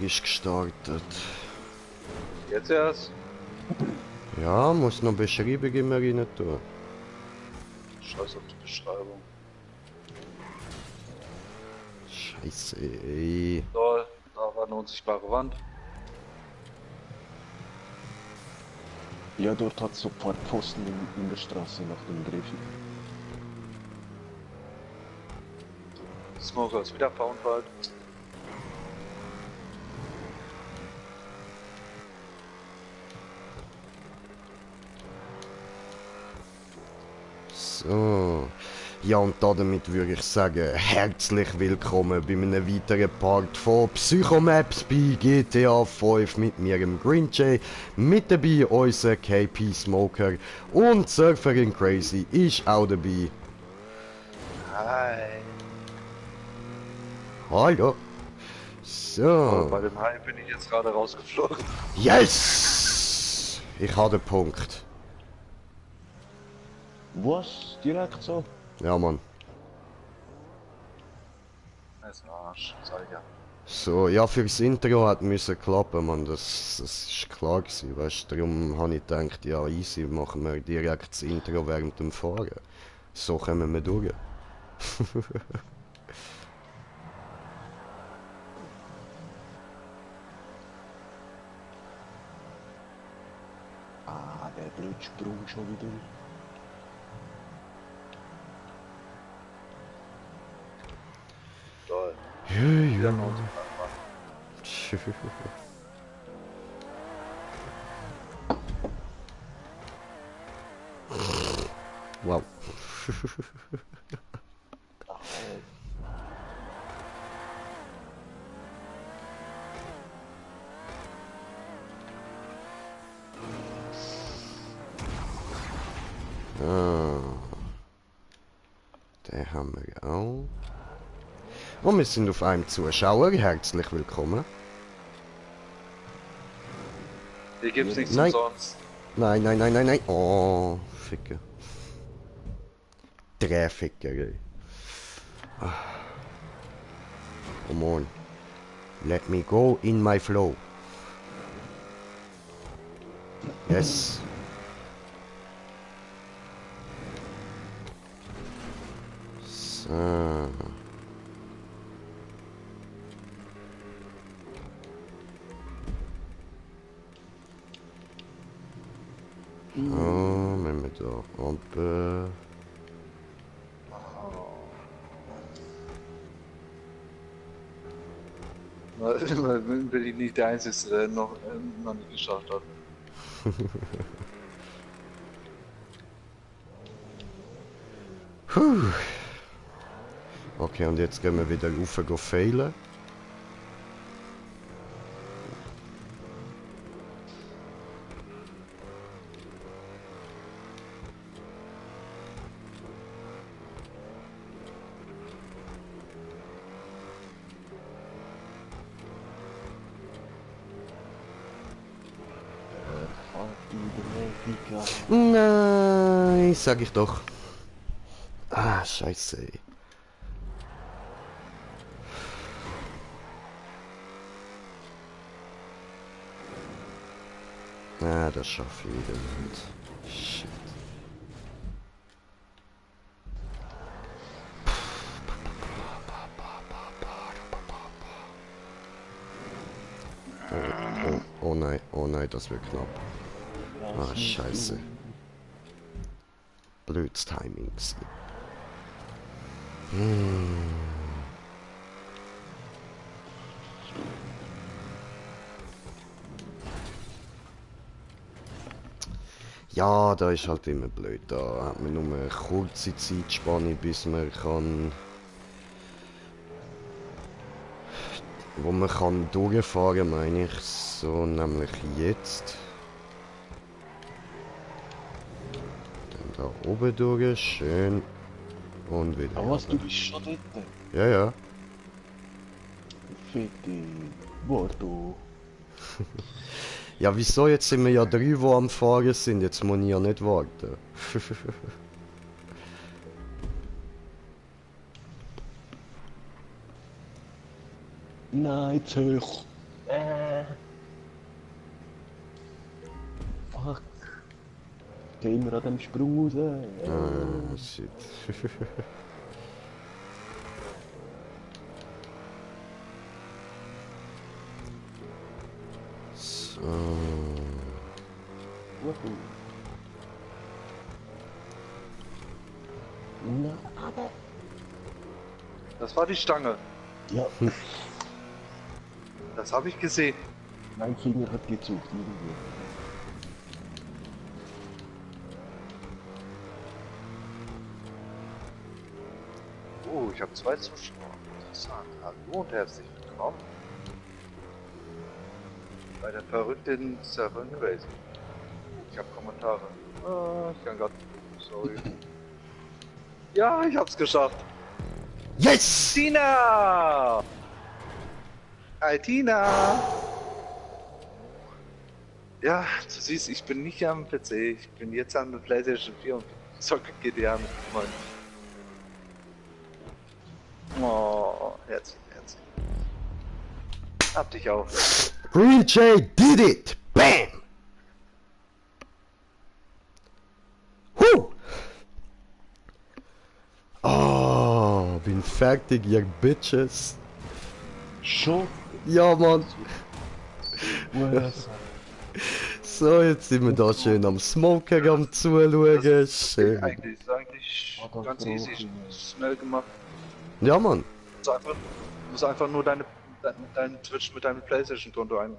ist gestartet. Jetzt erst? Ja, muss noch Beschreibung immer rein tun. Scheiß auf die Beschreibung. Scheiße, ey. So, da war eine unsichtbare Wand. Ja, dort hat es so Pfosten in der Straße nach dem Griffel. Smoker ist wieder found bald. So. Ja, und damit würde ich sagen, herzlich willkommen bei einem weiteren Part von Psychomaps bei GTA 5 mit mir, dem Green Jay. Mit dabei unser KP Smoker und Surferin Crazy ist auch dabei. Hi. Hallo. So. Bei dem Hai bin ich jetzt gerade rausgeflogen. Yes! Ich habe den Punkt. Was? Direkt so? Ja, Mann. Das ist ein Arsch, sag ich ja. So, ja, fürs Intro hat müssen klappen, Mann. Das ist klar gewesen, weißt du. Darum habe ich gedacht, ja, easy, machen wir direkt das Intro während dem Fahren. So kommen wir durch. Ah, der blöde Sprung schon wieder. Toll. Ja, Wieder ja. eine unsichtbare Wand. Wow. Ah. Den haben wir auch. Und wir sind auf einem Zuschauer. Herzlich willkommen. Hier gibt's nichts Nein. umsonst. Nein, nein, nein, nein, nein. Oh, Ficker. Drehficker, ey. Come on. Let me go in my flow. Yes. So. Oh, wenn wir da runter. Bin ich nicht der Einzige, der noch nicht geschafft hat. Puh. Okay, und jetzt gehen wir wieder rauf go failen. Nein, sag ich doch. Ah, scheiße. Ey. Ah, das schaffe ich wieder nicht. Shit. Oh nein, das wird knapp. Ah, scheiße. Blöds Timing. Ja, da ist halt immer blöd. Da hat man nur eine kurze Zeitspanne, bis man kann... Wo man kann durchfahren, meine ich. So, nämlich jetzt. Dann da oben durch, schön. Und wieder. Aber was, du runter. bist schon dort? Ja, ja. Fitti, Bordo. Ja, wieso? Jetzt sind wir ja drei, die am Fahren sind. Jetzt muss ich ja nicht warten. Nein, zu hoch. immer an dem Sprung raus. Ah, shit. So. Wuhu. Na, aber... Das war die Stange. Ja, Das habe ich gesehen. mein Finger hat gezuckt irgendwo. Oh, ich habe 2 Zuschauer. Interessant. Hallo und herzlich willkommen bei der verrückten Seven Crazy. Ich habe Kommentare. Ich kann gerade. Sorry. Ja, ich hab's geschafft. Yes! Tina! Hi Tina! Ja, du siehst, ich bin nicht am PC. Ich bin jetzt an der PlayStation 4 und zocke GTA mit Freunden. Oh, herzlich. Hab dich auch. Green Jay did it! Bam! Huh! Oh, bin fertig, ihr Bitches. Schon? Ja, Mann. Was? So, jetzt sind wir da schön am Smoker am Zuschauen. Schön. Eigentlich ist eigentlich Oh, das ganz brauche easy, ich. schnell gemacht. Ja, Mann. Du musst einfach nur dein Twitch mit deinem PlayStation-Konto ein.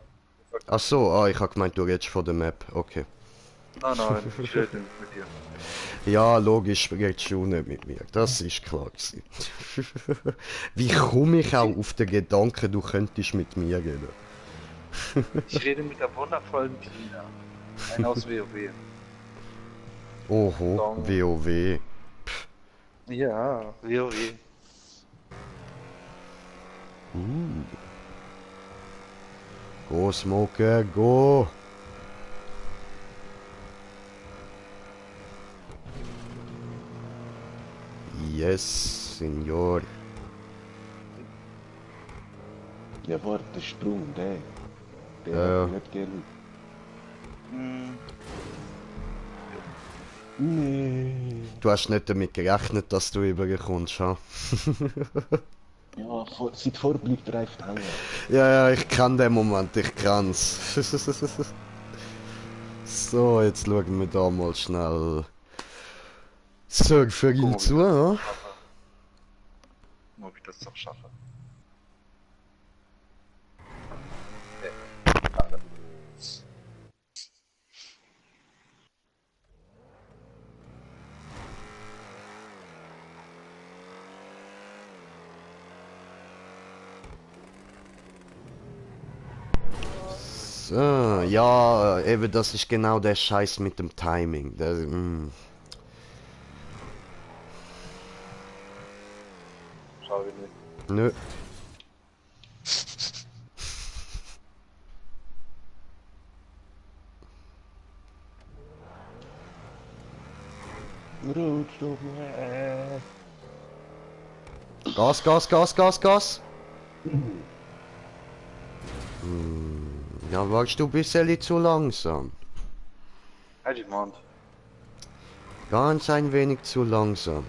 Ach so, ich hab gemeint, du redest von der Map. Okay. Nein, ich rede nicht mit dir. Ja, logisch redest du nicht mit mir. Das ist klar gewesen. Wie komme ich auch auf den Gedanken, du könntest mit mir reden? Ich rede mit der wundervollen Tina. Ein aus WoW. Oho, Song. WoW. Ja, WoW. Go, Smoker, go! Yes, Senor. Ja, warte, der Sprung, der. Der Ja. hat nicht gern. Hm, Nee. Du hast nicht damit gerechnet, dass du überkommst, ha? Ja, seit vor bleibt er einfach hängen. Ja, ich kann den Moment, ich kann's. So, jetzt schauen wir da mal schnell. Sag für ihn guck zu, mal, ha? ob ich das noch schaffe. So, ja, eben das ist genau der Scheiß mit dem Timing. Schau ich nicht. Nö. Rotstoff, Gas, Gas, Gas, Gas, Gas. Ja, warst du ein bisschen zu langsam. Halt die Mond. Ganz ein wenig zu langsam.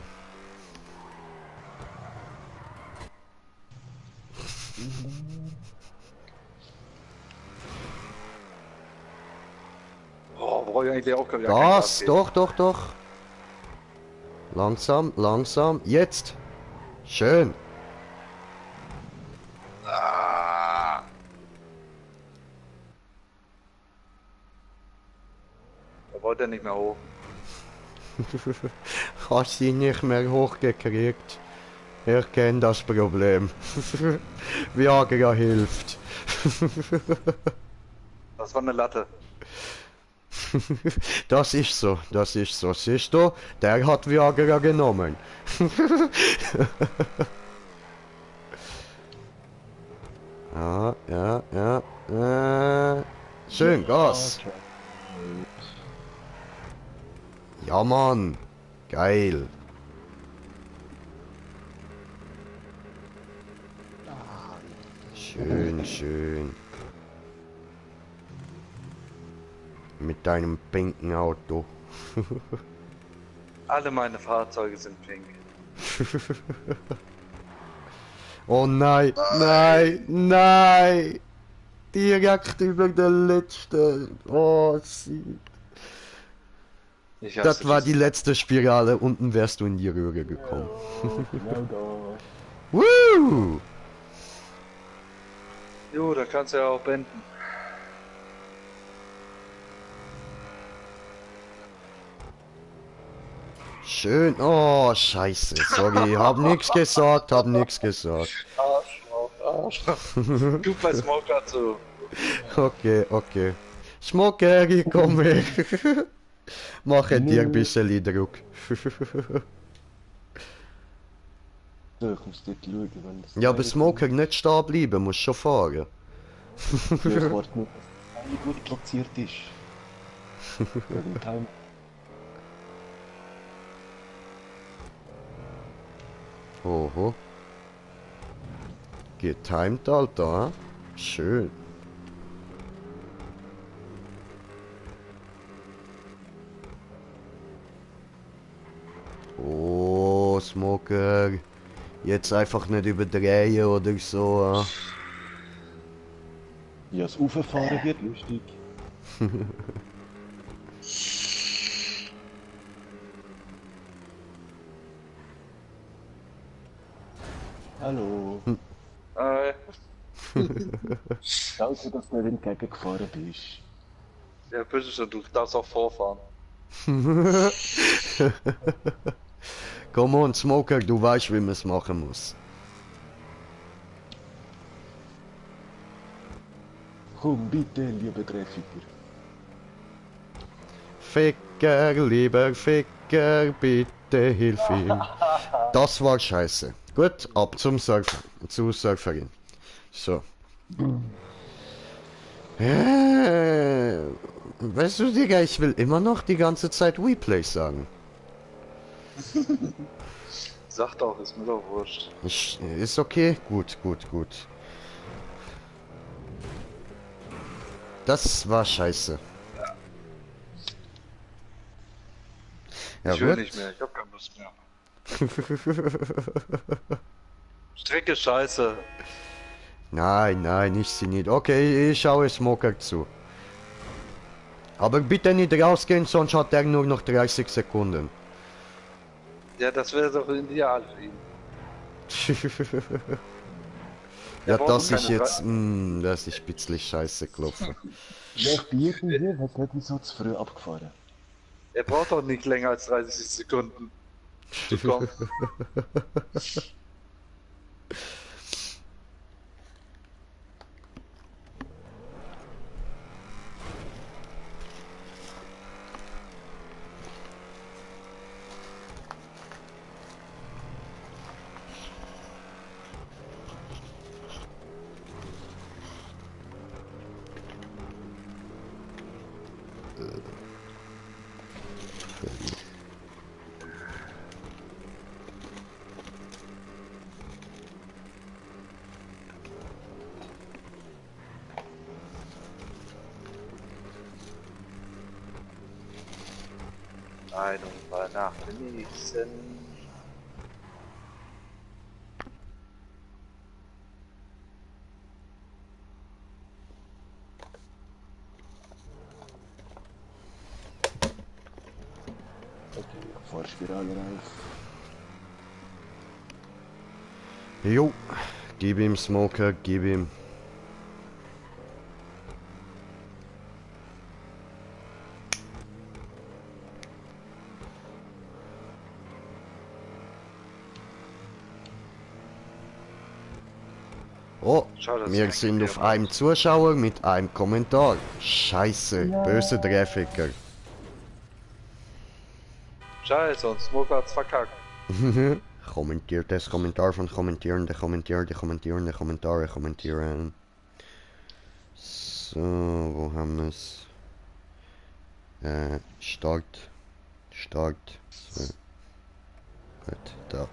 Oh, brauche ich eigentlich auch gar kein Gas, geben. doch. Langsam, langsam. Jetzt. Schön. Ah. Da wollte er nicht mehr hoch. Hast sie nicht mehr hochgekriegt. Ich kenne das Problem. Viagra hilft. Das war eine Latte. Das ist so, das ist so. Siehst du, der hat Viagra genommen. Ja. Schön, Gas. Ja, Mann. Geil. Schön. Mit deinem pinken Auto. Alle meine Fahrzeuge sind pink. Oh nein, nein, nein! Direkt über den letzten. Oh, sie. Ich hasse Das war die diesen- letzte Spirale. Unten wärst du in die Röhre gekommen. Genau da. Woo! Jo, da kannst du ja auch beenden. Schön. Oh, scheiße. Sorry, hab nix gesagt, hab nix gesagt. Arschloch, Arschloch. Du bei Smoker zu. Okay, okay. Schmucker, ich komme. Mache dir ein bisschen Druck. So, ich muss dort schauen, wenn das... Ja, aber Smoker nicht stehen bleiben, muss schon fahren. Ja, ich warte nur, dass es gut platziert ist. Wegen dem Time. Oho. Getimed, Alter. Schön. Oh, Smoker. Jetzt einfach nicht überdrehen oder so. Ja, das Auffahren wird lustig. Hallo. Danke, dass du mir entgegengefahren bist. Ja, bitte schon, du darfst auch vorfahren. Komm on, Smoker, du weißt, wie man es machen muss. Komm bitte, lieber Grafiker. Ficker, lieber Ficker, bitte hilf ihm. Das war scheiße. Gut, ab zum Surfer. Zur Surferin. So. Weißt du, Digga, ich will immer noch die ganze Zeit Replay sagen. Sag doch, ist mir doch wurscht. Ist okay? Gut, gut, gut. Das war scheiße. Ja, Ich will gut. nicht mehr, ich hab keine Lust mehr. Strecke scheiße. Nein, nein, ich sie nicht. Okay, ich schaue Smoker zu. Aber bitte nicht rausgehen, sonst hat er nur noch 30 Sekunden. Ja, das wäre doch ideal für ihn. Ja, braucht dass doch ich keine jetzt, das ist ein bisschen scheiße gelaufen. Ja, irgendwie hat nicht so zu früh abgefahren. Er braucht doch nicht länger als 30 Sekunden zu kommen. Nein, und war nach dem nächsten. Okay, Fahrspirale rauf. Jo, gib ihm Smoker, gib ihm. Oh, Schade, dass wir ich sind eigentlich auf einem Zuschauer mit einem Kommentar. Scheiße, böse Grafiker. Scheiße, und Smoker hat's verkackt. Kommentiert das Kommentar von Kommentierende, kommentieren, die kommentierende Kommentare kommentieren. So, wo haben wir es? Start. Start. So. Gut, da.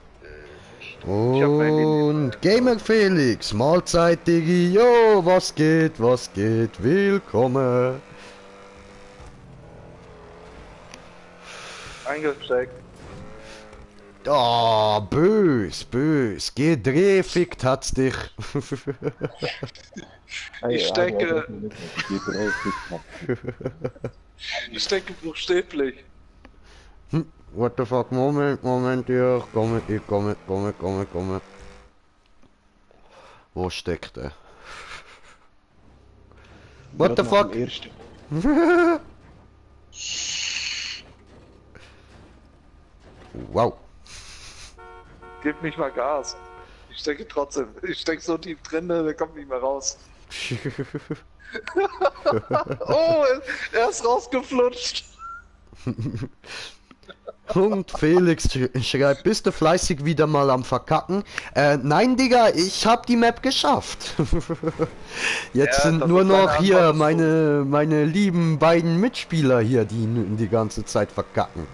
Ich hab mein Handy. Und Gamer Felix, Mahlzeit Digi, jo, was geht, willkommen. Eingesteckt. Oh, bös, bös. Gedrefickt hat's dich. Ich stecke. Ich stecke buchstäblich. What the fuck, Moment, ja, komme. Wo steckt er? What the fuck? Wow. Gib mich mal Gas. Ich stecke trotzdem. Ich stecke so tief drin, der kommt nicht mehr raus. Oh, er ist rausgeflutscht. Und Felix schreibt, bist du fleißig wieder mal am Verkacken? Nein, Digga, ich hab die Map geschafft. Jetzt Ja, sind das nur ist noch meine hier Antwort meine lieben beiden Mitspieler hier, die ganze Zeit verkacken.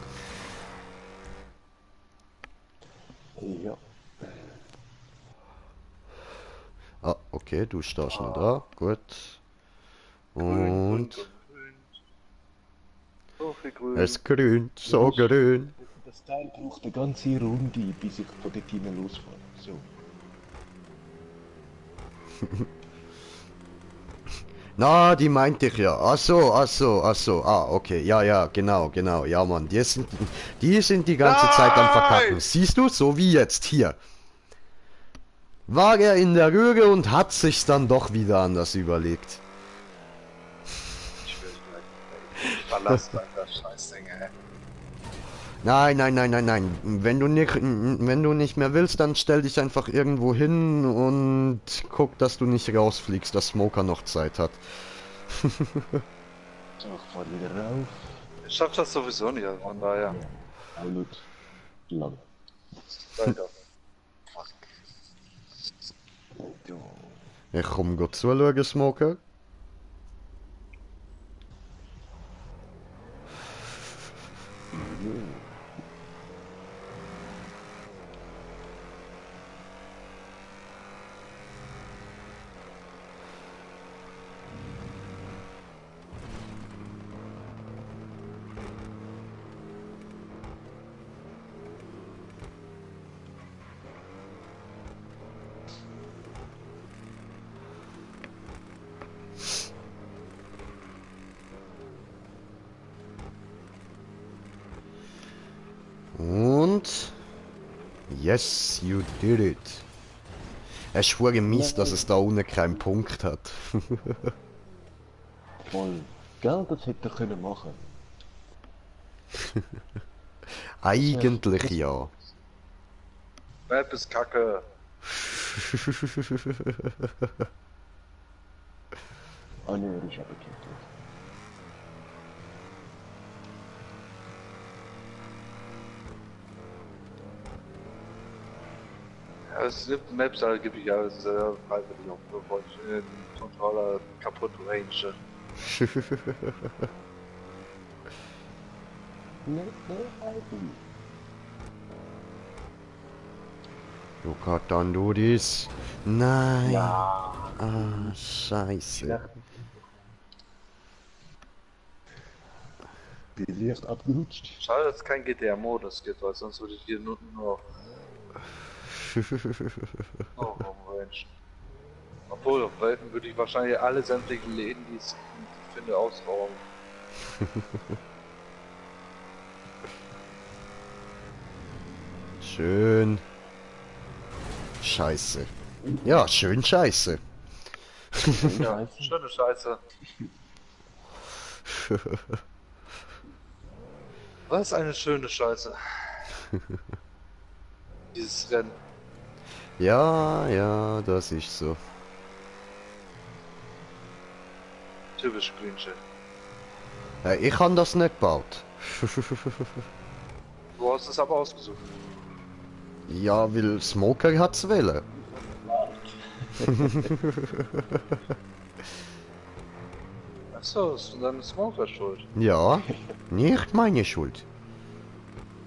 Ja. Ah, okay, du stehst noch da, gut. Und so viel Grün. es grünt, so grün. Das Teil braucht eine ganze Runde, bis ich von dort hinten losfahre. So. Na, die meinte ich ja. Ach so. Ah, okay. Ja, genau. Ja, Mann. Die sind die ganze Zeit am Verkacken. Siehst du? So wie jetzt hier. War er in der Röhre und hat sich's dann doch wieder anders überlegt. Ich will gleich. Verlass das Scheißding, ey. Nein. Wenn du nicht mehr willst, dann stell dich einfach irgendwo hin und guck, dass du nicht rausfliegst, dass Smoker noch Zeit hat. So, ich fahr wieder rauf. Ich schaff das sowieso nicht, also von daher. Absolut. Lang. Weiter. Ja. Ich komm gut zuschauen, Smoker. Und... Yes, you did it. Es schwur mies, dass es da unten keinen Punkt hat. Voll. Gell, das hätte er können machen. Eigentlich ja. Map ist kacke. Ah ne, er ist abgekehrt. Ja, es gibt Maps, da gebe ich alles freiwillig auf, bevor ich den Controller kaputt range. Ne, halten. Du Gott, dann du dies. Nein. Ja. Ah, scheiße. Die ist abgerutscht. Schade, dass es kein GTA-Modus gibt, weil sonst würde ich hier nur rumrangen. Obwohl, auf Welten würde ich wahrscheinlich alle sämtlichen Läden, die ich finde, ausrauben. Schön. Scheiße. Ja, schön scheiße. Ja, schöne Scheiße. Was ist eine schöne Scheiße? Dieses Rennen. Ja, das ist so. Typisch Greenshit. Ich habe das nicht gebaut. Du hast es aber ausgesucht. Ja, weil Smoker hat's wählen. Achso, ist dann Smoker schuld. Ja, nicht meine Schuld.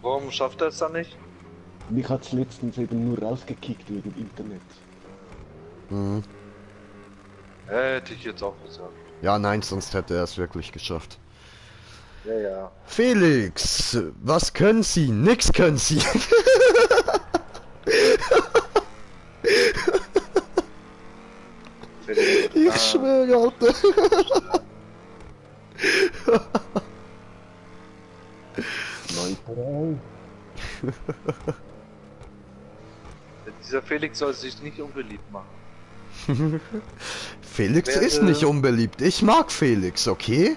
Warum schafft er es dann nicht? Mich hat es letztens eben nur rausgekickt wegen Internet. Hm. Hätte ich jetzt auch gesagt. Ja, nein, sonst hätte er es wirklich geschafft. Ja, ja. Felix, was können Sie? Nix können Sie. Ich schwöre, Alter. Neutral. Dieser Felix soll sich nicht unbeliebt machen. Felix ist nicht unbeliebt. Ich mag Felix, okay?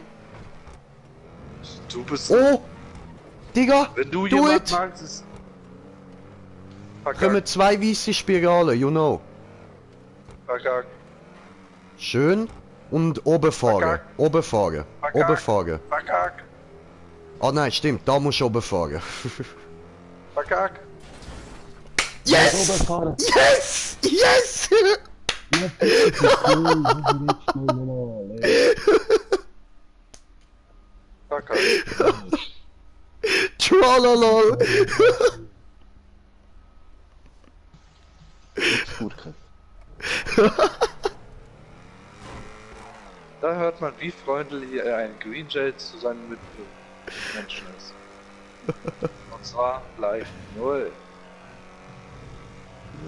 Du bist... Oh! Digga! Wenn du do jemand it! magst, ist... Kommen Verkackt, zwei weiße Spirale, you know. verkackt, Schön. Und oben fahren. Verkackt. Oben fahren. Verkackt. Oben fahren. verkackt, Oh nein, stimmt. Da musst du oben fahren. verkackt. Yes! Oberfahren. Yes! Yes! Ja, das ist cool. Das ist echt normal, ey. Verkackt. Tralala! Gurke. Da hört man, wie freundlich ein Green Jade zu seinen Mitmenschen ist. Und zwar gleich 0.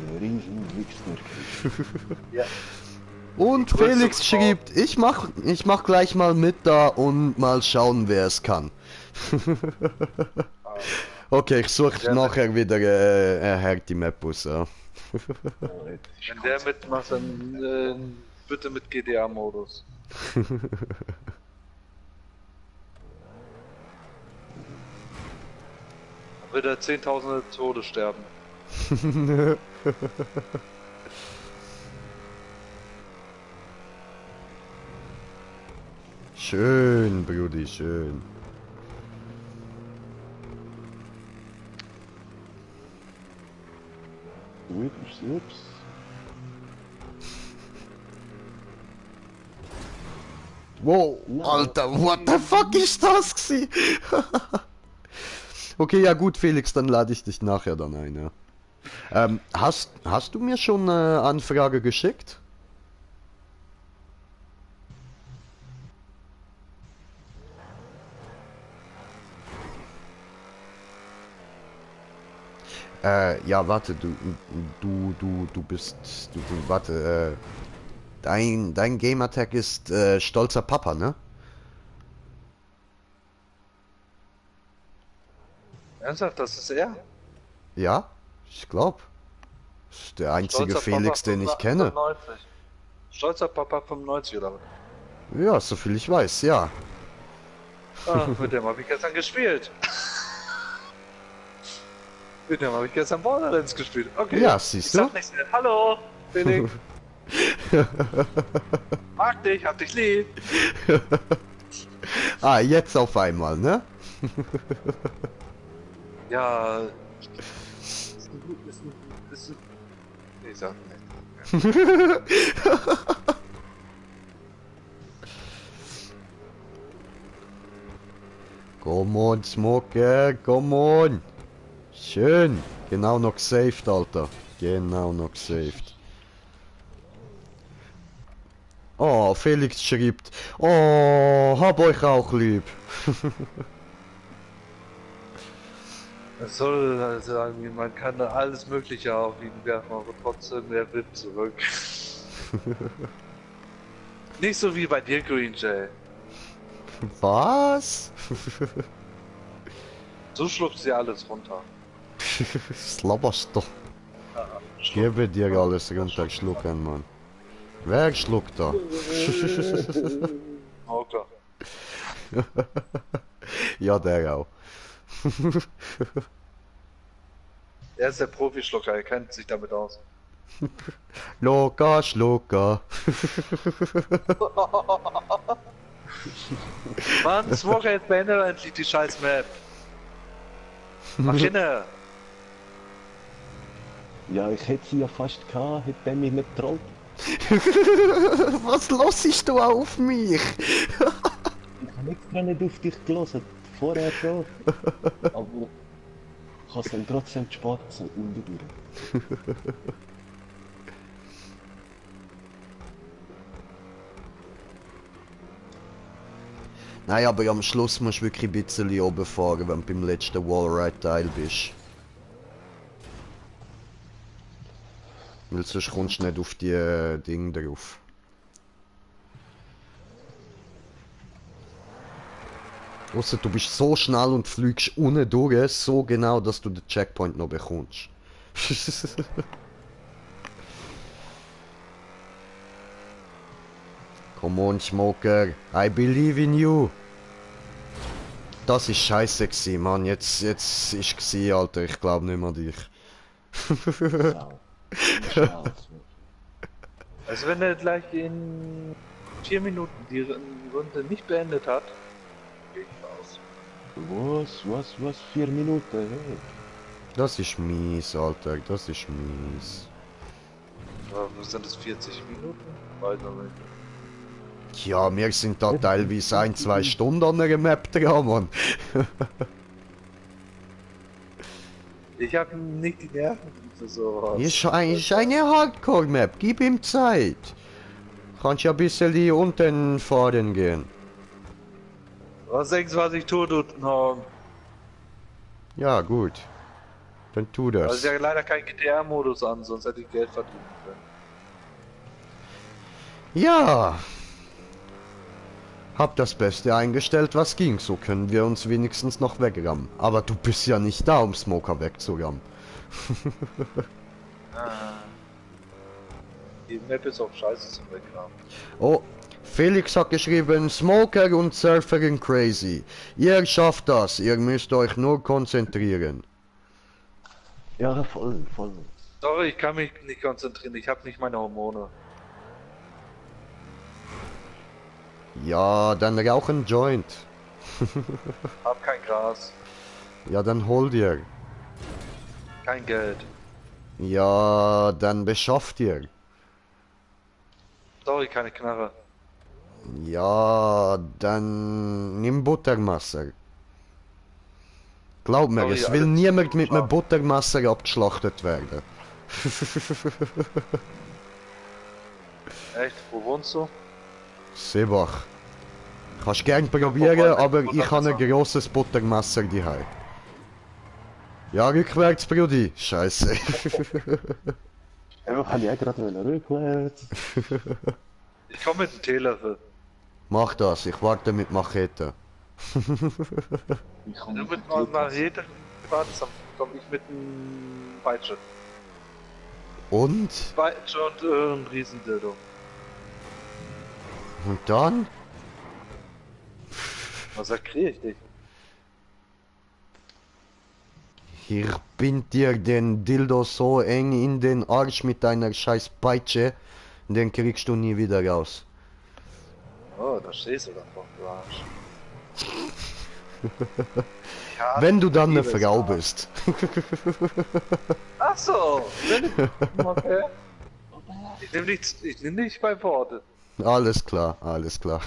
Eine riesen Wichsgurke. Ja. Und Die größte Felix Frau. schrieb, ich mach gleich mal mit da und mal schauen, wer es kann. Okay, ich suche Ja, nachher wieder Herr Map aus. Ja. Wenn der mitmacht, dann bitte mit GDA-Modus. Dann wird er Zehntausende Tode sterben. Schön, Brudi, schön. Ups, ups. Wow, Alter, what the fuck ist das gsi? Okay, ja gut, Felix, dann lade ich dich nachher dann ein, ja. Hast du mir schon eine Anfrage geschickt? Ja, warte, du bist, warte, dein Gamertag ist, stolzer Papa, ne? Ernsthaft, das ist er? Ja, ich glaube. Ist der einzige Stolzer Felix, Papa den ich kenne. 95. Stolzer Papa 95 oder was? Ja, soviel ich weiß, ja. Ah, mit dem habe ich gestern gespielt. Mit dem habe ich gestern Borderlands gespielt. Okay. Ja, siehst ich du? sag nichts mehr. Hallo, Felix. Mag dich, hab dich lieb. Ah, jetzt auf einmal, ne? Ja. Ich sag nicht. Come on, Smoker, come on. Schön. Genau noch gesaved, Alter. Genau noch gesaved. Oh, Felix schreibt. Oh, hab euch auch lieb. Es soll halt sagen, man kann da alles Mögliche auf ihn werfen, aber trotzdem der wird zurück. Nicht so wie bei dir, Green Jay. Was? So schluckt sie alles runter. Slabberst doch. Schluck. Gebe dir alles runter, schlucken, Mann. Wer schluckt da? Okay. Ja, der auch. Er ist der Profi-Schlucker, er kennt sich damit aus. Locker, Schlucker. Mann, Smoker, jetzt beende endlich die scheiß Map. Mach hin! Ja, ich hätte sie ja fast gehabt, hätte der mich nicht getrollt. Was losest du auf mich? Ich habe extra nicht auf dich gelassen, vorher schon. Aber ich habe es dann trotzdem gespart, so unten durch. Nein, aber am Schluss musst du wirklich ein bisschen oben fahren, wenn du beim letzten Wallride-Teil bist. Weil sonst kommst du nicht auf die Dinge drauf. Ausser du bist so schnell und fliegst unten durch, so genau, dass du den Checkpoint noch bekommst. Come on, Smoker. I believe in you. Das ist scheiße gewesen, Mann. Jetzt ist gsi, Alter. Ich glaube nicht mehr an dich. Sau. Schnell. Also wenn er gleich in 4 Minuten die Runde nicht beendet hat, gehe ich raus. Was? 4 Minuten? Hey. Das ist mies, Alter. Das ist mies. Aber sind es 40 Minuten? Weiß noch nicht. Ja, wir sind da teilweise 1-2 Stunden an einer Map dran, Mann. Ich habe nicht die Nerven für sowas. Ist eine Hardcore-Map. Gib ihm Zeit. Kannst ja ein bisschen unten fahren gehen. Was denkst du, was ich tue, du Norm? Ja, gut. Dann tu Also das. ich habe leider keinen GTR-Modus an, sonst hätte ich Geld verdienen können. Ja. Hab das Beste eingestellt, was ging. So können wir uns wenigstens noch wegrammen. Aber du bist ja nicht da, um Smoker wegzurammen. Die Map ist auch scheiße zum Wegkramen. Oh, Felix hat geschrieben, Smoker und Surferin crazy. Ihr schafft das, ihr müsst euch nur konzentrieren. Ja, voll. Sorry, ich kann mich nicht konzentrieren, ich habe nicht meine Hormone. Ja, dann rauch ein Joint. Hab kein Gras, Ja, dann hol dir. kein Geld. Ja, dann beschaff dir. Sorry, keine Knarre. Ja, dann nimm Buttermesser. Glaub mir, Sorry, es will alles niemand mit einem scharf. Buttermesser abgeschlachtet werden. Echt? Wo wohnst du? Seebach. Kannst gern probieren, aber ich habe ein grosses Buttermesser daheim. Ja, rückwärts, Brudi. Scheiße. Ja, kann ich auch gerade rückwärts. Ich komme mit dem Teelöffel. Mach das, ich warte mit Machete. Ich komme Du mit einer Machete wartest, dann komm ich mit einem Peitsche. Und? Peitsche und ein Riesendildo. Und dann? Massakriere ich dich. Ich bind dir den Dildo so eng in den Arsch mit deiner scheiß Peitsche, den kriegst du nie wieder raus. Oh, da stehst du davon, du Arsch. Ja, Wenn du dann eine liebes Frau Arsch. bist. Ach so, okay. Ich nehm nicht bei Worte. Alles klar, alles klar.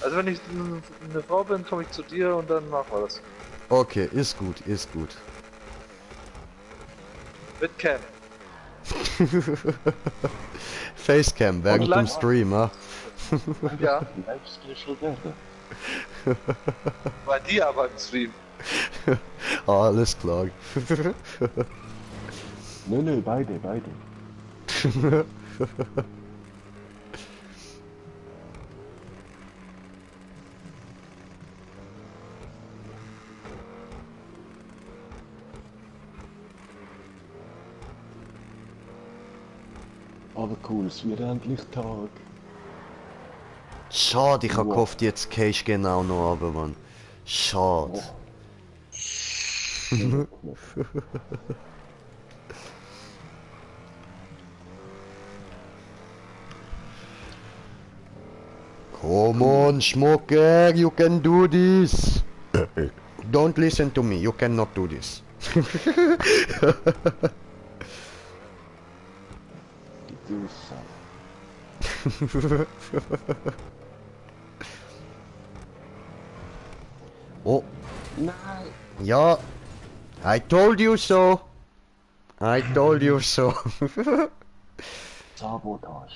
Also wenn ich eine Frau bin, komme ich zu dir und dann machen wir das. Okay, ist gut, ist gut. Mit Cam. Facecam während dem live- Stream, ah? Ja, Live-Special werden. bei dir aber im Stream. Alles klar. Nö, beide. Aber cool, es wird endlich Tag. Schade, ich hab Wow. gehofft, jetzt gehst du genau noch runter, Mann. Schade. Come on, Smoker, you can do this. Don't listen to me, you cannot do this. Du Sau. Oh, Nein! ja. I told you so. I told you so. Sabotage.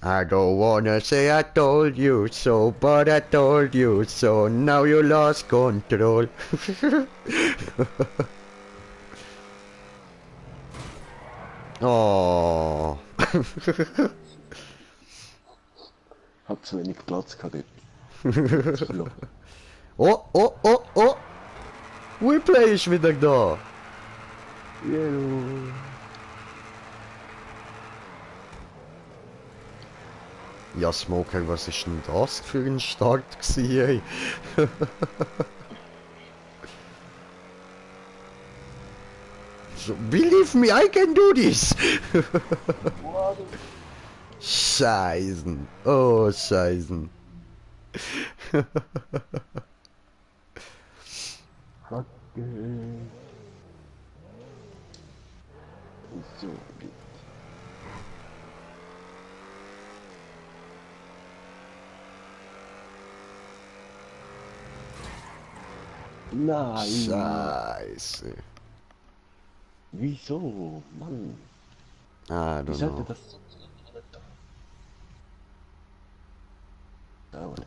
I don't wanna say I told you so, but I told you so. Now you lost control. Oh. Hat zu wenig Platz gehabt dort. Zu flach. Oh, oh, oh, oh. Replay ist wieder da. Yellow. Ja, Smoker, was ist denn das für ein Start gewesen, ey? So, believe me, I can do this! Scheißen. Oh, Scheißen. Hacke. So, gut. Nein. Scheiße. Wieso? Mann. I Wie don't sollte know. das... Dauern.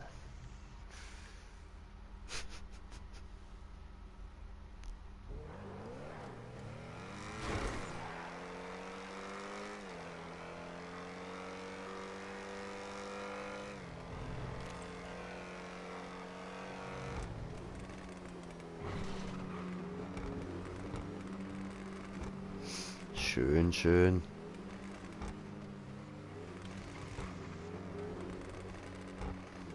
Schön, schön.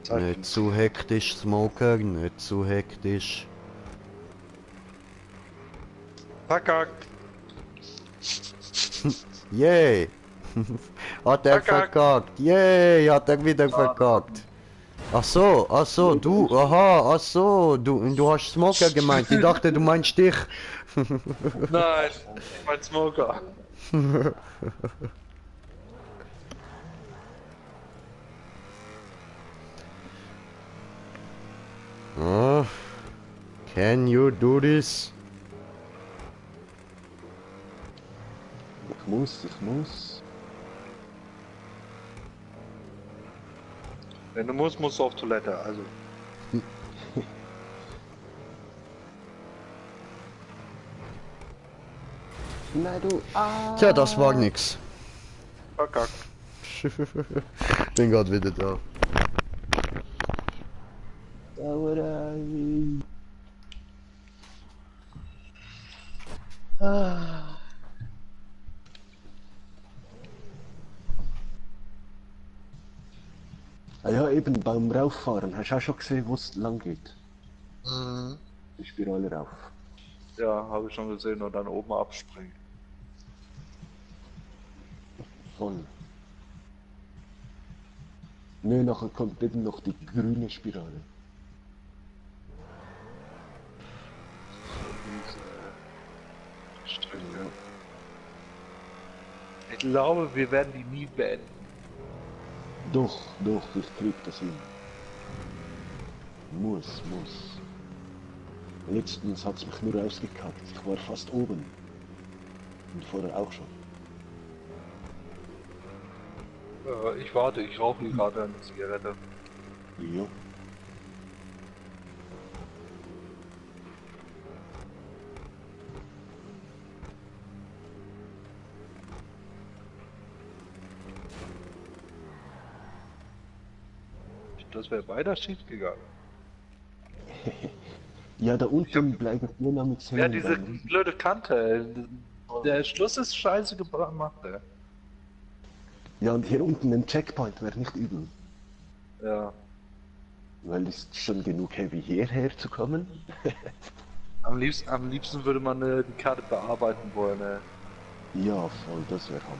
Nicht zu hektisch, Smoker, nicht zu hektisch. Verkackt. Yay! Hat er Verkackt. verkackt? Yay! Hat er wieder verkackt? Ach so, du, aha, ach so, du hast Smoker gemeint. Ich dachte, du meinst dich. Nein, mein Smoker. Oh, can you do this? Ich muss. Wenn du musst, musst du auf Toilette, also. Nein, du. Ah. Tja, das war nix. Verkackt. Bin grad wieder da. Sauerei. Ah. Ah ja, eben beim Rauffahren. Hast du auch schon gesehen, wo es lang geht? Mhm. Die Spirale rauf. Ja, habe ich schon gesehen und dann oben abspringen. Voll. Nö, nachher kommt eben noch die grüne Spirale. Strecke. Ich glaube, wir werden die nie beenden. Doch, ich krieg das hin. Muss. Letztens hat's mich nur rausgekackt. Ich war fast oben. Und vorher auch schon. Ich warte, ich rauche hier gerade eine Zigarette. Ja. Das wäre weiter schief gegangen. Ja, da unten bleiben wir noch mit Ja, hängen diese beim- blöde Kante. Der Schluss ist scheiße gemacht, ey. Ja, und hier unten ein Checkpoint wäre nicht übel. Ja. Weil es ist schon genug heavy hierher zu kommen. Am liebsten würde man die Karte bearbeiten wollen, ey. Ja, voll, das wäre Hammer.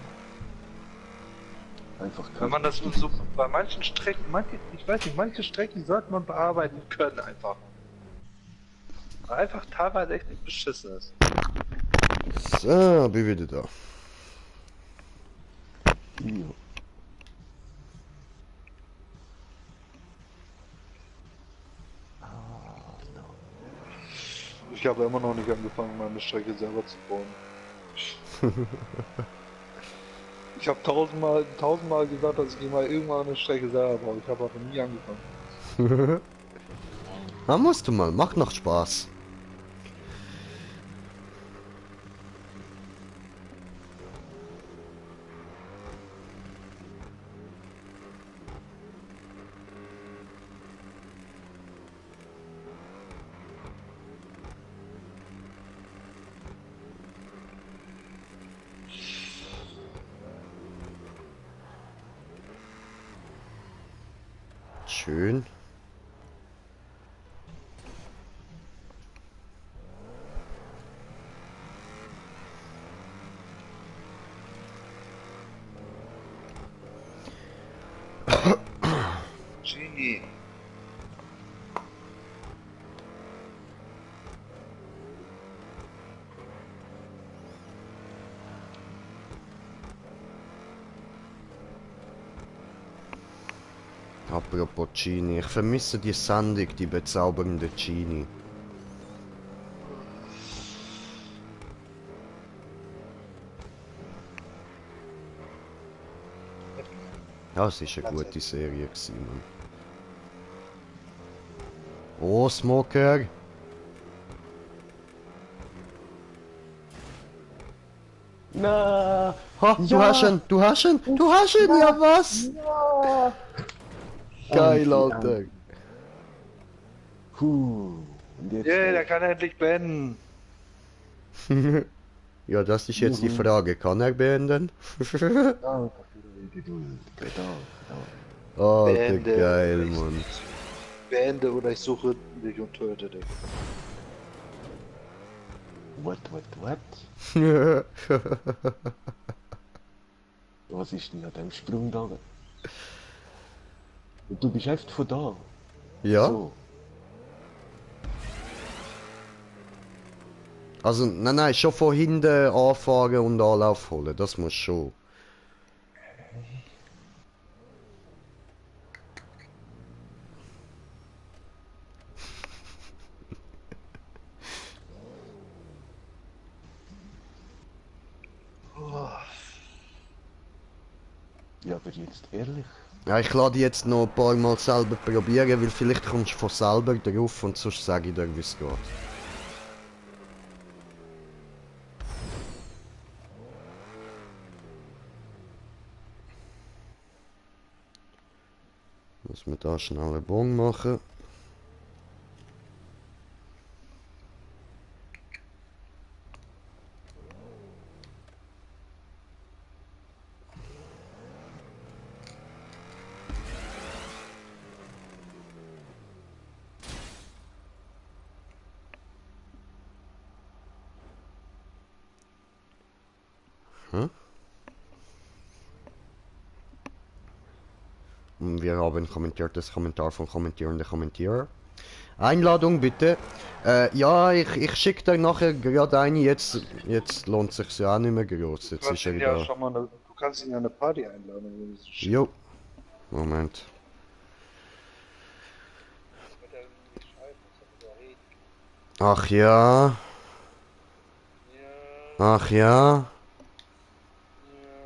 Einfach Wenn man das so bei manchen Strecken, ich weiß nicht, manche Strecken sollte man bearbeiten können einfach. Weil einfach teilweise echt nicht beschissen ist. So, bin wieder da. Ja. Ich habe immer noch nicht angefangen, meine Strecke selber zu bauen. Ich habe tausendmal gesagt, dass ich mal irgendwann eine Strecke selber brauche. Ich habe aber nie angefangen. Na, musst du mal, macht noch Spaß. Schön. Genie. Apropos Genie, ich vermisse die Sendung, die bezaubernde Genie. Ja, es ist eine gute Serie gewesen, Mann. Oh, Smoker! Na, Ha, du Ja. hast ihn, du hast ihn, du hast ihn, ja was? ja. Geil, Und- Alter. Puh. Und jetzt Yeah, der kann endlich beenden. Ja, das ist jetzt die Frage, kann er beenden? Danke für die Geduld. Geduld. Alter, Beende geil, oder ich- Mann. Beende oder ich suche dich und töte dich. What? Was ist denn an dem Sprung da? Und du bist echt von da. Ja, So. also, nein, schon von hinten anfahren und Anlauf holen, das muss schon. Ja, aber jetzt ehrlich. Ja, ich lade jetzt noch ein paar Mal selber probieren, weil vielleicht kommst du von selber drauf und sonst sage ich dir, wie es geht. Muss man da schnell einen Bon machen. Und wir haben kommentiertes Kommentar von kommentierenden Kommentierer. Einladung bitte. Ja, ich schicke dir nachher gerade eine. Jetzt lohnt sich ja auch nicht mehr groß. Jetzt ist er Ja, da. schon mal du kannst ihn ja eine Party einladen. Wenn du so schick- Jo. Moment. Wird er irgendwie schreiben, was er reden. Ach ja. Ja, Ach ja.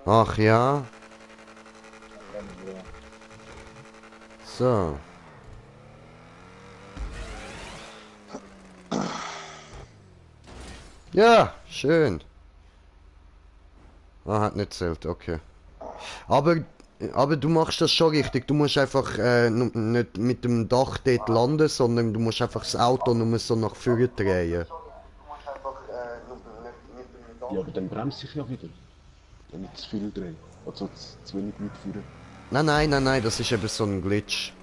Ach ja. keine Ahnung. So. Ja, schön. Ah, hat nicht zählt, okay. Aber du machst das schon richtig. Du musst einfach nicht mit dem Dach dort landen, sondern du musst einfach das Auto nur so nach vorne drehen. Ja, aber dann bremse ich ja wieder. Wenn ich zu viel drehe. Also zu wenig mitführen. Nein, das ist eben so ein Glitch.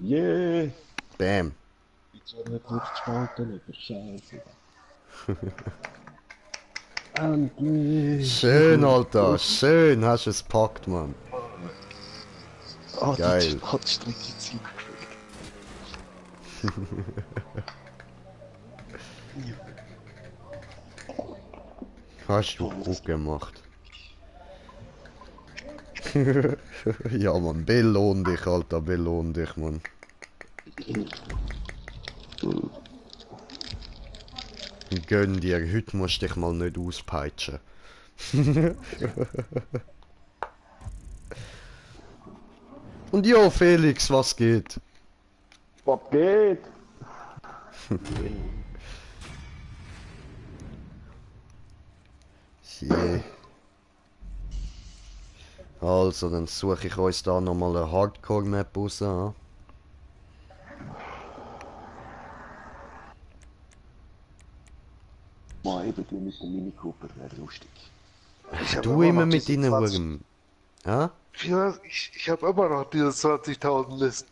Yeah! Bam. Jetzt werden nicht Luftspalten, aber scheiße. Endlich! Schön, Alter. Schön hast du es gepackt, Mann. Ah, Geil. die hat die Strecke jetzt hingekriegt. Hast du gut gemacht. Ja, Mann. Belohn dich, Alter. Belohn dich, Mann. Gönn dir, heute musst du dich mal nicht auspeitschen. Und ja, Felix, was geht? Was geht? Je. Also, dann suche ich uns da nochmal eine Hardcore-Map raus. Ah. Mal eben du mit dem Mini Cooper, wäre lustig. Ich habe Du immer immer noch mit diese deinen 20. Wurm. Ja? Ja, ich habe immer noch diese 20.000 Listen.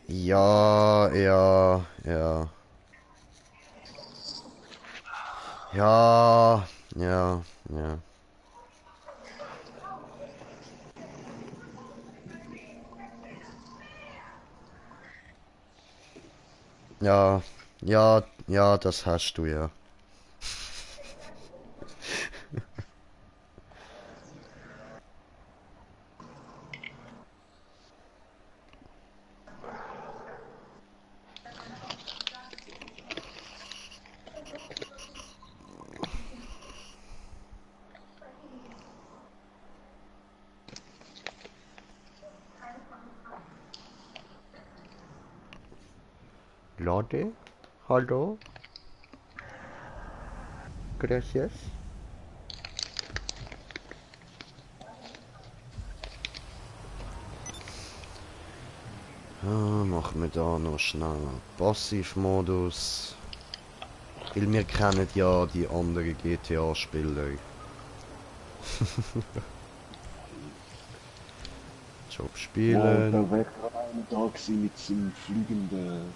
Ja, ja, ja. Ja, ja, ja. Ja, ja, ja, das hast du ja. Lade? Hallo? Gracias. Machen wir da noch schnell Passivmodus. Weil wir kennen ja die anderen GTA-Spieler. Job Ja, spielen. da wäre gerade einer da gewesen mit seinem fliegenden...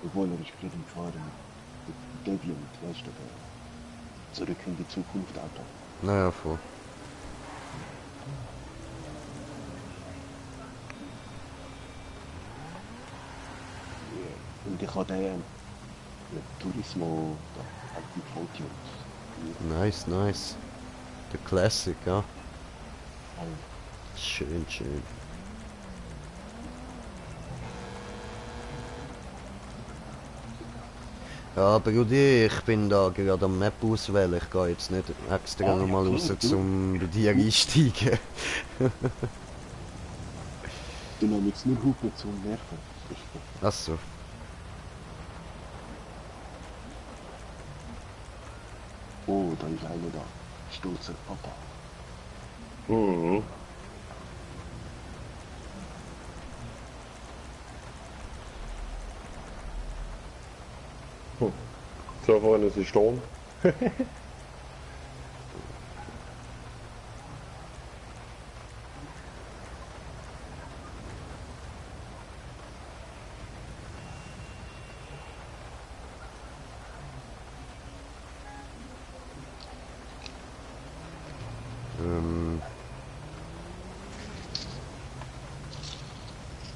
Obwohl, er ist gerade im Fahren. Der Deviant, weißt du, der Zurück in die Zukunft Auto. Naja, voll. Und ich habe den Turismo, da hat die Fotos. Nice, nice. Der Classic, ja. Also, Schön, schön. Ja, Brudi, ich bin da gerade am Map auswählen. Ich gehe jetzt nicht extra ja, nochmal cool, raus, cool. um bei dir einsteigen. Du noch jetzt nur Hupen zum Nerven. Achso. Oh, da ist einer da. Stolzer Papa. Mhm. So vorne ist die Sturm.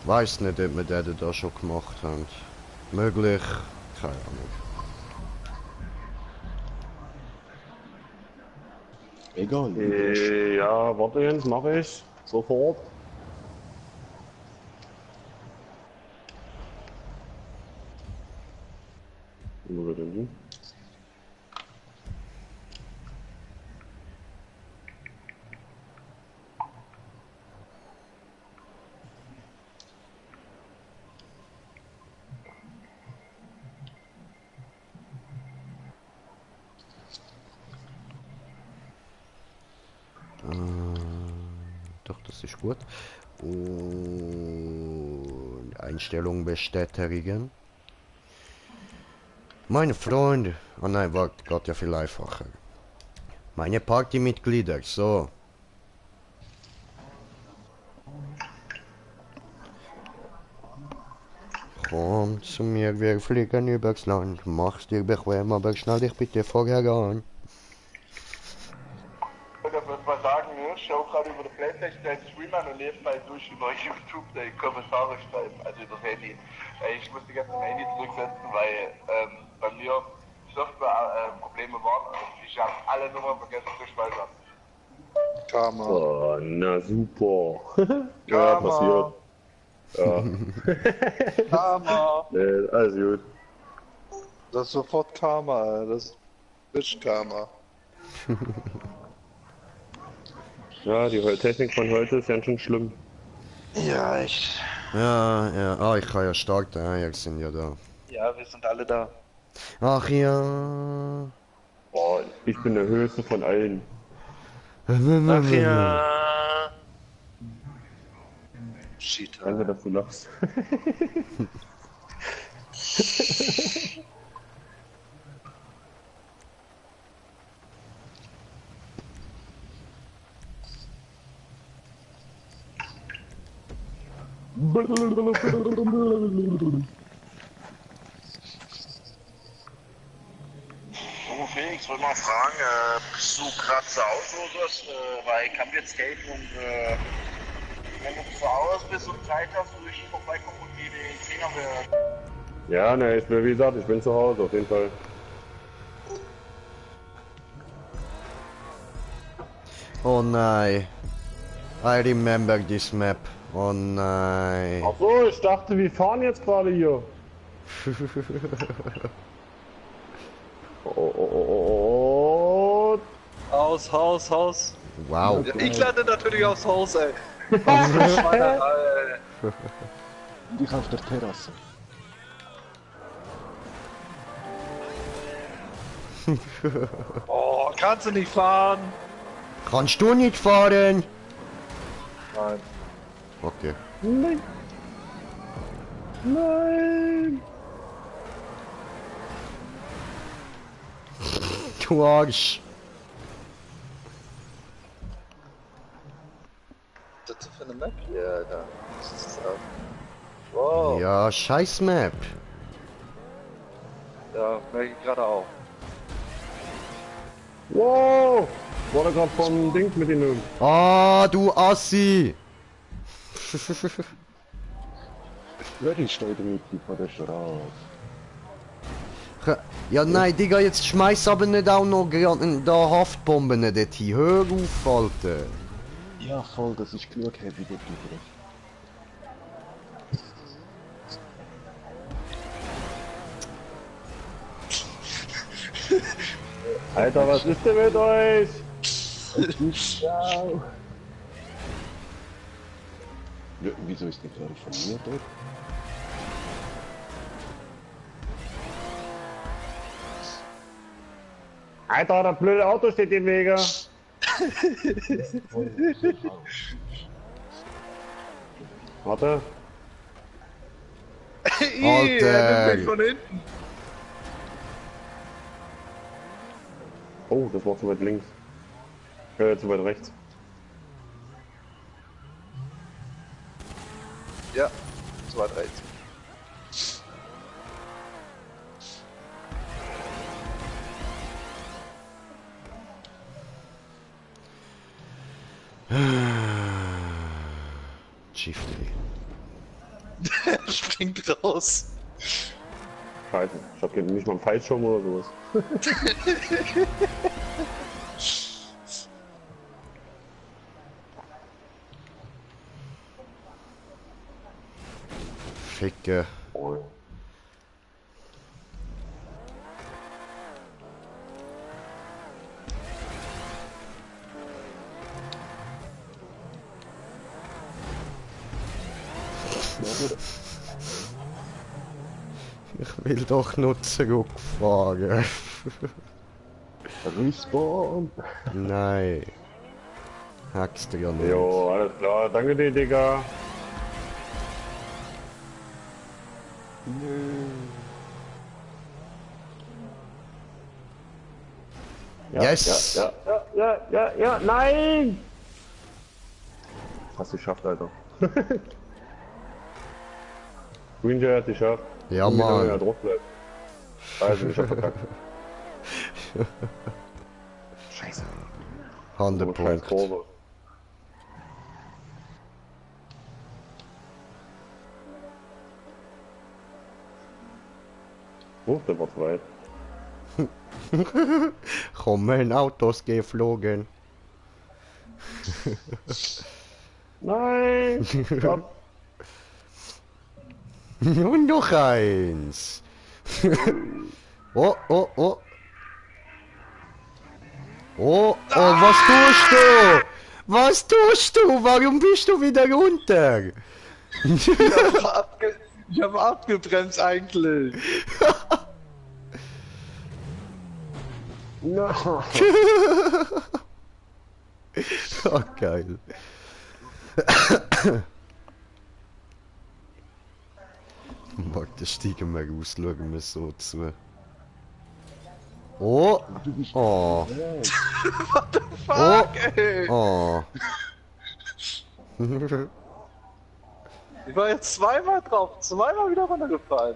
Weiß nicht, ob wir den da schon gemacht haben. Möglich. Keine Ahnung. Egal. Ja, warte Jens, mache ich. Sofort. Wo wird denn die? Doch, das ist gut. Und Einstellungen bestätigen. Meine Freunde. Oh nein, warte, geht ja viel einfacher. Meine Partymitglieder, so. Komm zu mir, wir fliegen übers Land. Mach's dir bequem, aber schnall dich bitte vorher an. Ich würde mal sagen, ich schaue gerade über die Playstation, der Stream an und nebenbei durch über YouTube die Kommentare schreiben, also über das Handy. Ich musste ganz am Handy zurücksetzen, weil bei mir Software-Probleme waren und ich habe alle Nummern vergessen zu speichern. Karma. Oh, na super. Ja, Karma. passiert. Ja, Karma. nee, alles gut. Das ist sofort Karma, das ist Bitch-Karma. Ja, die Technik von heute ist ganz schön schlimm. Ja, echt. Ja, ja. Ah, ich kann ja starten. Ah, ja, sind ja da. Ja, wir sind alle da. Ach ja. Boah, ich bin der höchste von allen. Ach ja. Shit, Danke, dass du lachst. Oh, Felix, ich wollte mal fragen, bist du gerade zu Hause oder so? Weil ich habe jetzt Geld und wenn du zu Hause bist und Zeit hast, würde ich vorbeikommen und dir die Finger werden. Ja, ne, wie gesagt, ich bin zu Hause, auf jeden Fall. Oh nein. I remember this map. Oh nein. Ach so, ich dachte, wir fahren jetzt gerade hier. Oh. Haus. Wow. Ja, ich lande natürlich aufs Haus, ey. Und ich auf der Terrasse. Oh, kannst du nicht fahren? Kannst du nicht fahren? Nein. Okay. Nein. Nein. Du Arsch. Was ist das für eine Map hier, Alter? Was ist das? Wow. Ja, scheiß Map. Ja, merke ich gerade auch. Wow. Wurde gerade vom Ding mitgenommen. Ah, du Assi. Wer steht richtig vor der Straße? Ja, nein, Digga, jetzt schmeiß aber nicht auch noch da Haftbomben dort hin. Hör auf, Alter. Ja, voll, das ist genug heavy dort drüber. Alter, was ist denn mit euch? Ciao! Ja, wieso ist der gerade von mir dort? Alter, das blöde Auto steht im Wege. Warte. Alter. Von hinten. Oh, das war zu weit links. Zu weit rechts. Ja, 2, 3. Chiefly. Springt raus. Scheiße, ich hab nicht mal einen Fallschirm oder sowas. Ficke. Oh. Ich will doch nur zurückfahren. Respawn! Nein. Hackst du ja nicht. Jo, alles klar, danke dir, Digga. Ja, Yes! ja, nein! Hast du geschafft, Alter. Green Jay hat geschafft. Ja, Und wie lange er Mann. drauf bleibt. Also, ich hab verkackt. Scheiße. So eine scheiß Handepunkt. Kurve. Oh, der war zu weit. Kommen Autos geflogen. Nein! Stopp! Und noch eins. Oh, oh, oh. Oh, oh, was tust du? Was tust du? Warum bist du wieder runter? Ich hab abgebremst eigentlich. No. Oh, geil. Warte, steigen wir raus, schauen wir so zu. Oh! Oh! Fuck, ey. Oh! Ich war jetzt zweimal drauf, zweimal wieder runtergefallen.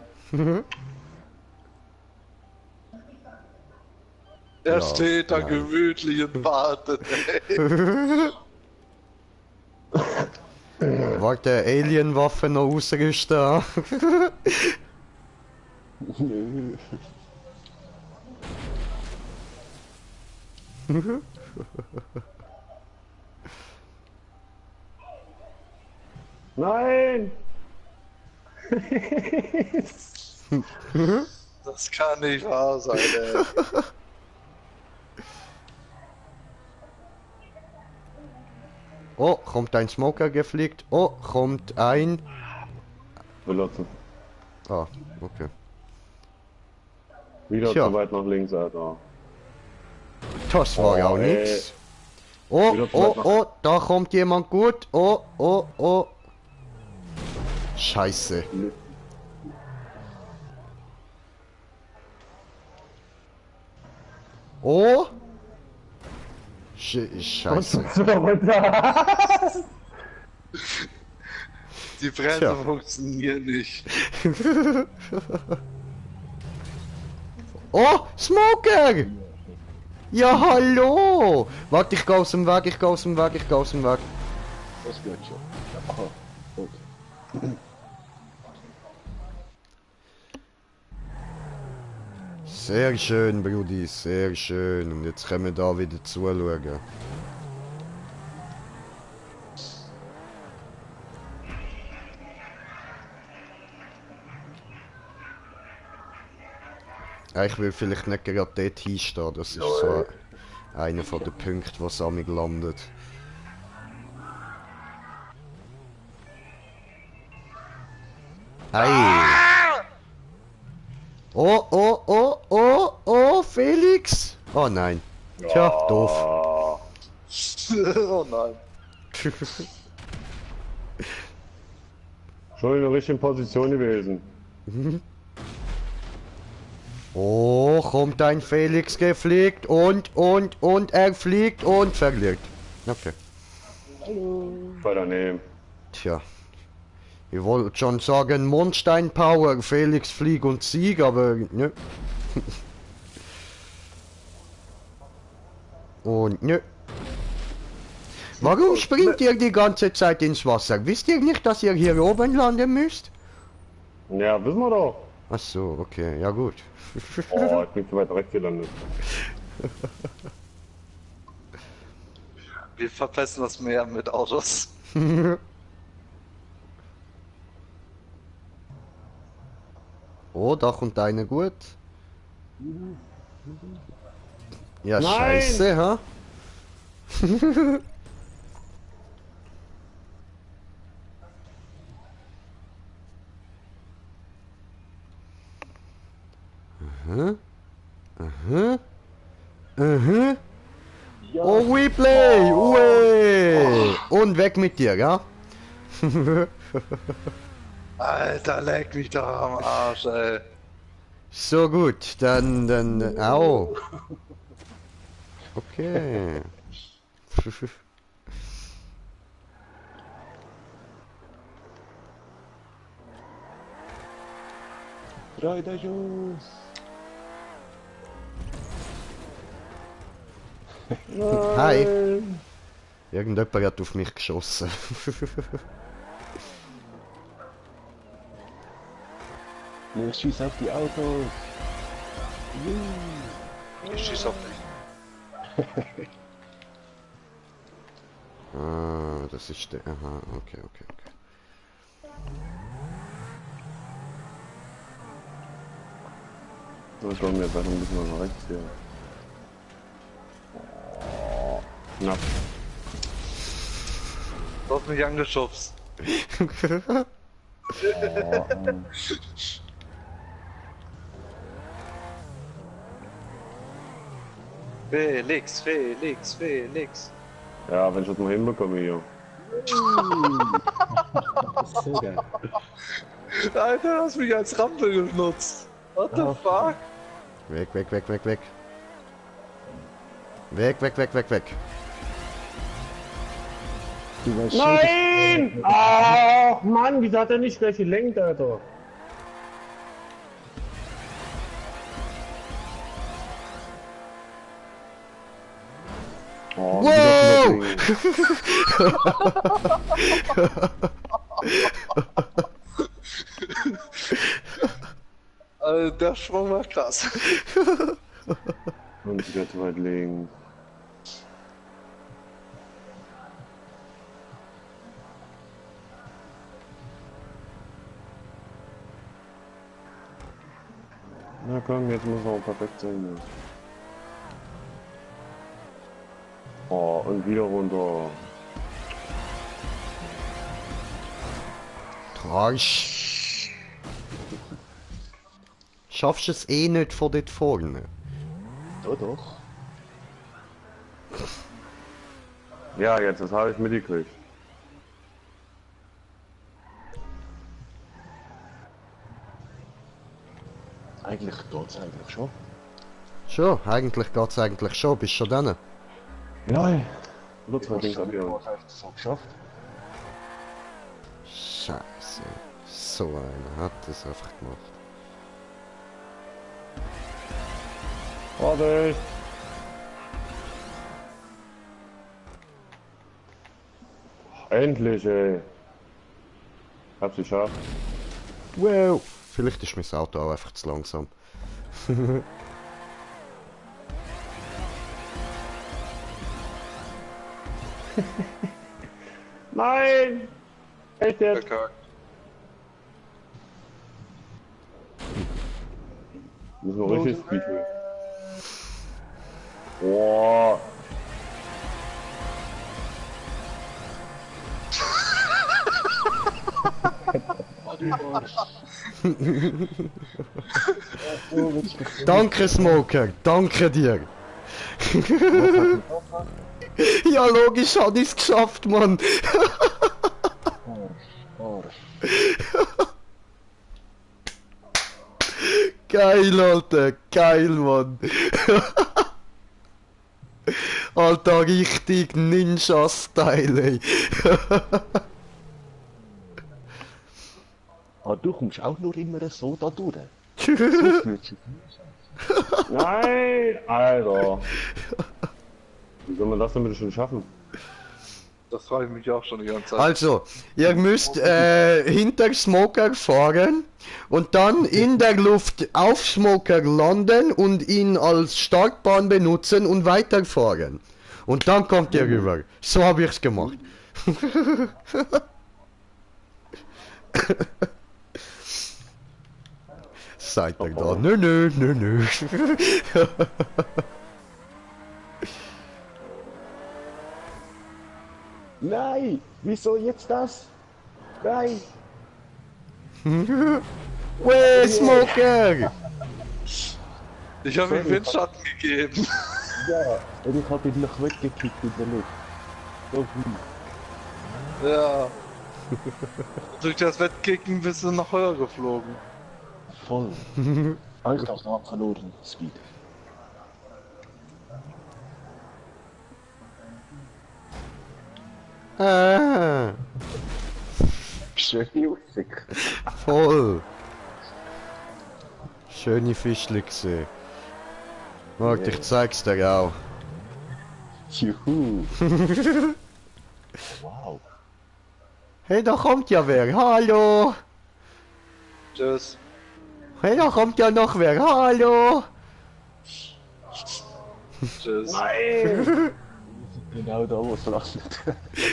Er Ja, steht da nein. gemütlich und wartet, ey. Warte, Alienwaffen noch ausrüsten. Nö. Nein! Das kann nicht wahr sein, ey. Oh, kommt ein Smoker gefliegt. Oh, kommt ein... Benutzen. Ah, okay. Wieder Tja. zu weit nach links, Alter. Das war ja auch ey. nix. Oh, Wieder zu oh, weit nach- oh, da kommt jemand gut. Oh, oh, oh. Scheiße. Oh. Scheiße. Die Bremse Tja. funktioniert nicht. Oh, Smoker! Ja, hallo! Warte, ich geh aus dem Weg, ich geh aus dem Weg, ich geh aus dem Weg. Das geht schon. Aha. Gut. Sehr schön, Brudi, sehr schön. Und jetzt können wir da wieder zuschauen. Ich will vielleicht nicht gerade dort hinstehen, das ist so einer von den Punkten, wo Samig landet. Hey! Oh, oh, oh, oh, oh, Felix! Oh nein. Tja, doof. Oh nein. Schon in der richtigen Position gewesen. Oh, kommt ein Felix gefliegt und er fliegt und verliert. Okay. Bei daneben. Tja. Ich wollte schon sagen, Mondstein Power, Felix Flieg und Sieg, aber nö. Und nö. Warum springt ihr die ganze Zeit ins Wasser? Wisst ihr nicht, dass ihr hier oben landen müsst? Ja, wissen wir doch. Ach so, okay, ja gut. Oh, ich bin zu weit rechts gelandet. Wir verpesten das Meer mit Autos. Oh, da kommt eine gut. Ja, Nein! scheiße, ha? Aha. Aha. Aha. Ja. Oh, Replay! Ue! Und weg mit dir, ja? Alter, leck mich doch am Arsch, ey. So gut, dann, au. Okay. Schleuderschuss. Hi. Irgendjemand hat auf mich geschossen. Nur schieß auf die Autos. Ich schieß auf dich. Ah, das ist der. Aha, okay. So, komm, jetzt einfach ein bisschen nach rechts hier. Oh, knapp. Du hast mich angeschubst. Oh, Felix, Felix, Felix. Ja, wenn ich das mal hinbekomme hier. das ist so geil. Alter, du hast mich als Rampe genutzt. What the fuck? Weg, weg, weg, weg, weg. Weg, weg, weg, weg, weg. Du weißt Nein! Ach Mann, wieso hat er nicht gleich gelenkt, Alter? Oh, Wow! Also, der Sprung war krass. und wieder zu weit links. Na komm, jetzt muss er auch perfekt sein. Ja. Oh, und wieder runter. Trash. Schaffst du es eh nicht von dort vorne? Doch, doch. Ja, jetzt, das habe ich mitgekriegt. Eigentlich geht's eigentlich schon. Schon, eigentlich geht's eigentlich schon. Bist schon dran? Nein. Nur zwei links ab, ja. Hast du so geschafft? Scheiße. So einer hat das einfach gemacht. Warte! Endlich, ey! Hab's geschafft. Wow. Vielleicht ist mein Auto auch einfach zu langsam. Nein! Echt jetzt? Verkackt. Müssen wir richtig Speed holen. Boah! Danke, Smoker. Danke dir. Ja, logisch habe ich es geschafft, Mann. Geil, Alter. Geil, Mann. Alter, richtig Ninja-Style, ey. Ah, du kommst auch nur immer so da durch. So fühlt sich Nein! Alter! Wie soll man das denn bitte schon schaffen? Das frage ich mich auch schon die ganze Zeit. Also, ihr müsst hinter Smoker fahren und dann in der Luft auf Smoker landen und ihn als Startbahn benutzen und weiterfahren. Und dann kommt ihr rüber. So habe ich's gemacht. Seid ihr da? Nö, nö, nö, nö. Nein! Wieso jetzt das? Nein! Weh, Smoker! Ich habe ihm Windschatten gegeben. Ja, und ich hab ihn noch weggekickt in der Luft. So viel. Ja. Durch das Wettkicken bist du noch höher geflogen. Voll. Ich hab's noch verloren, Speed. Ah, Schöne Aussicht. voll. Schöne Fischli gesehen. Warte, ich zeig's dir auch. Juhu. Wow. Hey, da kommt ja wer. Hallo. Tschüss. Hey, da kommt ja noch wer. Hallo. Tschüss. Genau da, wo es lacht.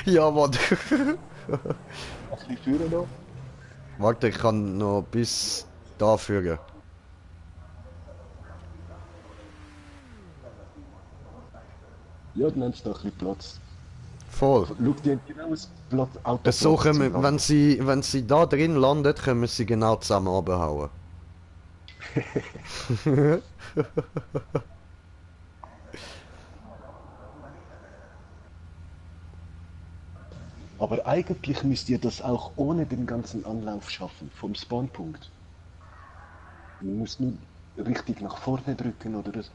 Ja, Mann. Was liegt führen noch? Warte, ich kann noch bis da führen. Ja, dann haben sie da ein bisschen Platz. Voll. Schau dir genau das Platz, Auto. Das so können, wenn sie da drin landet, können wir sie genau zusammen abhauen. Aber eigentlich müsst ihr das auch ohne den ganzen Anlauf schaffen, vom Spawnpunkt. Man muss nur richtig nach vorne drücken oder so.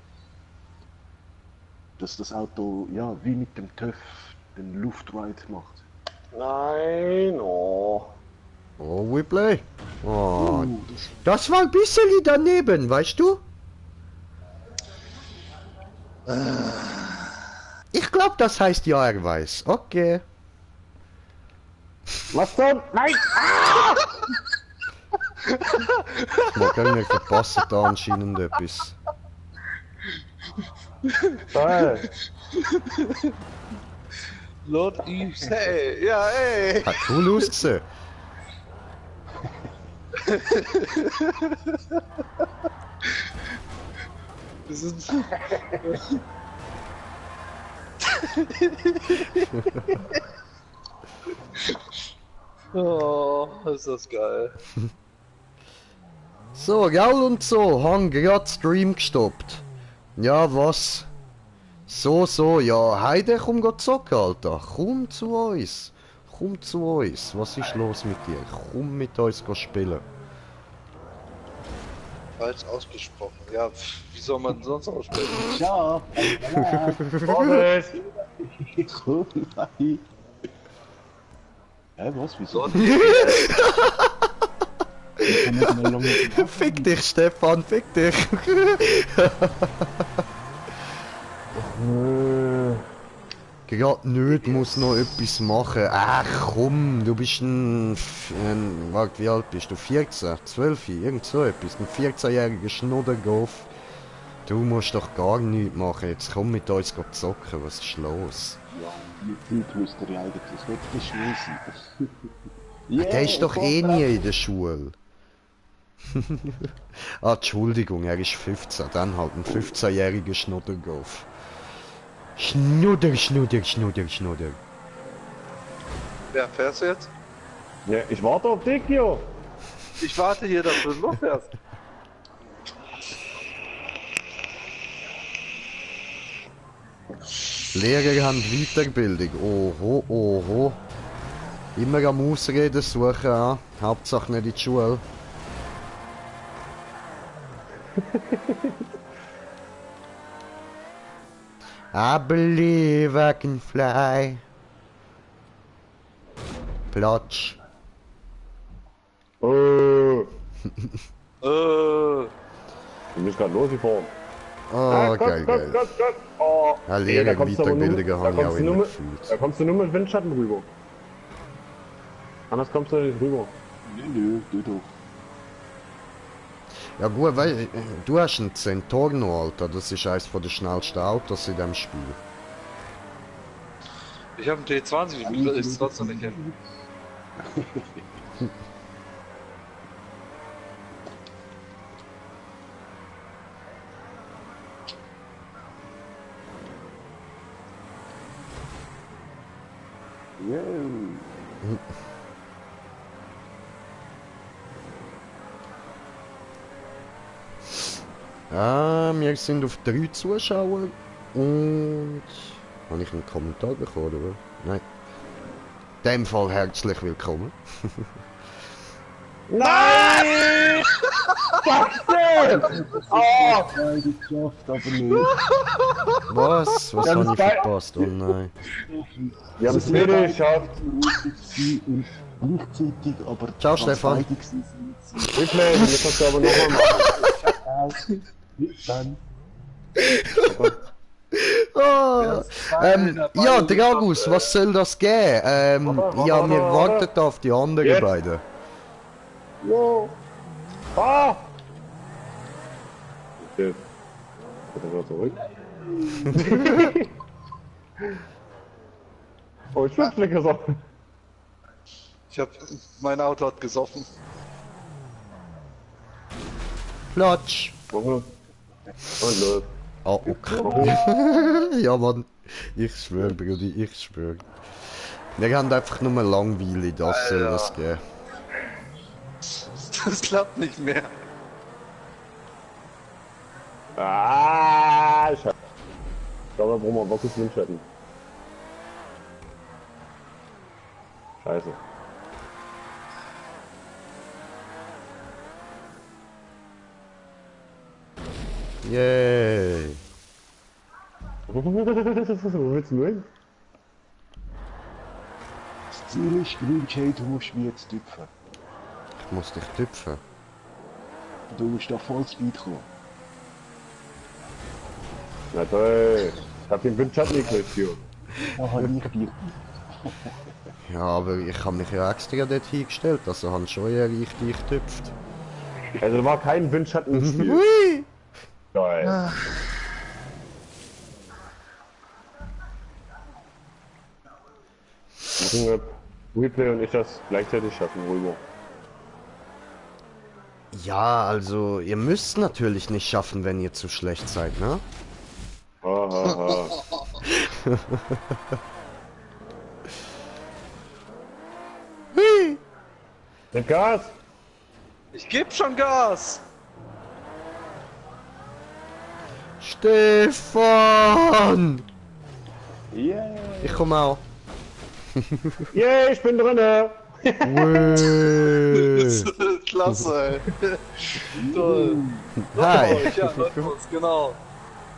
Dass das Auto, ja, wie mit dem TÜV den Luftride macht. Nein, oh. Oh, we play. Oh, das war ein bisschen daneben, weißt du? Ich glaube, das heißt ja, er weiß. Okay. Was denn? Nein! Wir verpassen da anscheinend etwas. Toll. Lord Eves, hey, ja, ey. Hat cool ausgesehen. Das ist... Oh, ist das geil. So, gell und so, haben grad Stream gestoppt. Ja, was? So, ja, Heide, komm go zocken, Alter. Komm zu uns. Komm zu uns. Was ist los mit dir? Komm mit uns go spielen. Falsch ausgesprochen. Ja, wie soll man sonst aussprechen? Ciao! Vorsicht! Komm, nein! Hä, was? Wieso? Fick dich, Stefan, fick dich. Gerade nicht, muss noch etwas machen. Ach komm, du bist warte, wie alt bist du? 14, 12, irgend so etwas. Ein 14-jähriger Schnuddergolf. Du musst doch gar nichts machen. Jetzt komm mit uns zocken, was ist los? Ja, wie viel müsst ihr eigentlich weggeschmissen? Der ist doch eh nie in der Schule. Ah, Entschuldigung, er ist 15, dann halt ein 15-jähriger Schnuddergolf. Schnudder. Wer fährst du jetzt? Ja, ich warte auf dich, Jo. Ich warte hier, dass du losfährst. Lehrer haben Weiterbildung. Oho. Immer am Ausreden suchen, ah. Hauptsache nicht in die Schule. I believe I can fly. Platsch. Du Äh, bist gerade losgefahren. Oh, geil. Oh, Ja, nee, Lehrer da kommst du aber nur- Weiterbildungen da haben ja auch kommst du nur immer mit- Da gefühlt. kommst du nur mit Windschatten rüber. Anders kommst du nicht rüber. Nö, du doch. Ja gut, weil du hast einen Centorno, Alter. Das ist eines der schnellsten Autos in dem Spiel. ich habe einen T20, ich will es trotzdem nicht hin. Ja. Wir sind auf 3 Zuschauer und... Habe ich einen Kommentar bekommen, oder? Nein. In dem Fall herzlich willkommen. Nein! Scheiße! Oh! Beide geschafft, aber nicht. Was? Was Ja, habe das ich war- verpasst? Oh nein. Wir haben es beide geschafft. Und gleichzeitig, aber... Ciao, als Stefan. beide gewesen sind. Replay, das kannst du aber nochmal machen. Bis dann. Oh, ja, Dragus, was soll das geben? Ja, wir warten auf die anderen Jetzt. beiden. Jo! Ah! Okay. Bitte wieder zurück. Oh, ich bin gesoffen. Mein Auto hat gesoffen. Platsch. Und los. Ah, okay. Ja, Mann. Ich schwöre, Brudi, ich schwöre. Wir haben einfach nur langweilig, das soll es geben. Das klappt nicht mehr. Ah, Scheiße. Ich glaube, da brauchen wir wirklich Windschatten. Scheiße. Yay. Wo willst du hin? Das Ziel ist, Green Jay, du musst mich jetzt tüpfen. Ich muss dich tüpfen. Du musst da voll Speed kommen. Na toll. Ich hab den Windschatten nicht mitgeführt. Da habe ich dir. Ja, aber ich habe mich ja extra dort hingestellt, also haben schon eher ich dich tüpft. Also da war kein Windschatten im Spiel. Hui! Geil. Müssen wir Replay und ich das gleichzeitig schaffen, rüber. Ja, also ihr müsst natürlich nicht schaffen, wenn ihr zu schlecht seid, ne? Hahaha. Mit Gas! Ich geb schon Gas. Stefan! Yeah! Ich komme auch. Yeah, ich bin drinne! Ui. Klasse, ey. Toll. Hi. Ja, läuft uns, genau.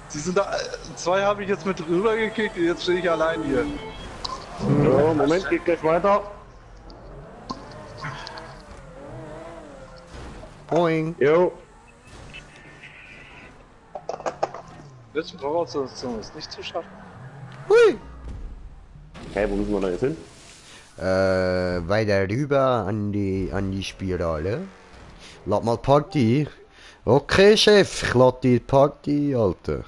Sie sind da, zwei habe ich jetzt mit rüber gekickt, jetzt stehe ich allein hier. So, Moment, geht gleich weiter. Boing. Jo. Letzte Voraussetzung ist nicht zu schaffen. Hui. Hey, wo müssen wir da jetzt hin? Weiter rüber an die Spirale. Lad mal Party. Okay, Chef, ich lad die Party, Alter.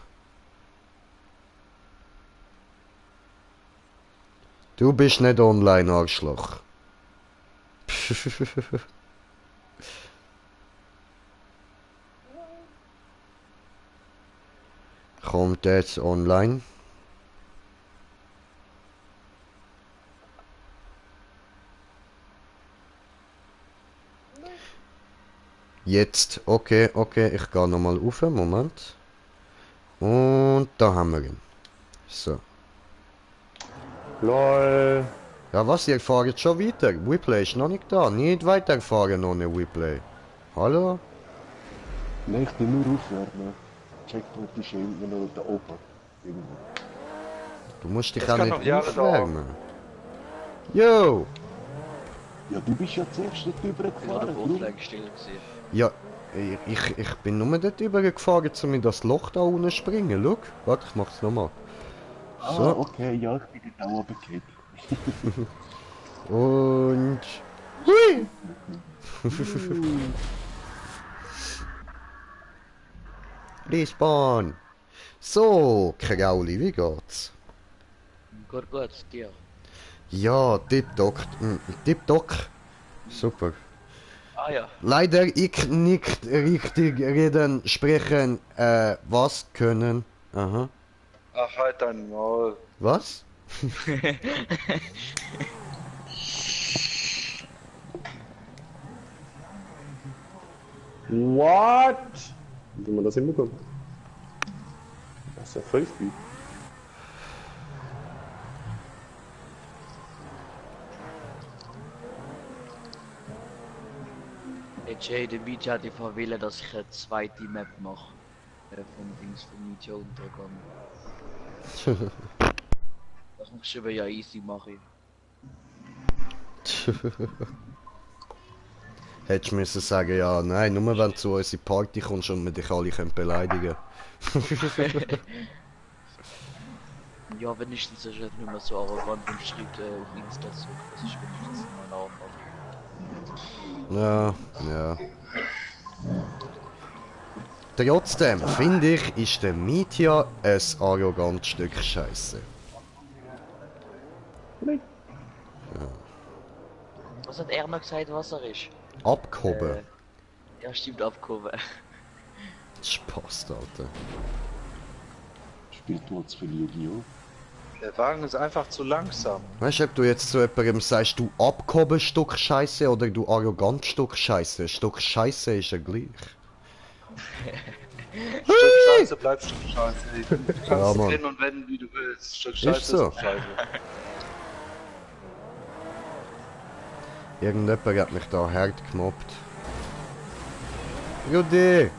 Du bist nicht online, Arschloch. Kommt jetzt online. Jetzt, okay, ich gehe nochmal rauf, Moment. Und da haben wir ihn. So. LOL. Ja was, ihr fahrt schon weiter. Replay ist noch nicht da. Nicht weiterfahren ohne Replay. Hallo? Nein, ich bin nur aufwärmen. Checkpoint ist immer noch da oben. Irgendwo. Du musst dich Das auch kann nicht noch Jahre aufwärmen. Yo! Ja, du bist ja zuerst nicht Ich bin gerade übergefahren. auf Drum- Auflage still gewesen. Ja, ich bin nur dort übergefahren, um in das Loch da unten springen. Schau, warte, ich mach's nochmal. Ah, So, okay, ja, ich bin dort auch runtergefallen. und... Hui! Respawn! So, Krauli, wie geht's? Gut, gut, dir. Ja, tipptopp. Tipptopp. Super. Ah ja, Leider ich nicht richtig reden, sprechen, was können. Aha. Ach, halt dein Maul. Was? What? Wie soll man das hinbekommen? Das ist ja voll Speed. der Jay, der Beach hat einfach wählen, dass ich eine zweite Map mache. Von Dings von Nietzsche untergegangen. Das muss ich aber ja easy machen. Hättest du müssen sagen, ja, nein, nur wenn du zu unserer Party kommst und wir dich alle können beleidigen. Ja, wenigstens ist er nicht mehr so arrogant und schreibt auf Insta so. Das ist wenigstens mein Aufwand. Ja, ja. Trotzdem finde ich, ist der Mietja ein arrogantes Stück Scheiße. Was hat er noch gesagt, was er ist? Abgehoben. Ja, stimmt, abgehoben. Spaß, Alter. Wie tut's für Yu-Gi-Oh? Der Wagen ist einfach zu langsam. Weißt du, ob du jetzt zu jemandem sagst, du abgehoben Stück Scheiße oder du arrogant Stück Scheiße? Stück Scheiße ist ja gleich. Stück Scheiße bleibt Stück Scheiße. Du kannst Ja, Mann. drehen und wenden, wie du willst. Stück Scheiße ist so. Scheiße. Irgendjemand hat mich da hart gemobbt. Rudi!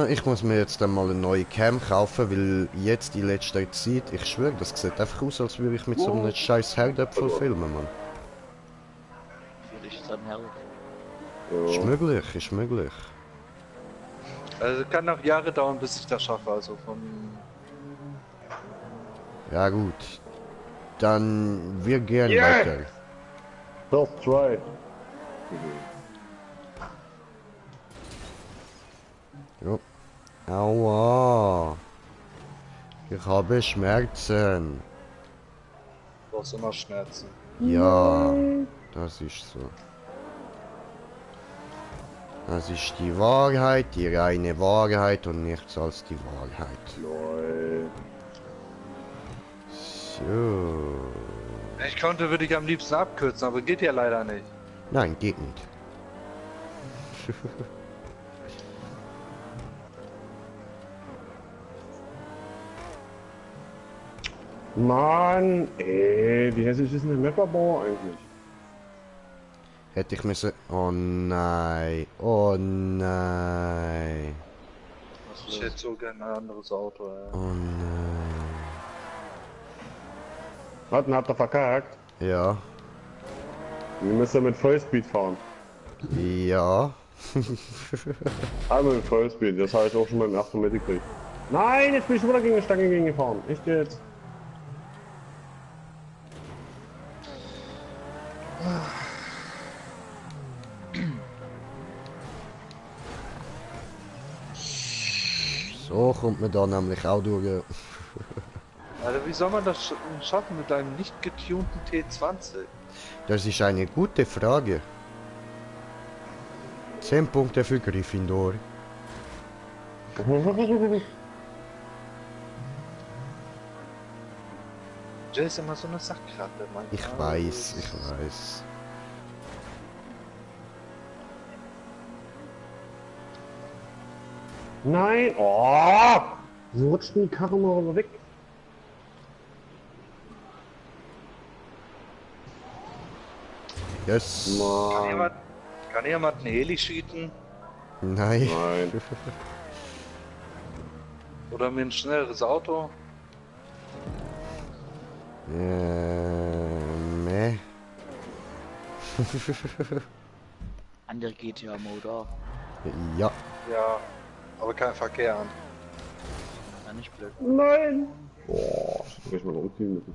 Ich muss mir jetzt einmal eine neue Cam kaufen, weil jetzt in letzter Zeit, ich schwöre, das sieht einfach aus, als würde ich mit so einem scheiß Herdöpfel filmen, Mann. Vielleicht dann Held. Ist möglich, ist möglich. Also kann noch Jahre dauern, bis ich das schaffe. Also von. Ja gut. Dann wir gehen Yeah. weiter. First try. Jo. Aua. Ich habe Schmerzen. Du hast immer Schmerzen. Ja, das ist so. Das ist die Wahrheit, die reine Wahrheit und nichts als die Wahrheit. So. Ich konnte, würde ich am liebsten abkürzen, aber geht ja leider nicht. Nein, geht nicht. Mann, ey, wie hässlich ist denn der Mapperbauer eigentlich? Hätte ich müssen... Oh nein. Oh nein. Was Ich los? hätte so gerne ein anderes Auto, ja. Oh nein. Warten, habt ihr verkackt? Ja. Wir müssen mit Vollspeed fahren. Ja. Einmal mit Vollspeed, das habe ich auch schon mal im ersten mitgekriegt. Nein, jetzt bin ich wieder gegen eine Stange gegengefahren. Echt jetzt? So kommt man da nämlich auch durch. Also wie soll man das schaffen mit einem nicht getunten T20? Das ist eine gute Frage. 10 Punkte für Gryffindor. Jay ist immer so eine Sackkratte, mein Ich Gott. weiß, ich weiß. Nein! Oh! So rutscht die Karre mal weg. Yes. Mann. Kann jemand einen Heli schießen? Nein. Nein. Oder mir ein schnelleres Auto? Meh. Andere GTA-Mode, Ja. Ja, aber kein Verkehr an. ja nicht blöd. Nein! Boah, das hätte ich mal umziehen müssen.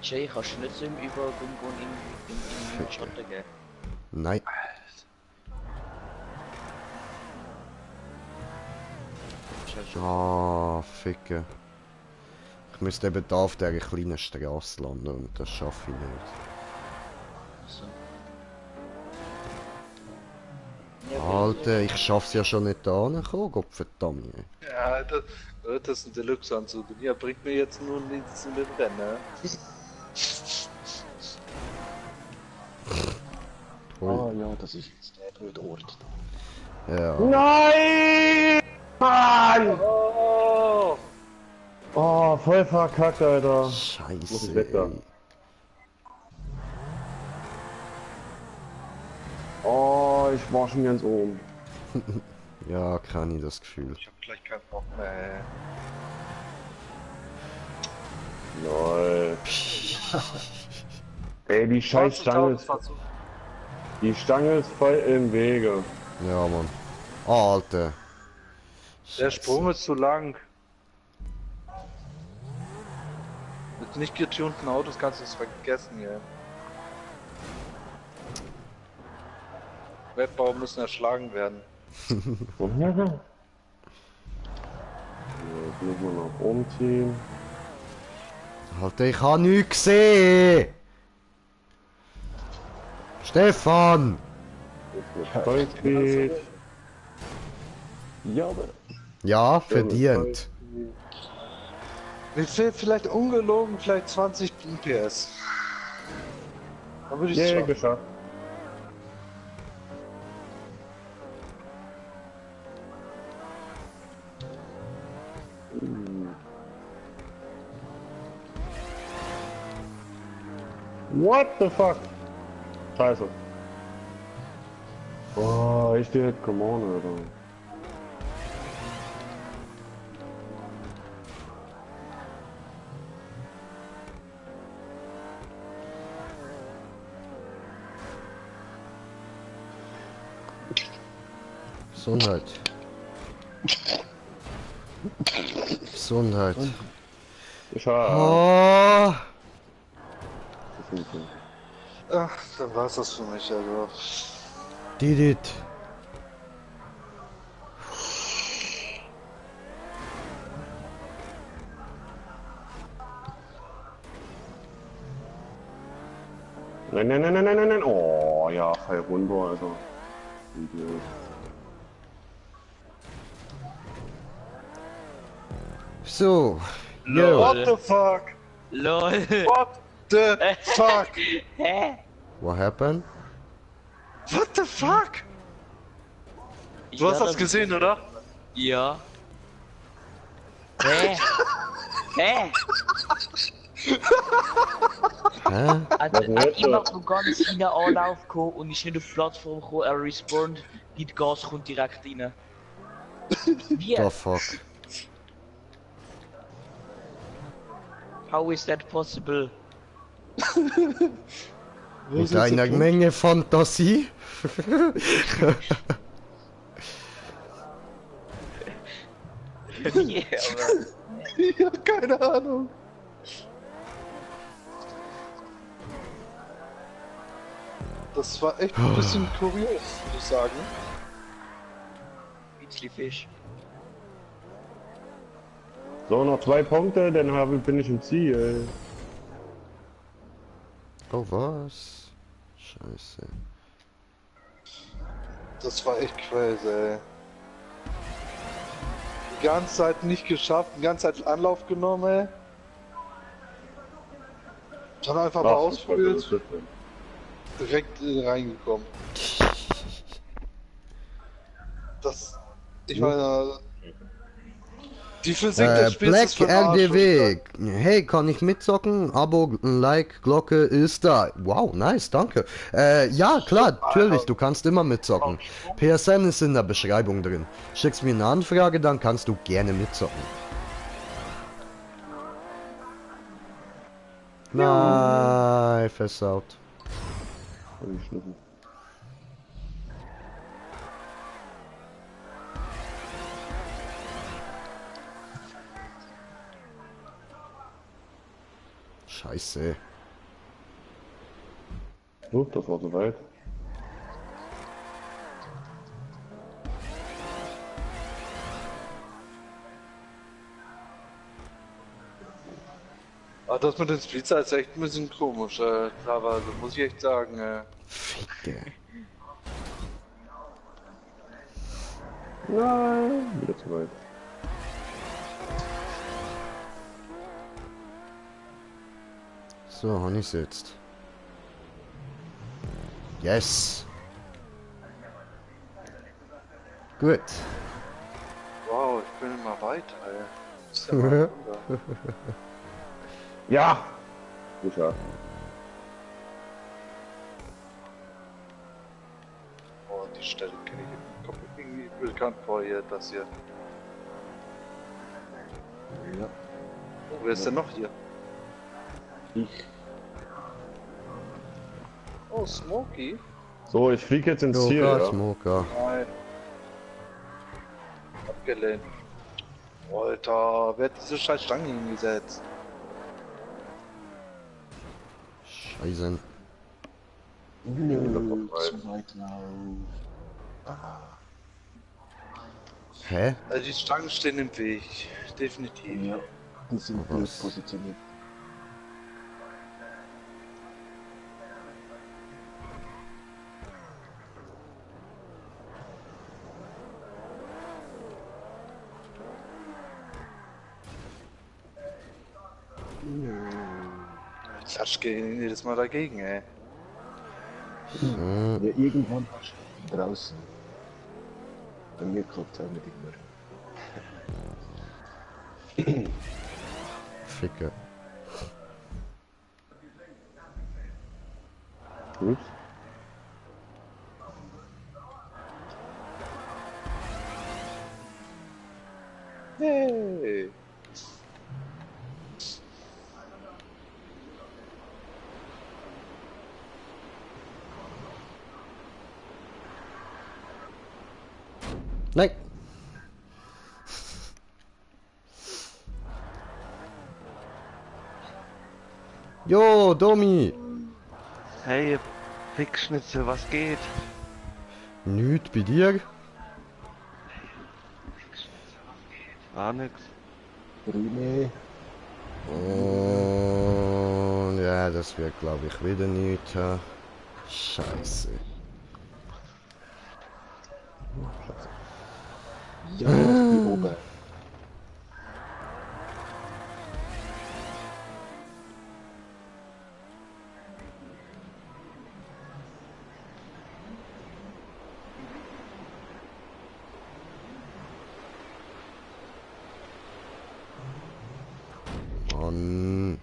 Jay, kannst du nicht so im Übergang in Schotter gehen? Nein. Ah, Ficke. Ich müsste eben da auf dieser kleinen Straße landen und das schaffe ich nicht. So. Alter, ich schaff's ja schon nicht da angekommen, Gottverdammt. Ja, das ist ein Deluxe-Anzug. Ja, bringt mir jetzt nur nichts in den Rennen. Ah ja, das ist jetzt der blöde Ort. Ja. Nein! Mann! Oh! Oh, voll verkackt, Alter. Muss Scheiße. ich weg da. Ey. Oh, ich war schon ganz oben. Ja, kann ich das Gefühl. Ich hab gleich keinen Bock mehr. Lol. Ey, die scheiß Stange ist, die Stange ist voll im Wege. Ja, Mann. Alter. Der Sprung ist zu lang. Mit nicht getunten Autos kannst du es vergessen, ja. Wettbau müssen erschlagen werden. Jetzt müssen wir noch umziehen. Alter, ich habe nichts gesehen! Stefan! Jetzt mit Vollspeed. Ja, aber Ja, verdient. Mir fehlt vielleicht ungelogen vielleicht 20 PS. Dann würde ich es Yeah, schaffen. geschafft. What the fuck? Scheiße. Oh, ich stehe come on, Alter. Gesundheit. Gesundheit. Geschafft. Oh, Ach, dann war's das für mich, also. did it. Nein, nein, nein, nein, nein, nein, nein. Oh, ja, fall runter, Alter. Idiot. So. What Yo. the fuck? LOL. What the fuck? Hä? What happened? What the fuck? Du hast das gesehen, oder? Ja. Hä? Hä? Hä? Also, denn jetzt? ich mach noch ganz in den Anlauf gekommen und ist nicht auf die Plattform gekommen, er respawnt, die Gas kommt direkt rein. Wie? The fuck? How is that possible? Mit einer Menge Fantasie? Wie? Aber Ja, keine Ahnung. Das war echt ein bisschen kurios, würde ich sagen. Beachly Fish. So, noch 2 Punkte, dann bin ich im Ziel. Oh, was? Scheiße. Das war echt crazy, ey. Die ganze Zeit nicht geschafft, die ganze Zeit Anlauf genommen, ey. Dann einfach mal ausprobiert, direkt reingekommen. Das. Ich meine. Die Physik des Spiels Black ist für den Arsch, RDW. Hey, kann ich mitzocken? Abo, Like, Glocke ist da. Wow, nice, danke. Ja, klar, natürlich, du kannst immer mitzocken. PSN ist in der Beschreibung drin. Schickst mir eine Anfrage, dann kannst du gerne mitzocken. Nein, versaut. Scheiße. Ups, das war so weit. Aber das mit den Splitter ist echt ein bisschen komisch, aber muss ich echt sagen, Ficke. Nein, wieder zu weit. So, Honey sitzt. Yes. Gut. wow, ich bin immer weiter, ey. Das ist ja mal ein Wunder. Ja! Geschafft. Oh, die Stelle kenne ich, kommt mir irgendwie bekannt vor hier, das hier. ja, Oh, wer ist denn noch hier? ich. Oh, Smokey? So, ich fliege jetzt ins Ziel. Smoker, Ja. Smoker. Nein. Abgelehnt. Alter, wer hat diese scheiß Stange hingesetzt? Scheiße. Nö, zu weit lauf. Hä? Also die Stangen stehen im Weg. Definitiv. Ja, die sind blöd Was? positioniert. Klatsch gehen jedes Mal dagegen, ey. Hm, Ja, irgendwann hast du draußen. Bei mir klappt es auch nicht immer. Ficke. Ups. Hey. Nein! Jo, Domi! Hey, ihr Fickschnitzel, was geht? Nüt bei dir? Ah, nix. Grüne. Und ja, das wird glaube ich wieder nicht. Scheiße. Ja, ich bin oben. Mann.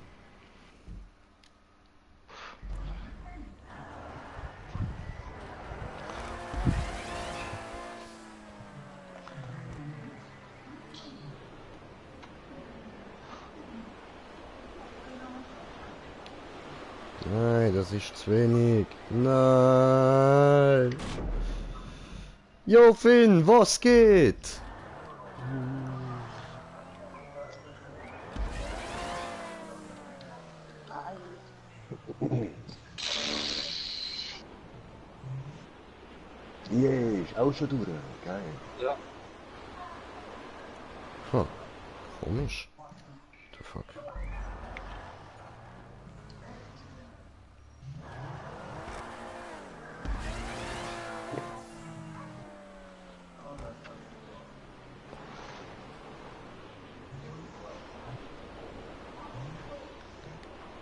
Nein, das ist zu wenig. Nein. Jo, Finn, was geht? Yeah, ist auch schon durch. Geil. Ja. Huh, komisch. The fuck.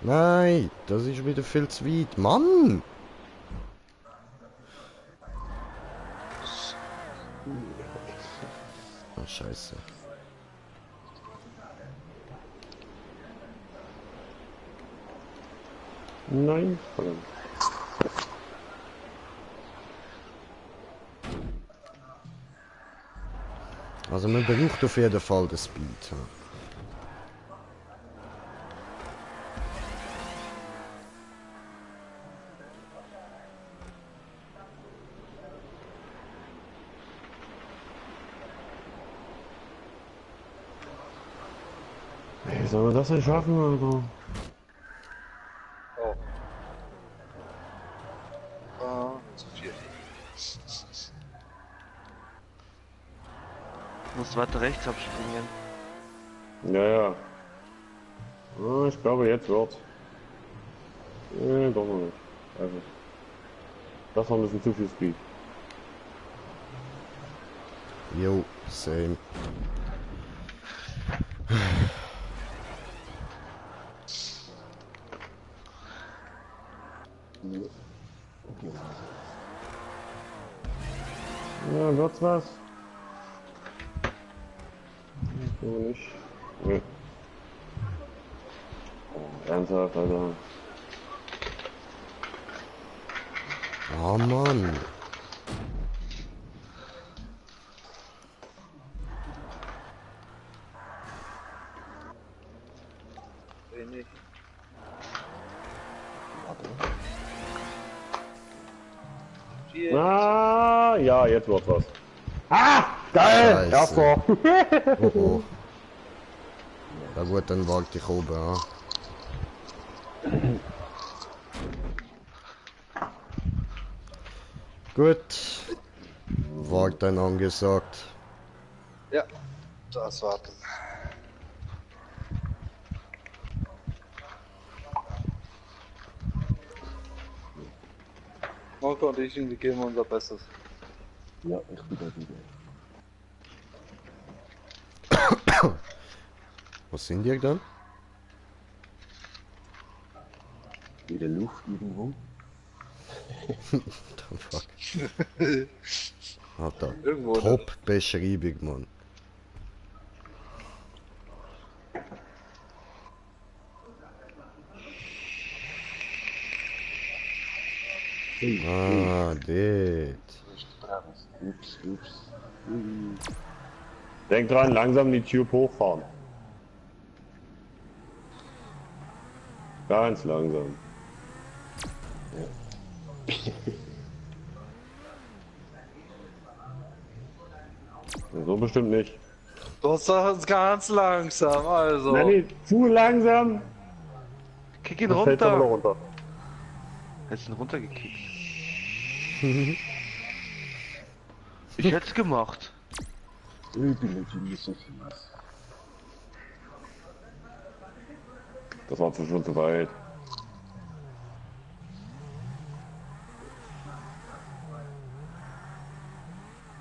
Nein, das ist wieder viel zu weit. Mann! Oh, Scheiße. Nein, verdammt. Also man braucht auf jeden Fall den Speed. Ja. Wie soll man das denn schaffen, Alter? Oh. Ah, zu viel. Musst weiter rechts abspringen. Ja, ja. Ah, ich glaube, jetzt wird's. Nee, doch noch nicht. Also. Das war ein bisschen zu viel Speed. Jo, same. Ja, wird's was? So nicht. Nee. Oh, ernsthaft, Alter. Oh Mann. Wenig. Viel. Ah, ja, jetzt wird's was. Ah, geil! Scheiße. Erster. Oh oh. Ja gut, dann warte ich oben an. Gut. Wart dann angesagt. Ja, das warten. Marco und ich, wir geben unser Bestes. Ja, ich bin da wieder. Was sind die dann? In der Luft irgendwo. The fuck. Alter, Irgendwo. Ne? Top-Beschreibung, Mann. Ah, dort. Ups, ups. Denk dran, langsam die Tube hochfahren. Ganz langsam. So bestimmt nicht. Du sagst es ganz langsam, also. Nein, nee, zu langsam. Kick ihn Dann fällt's aber noch runter. runter. Hättest ihn runtergekickt. Ich hätt's gemacht. Überleben so fies. Das war schon zu weit.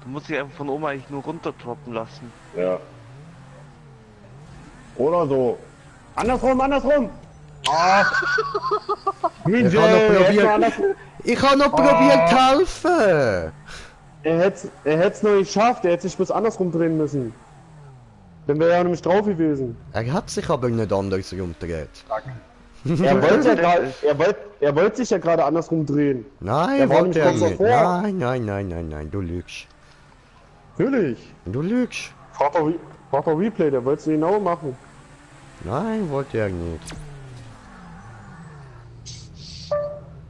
Du musst dich einfach von oben eigentlich nur runter droppen lassen. Ja. Oder so. Andersrum, andersrum. Ah. Green Ich habe noch Jay, probiert. andersrum. Ich habe noch probiert zu helfen! Er hätte es noch nicht geschafft, er hätte sich bis andersrum drehen müssen. Dann wäre er nämlich drauf gewesen. Er hat sich aber nicht anders umgedreht. Er wollte ja gerade, er wollte sich ja gerade andersrum drehen. Nein, Der war wollte nämlich er kurz nicht. davor. Nein, du lügst. Natürlich. Du lügst. Frag doch Replay, der wollte es genau machen. Nein, wollte er nicht.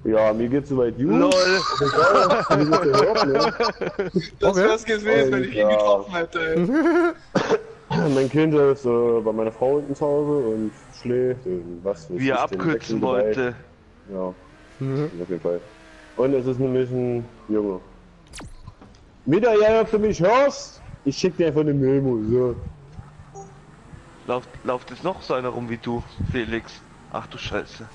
Ja, mir geht's soweit gut. LOL! Das wär's gewesen, wenn ich ihn Alter. getroffen hätte. Ey. Mein Kind ist bei meiner Frau unten zu Hause und schläft und was weiß Wie er ich, den abkürzen Wechsel dabei. wollte. Ja, auf jeden Fall. Und es ist nämlich ein Junge. Wieder, ja, ob du mich hörst, ich schick dir einfach eine Memo, so. Lauft jetzt noch so einer rum wie du, Felix? Ach du Scheiße.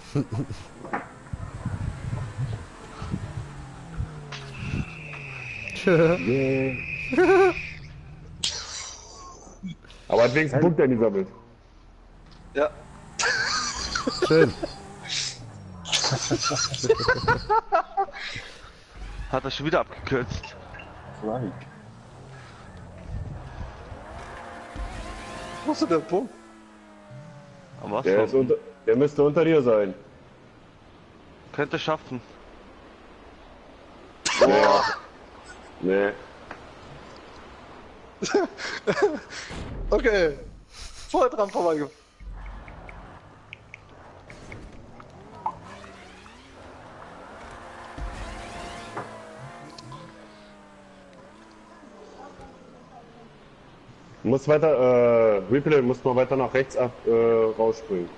Aber hat wenigstens einen Punkt der gesammelt. Ja. Schön. Hat er schon wieder abgekürzt. Flank. Wo ist denn der Punkt? Am was? Der müsste unter dir sein. Könnte schaffen. Nee. Okay. Voll dran vorbeigefahren. Du musst weiter, Replay, du musst mal weiter nach rechts ab, rausspringen.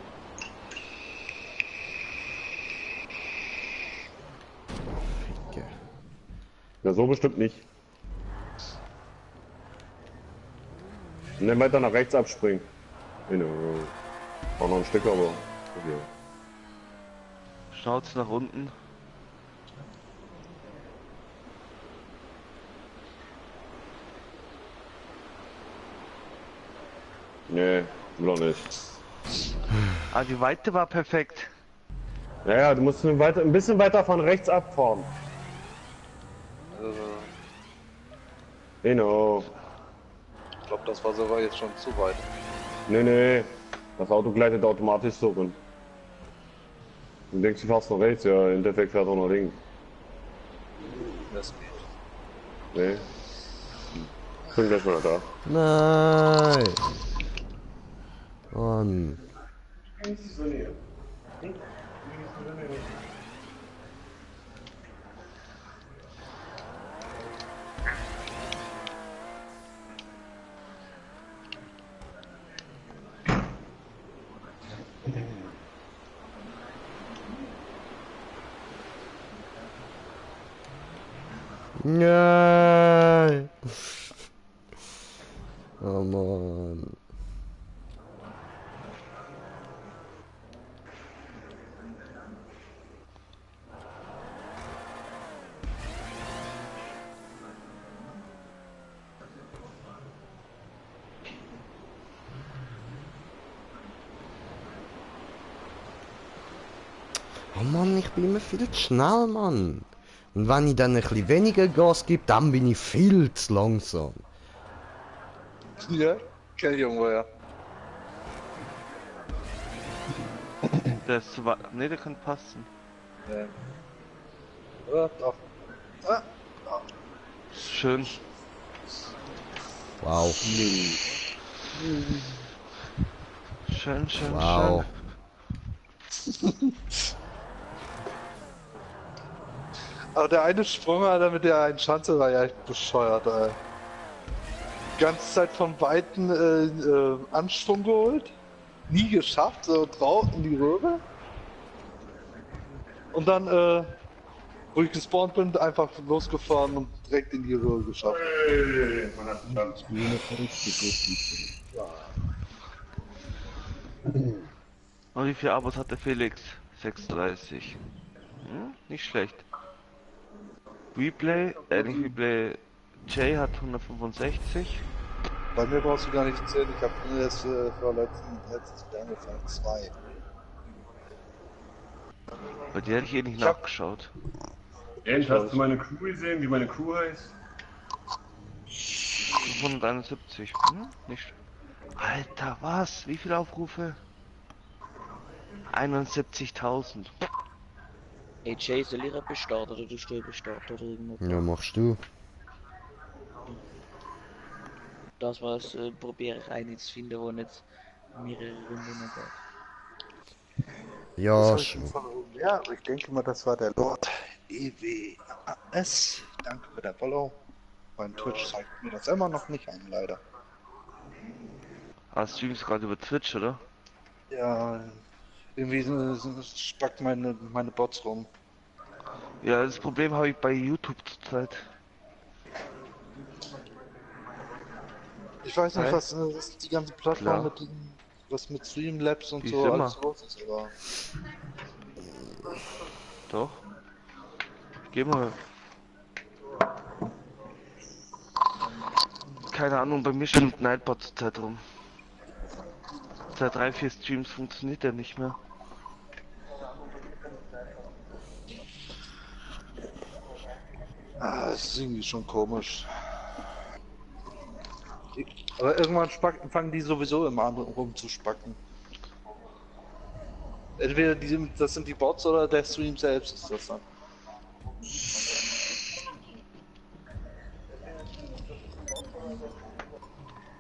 Ficke. Ja, so bestimmt nicht. Und dann weiter nach rechts abspringen. Genau. Auch noch ein Stück, aber. Okay. Schnauze nach unten. Nee, noch nicht. Ah, die Weite war perfekt. Ja, du musst ein bisschen weiter von rechts abfahren. Genau. Ich glaube, das war sogar jetzt schon zu weit. Nee. Das Auto gleitet automatisch so rum. Du denkst, du fährst nach rechts, ja, im Endeffekt fährt er nach links. Das geht. Nee. Ich bin gleich mal da. Nein. Mann. Nein. Oh Mann, ich bin immer viel zu schnell, Mann. Und wenn ich dann ein bisschen weniger Gas gebe, dann bin ich viel zu langsam. Ja, kenn ich irgendwo, ja. Der ist zu weit. Ne, der kann passen. Ja. Oder? Doch. Ah, Schön. Wow. Schön, schön, Wow. aber der eine Sprung, Alter, mit der einen Schanze war ja echt bescheuert, ey. Die ganze Zeit von Weitem Anschwung geholt. Nie geschafft, so drauf in die Röhre. Und dann, wo ich gespawnt bin, einfach losgefahren und direkt in die Röhre geschafft. Und wie viele Abos hat der Felix? 36. Nicht schlecht. Nicht Replay. Jay hat 165. Bei mir brauchst du gar nicht zählen, ich habe erst letztes Jahr angefangen, 2. Bei dir hätte ich eh nicht Ich hab- nachgeschaut. Jens, hast du meine Crew gesehen, wie meine Crew heißt? 171. Nicht. Alter, was? Wie viele Aufrufe? 71.000. Hey Jay, soll ich etwas starten oder du etwas starten oder irgendwas? Ja, machst du. Das was probiere ich einen zu finden, wo nicht mehrere Runden geht. Ja, schon. Ja, ich denke mal, das war der Lord EWAS. Danke für den Follow. Mein Twitch zeigt mir das immer noch nicht an, leider. Ah, streamst gerade über Twitch, oder? Ja, irgendwie spackt meine Bots rum. Ja, das Problem habe ich bei YouTube zurzeit. Ich weiß nicht, Hä? was die ganze Plattform Klar. mit was mit Streamlabs und Die so ist alles immer. los ist, aber Doch. Geh mal. Keine Ahnung, bei mir steht Nightbot zurzeit rum. Seit 3, 4 Streams funktioniert der nicht mehr. das ist irgendwie schon komisch. Aber irgendwann fangen die sowieso immer an rumzuspacken. Entweder das sind die Bots oder der Stream selbst ist das dann.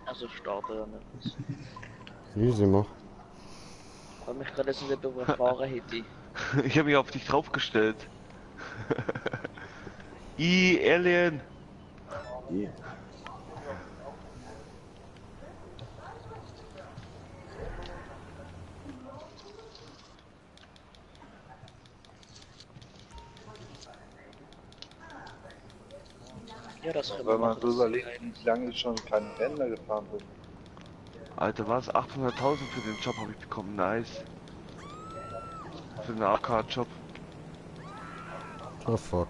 Also starte dann etwas. Easy, mach. Weil mich gerade jetzt nicht überfahren hätte. Ich habe mich auf dich draufgestellt. Alien! Ja, das können wir Wenn man machen. so überlegt, wie lange ich schon keine Ränder gefahren bin. Alter, was? 800.000 für den Job habe ich bekommen. Nice. Für den AK-Job. Oh fuck.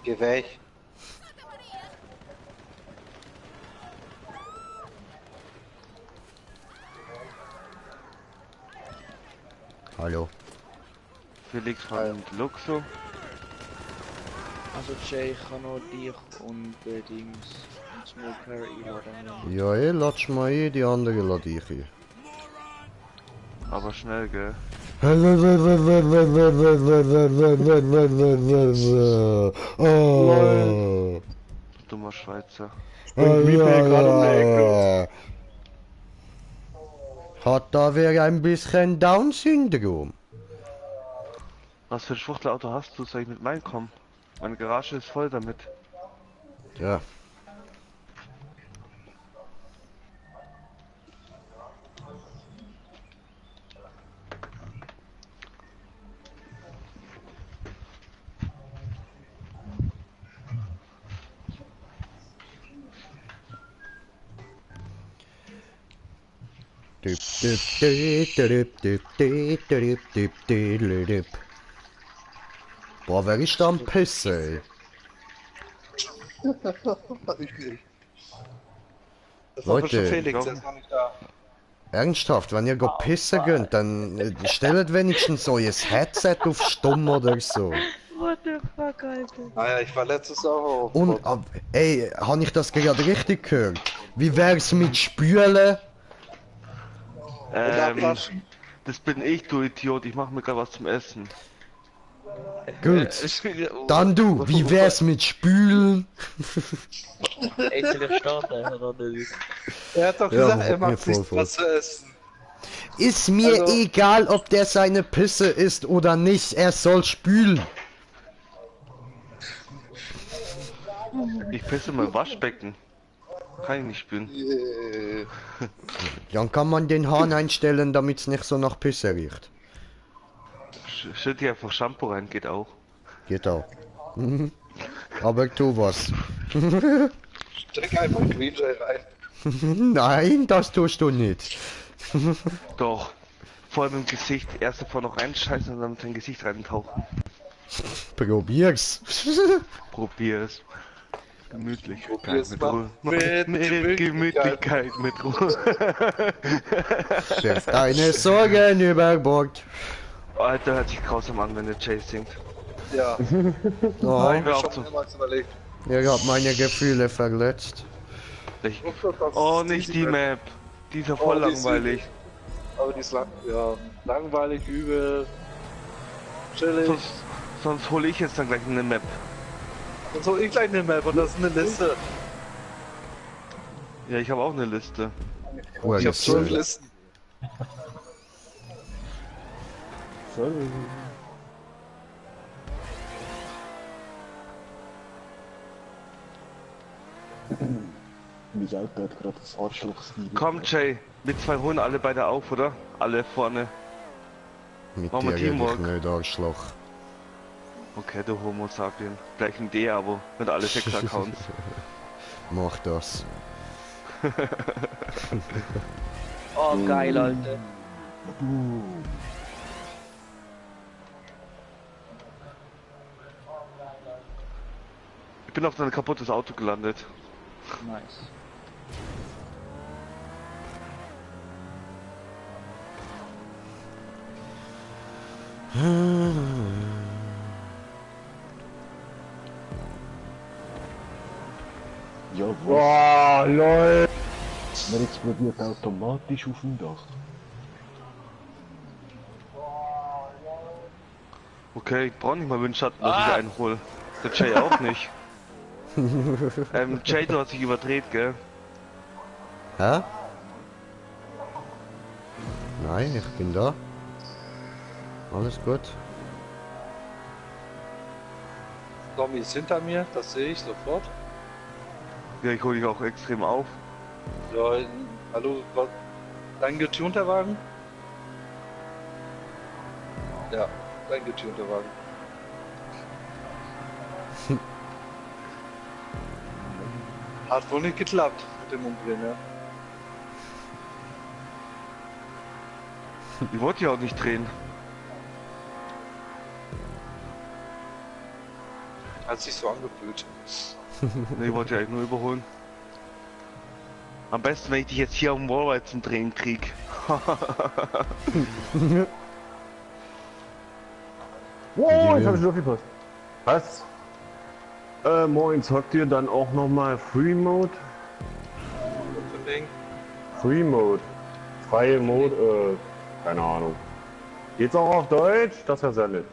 Geh weg. Hallo. Felix von Luxo. Also Jay, ich kann noch dich und Dings und Smoker einladen. Ja, latsch mal ein, die andere lade ich ein. Aber schnell, gell? Oh. Dummer Schweizer. Hat da wer ein bisschen Down-Syndrom? Was für ein Schwuchtelauto hast du? Soll ich mit meinem kommen? Meine Garage ist voll damit. Ja. Düp, düp, düp, düp, düp, düp, düp, düp, düp, düp. Boah, wer ist da am Pissen, ey? Ich nicht. Das war bestimmt Leute, Felix, der ist noch nicht da. Ernsthaft, wenn ihr go pissen könnt, dann stellt wenigstens euer Headset auf stumm oder so. What the fuck, Alter? Naja, ich war letztes auch. Und, ey, habe ich das gerade richtig gehört? Wie wär's mit Spülen? Abwaschen. Das bin ich, du Idiot. Ich mach mir gerade was zum Essen. Gut. Dann du, wie wär's mit Spülen? Ey, soll ich starten oder nicht? Er hat doch Ja, gesagt, er mir macht voll nichts voll. was zu essen. Ist mir Also- egal, ob der seine Pisse isst oder nicht, er soll spülen. Ich pisse mein Waschbecken. Kann ich nicht spülen. Dann kann man den Hahn einstellen, damit's nicht so nach Pisse riecht. Schütt hier einfach Shampoo rein, geht auch. Geht auch. Mhm. Aber tu was. Steck einfach Green Jay rein. Nein, das tust du nicht. Doch. Vor allem im Gesicht. Erst davor noch reinscheißen und dann mit dein Gesicht reintauchen. Probier's. Probier es. Gemütlich. Probier's Mit mal. Ruhe. Mit Mit Gemütlichkeit, mit Ruhe. Wirf deine Sorgen über Bord. Alter, hört sich grausam an, wenn der Chase singt. Ja, Oh, Hör auf schon zu. mehrmals überlegt. ihr habt meine Gefühle verletzt. Ich, oh, nicht die Map. Die ist ja voll Oh, die ist langweilig. Aber die ist langweilig, übel, chillig. Sonst hole ich jetzt dann gleich eine Map. Und so ich gleich eine Map und das ist eine Liste. Ja, ich habe auch eine Liste. Ich hab 12 Listen. So. Mich altert gerade das Arschloch-Stil. Komm, Jay. Wir zwei holen alle beide auf, oder? Alle vorne. Mit Machen dir wir red ich Teamwork. nicht, Arschloch. Okay, du Homo sapien. Gleich ein D-Abo mit alle 6 Accounts. Mach das. Oh, geil, Alter. Ich bin auf dein kaputtes Auto gelandet. Nice. Ja, was? Boah, lol. Man explodiert automatisch auf dem Dach. Okay, ich brauche nicht mal Windschatten, dass ich einen hol. Der Jay auch nicht. Jay, du hast dich überdreht, gell? Hä? Nein, ich bin da. Alles gut. Tommy ist hinter mir, das sehe ich sofort. Ja, ich hole dich auch extrem auf. Ja, hallo, was? Dein getunter Wagen? Ja, dein getunter Wagen. Hat wohl nicht geklappt mit dem Umdrehen, ja. Ich wollte ja auch nicht drehen. Hat sich so angefühlt. Nee, ich wollte ja eigentlich nur überholen. Am besten, wenn ich dich jetzt hier am Wallride zum Drehen krieg. Wow, ich habe schon aufgepasst. Was? Moins, habt ihr dann auch nochmal Free Mode? So ein Ding. Free Mode. Freie Mode, keine Ahnung. Geht's auch auf Deutsch? Das wäre sehr nett.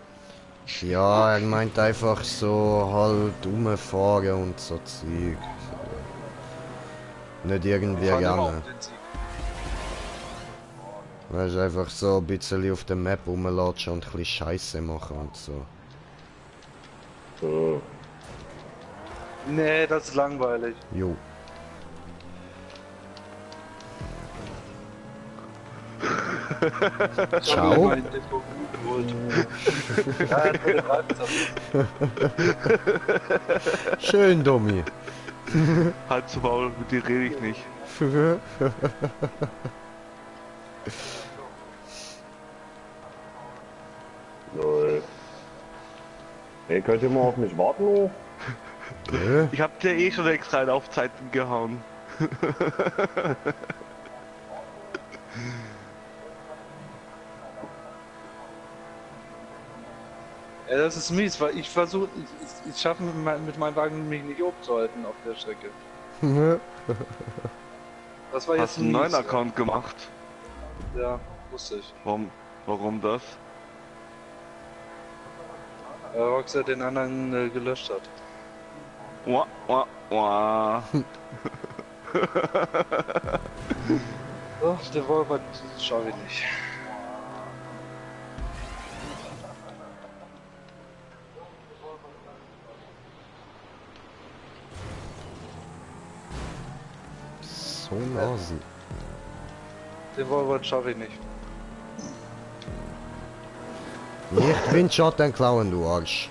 Ja, er meint einfach so halt umfahren und so Zeug. Nicht irgendwie Fahren immer gerne. auf den Sieg. Weißt einfach so ein bisschen auf der Map rumlatschen und ein bisschen Scheiße machen und so. So. Nee, das ist langweilig. Jo. Ciao. Mein Depot gut geholt. Ja, er hat mir den Reifen Schön, Dummi. Halt zu Maul, mit dir rede ich nicht. Null. Hey, könnt ihr mal auf mich warten? Oh? Nö. Ich hab dir eh schon extra eine auf Zeiten gehauen. Ja, das ist mies, weil ich versuche, ich schaffe mit meinem Wagen mich nicht aufzuhalten auf der Strecke. Das war Hast jetzt einen neuen mies, Account gemacht? Ja, wusste ich. Warum das? Roxette den anderen gelöscht hat. Wah, wah, wah. Oh, der Volvo schaffe ich nicht. So ein Asi. Den Volvo schaffe ich nicht. Nicht Windschatten klauen, du Arsch.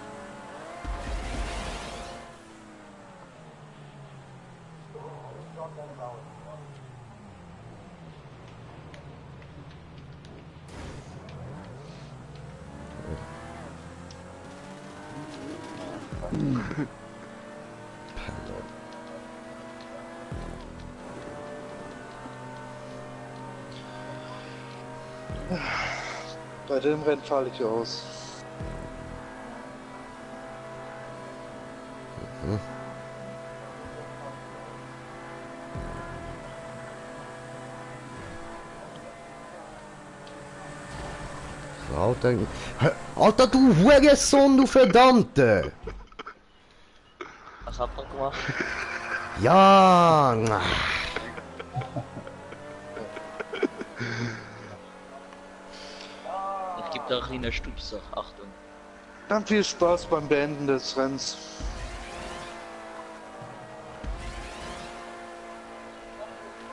Bei dem Rennen falle ich aus. Alter, Alter, du Hurensohn, du Verdammte! Was hat man gemacht? Ja! Ich gebe da ein kleiner Stupser. Achtung. Dann viel Spaß beim Beenden des Rennens.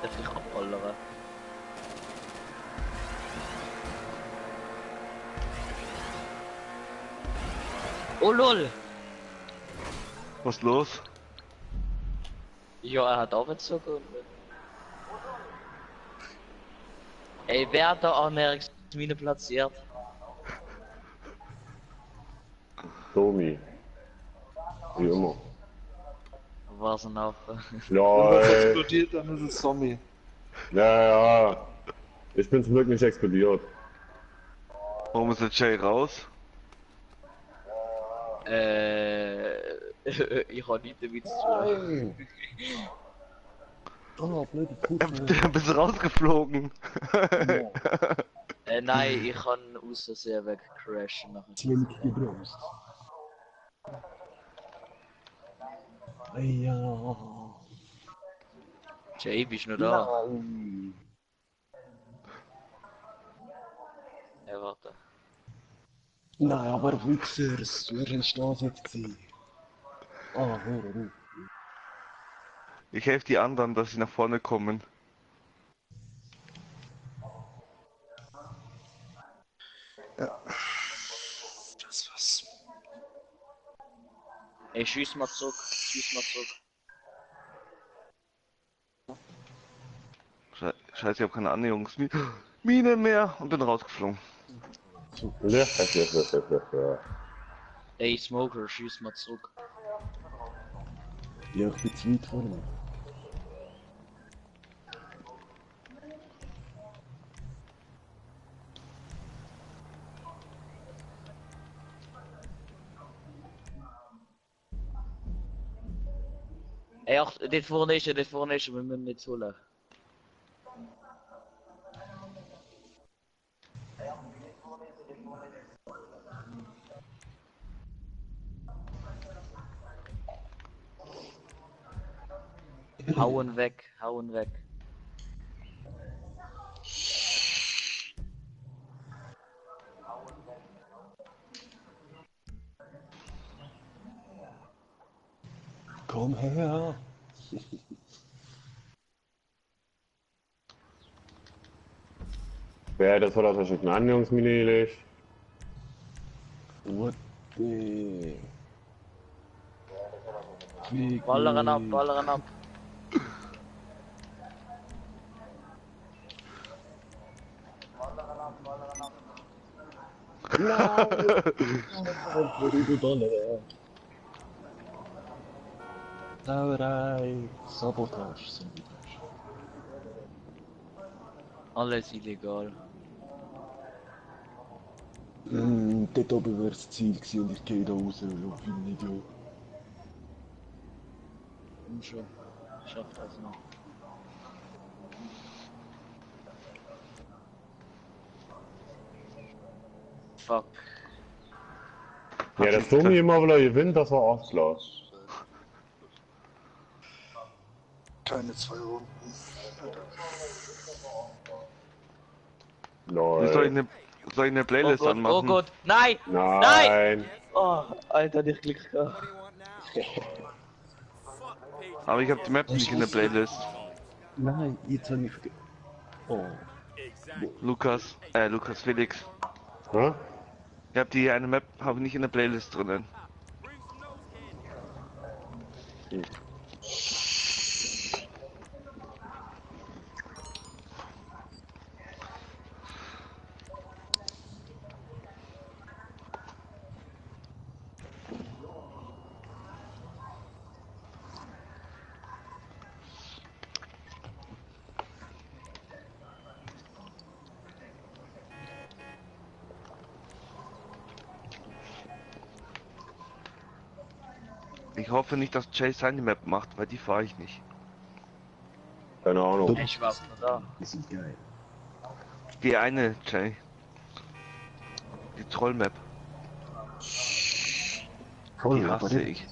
Darf ich abballern? Oh lol! Was los? Ja, er hat Arbeitszocker. Ey, wer hat da Anmerkungsmine platziert? Tommy. Wie immer. Was ein Haufen. Wenn Ja, was ey. explodiert, dann ist es Zombie. Ja, ja. Ich bin zum Glück nicht explodiert. Warum ist der Jay raus? Ich habe nichts damit zu tun. Oh, blöde Kuh. Du bist rausgeflogen. Nein, ich kann aus Versehen wegcrashen nachher. Zwinnig gebremst. Ja. Jay, bist du noch da? Nein. Ja, warte. Nein, aber Wichsers, wer ist das jetzt gewesen? Ah, hör auf. Ich helfe die anderen, dass sie nach vorne kommen. Das was. Ey, schieß mal zurück. Schieß mal zurück. Scheiße, ich habe keine Annäherungsmine mehr und bin rausgeflogen. Ja. Ey, Smoker, schieß mal zurück. Ja, ich bin zu weit vorne. Ey, ach, dit vorne ist, wir müssen nicht holen. Hauen weg, hauen weg. Komm her. Wer das hat aus der schicken Annäherungsmine gelegt? What the... Ballern ab, ballern ab. Sauerei, Sabotage, Sabotage. Alles illegal. Dort oben wäre das Ziel gewesen und ich gehe da raus, wie ein Idiot. Und schon. Schafft das noch. Fuck. Ja, das Dummi immer wieder gewinnt, das war auch klar. Keine 2 Runden. Soll ich Lol. eine Oh Playlist Gott, anmachen? oh Gott. Nein! Nein. Oh, Alter, nicht Glück gehabt. Aber ich habe die Map nicht in der Playlist. Nein, jetzt habe ich vergessen. Oh, Lukas Felix. Hä? Ich habe die eine Map habe nicht in der Playlist drinnen. Ich hoffe nicht, dass Jay seine Map macht, weil die fahre ich nicht. Keine Ahnung. Ich war nur da. die sind geil. Die eine, Jay. Die Troll-Map. Voll, Die aber hasse die- ich.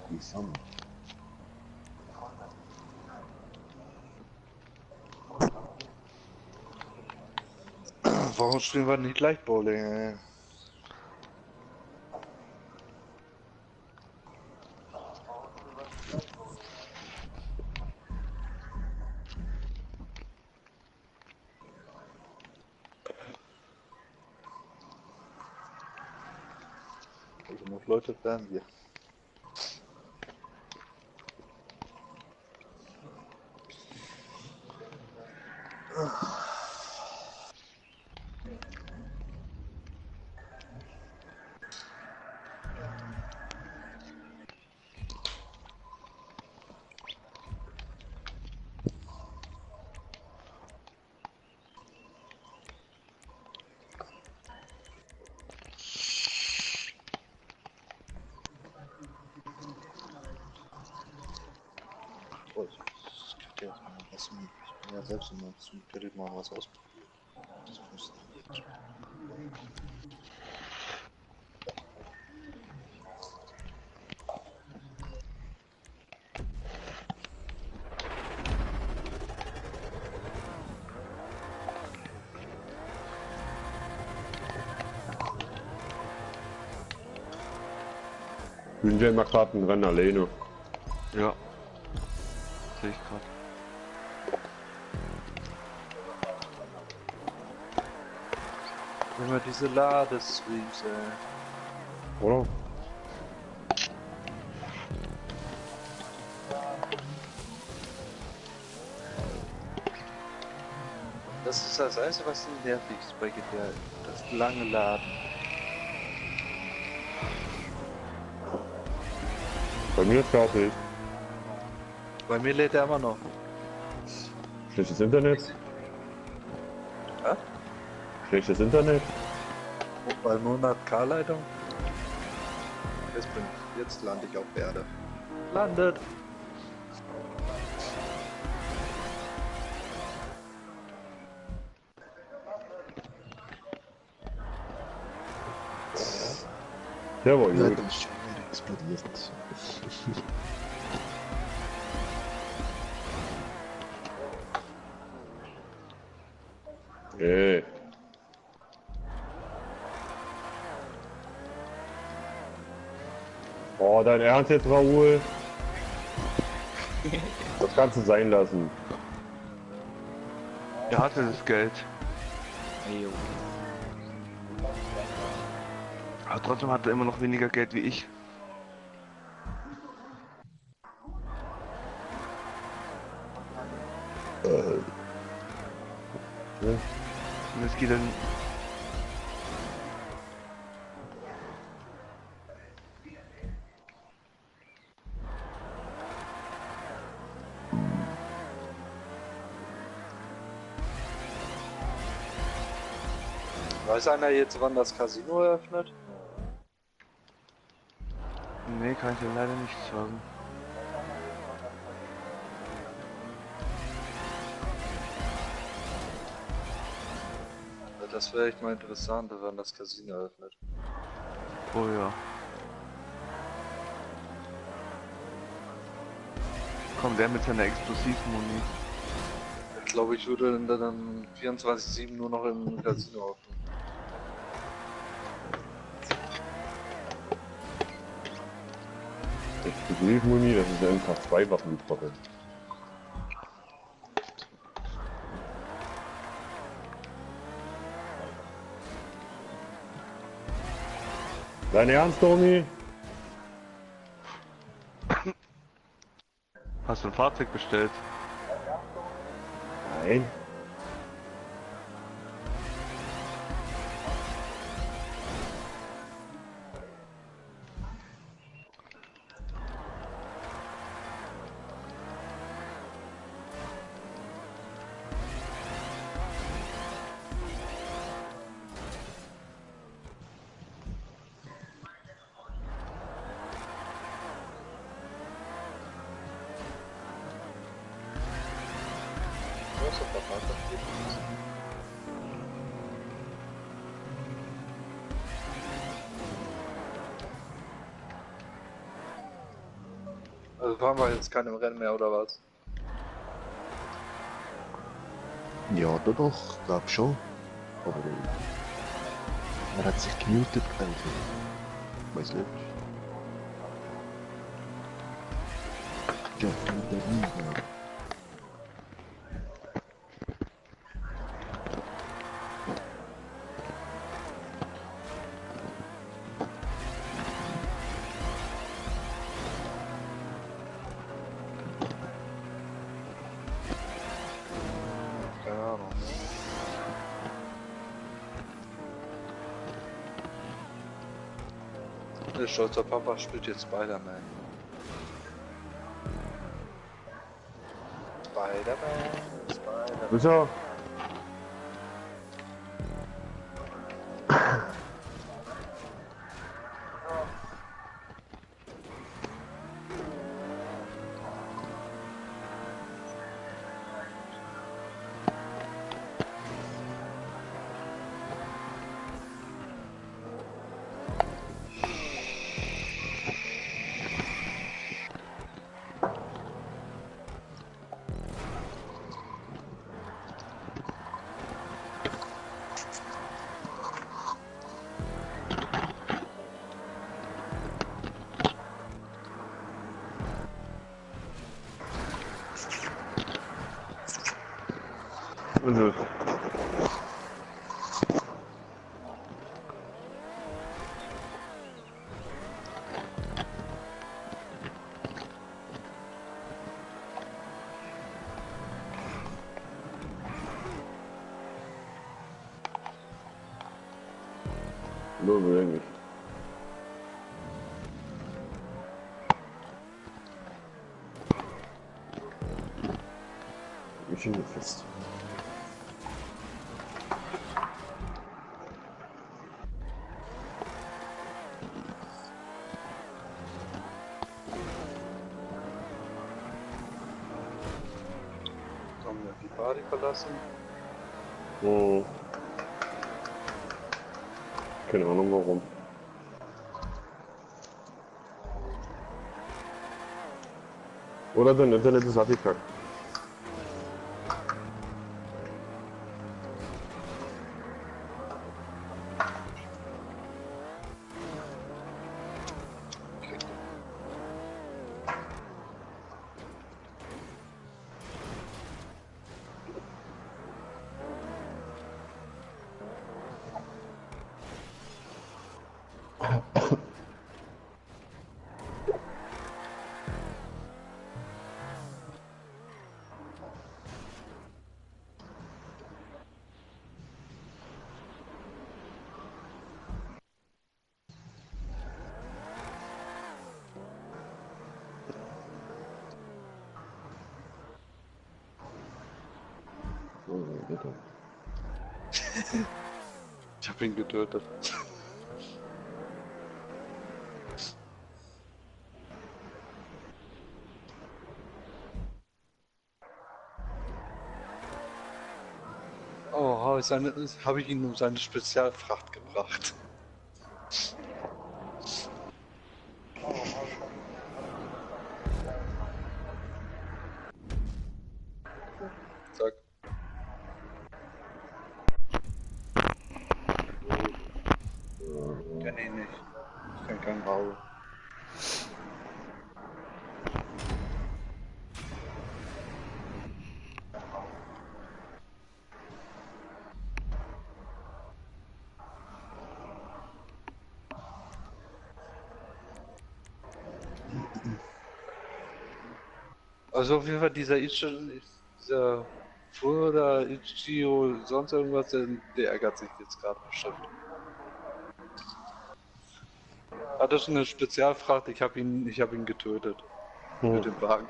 Die sind. Warum spielen wir nicht leicht Bowling, ey? Wie genug Leute werden wir? Oh, ich könnte jetzt mal was mit, ich bin ja selbst immer zum Gerät mal was ausprobieren. Das funktioniert. Günjay macht gerade ein Rennen alleine. Ja. Sehe ich gerade. Immer diese Ladestreams, ey. Oder? Das ist das Einzige, was nervig ist bei GTA. Das lange Laden. Bei mir ist fertig. Bei mir lädt er immer noch. Schlechtes Internet. Hä? Schlechtes Internet. Bei 100K Leitung. Jetzt lande ich auf Erde. Landet! Der war gut. Leider ist schon wieder explodiert. Ey. Oh, dein Ernst jetzt, Raoul? Das kannst du sein lassen. Er hatte das Geld. Ey, jo. Aber trotzdem hat er immer noch weniger Geld wie ich. Ja. Und es geht dann. Weiß einer jetzt, wann das Casino eröffnet? Nee, kann ich dir leider nicht sagen. Das wäre echt mal interessant, wann das Casino eröffnet. Oh ja. Kommt der mit seiner Explosivmuni. Ich glaube, ich würde dann 24/7 nur noch im Casino öffnen. Explosivmuni, das ist ja einfach 2 Waffentrotte. Dein Ernst, Toni? Hast du ein Fahrzeug bestellt? Nein. Also fahren wir jetzt keinem Rennen mehr oder was? Ja, doch, glaub schon. Aber er hat sich gemutet, glaube ich. Weiß nicht. Ja, mit der Liga. Keine Ahnung. Der stolze Papa spielt jetzt Spider-Man. Spider-Man. Wieso? Also, nur wenig. Ich bin fest. Sollen wir die Party verlassen? Hm. Keine Ahnung warum. Oder dein Internet ist abgekackt. Oh, bitte. Ich hab ihn getötet. Oh, habe ich ihn um seine Spezialfracht gebracht. Zack. Kenn ihn nicht. Ich kenn keinen Raul. Also auf jeden Fall dieser Fur oder Ichiro, sonst irgendwas, der ärgert sich jetzt gerade bestimmt. Hat das eine Spezialfracht? Ich hab ihn getötet. Mit dem Wagen.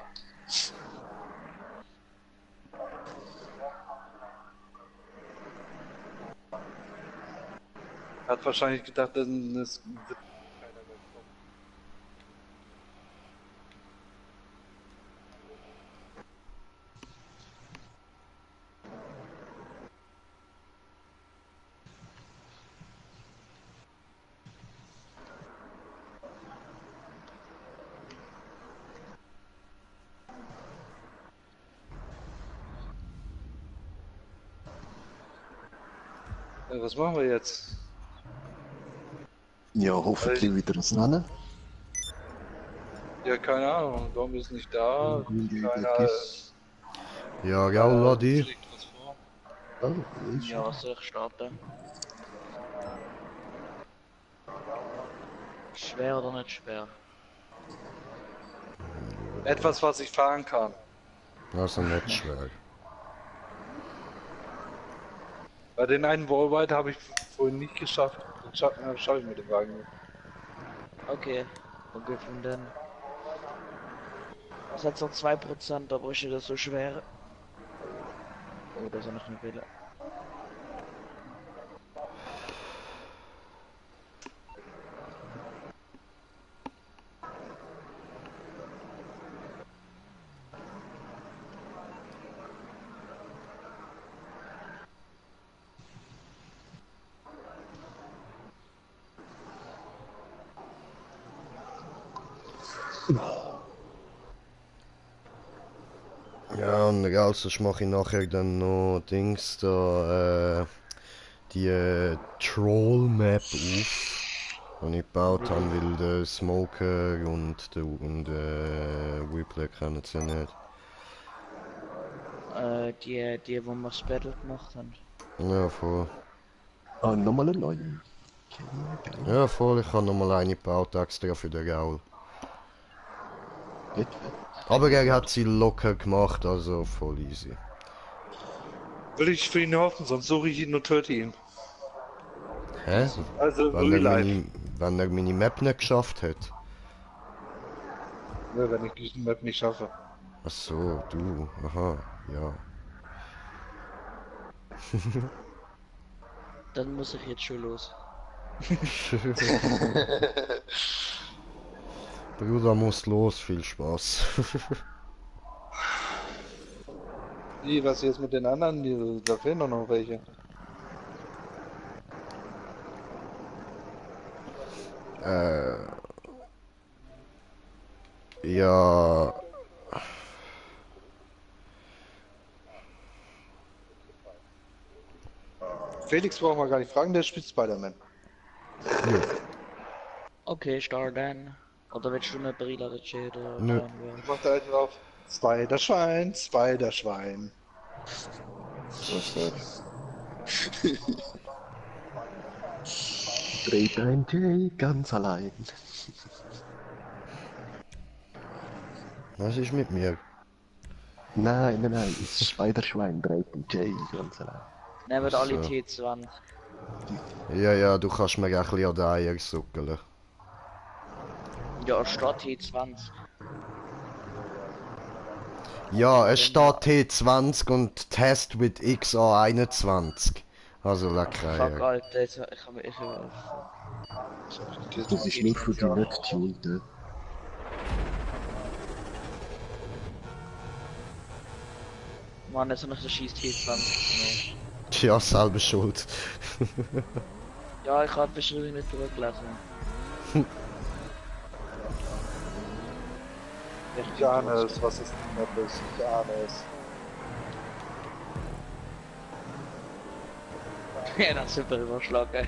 Hat wahrscheinlich gedacht, dass es was machen wir jetzt? Ja, hoffentlich wieder das Rennen. Ja, keine Ahnung. Dom ist nicht da. Keiner. Ja, Raul, dir. schlägt was vor. Oh, ist Ja, was soll ich starten? Schwer oder nicht schwer? Etwas, was ich fahren kann. Also nicht schwer. Bei den einen Wallride habe ich vorhin nicht geschafft. Den schaffe ich mit dem Wagen nicht. Okay, gefunden. Das hat so 2%, aber ist das so schwer. Oh, das ist noch eine Wille. Ja, und also mache ich nachher dann noch Dings da, die Troll-Map auf, die ich gebaut habe, weil der Smoker und der Whipple kennen sie ja nicht. Die wo wir das Battle gemacht haben. Ja, voll. Ah, nochmal eine neue. Okay, geil. Ja, voll, ich habe nochmal eine gebaut, extra für den Raul. Gut. Aber er hat sie locker gemacht, also voll easy. Will ich für ihn hoffen, sonst suche ich ihn und töte ihn. Hä? Also Real Life. Wenn er meine Map nicht geschafft hat. Ja, wenn ich diesen Map nicht schaffe. Ach so, du, aha, ja. Dann muss ich jetzt schon los. Bruder muss los, viel Spaß. Wie, was jetzt mit den anderen? Da fehlen doch noch welche. Ja. Felix brauchen wir gar nicht fragen, der spielt Spider-Man. Okay, start dann. Oder willst du eine Brille oder Shade oder Nö. Ich mach da halt drauf. Spider-Schwein, Spider-Schwein. Dreht ein Jay ganz allein. Was ist mit mir? Nein, nein, nein, das Spiderschwein dreht ein Jay ganz allein. Nehmen alle So. T20. Ja, du kannst mir ein bisschen an die Eier suckeln. Ja, statt T20. Ja, es steht T20 und Test with XA21. Also lecker. Fuck, Ja. Alter, jetzt, ich hab mir... Das ist nur für die nicht tuned. Mann, jetzt noch der scheiß T20 Tja, selber schuld. genommen. Ja, ich hab die Beschreibung nicht durchgelesen. Ich ahne es, was es die Map ist. Ich ahne es. Ja, das ist super Überschlag, ey.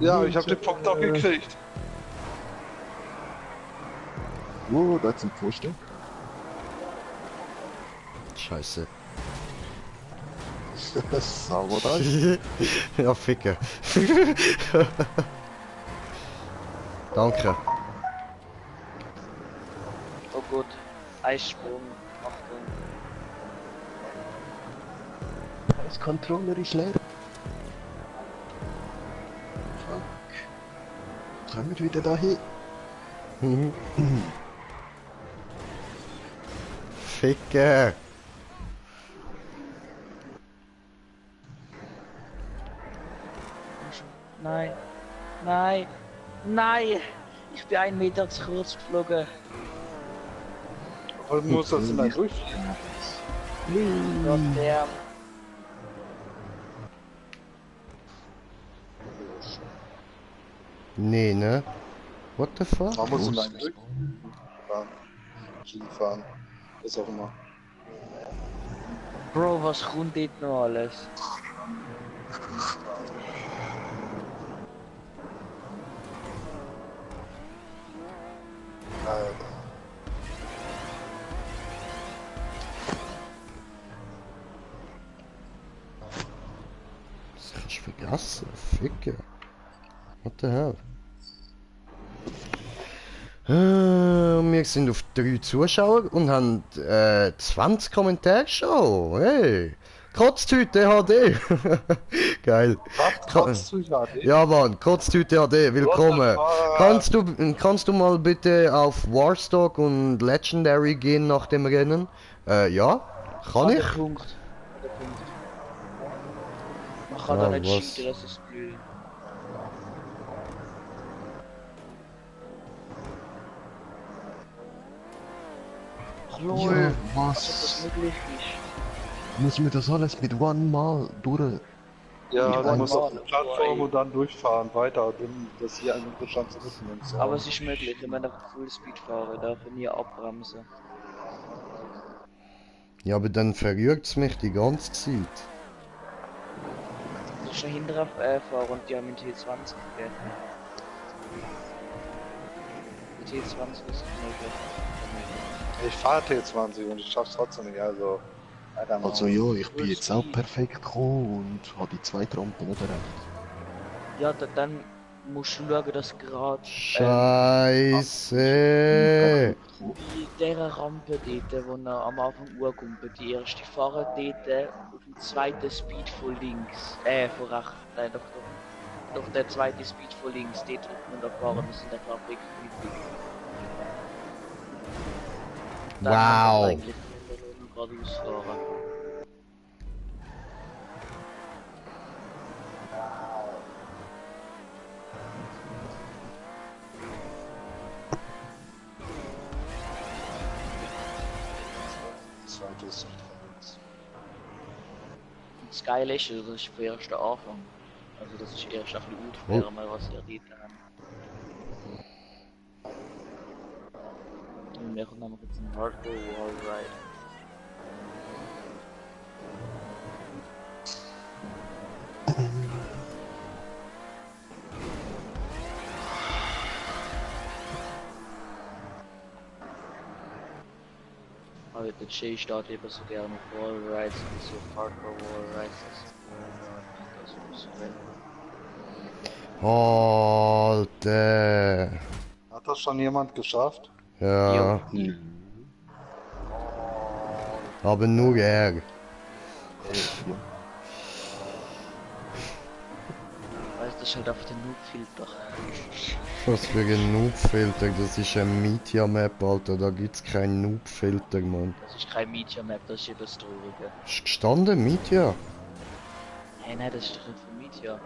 Ja, ich hab den Punkt auch gekriegt. Oh, da ist ein Pfosten. Scheiße. Sauber da. Ja, Ficker. Danke. Oh gut, Eissprung, Achtung. Das Controller ist leer. Fuck. Kommen wir wieder dahin? Ficker. Nein, nein, nein! Ich bin 1 Meter zu kurz geflogen. Aber muss das immer durchfliegen. Gott, der... Nee, ne? What the fuck? Man muss immer durchfahren. Skifahren. Was auch immer. Bro, was kommt dort noch alles? Alter. Das kannst du vergessen. Ficker. What the hell? Wir sind auf 3 Zuschauer und haben 20 Kommentare schon. Hey! Kotztüte HD! Geil. Was? Kannst du ja nicht? Ja Mann, Kotztüte HD, willkommen. What the fuck? Kannst du mal bitte auf Warstock und Legendary gehen nach dem Rennen? Ja, kann ich. Der Punkt. Der Punkt. Man kann da Ah, nicht was? cheaten, das ist blöd. Ach Ja, lol, als ob das was? möglich ist. Muss mir das alles mit One Mal durch? Ja, Ich du wollte musst auf mal, die Plattform ey. und dann durchfahren, weiter, dann das hier eine Bestand zurücknimmst. Aber es ist möglich, wenn man auf Full Speed fahre, darf ich nie abbremsen. Ja, aber dann verrührt's mich die ganze Zeit. Du musst schon hinterher fahren und die haben mit T20 gegeben. Mit T20 ist es möglich. Ich fahre T20 und ich schaff's trotzdem nicht, also. Alter, Mann. Also ja, ich bin jetzt auch perfekt gekommen und habe die 2 Rampen nicht erreicht. Ja, dann musst du schauen, dass gerade Scheiße. die dieser Rampe dort, wo er am Anfang urkumpelt, die erste Fahrer dort auf dem zweiten Speed von links, von rechts, nein, doch der zweite Speed von links, dort drückt man da fahren, das sind der Fabrik mit. Dann kann man Wow. eigentlich nur geradeaus fahren. Zweites und verrückt. Und das Geile ist, das ist der erste Anfang. Also das ist erst ein bisschen Aufwärmen, was ihr dort habt. Und wir haben jetzt einen Hardcore Wallride. Aber der Jay startet eben so gerne auf Wallrides und so Hardcore Wallrides. Das muss so werden. Alter. Hat das schon jemand geschafft? Ja. Aber nur er. Weißt du, das ist halt auf den Noob-Filter. Was für ein Noob-Filter, das ist ein Media-Map, Alter, da gibt's keinen Noob-Filter, Mann. Das ist kein Media Map, das ist eben das Traurige. Ist gestanden, Media? Hey, nein, das ist doch nicht von Media.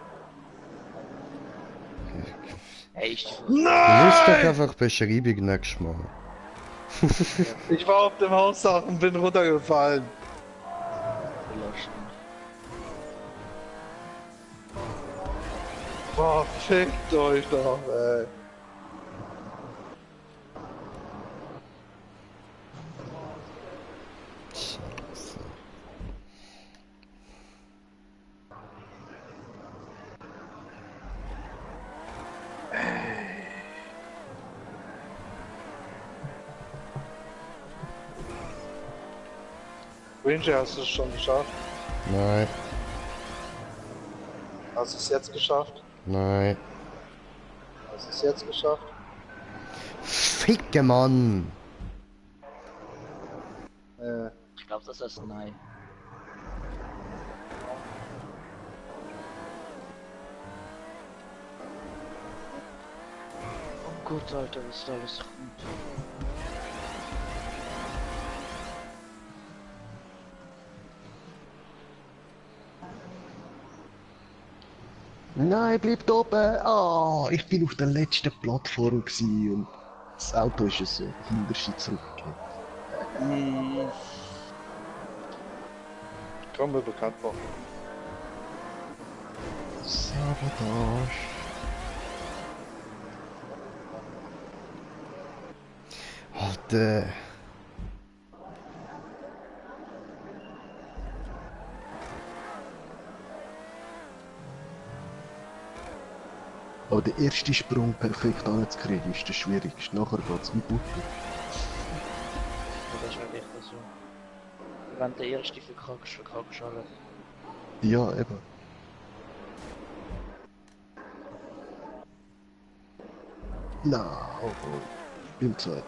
Hey, ist die von... Du musst doch einfach Beschreibung nächstes Mal. Ich war auf dem Hausdach und bin runtergefallen. Verlassen. Boah, fickt euch doch, ey. Scheiße. Ranger, hast du es schon geschafft? Nein, Hast du es jetzt geschafft? nein. Hast du es jetzt geschafft? Ficke Mann! Ich glaube, das ist nein. Oh Gott, Alter, was da alles kommt. Nein, bleibt oben! Ah, ich bin auf der letzten Plattform gewesen und das Auto ist es hinterher zurückgekehrt. Kommt mir bekannt vor. Sabotage. Alter. Aber der erste Sprung perfekt anzukriegen ist der schwierigste. Nachher geht's wie Butter. Ja, das ist wirklich so. Wenn der erste verkackst du alles. Ja, eben. Na, oh, beim zweiten.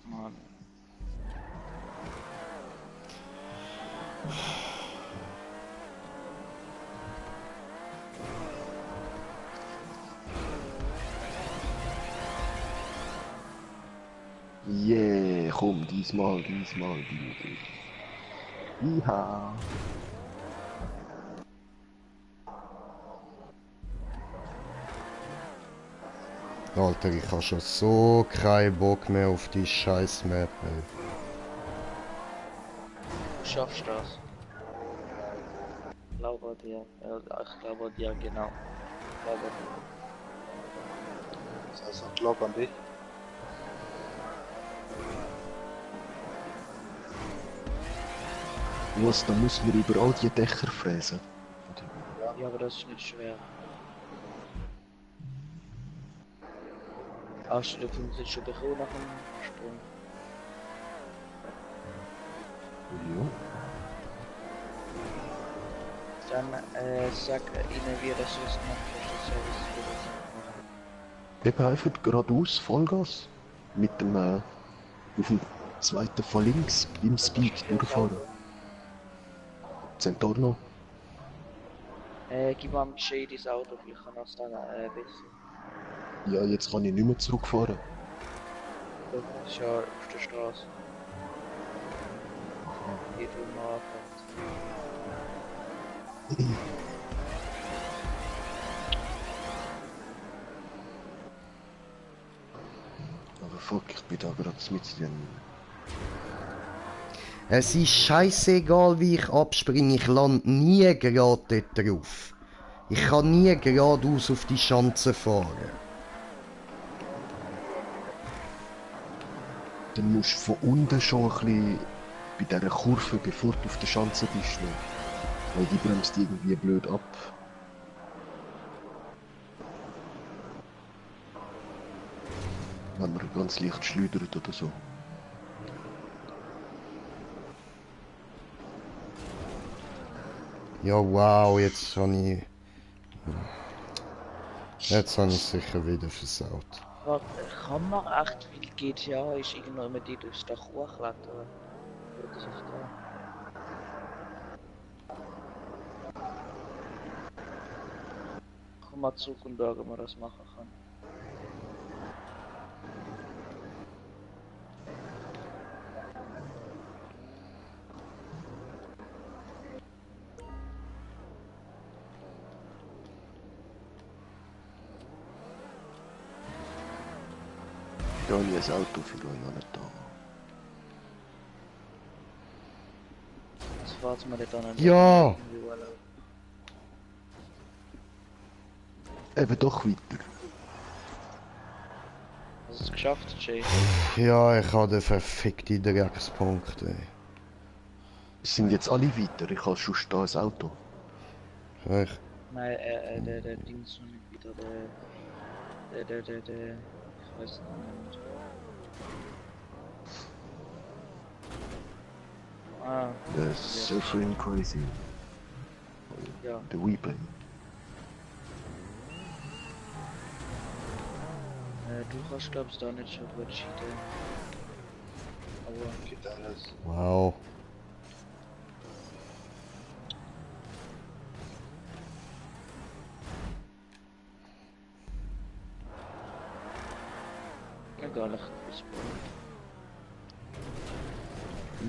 Mann. Yeah, komm, diesmal, diesmal. Iha. Alter, ich habe schon so keinen Bock mehr auf die scheiß Map, ey. Du schaffst das. Ich glaube an dir. Ja, ich glaube an dir, genau. Ich glaube an dir. Das heißt, ich glaub an dich. Was, da muss man überall die Dächer fräsen. Ja, aber das ist nicht schwer. Hast du den Punkt jetzt schon bekommen nach dem Sprung? Ja. Dann sag ihnen, wie das ist gemacht hast, das soll es wieder machen. Eben einfach geradeaus, Vollgas. Mit dem, auf dem zweiten von links, im Speed durchfahren. Centorno. Gib mal ein Bescheid ins Auto, vielleicht kann das dann besser. Ja, jetzt kann ich nicht mehr zurückfahren. Das ist ja auf der Straße. Hier drüben anfängt. Aber fuck, ich bin da gerade mit den... Es ist scheißegal, wie ich abspringe, ich lande nie gerade dort drauf. Ich kann nie geradeaus auf die Schanze fahren. Dann musst du von unten schon ein bisschen bei dieser Kurve, bevor du auf der Schanze bist, noch. Weil die bremst irgendwie blöd ab. Wenn man ganz leicht schleudert oder so. Ja, wow, jetzt habe ich... Jetzt habe ich sicher wieder versaut. Warte, kann man echt, weil GTA ist irgendwo immer die durchs Dach hochklettern? Oder ist das da? komm mal zurück und schauen, ob man das machen kann. Da habe ich ein Auto für euch noch nicht da. Das fahrt mal nicht an. Ja! Eben doch weiter. Hast du es geschafft, Jay? Ja, ich habe den verfickten Dreckspunkt, ey. Es sind jetzt alle weiter, ich habe schon da ein Auto. Ich, Nein, der Ding ist noch nicht wieder, ich weiß nicht. Ah, Der Surfing Crazy. ja. Der Weeplay. Du kannst, glaubst da nicht schon gut cheaten. Aber geht alles. wow. Egal, ich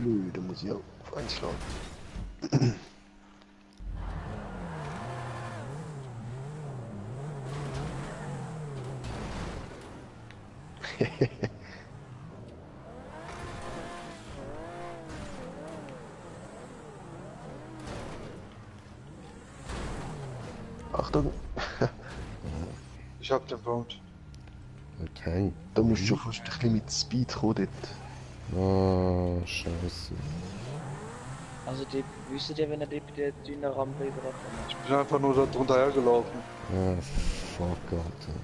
Nö, da muss ich auch auf einschlagen. Achtung, Ich hab den Punkt. Okay. da musst du schon fast ein bisschen mit Speed kommen dort. Oh, scheiße. Also die, wisst ihr, wenn er die bei der dünnen Rampe überkommt? Ich bin einfach nur da drunter hergelaufen. Ah, fuck, Alter.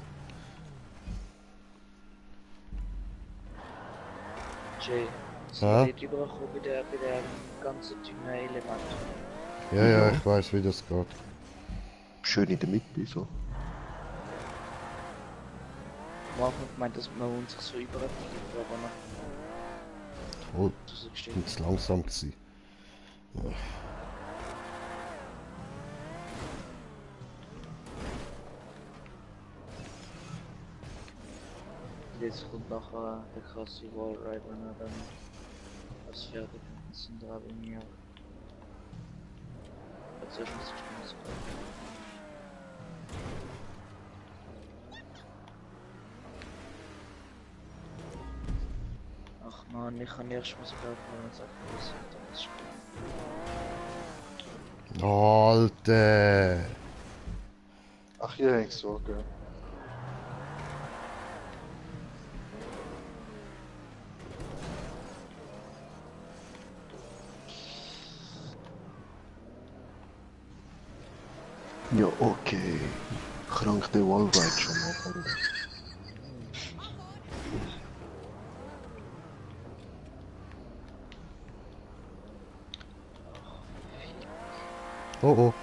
Jay, Ja? sind die überkommen bei der ganzen dünnen Element? Ja, ja, ich weiß, wie das geht. Schön in der Mitte, so. Am Anfang gemeint, dass man uns so überfliegt, aber noch Oh, so ich gesteht. bin zu langsam gewesen. Jetzt kommt nachher der krasse Wallride, wenn er dann als fertig sind, da bei mir. Jetzt soll ich muss ich Ach man, ich kann erst mal sogar wenn es abgerissen dann ist es Alter! Ach, hier hängst du, okay. Ja, okay. Krank der Wallride schon mal. Oh oh.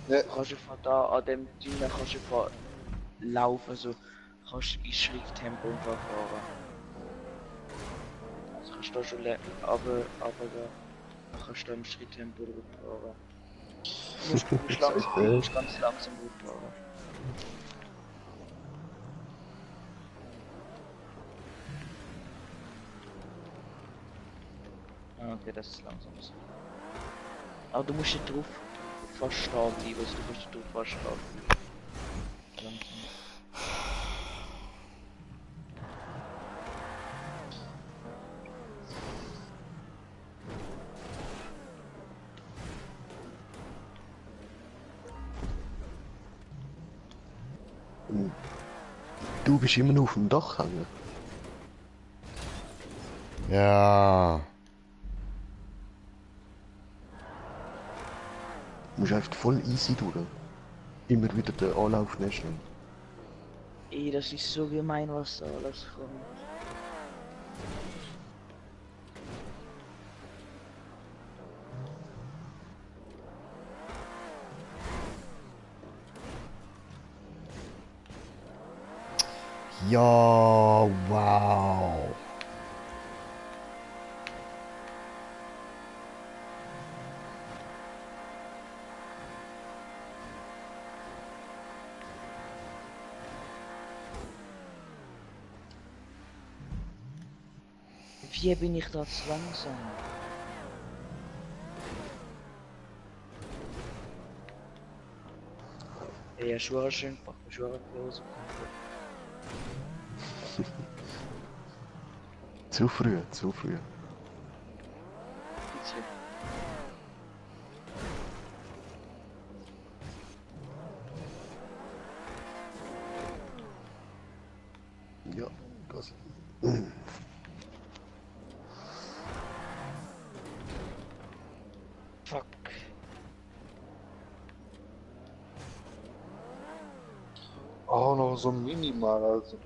Ne, kannst du von da an dem Ding kannst du von laufen, so kannst du in Schritttempo fahren. Also kannst du da schon aber dann kannst du da im Schritttempo fahren. Du musst ganz langsam fahren. Ah, okay, das ist langsam. Aber du musst nicht drauf fast stehen bleiben, also du musst nicht drauf fast stehen bleiben. Langsam. Du bist immer noch auf dem Dach hängen. Ja. Du musst einfach voll easy durch. Immer wieder den Anlauf nehmen. Ey, das ist so gemein, was da alles kommt. Ja, wow. Wie bin ich da zu langsam? Ja, schwöre schön, schwöre bloß. Zu früh, zu früh. Bisschen. Ja, Gas. Fuck. Oh, noch so minimal, also.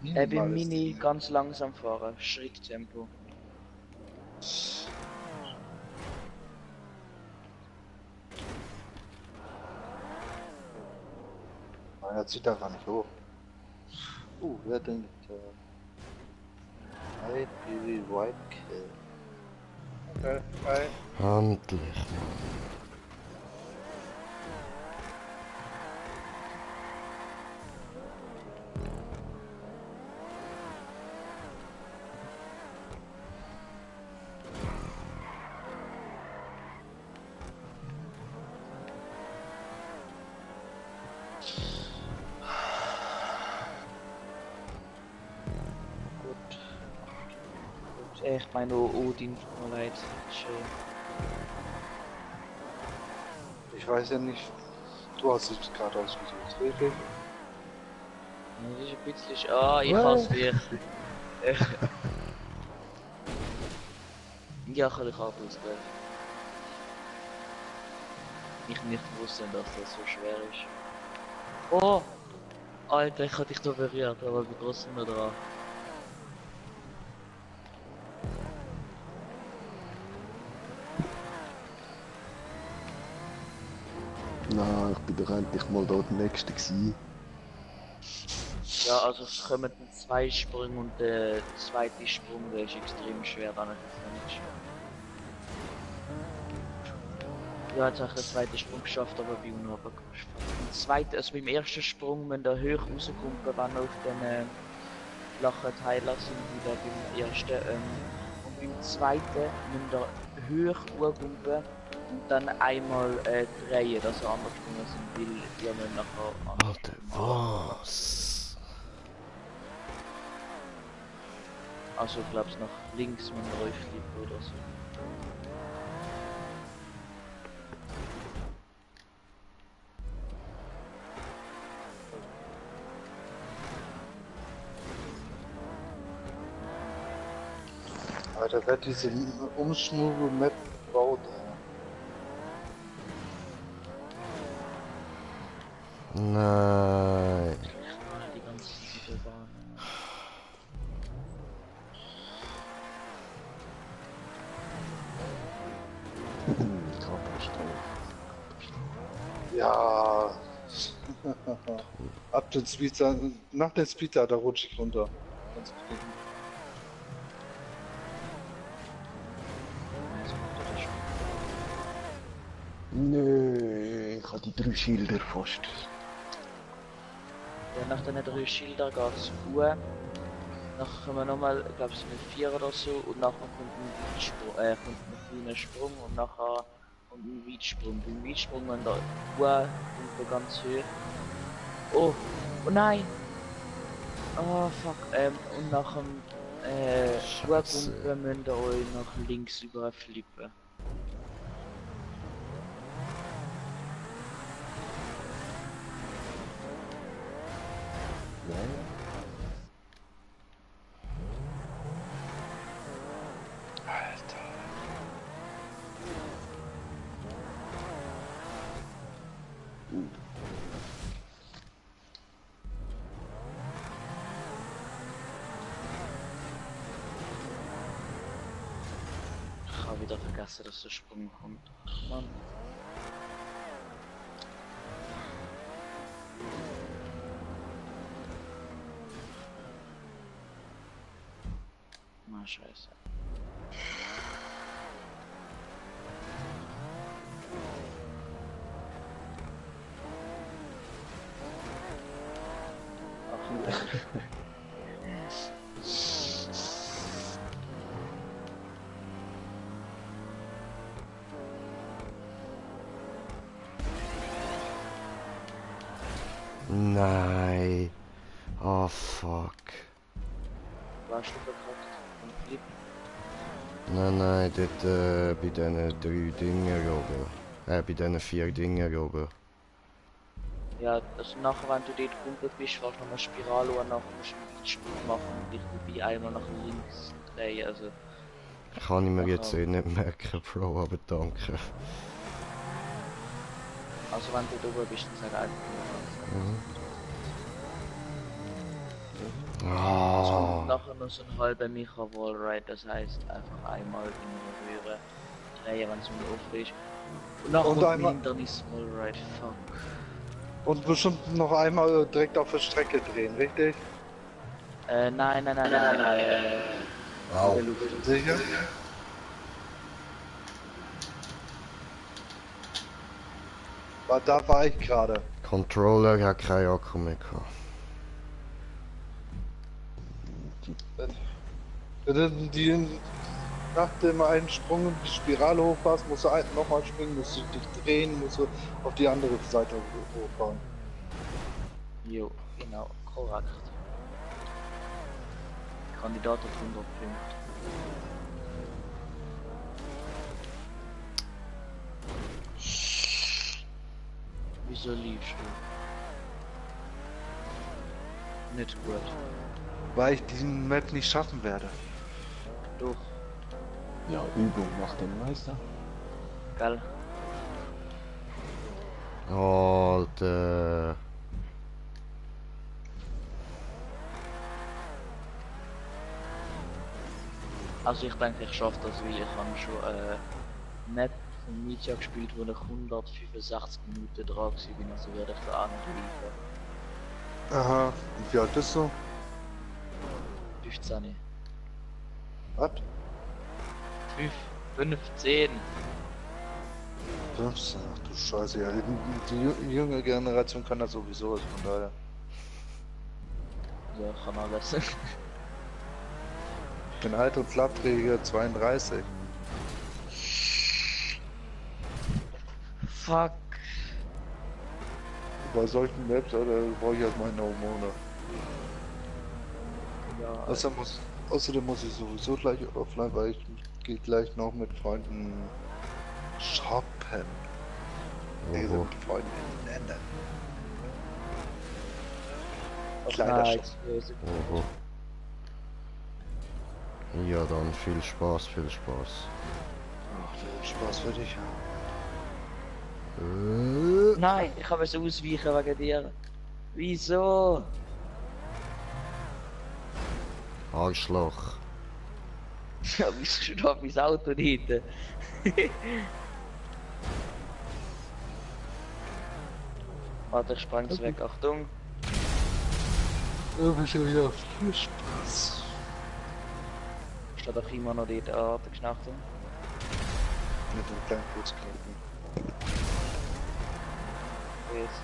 Beim Minimales Mini Ding. ganz langsam fahren, Schritttempo. Nein, er zieht einfach nicht hoch. Wer denkt, White Baby White Kill. Okay. Handlich. Gut. Ich meine, Odin, tut mir leid. Schön. Ich weiß ja nicht, du hast es gerade ausgesucht, richtig? Das ist ein bisschen. Ah, ich hasse dich. Ja, kann ich auch auswählen. Ich nicht wusste, dass das so schwer ist. Oh! Alter, ich hatte dich da berührt, aber ich bin trotzdem noch dran. Na, ich bin doch endlich mal da der Nächste gewesen. Ja, also es kommen dann 2 Sprünge und der zweite Sprung, der ist extrem schwer, dann ist es nicht schwer. Ja, jetzt habe ich den zweiten Sprung geschafft, aber bei unhaber geschafft. Im zweiten, also beim ersten Sprung, wenn der hoch rauskommt, wenn wir auf den flachen Teiler sind, wieder beim ersten. Und beim zweiten müssen wir hoch hochkumpen und dann einmal drehen, dass wir anders gesprungen sind, weil wir müssen nachher anders Alter, was? Also ich glaube nach links mit dem Räufchen oder so. Alter, wer diese Umschnur-Map baut, Nein. Die ganze Autobahn. Ja. Ab den Speeder, nach dem Speeder, da rutsche ich runter. Ganz bestimmt. Nö, ich habe die 3 Schilder fast. Ja, nach den 3 Schildern geht es gut. Nachher kommen wir nochmal, ich glaube es sind 4 oder so, und nachher kommt ein Weitsprung, kommt ein kleiner Sprung und nachher kommt ein Weitsprung. Beim Weitsprung wenn da kommt ganz hoch. Oh, oh nein! Oh fuck, und nach dem Scheiße. Uhrkumpen müsst ihr euch nach links überflippen. Ja, Alter. Ich habe wieder vergessen, dass der Sprung kommt. Ach, Mann. Na scheiße. Ach, Nein. Oh fuck. Warst du verkauft? Und Flip? Nein, dort bei diesen 3 Dingen oben. Bei diesen 4 Dingen oben. Ja, also nachher, wenn du dort komplett bist, fährst du noch eine Spirale und nachher musst du einen Weitsprung machen und dich dabei einmal nach links drehen. Also, Kann ich mir jetzt eh nicht merken, Bro, aber danke. also wenn du da oben bist, dann sag einfach. Ah. Und nachher noch so ein halber Micha Wallride, das heißt einfach einmal in der Röhre drehen, wenn es wieder offen ist. Und nachher Und kommt ein einmal- Hindernis Wallride, fuck. Und bestimmt noch einmal direkt auf der Strecke drehen, richtig? Nein. Wow. Sicher? Da war ich gerade. Controller hat keinen Akku mehr gehabt. Wenn du nach dem einen Sprung die Spirale hochfährst, musst du nochmal springen, musst du dich drehen, musst du auf die andere Seite hochfahren. Jo, genau, korrekt. Kandidat auf 100 Punkte. Wieso liebst du? Nicht gut. Weil ich diesen Map nicht schaffen werde. Doch, Ja, Übung macht den Meister. gell? Alter. Also ich denke, ich schaffe das, weil ich habe schon Map von Media gespielt, wo ich 165 Minuten dran war, also werde ich da auch nicht liefern. Aha. Und wie alt bist du? 15. Was? 15. 15. Ach du Scheiße, ja. Die junge Generation kann das sowieso, also von daher. Ja, kann alles. Ich bin alt und flatträger 32. Fuck. Bei solchen Maps, da brauche ich halt meine Hormone. Ja, Außerdem muss ich sowieso gleich offline, weil ich gehe gleich noch mit Freunden shoppen. Also Oho. mit Freunden nennen. Kleidershop. Oho. Ja, dann viel Spaß, viel Spaß. Ach, der Spaß für dich. Nein, ich habe es ausweichen wegen dir. Wieso? Arschloch. Ja, wieso steht mein Auto nicht? Warte, ich spreng's weg, Achtung. Ja, bist du wieder viel Spaß. Steht auch immer noch dort, warte, Achtung. Mit dem kleinen Kurzklicken. Wo ist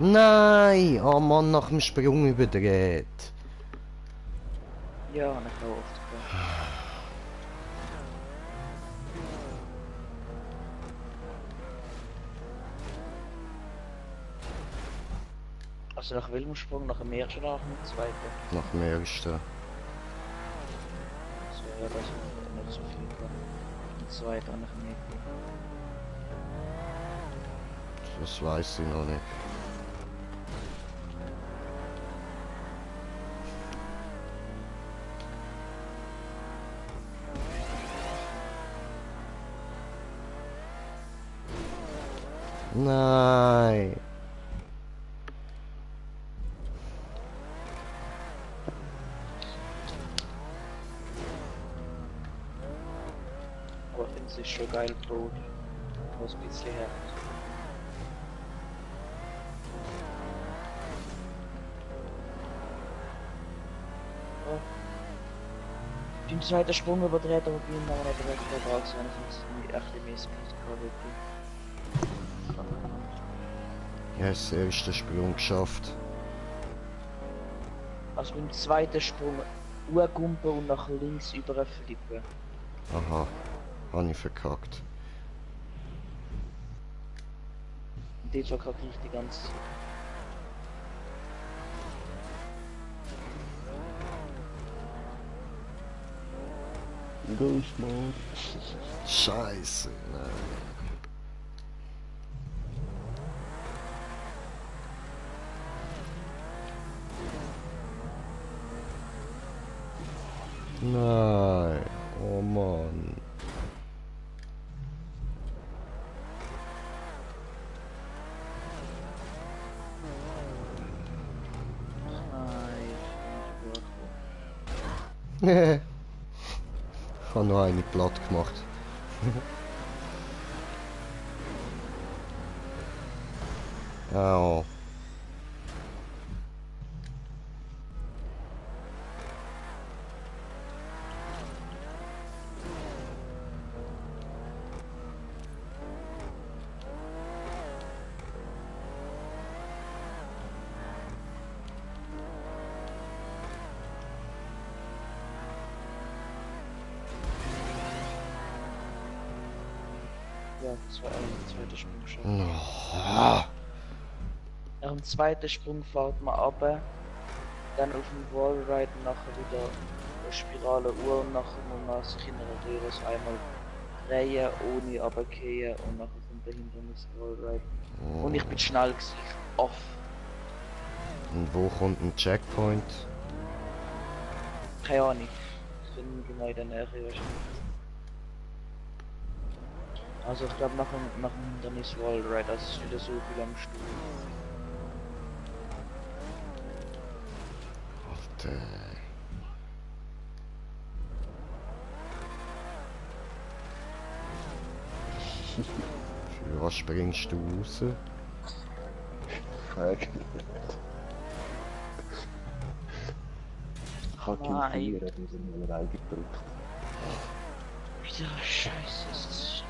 Nein! Oh Mann, nach dem Sprung überdreht. Ja, ich habe oft. Also nach welchem Sprung? Nach dem ersten oder nach dem zweiten? Nach dem ersten. So, ja, das ist nicht so viel. Der zweite habe ich nicht. Das weiß ich noch nicht. Nein. Aber ich finde es ist schon geil, Brot. Was ein bisschen her. im zweiten Sprung überdreht, aber bin dann aber direkt da dran gewesen, wenn ich echt ein bisschen Speed gehabt hätte. Ja, das erste Sprung geschafft. Also beim zweiten Sprung hochgumpen und nach links überflippen. Aha, habe ich verkackt. Und dort verkacke ich die ganze Zeit. Ghost Mode. Scheiße, nein. Nein, oh Mann. Nein, Ich habe noch eine platt gemacht. Au. ja, zweiter Sprung schon. Oh. Nach dem zweiten Sprung fährt man ab, dann auf dem Wallride nachher wieder eine Spirale Uhr und nachher muss man sich in einer Röhre so einmal drehen, ohne runtergehen und nachher kommt der Hindernis Wallride. Und ich bin schnell gewesen, off. Und wo kommt ein Checkpoint? Keine Ahnung. Ich bin genau in der Nähe wahrscheinlich. Also ich glaube nach dem Hindernis Wallride, das ist wieder so viel am Stuhl. Alter. Für was springst du raus? Frag nicht. Ich habe keinen Nein. Feuer, ich muss ihn mal reingedrückt. Wieder scheiße, es ist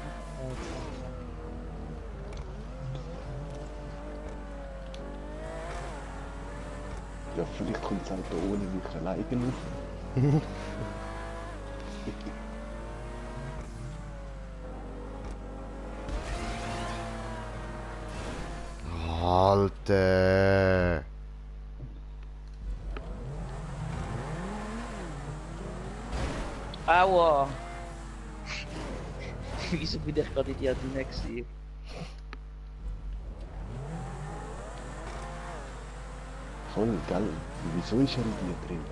Ja, vielleicht kommt es auch da ohne mich alleine auf. Alter. Aua! Wieso bin ich gerade in die Adine gewesen? Voll, gell? Wieso ist er in dir drin?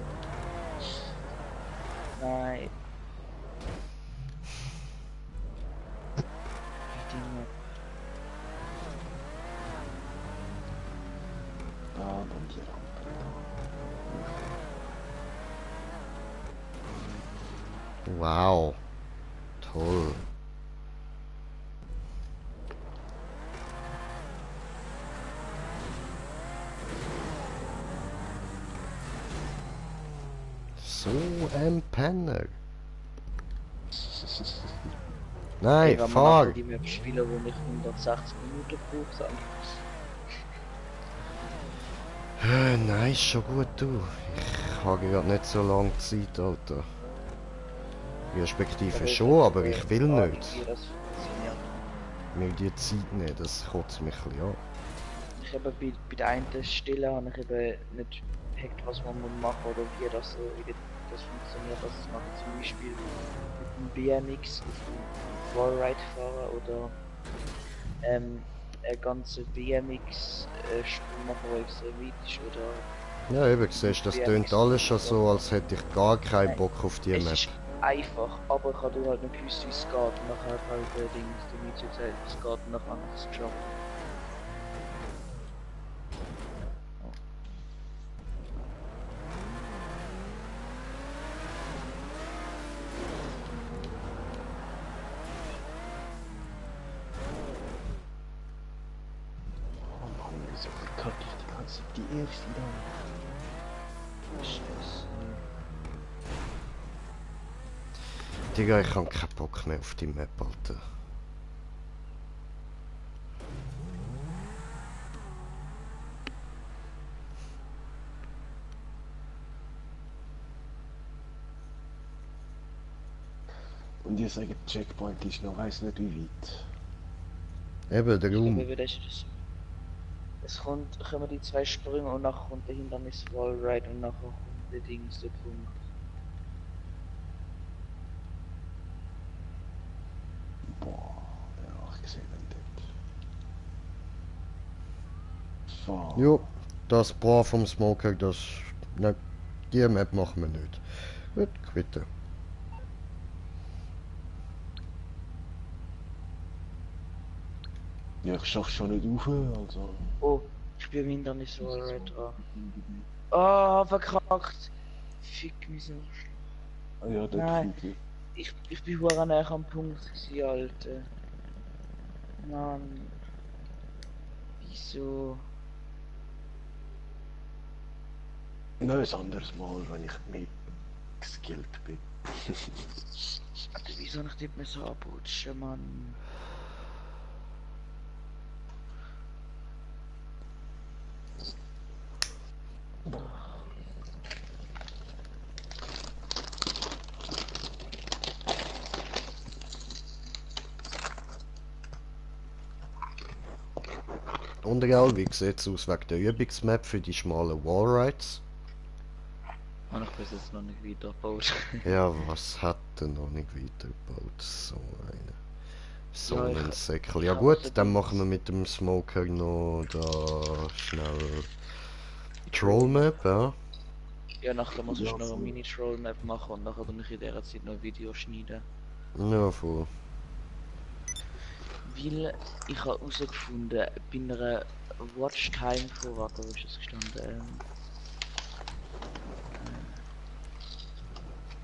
Nein. Dinge. Da, dann die Rampe. Wow. Toll. So ein Penner. Nein, Wenn man fahr! nachher die Map spielen, wo ich 160 Minuten brauche, dann Nein, ist schon gut, du. Ich habe gerade nicht so lange Zeit, Alter. Respektive schon, aber ich will nicht. wie das funktioniert. Mir die Zeit nicht, das kotzt mich ein bisschen an. Ich habe bei der einen Stelle habe ich eben nicht gehackt, was man muss machen oder wie das funktioniert. Das ist nachher zum Beispiel mit dem BMX auf dem Wallride fahren oder eine ganze BMX-Sprung machen, die extrem weit ist oder... Ja, eben, siehst du, das tönt alles schon so, als hätte ich gar keinen Nein, Bock auf die Es Map. ist einfach, aber ich habe halt nicht gewusst, wie es geht und nachher hat halt Dings damit erzählt, wie es geht und nachher habe ich es geschafft. Oh Mann, wieso verkacke ich die ganze Zeit die erste dann? Scheiße. Digga, ich hab keinen Bock mehr auf die Map, Alter. Und ihr sagt, Checkpoint ist noch weiss nicht wie weit. Eben, der Ich glaube, Raum. wie das ist. Es kommen die zwei Sprünge und nachher kommt der Hindernis Wallride und nachher kommt der Dings, der Punkt. Boah, ja, ich sehe den dort. So. Jo, das Boah vom Smoker, das... Ne, die Map machen wir nicht. Gut, quitten. Ja, ich schaff schon nicht auf, also. Oh, ich bin im Hindernis Wallride dran. Oh, verkackt! Fick mich so. Ah ja, dort Nein. fliegt Ich bin hure näher am Punkt gewesen, Alter. Mann. Wieso? Noch ein anderes Mal, wenn ich mehr geskillt bin. Alter, wieso nicht dort mehr so abrutschen, Mann? Und egal, wie sieht es aus wegen der Übungsmap für die schmalen Wallrides? Und ich bin jetzt noch nicht weitergebaut. Ja, was hat er noch nicht weitergebaut? So eine. So Ja, ein Säckel. ich Ja hab gut, so dann Dings. machen wir mit dem Smoker noch da schnell Troll Map, ja. Ja, nachher muss ich Ja, noch eine voll. Mini-Troll-Map machen und nachher dann ich in dieser Zeit noch Videos schneiden. Ja, voll. Weil ich habe herausgefunden, bei einer Watchtime von, warte, wo ist das gestanden?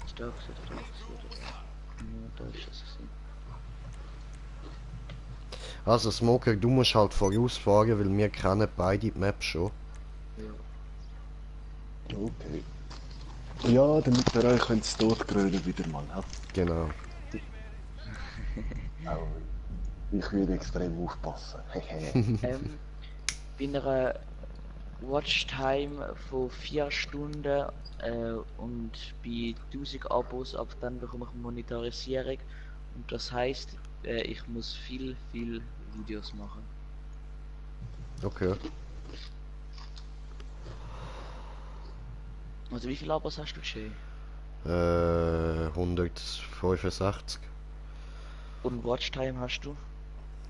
Ist da gewesen, oder da gewesen, oder? Ja, da ist das gewesen. Also Smoker, du musst halt vorausfahren, weil wir kennen beide die Map schon. Okay. Ja, damit ihr euch könnt durchgrölen wieder mal habt. Genau. Auch ich würde extrem aufpassen. Bei einer Watchtime von 4 Stunden und bei 1000 Abos ab dann bekomme ich Monetarisierung und das heißt, ich muss viel Videos machen. Okay. Also wie viele Abos hast du schon? 165. Und Watchtime hast du?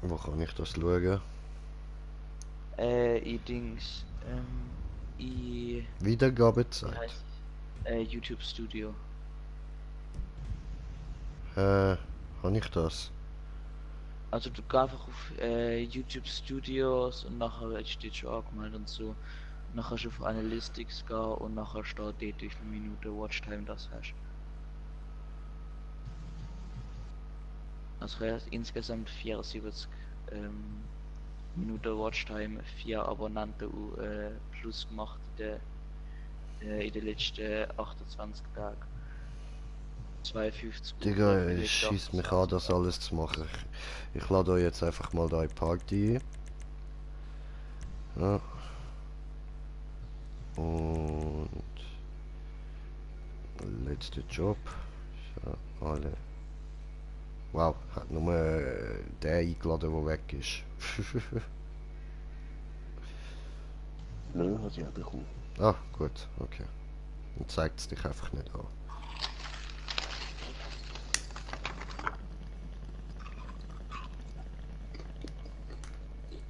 Wo kann ich das schauen? In Dings, wie Wiedergabezeit. heißt YouTube Studio. Habe ich das? Also du gehst einfach auf YouTube Studios und nachher steht schon angemeldet und so. Nachher kannst du auf Analytics gehen und nachher steht dort, wie viele Minuten Watchtime das hast. Also ich habe insgesamt 74 Minuten Watchtime, 4 Abonnenten plus gemacht in den letzten 28 Tagen. 52 Digga, Aufrufe, es schießt mich 28. an, das alles zu machen. Ich lade euch jetzt einfach mal da in die Party ein. Ja. Und letzter Job. So, alle. Wow, hat nur der eingeladen, der weg ist. Nö, hat sie auch bekommen. Ah, gut, okay. Dann zeigt es dich einfach nicht an.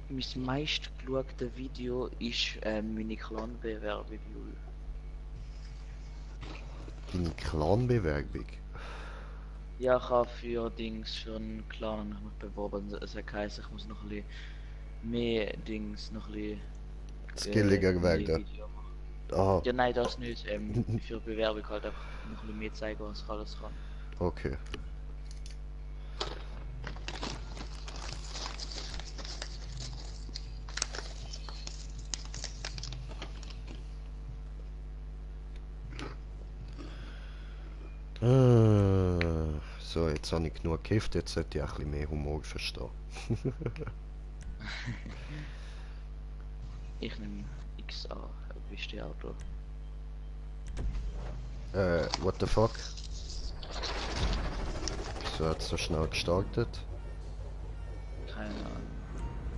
Mein meistgeschaute Video ist meine Clan-Bewerbung, Jul. Deine Clan-Bewerbung. Ja, ich habe für Dings, für einen Clan mich beworben. Es heisst, ich muss noch ein bisschen mehr Dings, noch ein bisschen Skilliger mehr werden. Video machen. Aha, Ja, nein, das nicht. Für Bewerbung halt einfach noch ein bisschen mehr zeigen, was ich alles kann. okay. So, jetzt habe ich genug gekifft, jetzt sollte ich auch ein bisschen mehr Humor verstehen. Ich nehme XA, bist du Auto. What the fuck? Wieso hat es so schnell gestartet? Keine Ahnung.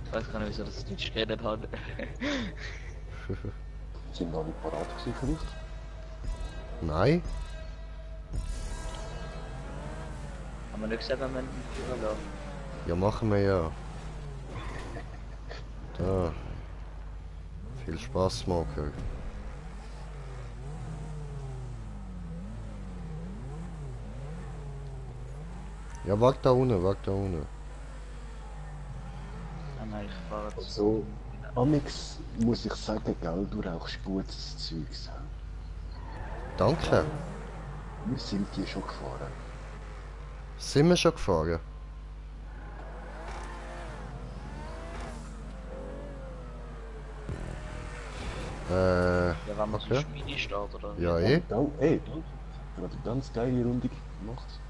Ich weiß gar nicht, wieso das nicht geredet hat. Sind noch nicht parat gewesen vielleicht? Nein? Haben wir nicht gesehen, wenn wir den Führer laufen? Ja, machen wir ja. Da. Viel Spaß, Smoker. Ja, warte da unten, warte da unten. Ah nein, ich fahre jetzt. Also, Amix muss ich sagen, gell, du rauchst gutes Zeugs. Danke. Wir sind die schon gefahren. Sind wir schon gefahren? Ja, wenn man okay. so Mini steht, oder? Ja, Ey, eh. danke. Du hast eine ganz geile Runde gemacht.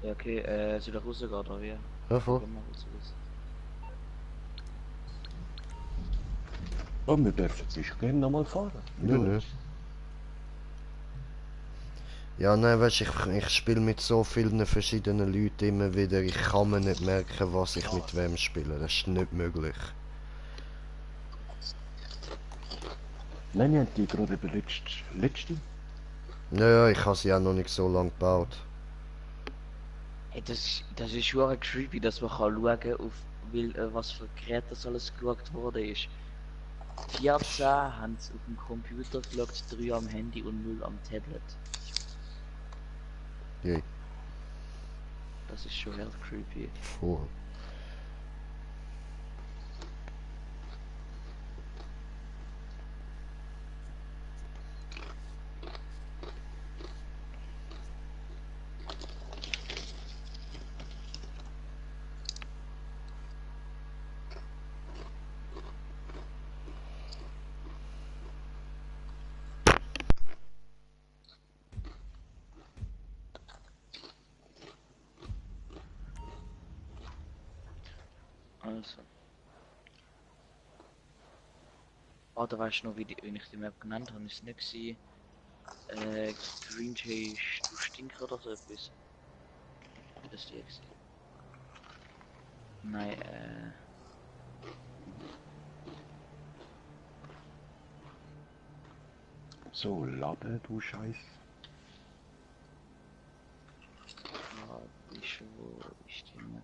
Ja, okay, soll ich rausgehen, oder wie? Ja, voll. Gehen wir raus. Oh, wir dürfen sicher gerne nochmal fahren. Nö, nö. Ja, nein, weißt du, ich spiele mit so vielen verschiedenen Leuten immer wieder. Ich kann mir nicht merken, was ich mit wem spiele. Das ist nicht möglich. Nein, wir haben die gerade über letzte. Naja, ich habe sie auch noch nicht so lange gebaut. Hey, das ist schon creepy, dass man kann schauen auf was für Geräte das alles geschaut worden ist. 14 haben es auf dem Computer geschaut, 3 am Handy und 0 am Tablet. Je. Das ist schon echt creepy. Voll. Also. Oh, da weißt du noch, wie ich die Map genannt habe, ist nicht gewesen. Green Jay, du Stinker oder so etwas. Das ist die gewesen. Nein, So, Lappe, du Scheiß. wo ist die Map?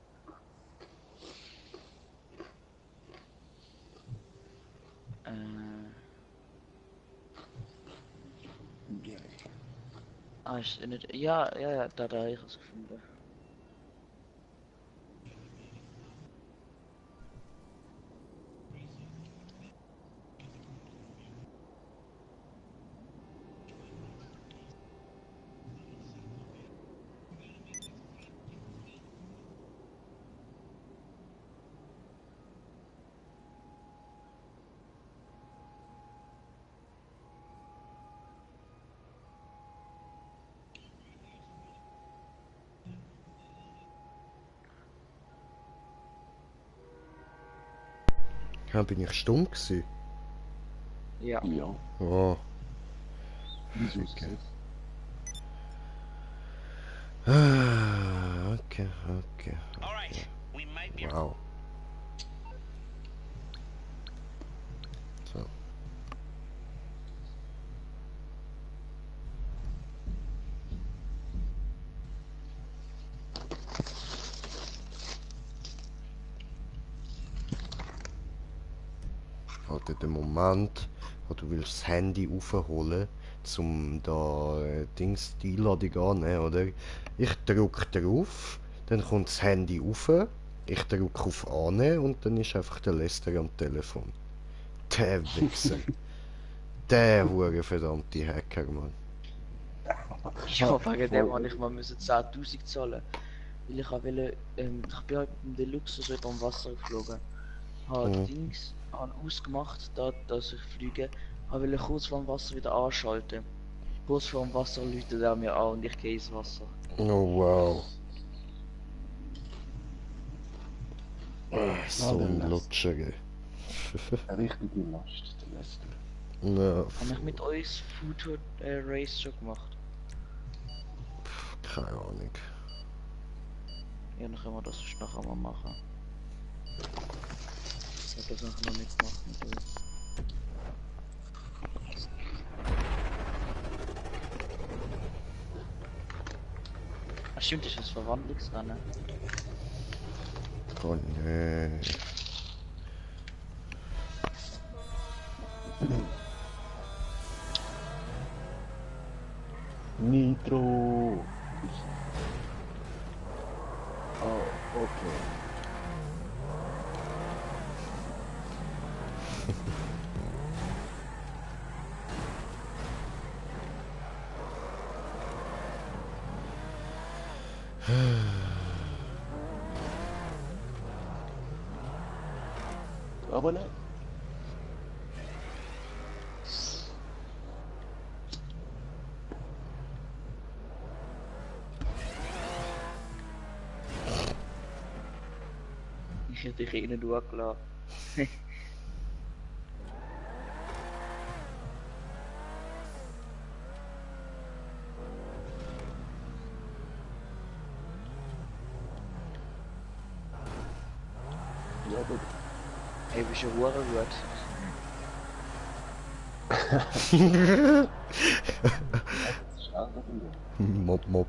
Ist nicht. Ja, da habe ich es gefunden. Ja, bin ich stumm gewesen? Ja. Ja, Oh. wieso ist Okay. Okay. Wow. So. Warte den Moment, wo du willst das Handy aufholen, zum da Dings die Einladung annehmen, oder? Ich drücke drauf, dann kommt das Handy auf, ich drücke auf Annehmen und dann ist einfach der Lester am Telefon. Der Wichser. Der hure verdammte Hacker, Mann. Ja, wegen dem habe ich mal 10.000 zahlen. Weil ich wollte, ich bin halt mit dem Deluxe so über dem Wasser geflogen. Habe Mhm. Dings ausgemacht, dass ich fliege. Wollte kurz vor dem Wasser wieder anschalten. Kurz vor dem Wasser läutet er mir an und ich gehe ins Wasser. Oh wow. So ein Lutscher, gell. Eine richtige Last, der Lester. Ja, Habe ich mit euch Food Race schon gemacht? keine Ahnung. Ja, dann können wir das nachher mal machen. Ich hab das nachher noch nicht gemacht mit euch. Ah, stimmt, das ist das Verwandlungsrennen. Oh nee. Nitro! Oh, okay. Aber nein. Ich hätte dich innen durchgelassen. Ja, aber Ey, bist du hure gut. das ist auch noch Mob, Mob.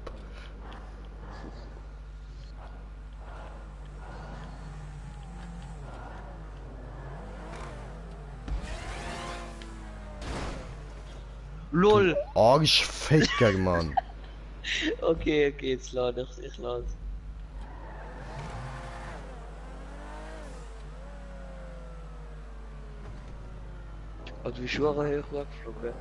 LOL! Arschficker, Mann. Okay, jetzt lade ich lade. Also du bist schon hoch hochgeflogen.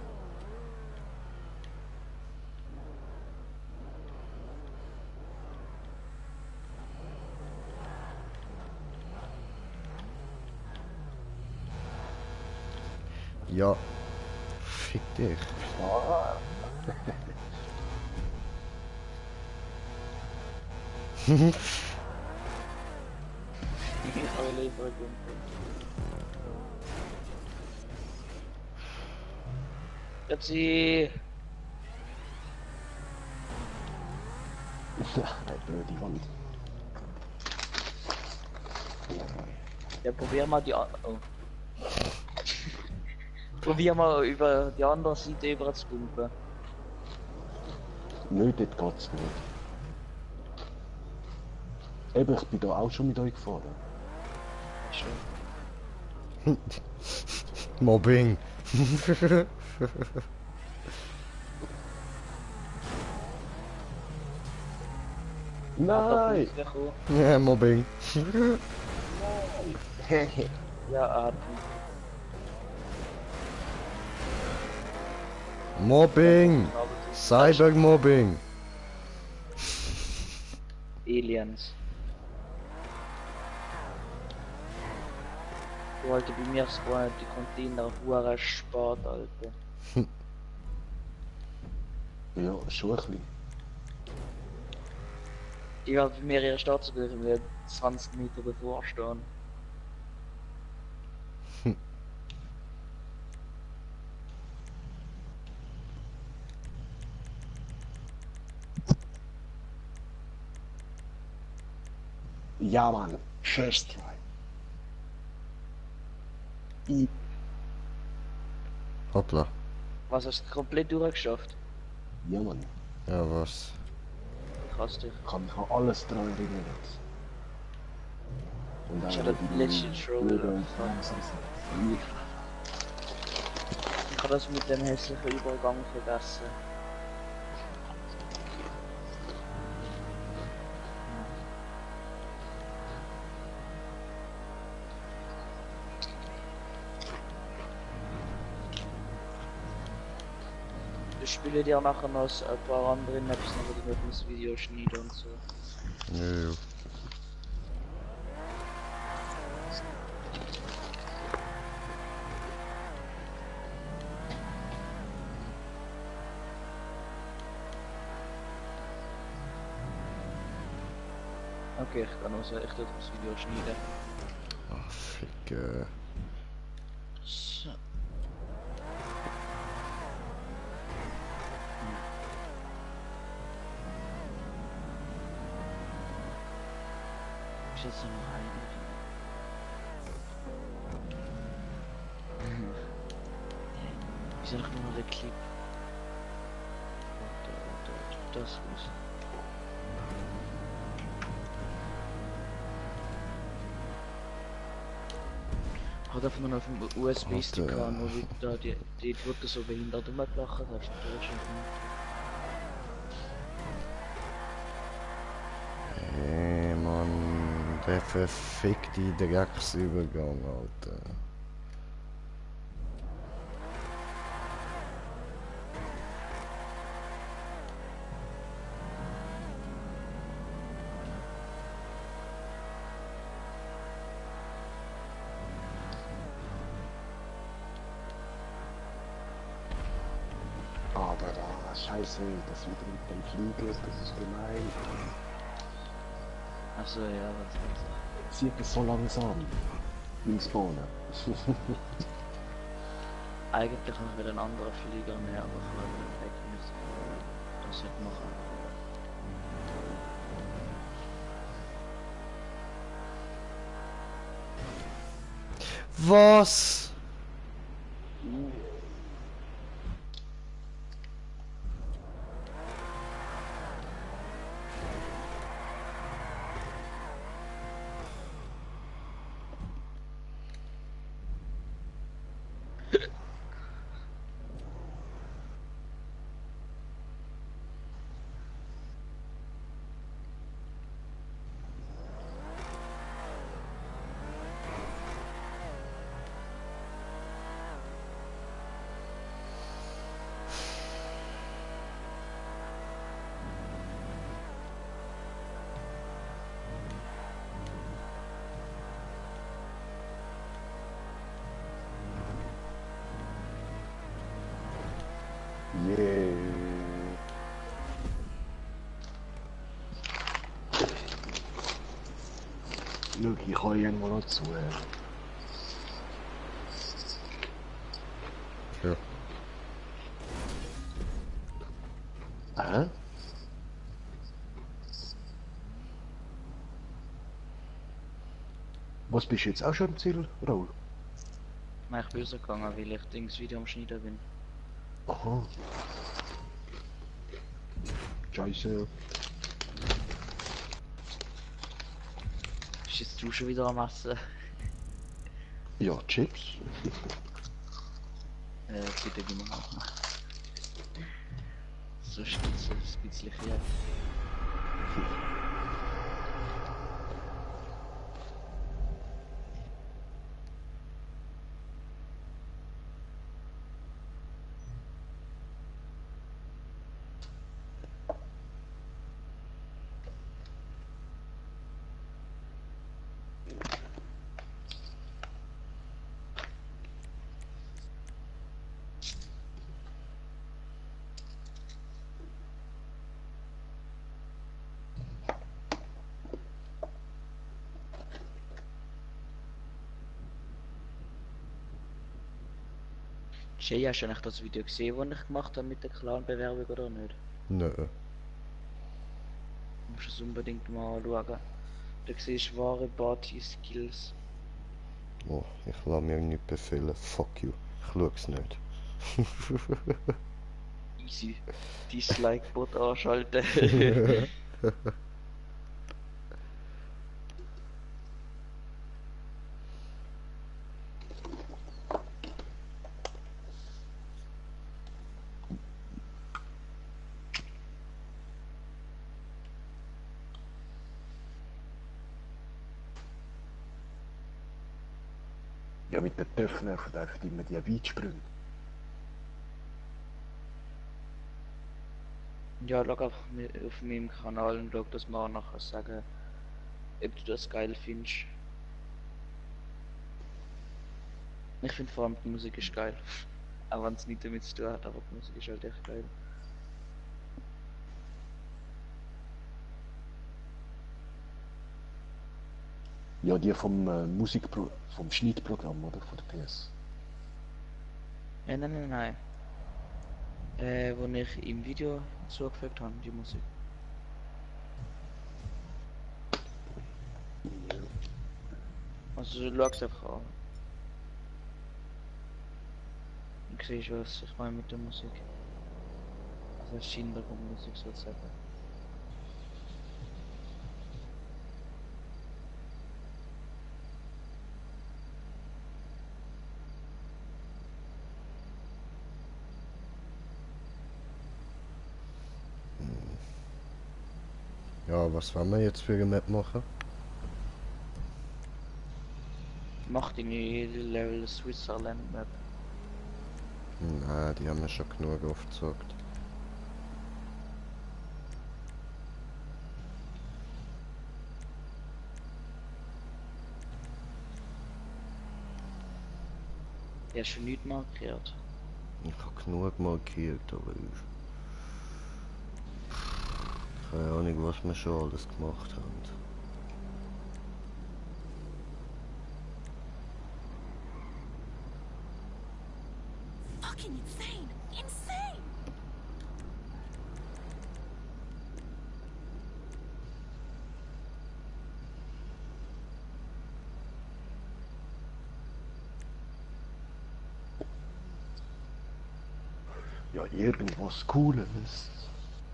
Ja. Fick dich. Ich habe lieber gefunden. Jetzt sie. Eine blöde Wand. Ja, probier mal die oh. Probier mal über die andere Seite über zu pumpen. Nö, dort geht's nicht. Eben, ich bin da auch schon mit euch gefahren. Schön. Mobbing. Nein! Ja, Mobbing. Ja, Atem. Mobbing. Cybermobbing. Aliens. Du, Alter, bei mir spawnen die Container hure spät, Alter. Ja, schon ein bisschen. Die werden bei mir ihre Staatsbürger wird 20 Meter davor stehen. Ja, Mann. First try. Hoppla. Was hast du komplett durchgeschafft? Ja, Mann. Ja, was? Krass dich. Ich kann mich an alles dran erinnern jetzt. Und Ich auch hatte die letzte Show. blöden Ich habe das mit dem hässlichen Übergang vergessen. Ich spiele dir nachher noch ein paar andere Maps, aber die wird das Video schneiden und so. Nö. Okay, ich kann also echt das Video schneiden. Ach, Ficke. So. Ist jetzt noch eine. Ist ja noch nur der Clip. Das muss. Hat einfach nur auf dem USB-Stick an, wo da die wurde so behindert rumgelacht, hast du schon Hey Mann, der verfickte Drecksübergang, Alter. Aber da, scheiße, das wieder mit dem Flügel, das ist gemein. Achso, ja, was meinst du? Zieht es so langsam. Im Spawnen. Eigentlich noch mit einem anderen Flieger mehr, aber ich habe weg müssen. Das wird machen. Was? Yeah. Schau, ich kann irgendwo noch zu. Ja. Hä? Was bist du jetzt auch schon im Ziel, Raul? Nein, ich bin rausgegangen, weil ich das Video am Schneiden bin. Aha. Scheiße. Ist jetzt du schon wieder am Essen? Ja, Chips. Bitte bin ich machen. So steht es ein bisschen hier. Jay, hast du eigentlich das Video gesehen, das ich gemacht habe mit der Clan-Bewerbung oder nicht? Nö. Du musst es unbedingt mal anschauen. Da siehst du wahre Party-Skills. Oh, ich lasse mir nicht befehlen. Fuck you. Ich schaue es nicht. Easy. Dislike-Bot anschalten. Ja, mit den Töpfen nerven einfach immer die Weitsprünge. Ja, schau einfach auf meinem Kanal und schau das mal nachher sagen, ob du das geil findest. Ich finde vor allem die Musik ist geil. Auch wenn es nicht damit zu tun hat, aber die Musik ist halt echt geil. Ja, die vom vom Schnittprogramm, oder? Von der PS. Nein. Wo ich im Video zugefügt habe, die Musik. Also du schaust einfach an. Und siehst, was ich meine mit der Musik. Also das ist Hintergrundmusik sozusagen. Ja, was wollen wir jetzt für eine Map machen? Macht in jedem Level Switzerland Map. Nein, die haben wir schon genug aufgezockt. Der ist schon nicht markiert. Ich habe genug markiert, aber keine Ahnung, was wir schon alles gemacht haben. Fucking insane! Insane! Ja, irgendwas Cooles.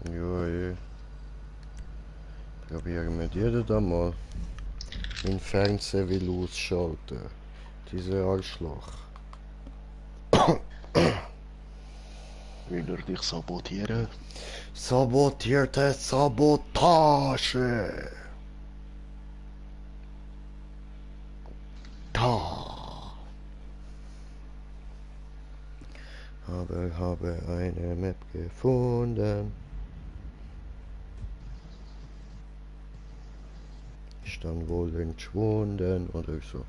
Ja, probieren wir jeder da mal den Fernseher will ausschalten. Dieser Arschloch. Will er dich sabotieren? Sabotierte Sabotage! Da! Habe eine Map gefunden. Ist dann wohl entschwunden oder so.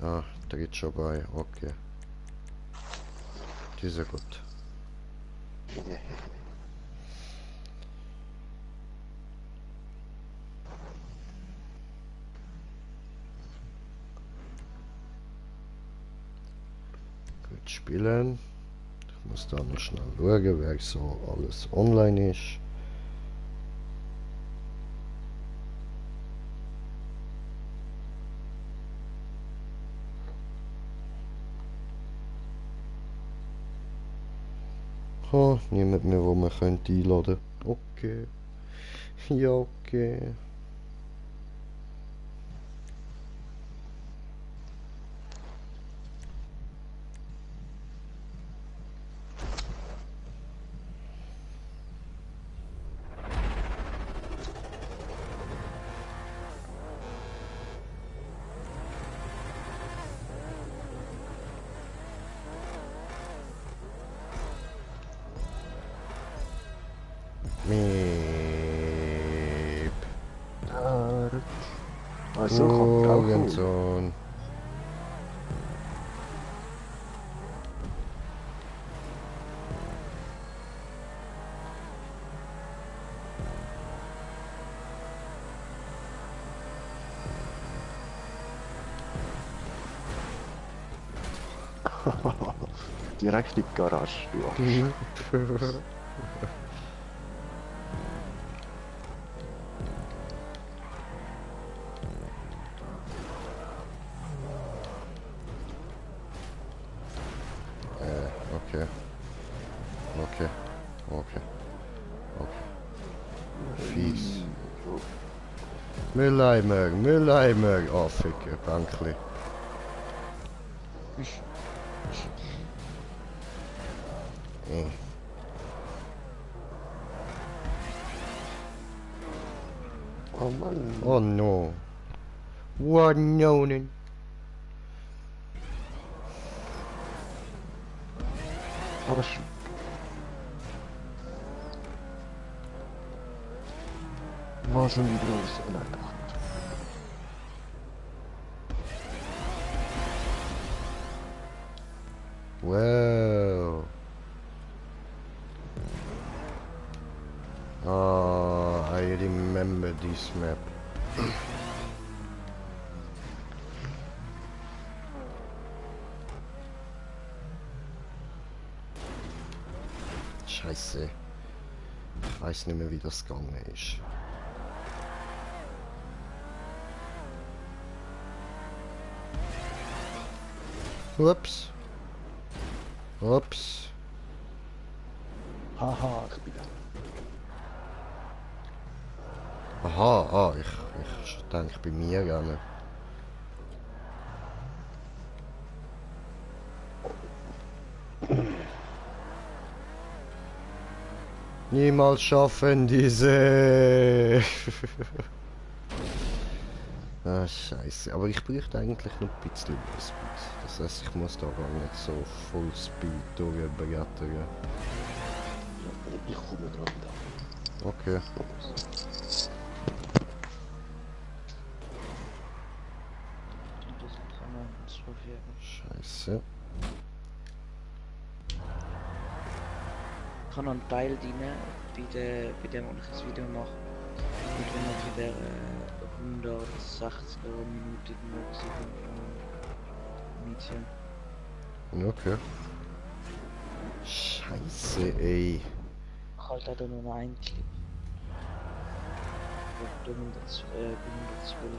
Ah, da geht schon bei, okay. Dieser gut. Gut spielen. Ich muss da noch schnell schauen, wer so alles online ist. Oh, niemand mehr, wo man könnte einladen. Okay. Ja, okay. Miep. Also, kommt auch cool. Augensohn. Direkt in die Garage, du Arsch. Okay. Okay. Okay. Okay. Fies. Mülleimer, Mülleimer. Oh, Ficker, Bankli. Oh Mann. Oh no. What no? Aber war schon die große Leiter. Wow. Ah, I remember this map. Scheiße. Ich weiß nicht mehr, wie das gegangen ist. Ups. Ups. Haha, ich bin da. Aha, ich denke bei mir gerne. Niemals schaffen diese. Ah, scheiße. Aber ich bräuchte eigentlich noch ein bisschen mehr Speed. Das heißt, ich muss da gar nicht so Full Speed durchbrettern. Ich komme gerade da. Okay. Scheiße. Ich habe noch einen Teil drin, bei dem ich das Video mache. Und wenn wir bei der 160er Minute genug sind von Mädchen. Okay. Scheiße, ey. Ich halte halt auch nur noch einen Clip. Wo 112 war.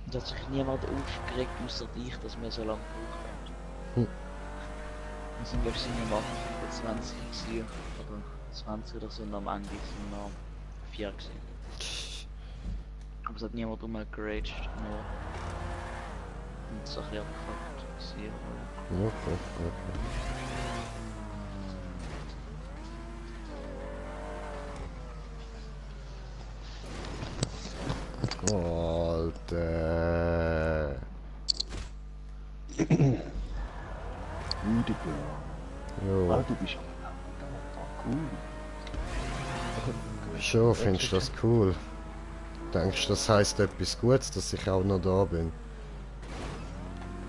Und hat sich niemand aufgeregt, außer dich, dass wir so lange gebraucht haben. Hm. Wir sind glaube ich am Anfang 20 gewesen, oder 20 oder so, und am Ende sind wir 4 gewesen. Aber es hat niemand geraged, nur. Und es ist ein bisschen abgefuckt gewesen, Okay, okay. Alter. Müde bin. Jo. Ah, du bist cool. Wieso findest du das cool? Denkst du, das heisst etwas Gutes, dass ich auch noch da bin?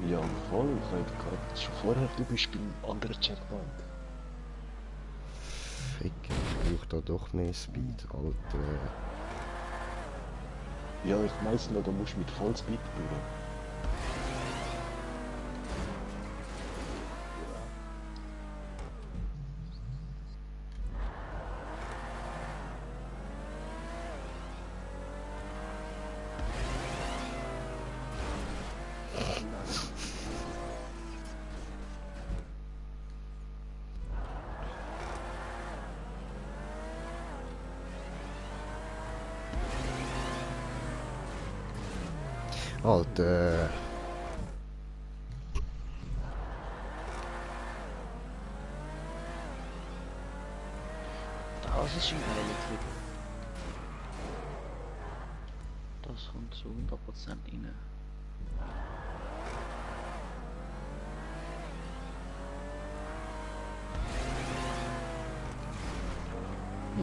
Ja, voll. Ich habe gerade schon vorher, du bist beim anderen Checkpoint. Fick, ich brauche da doch mehr Speed, Alter. Ja, ich weiss noch, du musst mit Vollspeed durch. Alter. Das ist ein geiler Clip. Das kommt zu 100% rein.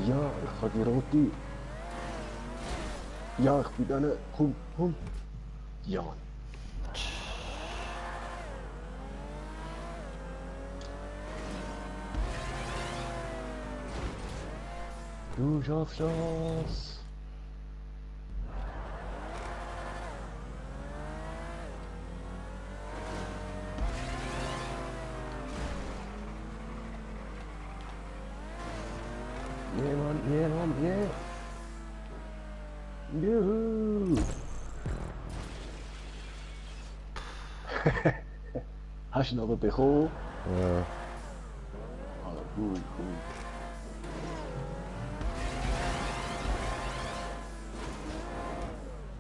Ja, ich habe die rote. Ja, ich bin da nicht. Komm, komm. Ja. Du schaffst das. Jemand, yeah. Juhu. Hast du ihn aber bekommen? Ja. Ah, gut, gut.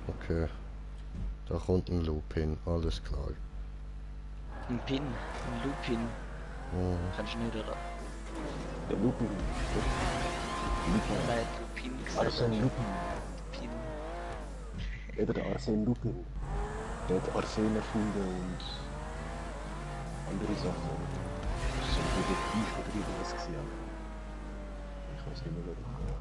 Okay. Da kommt ein Loop hin, alles klar. Ein Pin, ein Loop-Pin. Mhm. Kannst du nicht, oder? Der Lupin. Nein, Loop-Pin gesagt. Arsene Lupin. Pin. Eben der Arsene Lupin. Der hat Arsen erfunden und andere Sachen. Das ist so ein Detektiv oder irgendwas gewesen. Ich weiß nicht mehr, wer das war.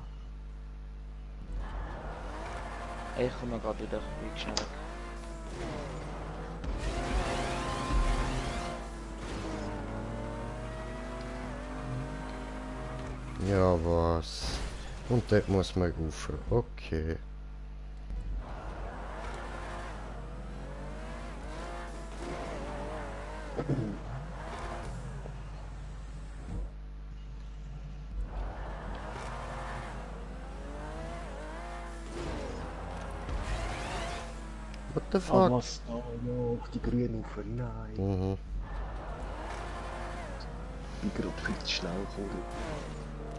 Ich komme gerade wieder, wie schnell. Ja, was? Und dort muss man rauf. Okay. What the Ah, fuck? was da noch? Die grünen Ufer, nein. Mhm. Ich bin gerade viel zu schnell gekommen.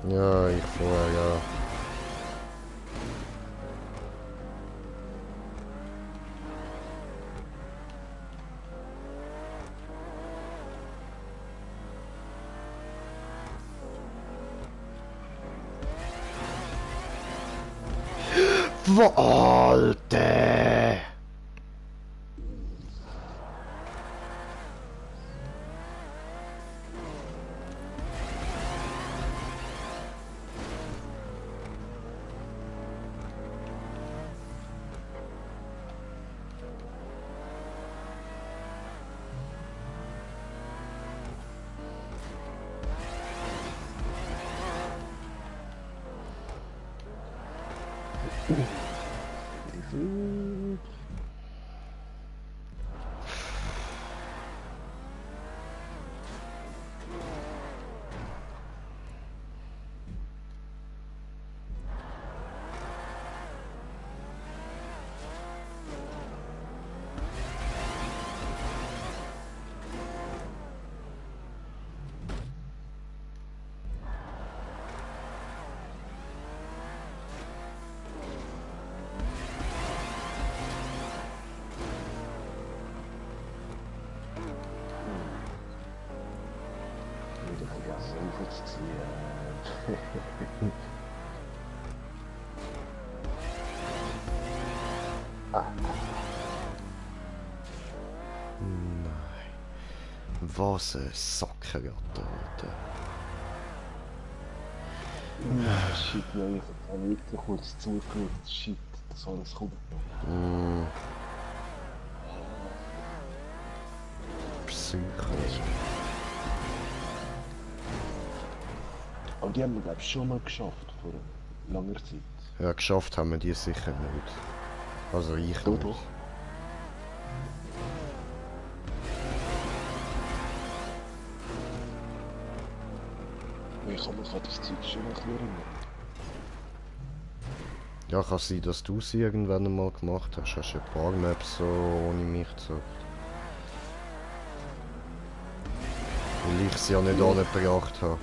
Ja, ich vorher, ja. Alter! Wieder vergessen, aufzuziehen. Nein. Was ein Sackergatter, Alter. Shit, ja, ich habe wirklich kurz zugeschaut. Shit, das alles kommt. Psycho. Aber die haben wir, glaube ich, schon mal geschafft, vor langer Zeit. Ja, geschafft haben wir die sicher nicht. Also ich Doch, nicht. doch. Ich kann mich an das Zeug schon ein bisschen erinnern. Ja, kann sein, dass du sie irgendwann einmal gemacht hast. Hast du ein paar Maps so ohne mich gezockt. Weil ich sie ja nicht angebracht habe.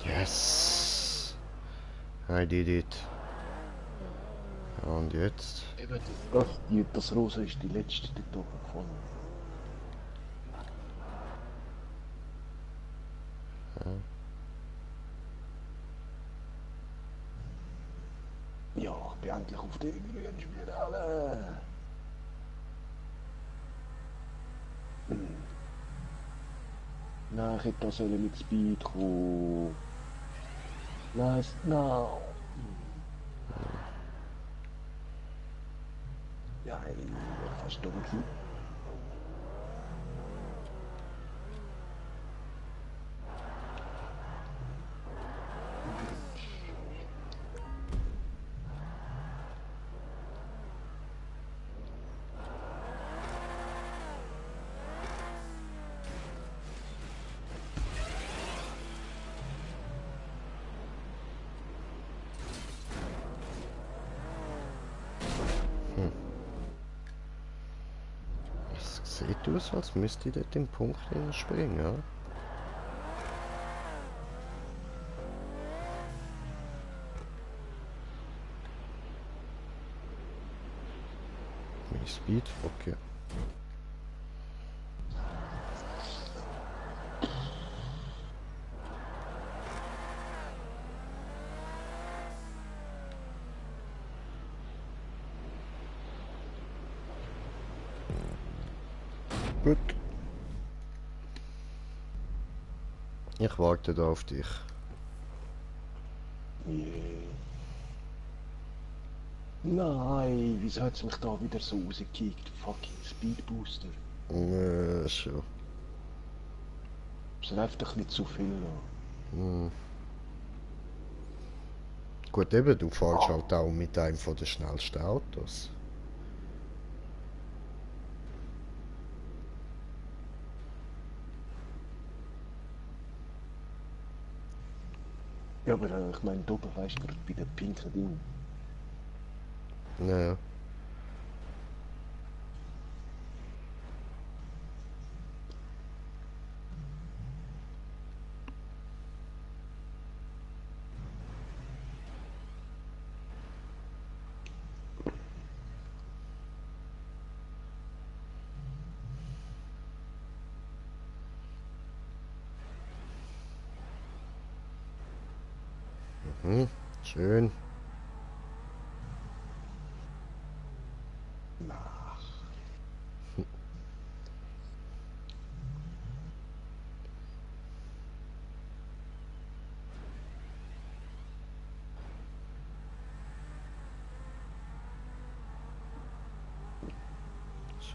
Yes! I did it. Und jetzt? Eben, das Rosa ist die letzte dort oben gefunden. Ja, ich bin endlich auf der grünen Spirale. Nein, ich hätte da sollen mit Speed kommen. Nein, nein. Ja, ich war fast dumm gewesen. Es sieht aus, als müsste ich dort im Punkt springen. Ja? Mein Speed, okay. Gut. Ich warte da auf dich. Yeah. Nein, wieso hat es mich da wieder so rausgekickt? Fucking Speedbooster. Schon. Es läuft doch nicht zu viel noch. Hm. Gut, eben, du fährst halt auch mit einem von den schnellsten Autos. Ja, aber ich meine, da oben weißt du, gerade bei den pinken Ding. Ja. Mhm. Schön.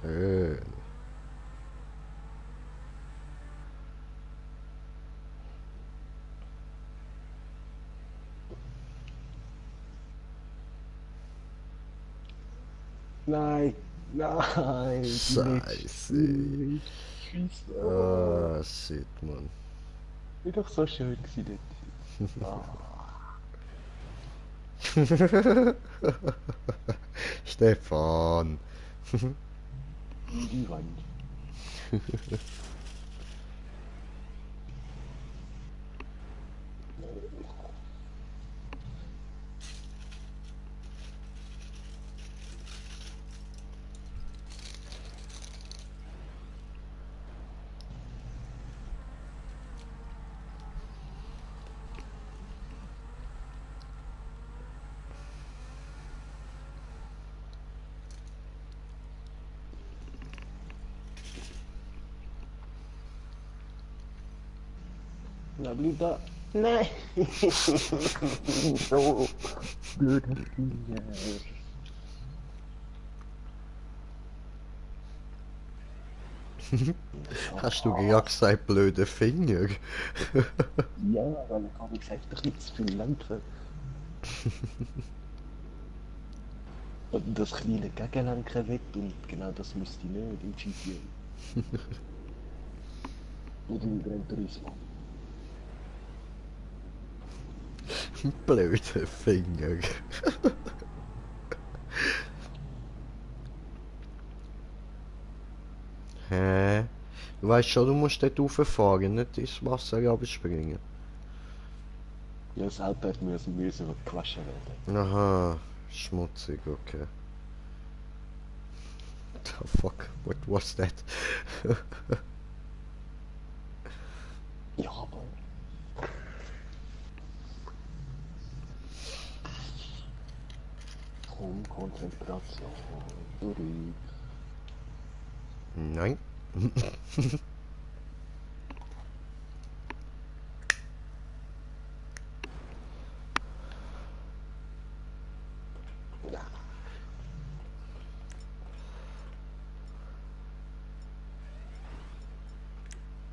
Schön. Nein, nein, Scheiße. Scheiße. Ah, shit, Mann. Ist doch so schön gewesen dort. Stefan. Die Wand. Na, blieb da. Nein! So blöder Finger. Hast du gerade gesagt, blöde Finger? Ja, weil ich habe gesagt, doch nicht zu viel Lämpfe. Und das kleine Gegenlenken weg und genau das müsste ich nicht im GTA. Oder im Gran Turismo. Blöde Finger. Hä? Du weißt schon, du musst dort rauffahren, nicht ins Wasser abspringen. Ja, das Auto hat müssen gewaschen werden. Aha, schmutzig, okay. The fuck, what was that? Ja, aber... Komm, Konzentration, zurück. Nein.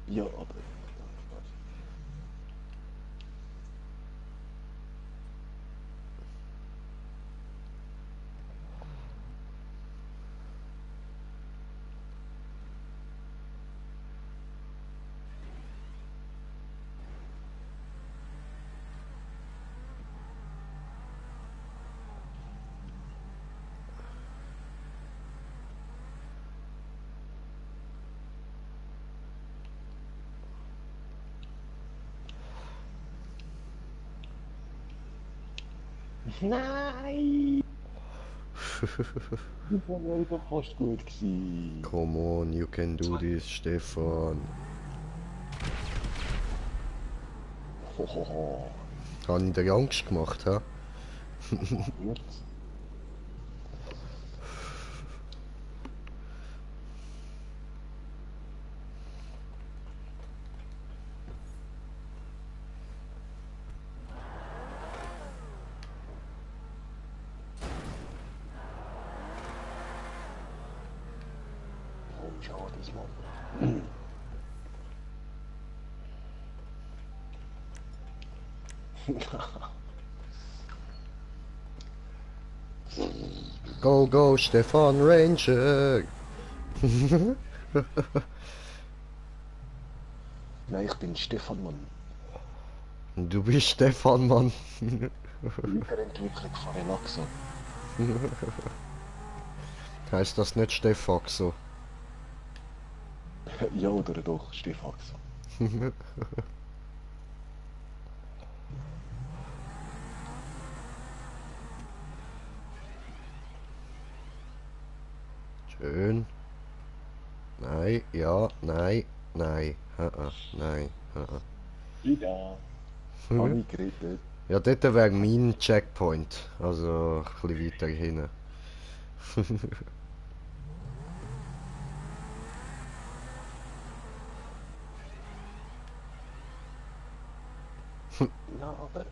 Ja, aber... Nein! Das war ja fast gut gewesen. Come on, you can do this, Stefan. Hohoho. Hab ich dir Angst gemacht, hä? Jetzt? Schau das mal. Go, go, Stefan Ranger! Nein, ich bin Stefan Mann. Du bist Stefan, Mann. Weiterentwicklung von Relaxo. Heißt das nicht Stefaxo? Ja, oder doch, Stefaxo. Schön. Nein, ja, nein, nein, nein, Wieder. Habe ich gerettet. Ja, dort wäre mein Checkpoint. Also, ein bisschen weiter hinten. Ja, aber...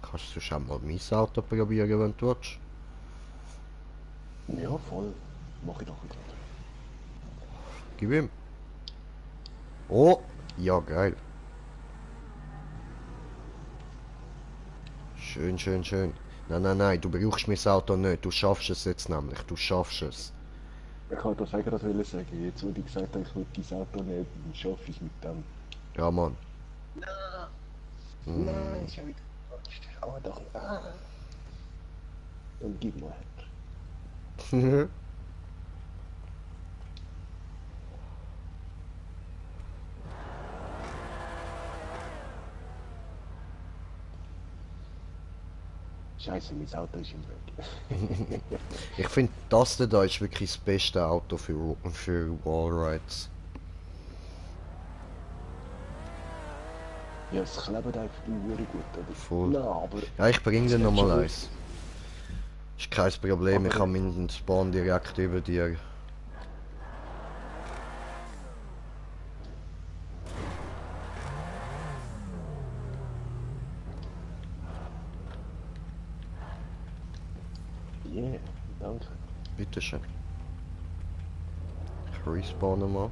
Kannst du schon mal mein Auto probieren, wenn du willst? Ja, voll. Mach ich doch wieder. Gib ihm. Oh, ja, geil. Schön, schön, schön. Nein, nein, nein, du brauchst mein Auto nicht. Du schaffst es jetzt nämlich. Du schaffst es. Ich wollte das eigentlich gerade sagen. Jetzt, wo ich gesagt habe, ich will dein Auto nicht, dann schaffe ich es mit dem. Ja, Mann. Nein, ich habe wieder gequatscht. Aber doch. Ah. Dann gib mal her. Scheiße, mein Auto ist im Weg. Ich finde, das da ist wirklich das beste Auto für Wallrides. Ja, es klebt einfach nur gut, oder? Voll. Nein, aber... Ja, ich bringe dir Es nochmal wird schon eins. Ist kein Problem, ich Aber- habe meinen Spawn direkt über dir. Yeah, danke. Bitteschön. Ich respawne mal.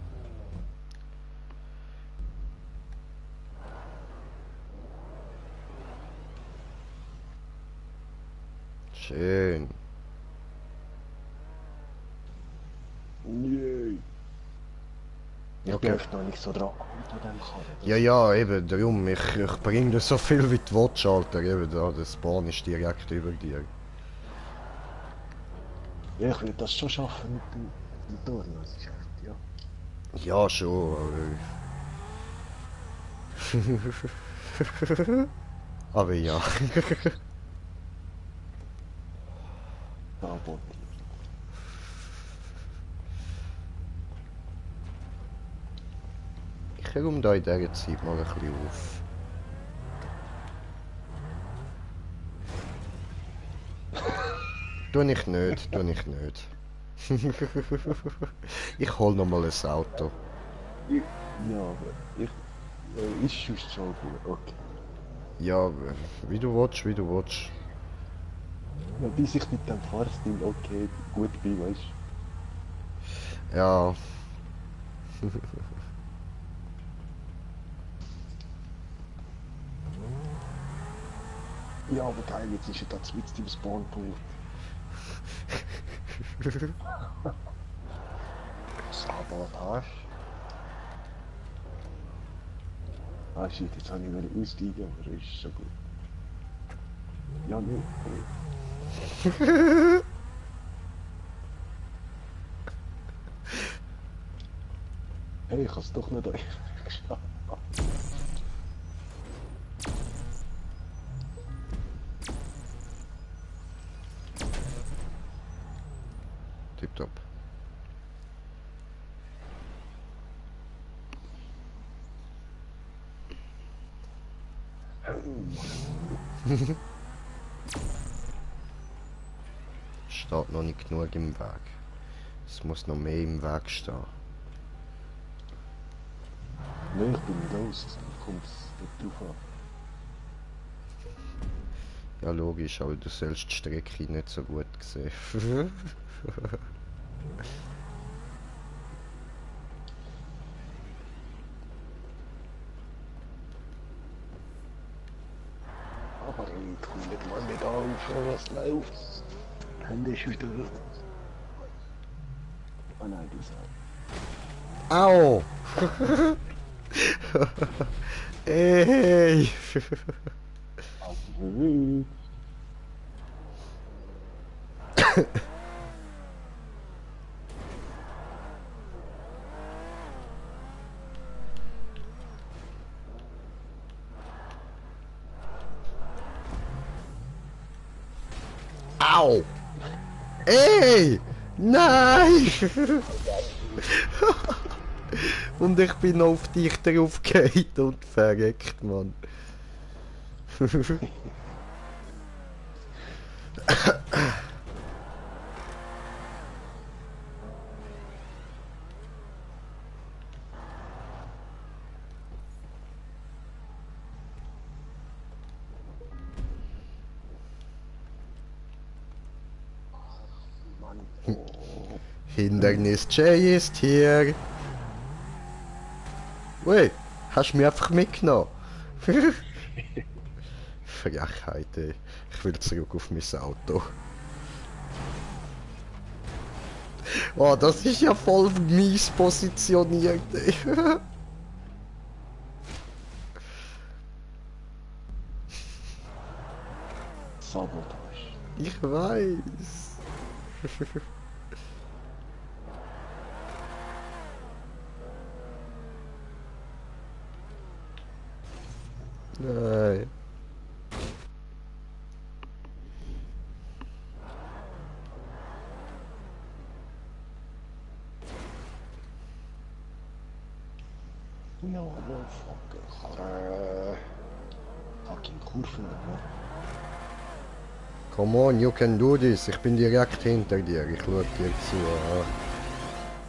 Schön. Yay. Ich Okay. bin echt noch nicht so dran mit dem Karren. Ja, ja, eben, darum. Ich bringe dir so viel wie du willst, Alter. Eben, da, der Spawn ist direkt über dir. Ja, ich will das schon schaffen mit dem Motor. Das ist echt, ja. Ja, schon, aber... aber ja. Da wollte Ich räume da in dieser Zeit mal ein bisschen auf. Tu ich nicht, tu ich nicht. Ich hol noch mal ein Auto. ich. Ja, aber ich... ist just schon gut, okay. Ja, wie du willst, wie du willst. Ja, bis ich mit dem Fahrstil okay gut bin, weißt du. Ja. Ja, aber geil, jetzt ist er da mit im Spawnpunkt. Sabotage. Ah shit, jetzt habe ich wieder aussteigen, aber das ist schon gut. Ja, nee. Hey, ich habe es doch nicht geschafft. Tipptopp. Steht noch nicht genug im Weg. Es muss noch mehr im Weg stehen. Nein, ich bin nicht aus. Ich komme nicht drauf an. Ja, logisch, aber du sollst die Strecke nicht so gut sehen. Aber ich komme nicht mal nicht auf, was läuft. Hände ist wieder... Ah nein, du sagst. Au! Ey! Au! Ey! Nein! Und ich bin auf dich draufgegangen und verreckt, Mann. Hindernis Jay ist hier. Ui, hast du mich einfach mitgenommen? Frechheit, ey. Ich will zurück auf mein Auto. Oh, das ist ja voll mies positioniert, ey. Sabotage. Ich weiß. Nein. No, fucking Kurven, ne? Come on, you can do this. Ich bin direkt hinter dir. Ich schau dir zu. Ja.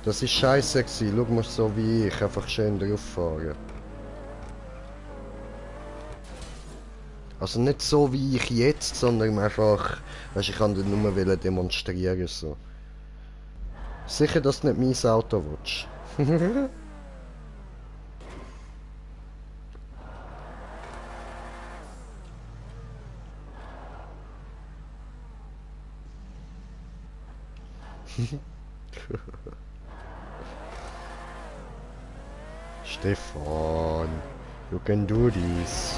Das ist scheiße gewesen. Schau mal so wie ich. Einfach schön drauf fahren. Also nicht so wie ich jetzt, sondern einfach... Weißt, ich kann dir nur demonstrieren so. Sicher, dass du nicht mein Auto willst. Stefan, you can do this.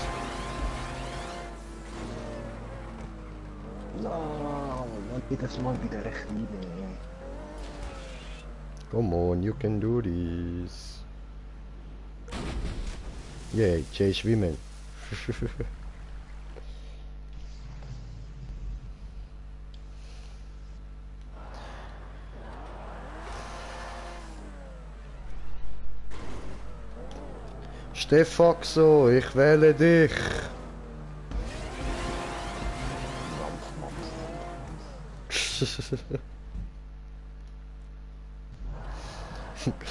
Ja, man jedes Mal wieder recht rein. Come on, you can do this. Yeah, Jay schwimmen. Stefaxo, ich wähle dich.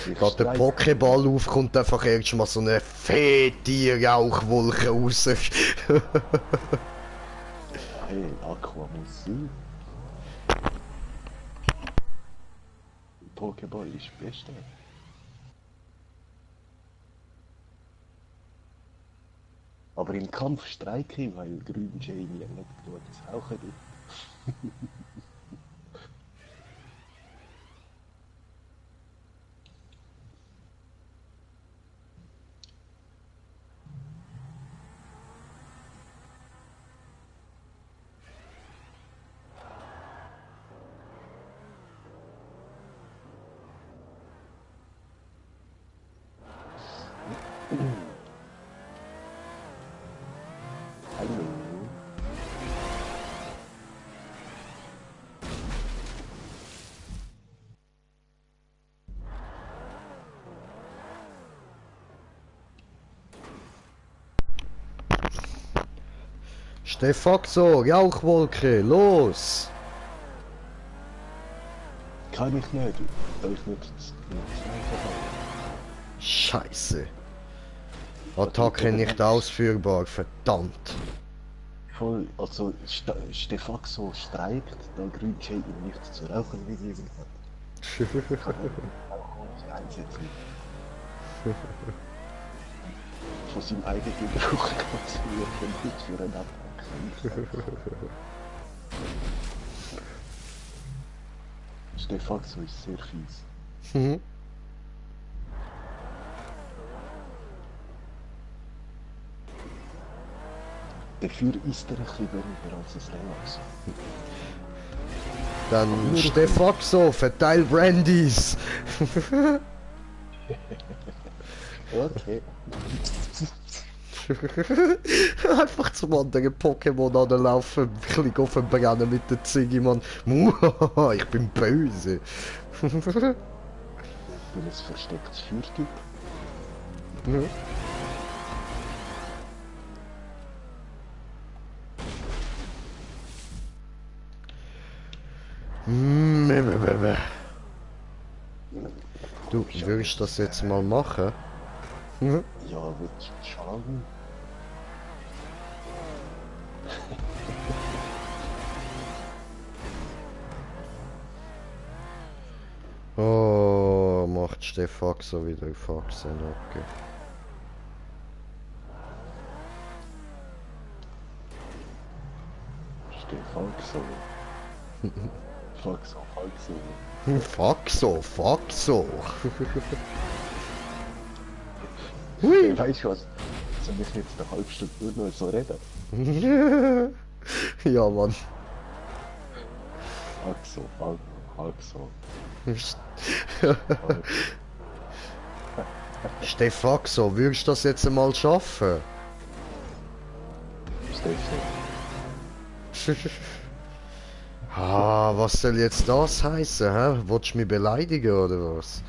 Gerade der Pokéball aufkommt, einfach erst mal so eine fette Rauchwolke raus. Hey, Aqua muss sein. Pokéball ist das Beste. Aber im Kampf streike ich, weil Grün Jamie nicht genug zu rauchen gibt. Hallo. Stefaxo, Rauchwolke, los! Kann ich nicht, weil ich nicht das Zeichen habe. Scheiße. Attacke nicht ausführbar, verdammt. Voll, also Stefaxo streikt, da Green Jay ihm nichts zu rauchen gegeben hat. Kann er auch nicht einsetzen. Von seinem eigenen Gebrauch kann es mir gut für einen Attack. Stefaxo ist sehr fies. Mhm. Dafür ist er ein bisschen weniger als ein Relax. Dann Stefaxo, verteil Brandys. Okay. Einfach zum anderen Pokémon anlaufen, ein bisschen aufbrennen mit der Ziggy, Mann. Muhaha, ich bin böse. Ich bin ein verstecktes Fürtyp. Mhm. Du, würdest das jetzt mal machen? Mhm. Ja, wird schaden. Oh, macht Stefaxo wieder Faxen, okay. Stefaxo. Faxo. Faxo. Hey, weißt du was? Soll ich jetzt eine halbe Stunde nur noch so reden? Ja, Mann. Faxo. Stefaxo, würdest du das jetzt einmal schaffen? Stefan. Ah, was soll jetzt das heißen, hä? Wolltest du mich beleidigen oder was?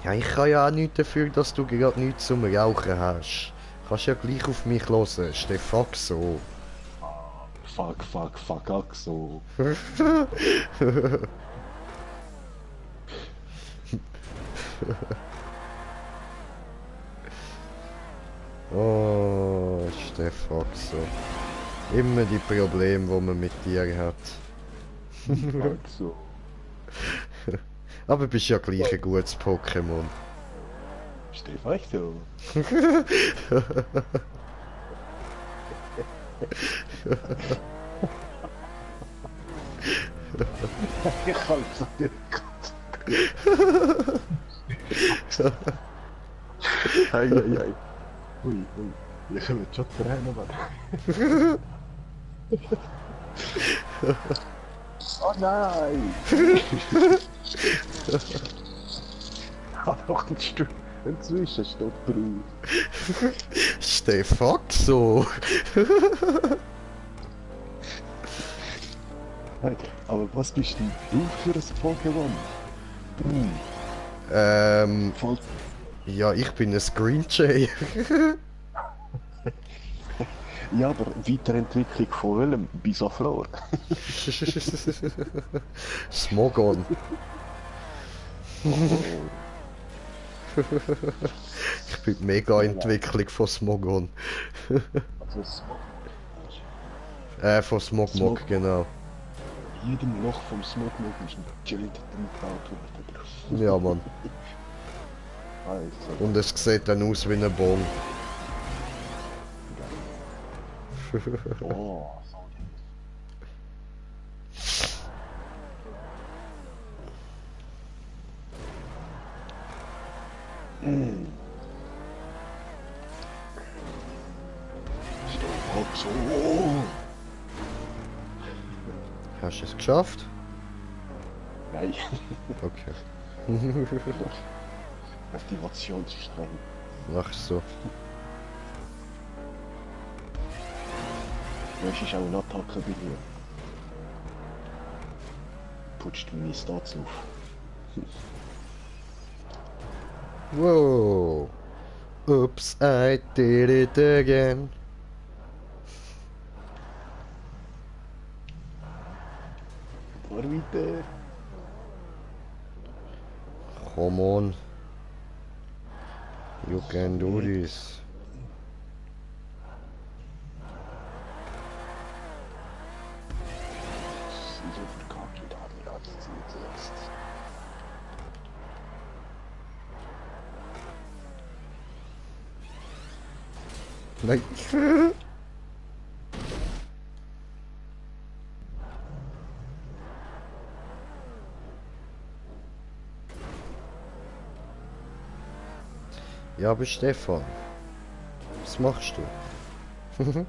Ja, ich kann ja auch nichts dafür, dass du gerade nichts zum Rauchen hast. Kannst ja gleich auf mich hören, Stefaxo. Fuck, Oh, Stefaxo. Immer die Probleme, die man mit dir hat. Faxo. Aber bist ja gleich ein gutes Pokémon. Stefaxo. Ich kann es nicht. Hey. Ui. Ich will schon rennen, Mann. Oh nein! Hat doch ein Zwischenstopp drauf. Stefaxo! Hey, aber was bist denn du für ein Pokémon? Voll. Ja, ich bin ein Green Jay. Ja, aber Weiterentwicklung von welchem? Bisaflor. Smogon. Ich bin mega Entwicklung von Smogon. Also Von Smogmog, genau. jedem Loch vom Smogmog ist ein Gelatin gebaut worden. Ja, Mann. Also, Und es sieht dann aus wie ein Bon. oh, so. Stefaxo. Hast du es geschafft? Nein, Okay. Aktivationsstreng. Ach so. Das ist auch eine Attacke bei dir. Putscht meine Stats auf. Wow. Oops, I did it again. Fahr weiter. Come on. You can do this. So verkackt da die ganze Zeit jetzt. Nein. Ja, aber Stefan, was machst du?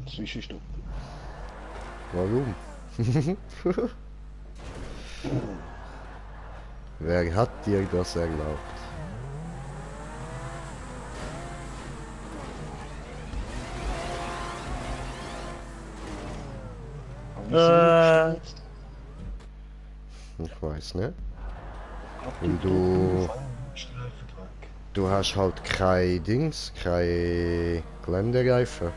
Zwischenstopp. Warum? Wer hat dir das erlaubt? Ich weiß nicht. Und du hast halt kein Dings, kein Geländereifen.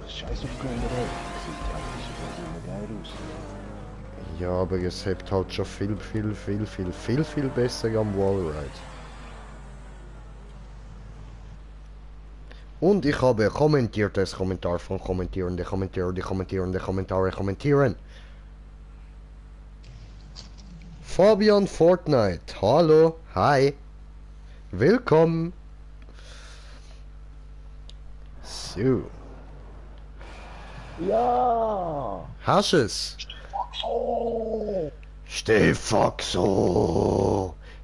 Scheiß auf Geländerei. Das sieht ja eigentlich immer geil aus. Ja, aber es hebt halt schon viel besser am Wallride. Und ich habe kommentiertes Kommentar von Kommentierende, kommentieren. Fabian Fortnite, hallo, hi, willkommen. So. Ja! Hast es? Stefaxo!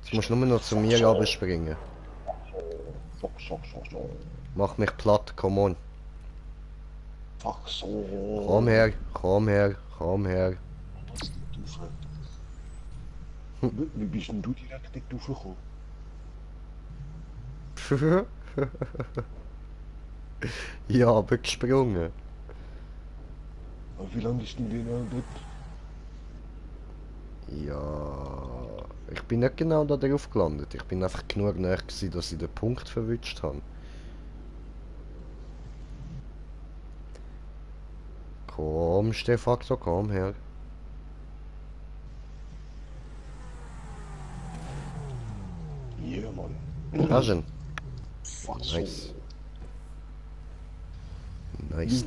Jetzt musst du nur noch zu mir runterspringen. So. Mach mich platt, come on. Fuck so. Komm her. Wie bist denn du direkt nicht raufgekommen? Ja, aber gesprungen. Und wie lange ist denn die noch dort? Ja, ich bin nicht genau da drauf gelandet. Ich bin einfach genug näher gewesen, dass ich den Punkt verwünscht habe. Komm, Stefaxo, komm her. Ja, Mann. Hast du ihn? Fuck so. Nice.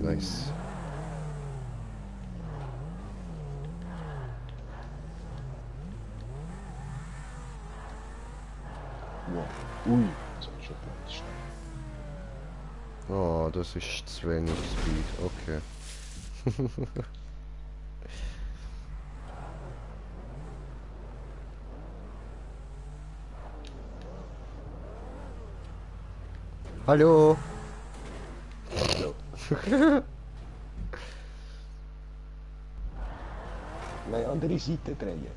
Wow. Ui, das ist schon ganz schnell. Oh, das ist zu wenig Speed, okay. Hallo. Nein, andere Seite drehen.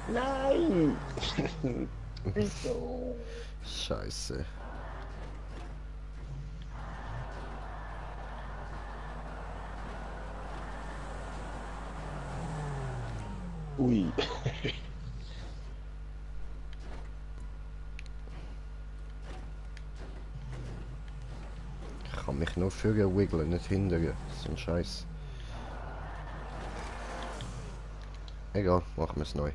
Nein! Wieso? Scheiße. Ui. Ich kann mich nur vorher wiggeln, nicht hindern. So ein Scheiß. Egal, machen wir es neu.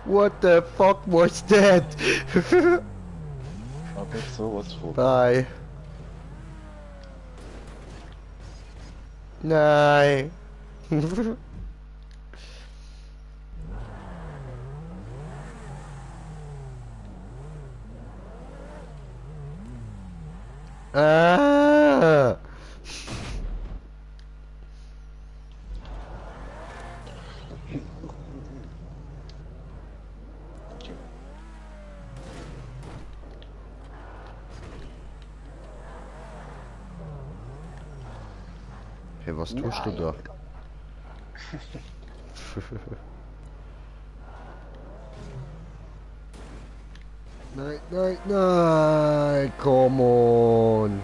What the fuck was that? Aber sowas von. Bye. Nein. Ah. Hey, was tust du da? Nein, nein, nein, come on.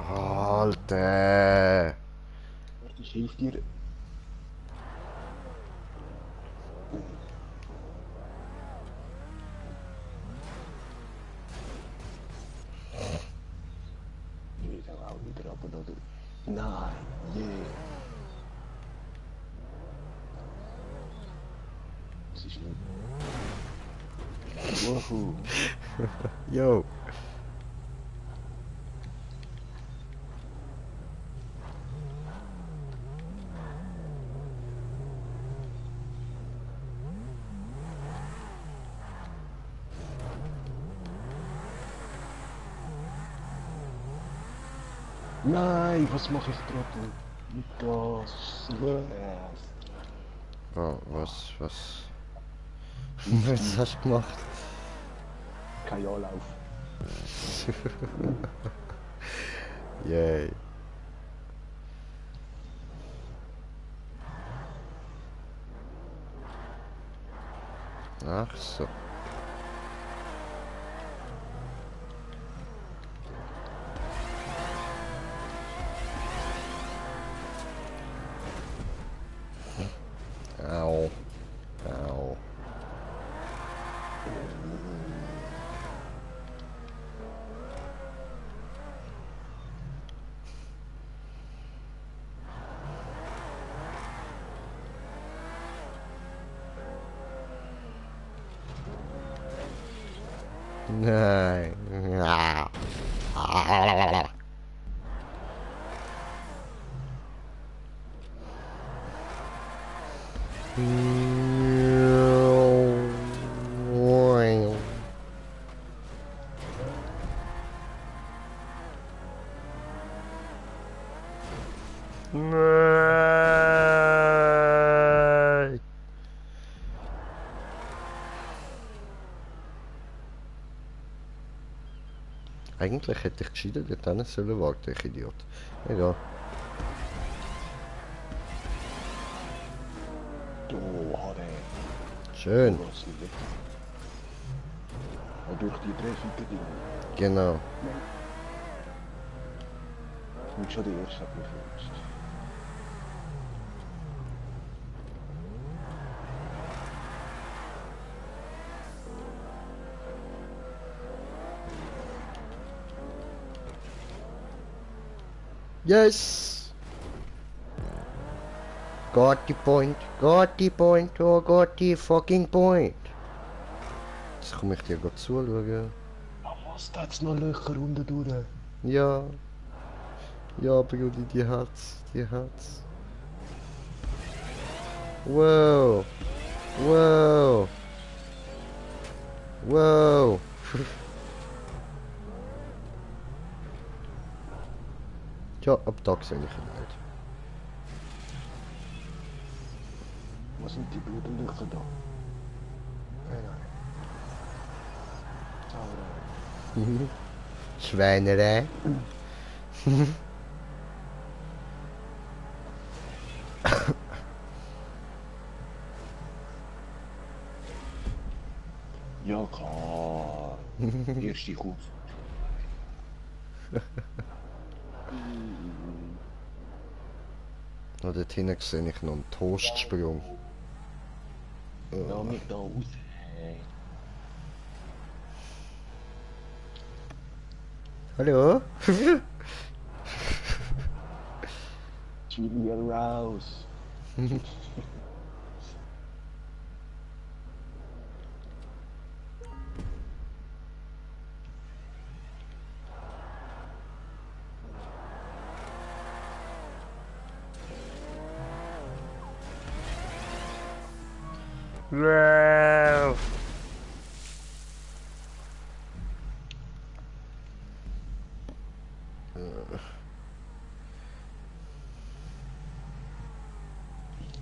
Alter. Warte, ich helfe dir. Nee, dann auch wieder ab, oder? Nein, yeah. Das ist nicht. Woohoo. Yo. Nein, was mache ich gerade? Mit Gas. Oh, was? Was hast du gemacht? Kein Anlauf. Yay. Ach so. Au. Au. Nein. Nein. Eigentlich hätte ich gescheiter dort hin sollen warten, ich Idiot. Egal. Oh, Hade. Schön. Und durch die Treffer Dinge. Genau. Und schon die erste hat mich verletzt. Yes! Got the point, oh got the fucking point. Jetzt komme ich dir gerade zuschauen. Ah, was? Da hat's noch Löcher unten durch. Ja. Ja, Brudi, die hat's. Wow. Wow. Wow. Tja, ab da sehe ich ihn nicht. Was sind die blöden Löcher da? Nein. Sauerei. Schweinerei. Ja, klar. Erste Kurve. Und dort hinten sehe ich noch einen Toastsprung. Ja, mich da raus. Hey. Hallo? Julia raus. Wow.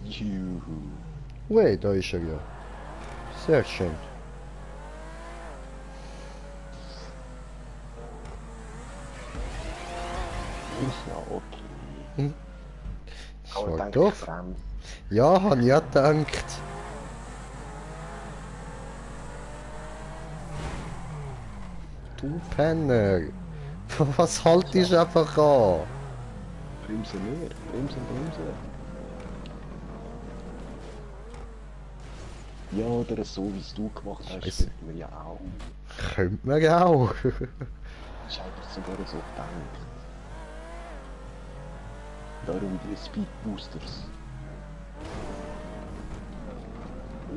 Juhu. Wait, da ist er ja. Sehr schön. Ist ja okay. Das Aber war denk doof. Fremd. Ja, hab ich auch gedacht. Du Penner. Was haltest du einfach an? Bremse mehr, Bremse. Ja, oder so wie es du gemacht hast, Scheisse. könnten wir ja auch. Könnte man auch. Ich habe sogar so gedacht. Darum die Speed Boosters.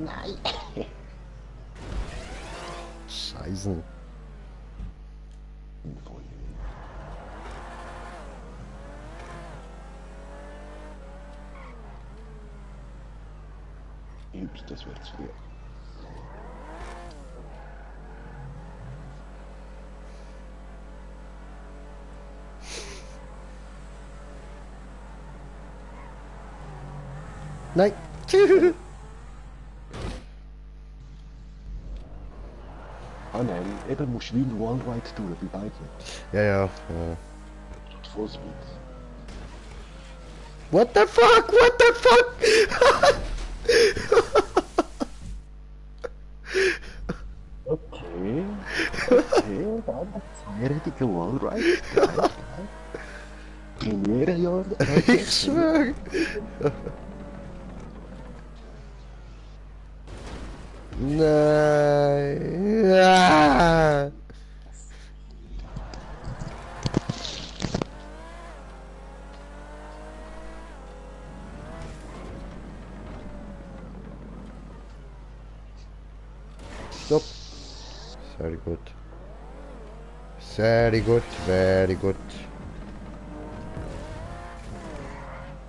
Nein! Scheiße. Voll. Ups, das wird zu früh. Nein. Ah nein, eben musst du wie ein Wallride tun, bei beiden. Ja. Tut Vollspeed. What the fuck? What the fuck? Okay, dann zweijährige Wallride. Geil. Premiere ja. Ich schwöre. Nein. Ah. Stopp. Very good. Very good, very good.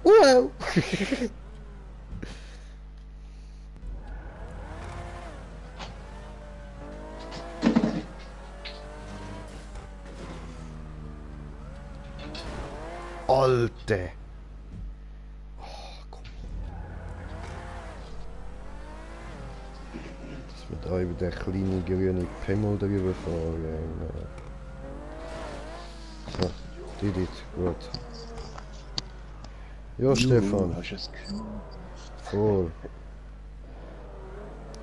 Wow! Alte! Oh, komm. Dass wir da über den kleinen grünen Pimmel drüber fahren. So, Didit, gut. Ja, Stefan. Hast du es gehört? Voll.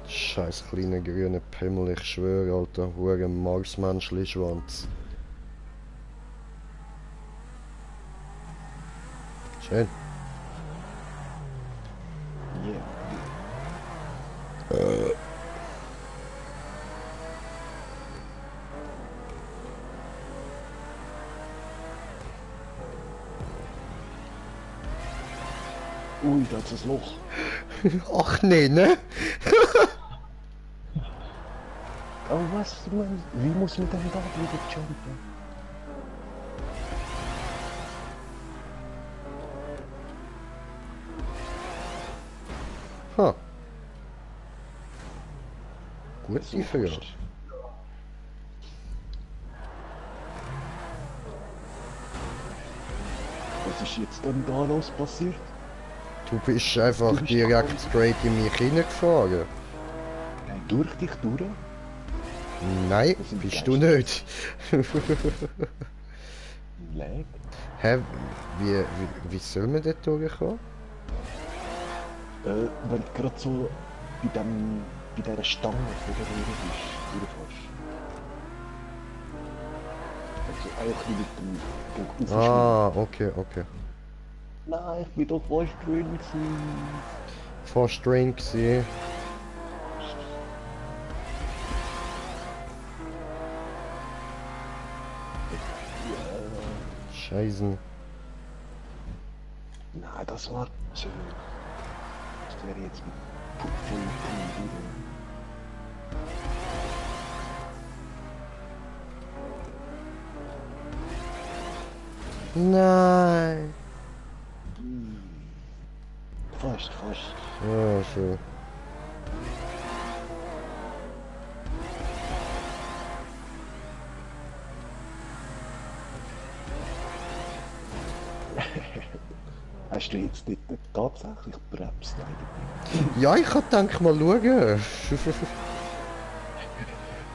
Scheiß kleiner grüner Pimmel, ich schwöre, Alter, hure Marsmenschli-Schwanz. Schön. Yeah. Ui, das ist ein Loch. Ach nee, ne? Aber was, man, wie muss man denn da wieder jumpen? Ha. Gute Frage. Was ist jetzt denn da los passiert? Du bist einfach direkt straight in mich hineingefahren. Nein, durch dich durch? Nein, Das sind bist die du nicht. Lag? Hä? Wie soll man dort durchkommen? Wenn du gerade so bei dieser Stange von der Röhre bist, durchfährst. Also eigentlich mit dem Punkt aufschneiden. Ah, okay. Nein, ich bin doch fast drin gewesen. Fast drin gewesen. Scheiße. Nein, das war zu. Das wäre jetzt mit voll drin Nein. Fast. Ja, so. Hast du jetzt dort tatsächlich bremst eigentlich? Ja, ich kann denk mal schauen.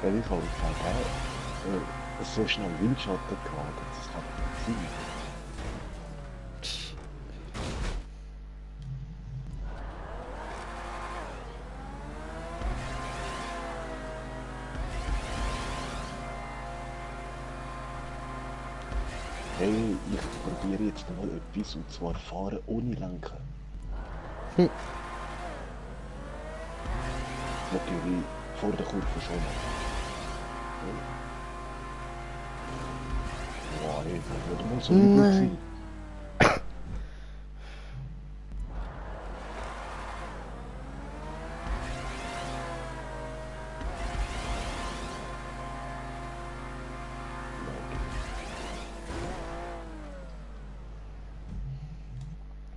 Weil ich halt so schnell Windschatten gehabt, das kann nicht sein. Hey, ich probiere jetzt mal etwas, und zwar fahren ohne Lenken. Hm. Natürlich vor der Kurve schon. Wow, ey, das wird mal so gut Nein. sein.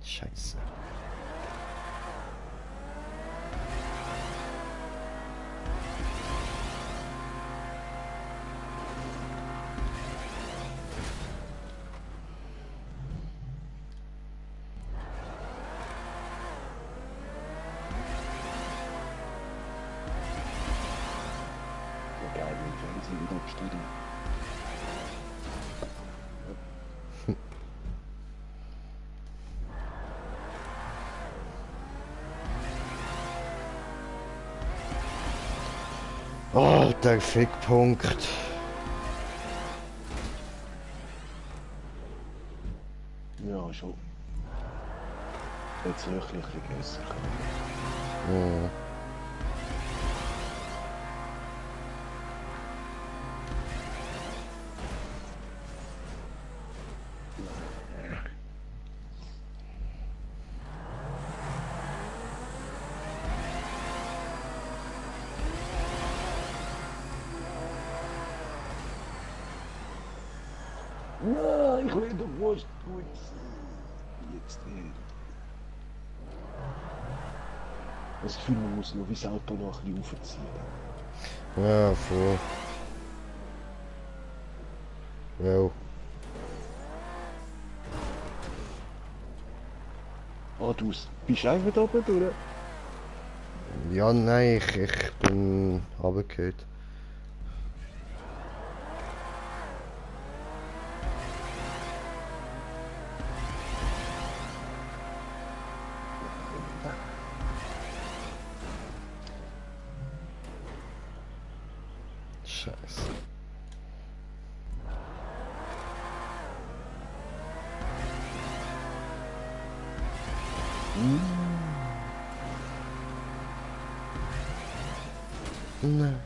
Scheiße. Ja, geil, wenn wir uns wieder absteigen. Oh, der Fickpunkt. Ja, schon. Jetzt wirklich ein bisschen grösser können. Hm. Nein, ich will doch Wurst gut sein. Jetzt nicht. Das Gefühl, man muss nur wie das Auto noch ein bisschen aufziehen. Ja, voll. Ja. Ah, du bist einfach da oben durch? Ja, nein, ich bin runtergefallen. Scheiße. Nein.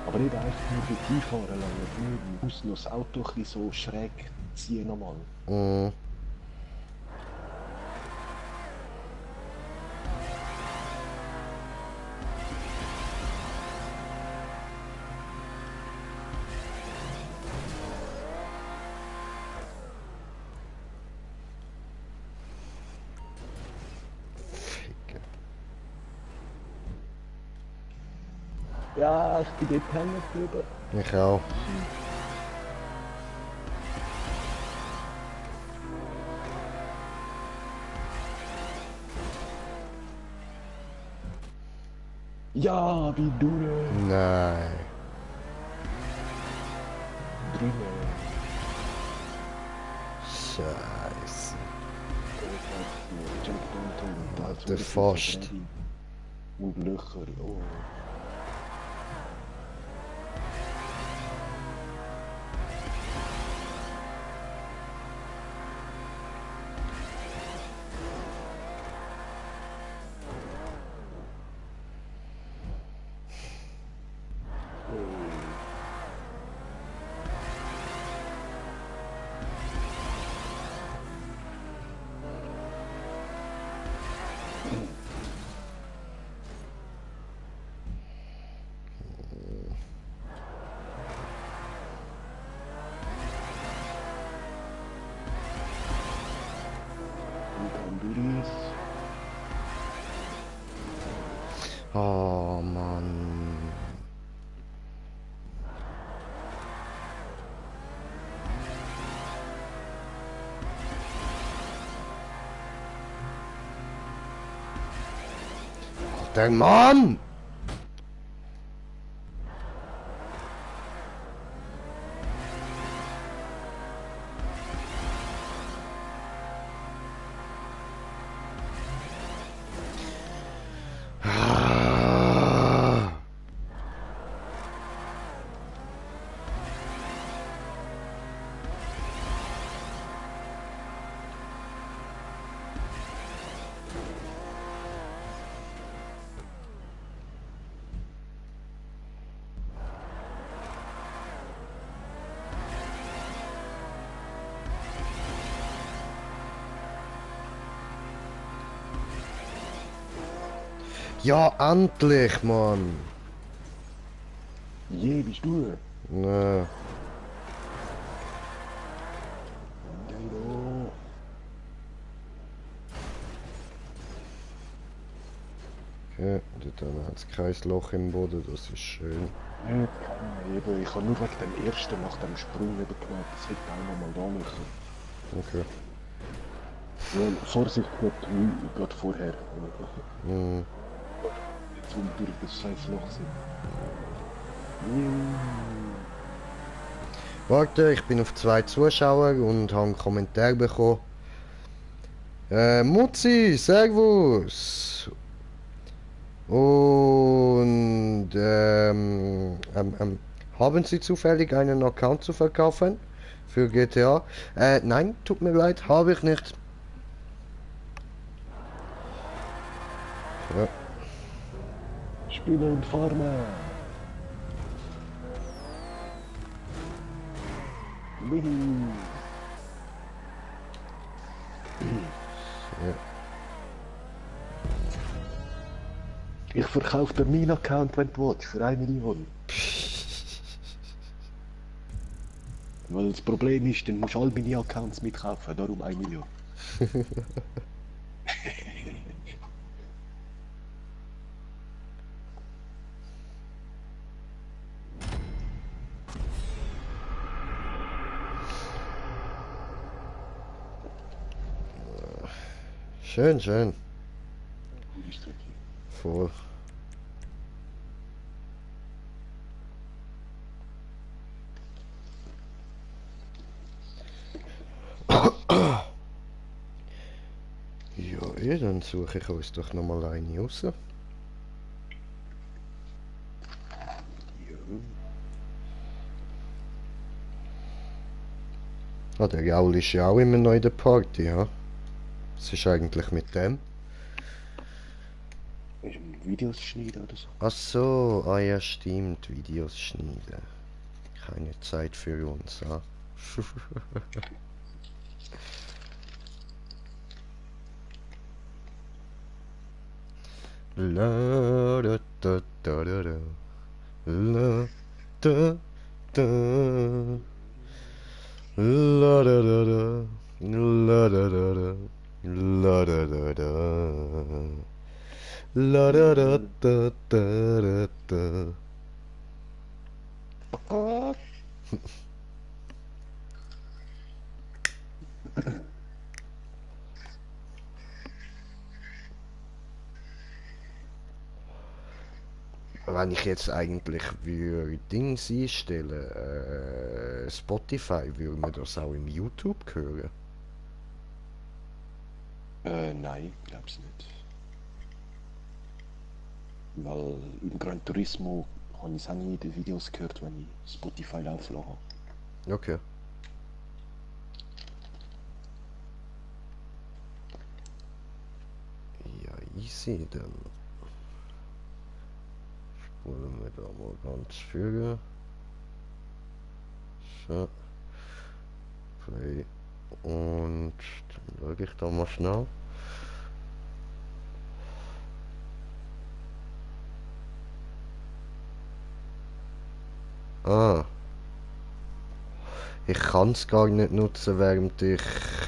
Aber nicht einfach nur dort einfahren lassen. Man muss noch das Auto ein bisschen so schräg ziehen nochmal. Mhm. Ficke. Ja, ich bin dort hängen geblieben. Ich auch. Ja, bin durch. Nein. Drinnen. Scheiße. Checkpoint. Alter, fast. Und Löcher. Oh. Und Honduras. Oh Mann. Der Mann! Ja, endlich, Mann. Je, bist du? Na, Geilo. okay, dann hat es kein Loch im Boden, das ist schön. Nicht keiner eben. Ich habe nur wegen dem ersten nach dem Sprung eben gemerkt, das hätte einer mal da müssen. Okay. Ja, Vorsicht, gerade vorher. Mhm. Zum durch das scheiß Loch sind. Warte, ich bin auf 2 Zuschauer und habe einen Kommentar bekommen. Mutzi, Servus! Und haben Sie zufällig einen Account zu verkaufen für GTA? Nein, tut mir leid, habe ich nicht. Ja. Spielen und farmen. Wihi. Ja. Ich verkaufe dir meinen Account, wenn du willst, für 1 Million. Weil das Problem ist, dann musst du all meine Accounts mitkaufen, darum 1 Million. Schön, schön. Ist okay. Voll. Ja, dann suche ich uns doch nochmal eine raus. Ah, der Gaul ist ja auch immer noch in der Party, ja? Was ist eigentlich mit dem? Ist ein Videos schneiden oder so? Ach so, ah ja stimmt, Videos schneiden. Keine Zeit für uns, ja? La da da da da da. La da da. La da da da. La da da da. La da da da. La da da da da da da. Wenn ich jetzt eigentlich würde Dings einstellen, Spotify, würde man das auch im YouTube hören? Nein, glaub's nicht. Weil im Gran Turismo habe ich es auch nie in den Videos gehört, wenn ich Spotify laufen lasse. Okay. Ja, easy dann. Spulen wir da mal ganz fügen. So. Play. Und dann schaue ich da mal schnell. Ah. Ich kann es gar nicht nutzen, während ich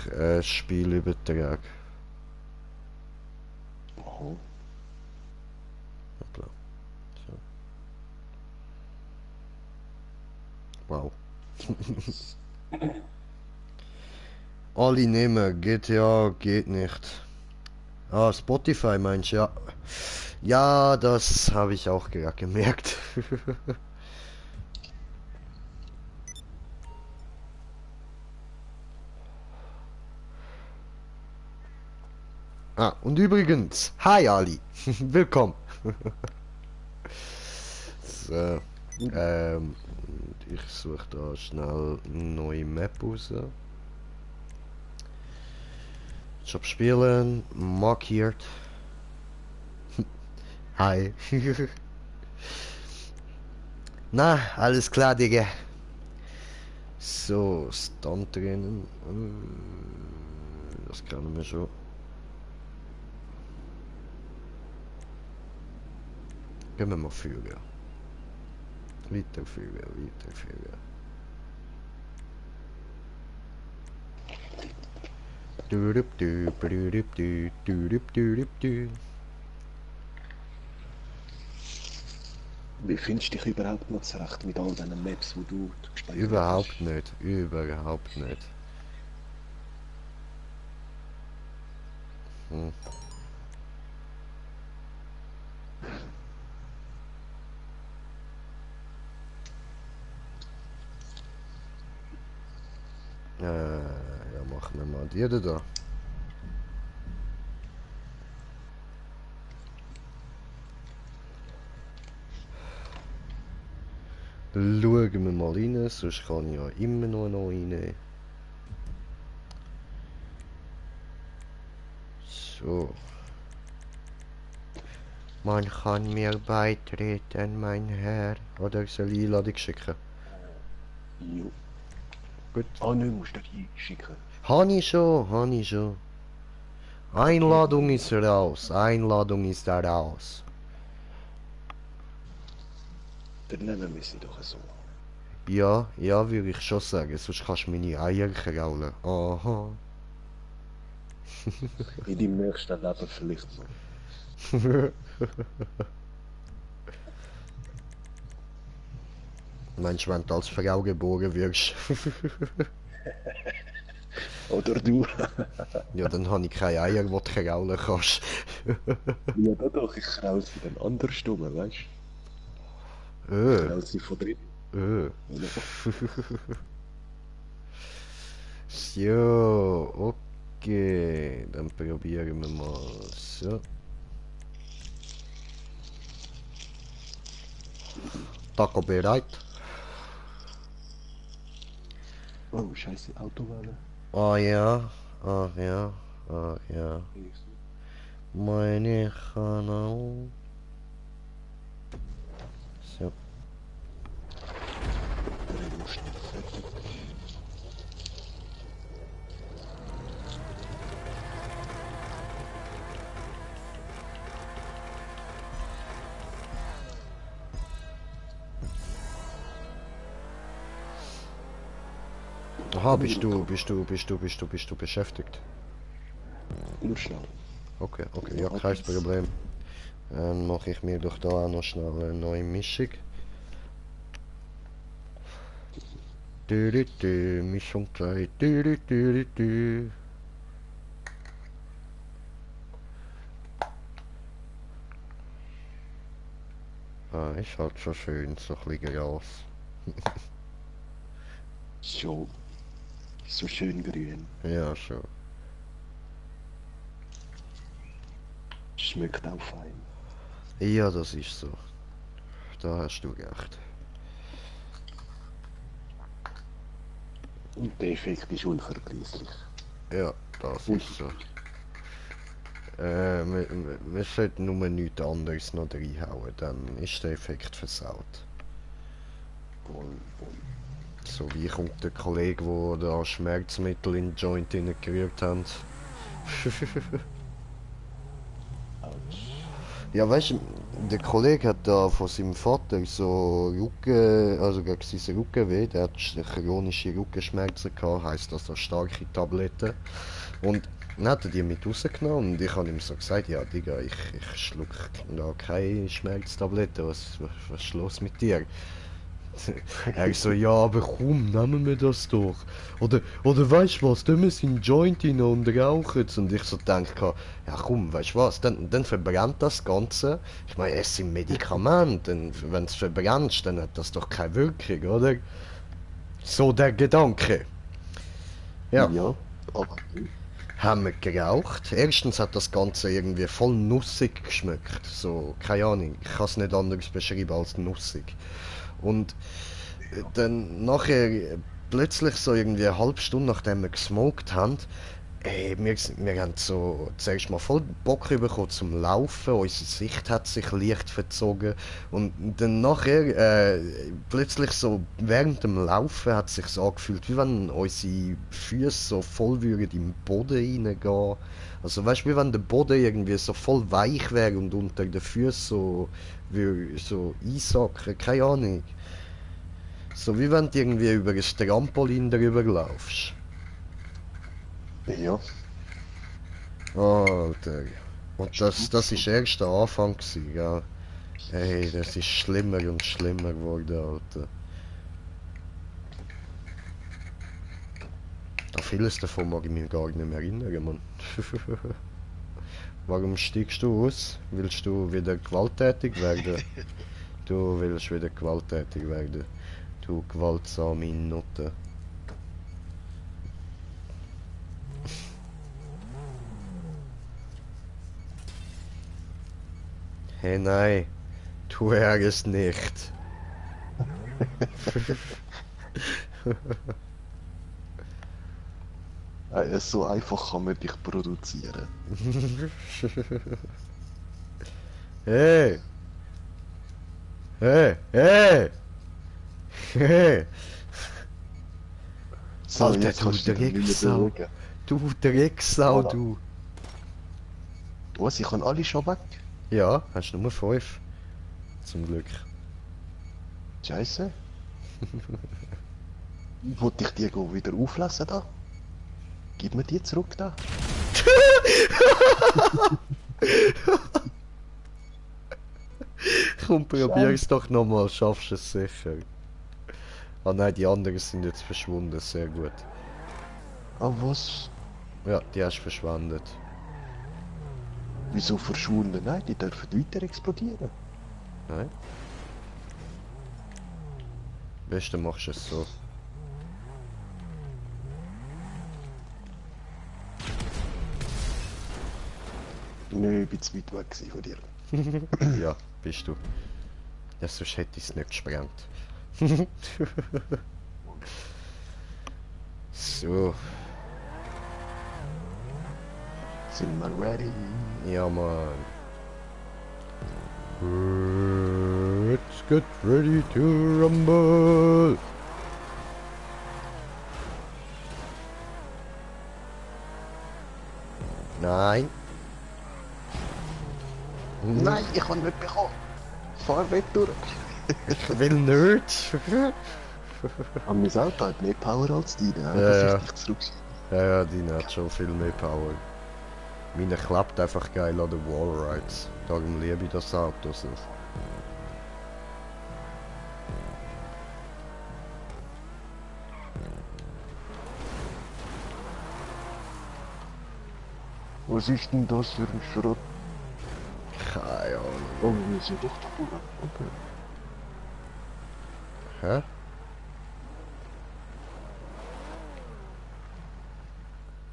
das Spiel übertrage. Oh. Hoppla. So. Wow. Alle nehmen, GTA geht nicht. Ah, Spotify meinst du, ja. Ja, das habe ich auch gerade gemerkt. Ah, und übrigens, hi Ali, willkommen. So, und ich suche da schnell eine neue Map raus. Job spielen, markiert. Hi. Na, alles klar, Digga. So, Stunt drinnen. Das können wir schon. Gehen wir mal führen. Weiterführen, weiterführen. Wie findest du dich überhaupt noch zurecht mit all diesen Maps, die du gespeichert Überhaupt hast? nicht, überhaupt nicht. Hm. Ja, machen wir mal die da. Schauen wir mal rein, sonst kann ich ja immer noch rein. So. Man kann mir beitreten, mein Herr. Oder soll ich Einladung schicken? Jo. Gut. Ah, nein, musst du die schicken. Habe ich schon. Einladung ist raus, Einladung ist da raus. Dann nehmen wir sie doch so. Ja, würde ich schon sagen, sonst kannst du meine Eier kraulen. Aha. In deinem nächsten Leben vielleicht noch. Meinst du, wenn du als Frau geboren wirst? Oder du. Ja, dann habe ich keine Eier, die du kraulen kannst. Ja, doch, ich kraul sie dann andersrum, weißt du? Ich kraul sie von drin. So, okay. Dann probieren wir mal so. Taco bereit? Oh, scheiße, Autowelle. Ah ja. Meine Kanal. So. Ich muss schnell fertig. Aha, bist du beschäftigt? Nur schnell. Okay, ja, kein Problem. Dann mache ich mir doch da auch noch schnell eine neue Mischung. Mischung 2. Ah, ist halt schon schön, so ein bisschen Gras. So schön grün. Ja, schon. Schmeckt auch fein. Ja, das ist so. Da hast du recht. Und der Effekt ist unvergleichlich. Ja, das ist so. Wir sollten nur nichts anderes noch reinhauen, dann ist der Effekt versaut. Voll. So wie kommt der Kollege, der da Schmerzmittel in den Joint gerührt hat. Ja, weißt du, der Kollege hat da von seinem Vater so Rücken, also gegen seinen Rückenweh, der hat chronische Rückenschmerzen gehabt, heisst also starke Tabletten. Und dann hat er die mit rausgenommen und ich habe ihm so gesagt, ja Digga, ich schluck da keine Schmerztabletten, was ist los mit dir? Er so, ja, aber komm, nehmen wir das doch. Oder weißt du was, tun wir seinen Joint rein und rauchen. Und ich so denke, ja komm, weißt du was, dann verbrennt das Ganze. Ich meine, es sind Medikamente, wenn es verbrennst, dann hat das doch keine Wirkung, oder? So der Gedanke. Ja. Ja, aber Haben wir geraucht. Erstens hat das Ganze irgendwie voll nussig geschmeckt. So, keine Ahnung, ich kann es nicht anders beschreiben als nussig. Und dann nachher, plötzlich so irgendwie eine halbe Stunde nachdem wir gesmoked haben, Ey, wir haben so zuerst mal voll Bock bekommen zum Laufen, unsere Sicht hat sich leicht verzogen und dann nachher plötzlich so während dem Laufen hat sich so angefühlt, wie wenn unsere Füße so voll würden im Boden reingehen. Also weißt du, wie wenn der Boden irgendwie so voll weich wäre und unter den Füßen so, so einsacken, keine Ahnung. So wie wenn du irgendwie über ein Trampolin drüber laufst. Ja, Alter. Und das ist erst der Anfang gewesen, gell? Ey, das ist schlimmer und schlimmer geworden, Alter. An vieles davon mag ich mich gar nicht mehr erinnern, Mann. Warum steigst du aus? Willst du wieder gewalttätig werden? Du willst wieder gewalttätig werden. Du gewaltsame Nutte. Hey, nein, tu es nicht. so einfach kann man dich produzieren. Hey! Hey! Hey! Hey! So, Alter, jetzt du kannst du dich nicht mehr Drecksau. bewegen. Du Drecksau, Voilà. du. Was, ich kann alle schon weg? Ja, hast nur 5. Zum Glück. Scheiße. Wollte ich die wieder auflassen da? Gib mir die zurück da. Komm, probier's doch nochmal, schaffst es sicher. Ah nein, die anderen sind jetzt verschwunden, sehr gut. Ah, was? Ja, die hast verschwendet. Wieso verschwunden? Nein, die dürfen weiter explodieren. Nein? Am besten machst du es so. Nö, ich bin zu weit weg gewesen von dir. Ja, bist du. Ja, sonst hätte ich es nicht gesprengt. So, Sind wir ready? ja Mann. Let's get ready to rumble. Nein. Nein, ich kann nicht bekommen. Fahr weg durch. Ich will nicht. Aber mein Auto hat mehr Power als deine. Ja, Das ja. ist nicht zurück. Ja, die hat schon viel mehr Power. Meine klappt einfach geil an den Wallrides. Darum liebe ich das Auto so. Was ist denn das für ein Schrott? Keine Ahnung. Oh, wir müssen doch da vorne. Okay. Hä?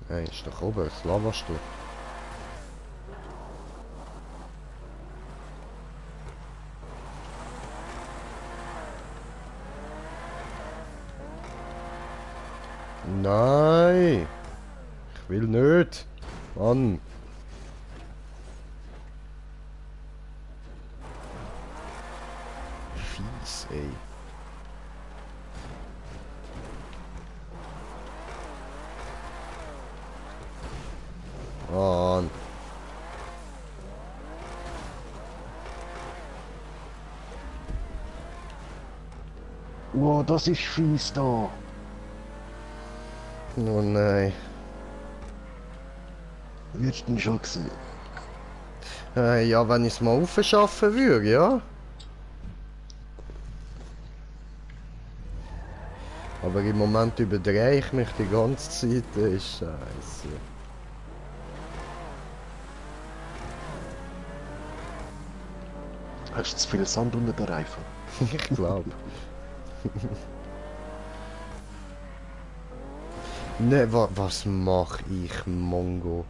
Nein, ist doch oben, das laberst du. Nein! Ich will nicht! Mann! Fies, ey. Mann! Wow, das ist fies da. Oh nein. Wirst du denn schon gesehen? Ja, wenn ich es mal aufschaffen würde, ja. Aber im Moment überdrehe ich mich die ganze Zeit, das ist scheiße. Hast du zu viel Sand unter den Reifen? Ich glaube. Ne, was mach ich, Mongo?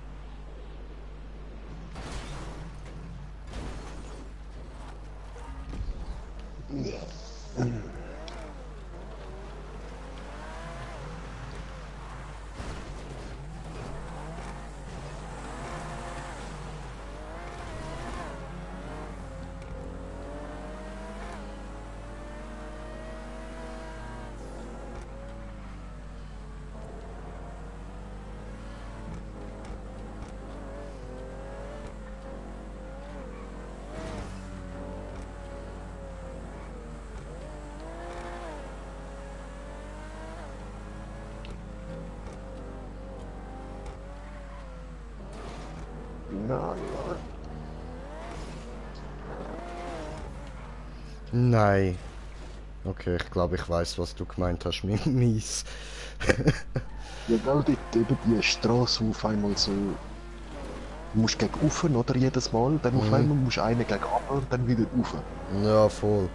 nein. Nein. Okay, ich glaube, ich weiß, was du gemeint hast mit mies. Ja, gell, dort eben die Straße, wo auf einmal so... Du musst gegen rauf, oder? Jedes Mal. Dann auf einmal musst du einen gegen runter und dann wieder rauf. Ja, voll.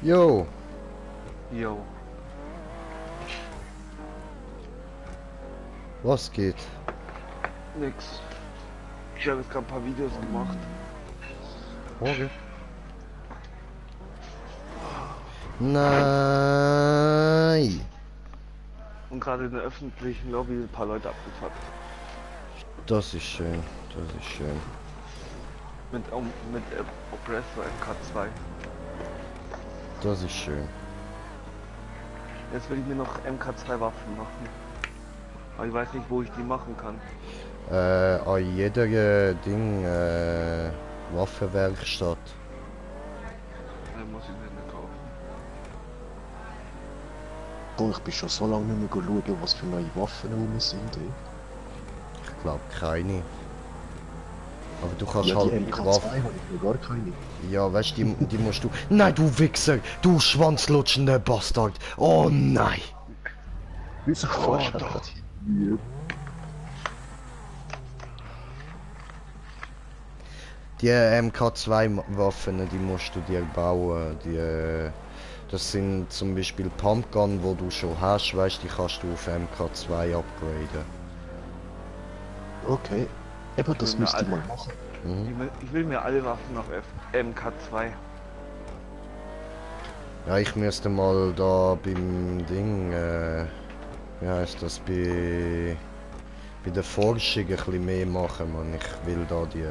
Jo, Jo. was geht? Nix. Ich habe jetzt gerade ein paar Videos gemacht. Morgen. Nein. Und gerade in der öffentlichen Lobby ein paar Leute abgefuckt. Das ist schön, das ist schön. Mit Oppressor MK2. Das ist schön. Jetzt will ich mir noch MK2 Waffen machen. Aber ich weiß nicht, wo ich die machen kann. An jeder Waffenwerkstatt. Dann muss ich mir eine kaufen. Boah, ich bin schon so lange nicht mehr schauen, was für neue Waffen rum sind. Ey. Ich glaube keine. Aber du kannst Ja, halt die mit MK2 Waffen. habe ich noch gar keine. Ja, weißt du, die musst du. Nein, du Wichser! Du schwanzlutschender Bastard! Oh nein! Wieso fährst du doch. die? Die MK2-Waffen, die musst du dir bauen. Das sind zum Beispiel Pumpgun, wo du schon hast, weißt du, die kannst du auf MK2 upgraden. Okay. Eben, das will mir müsste ich alle- mal machen. Ich will mir alle Waffen auf MK2. Ja, ich müsste mal da beim Ding, wie heißt das, bei der Forschung ein bisschen mehr machen, man. Ich will da die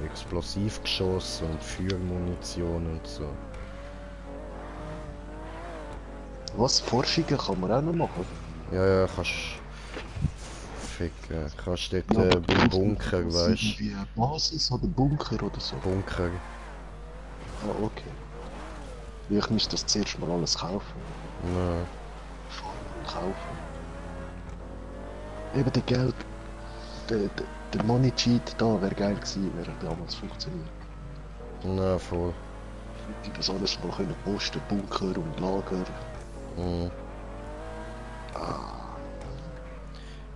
Explosivgeschosse und Feuermunition und so. Was? Forschungen kann man auch noch machen? Ja, kannst ficken. Kannst dort Ja, aber beim Bunker, was weißt irgendwie eine Basis oder Bunker oder so? Bunker. Ah, okay. Ich müsste das zuerst mal alles kaufen. Ja. Kaufen. Eben der Geld, der Money Cheat da wäre geil gewesen, wäre damals funktioniert. Na, voll. Die das alles mal können posten, Bunker und Lager. Mhm.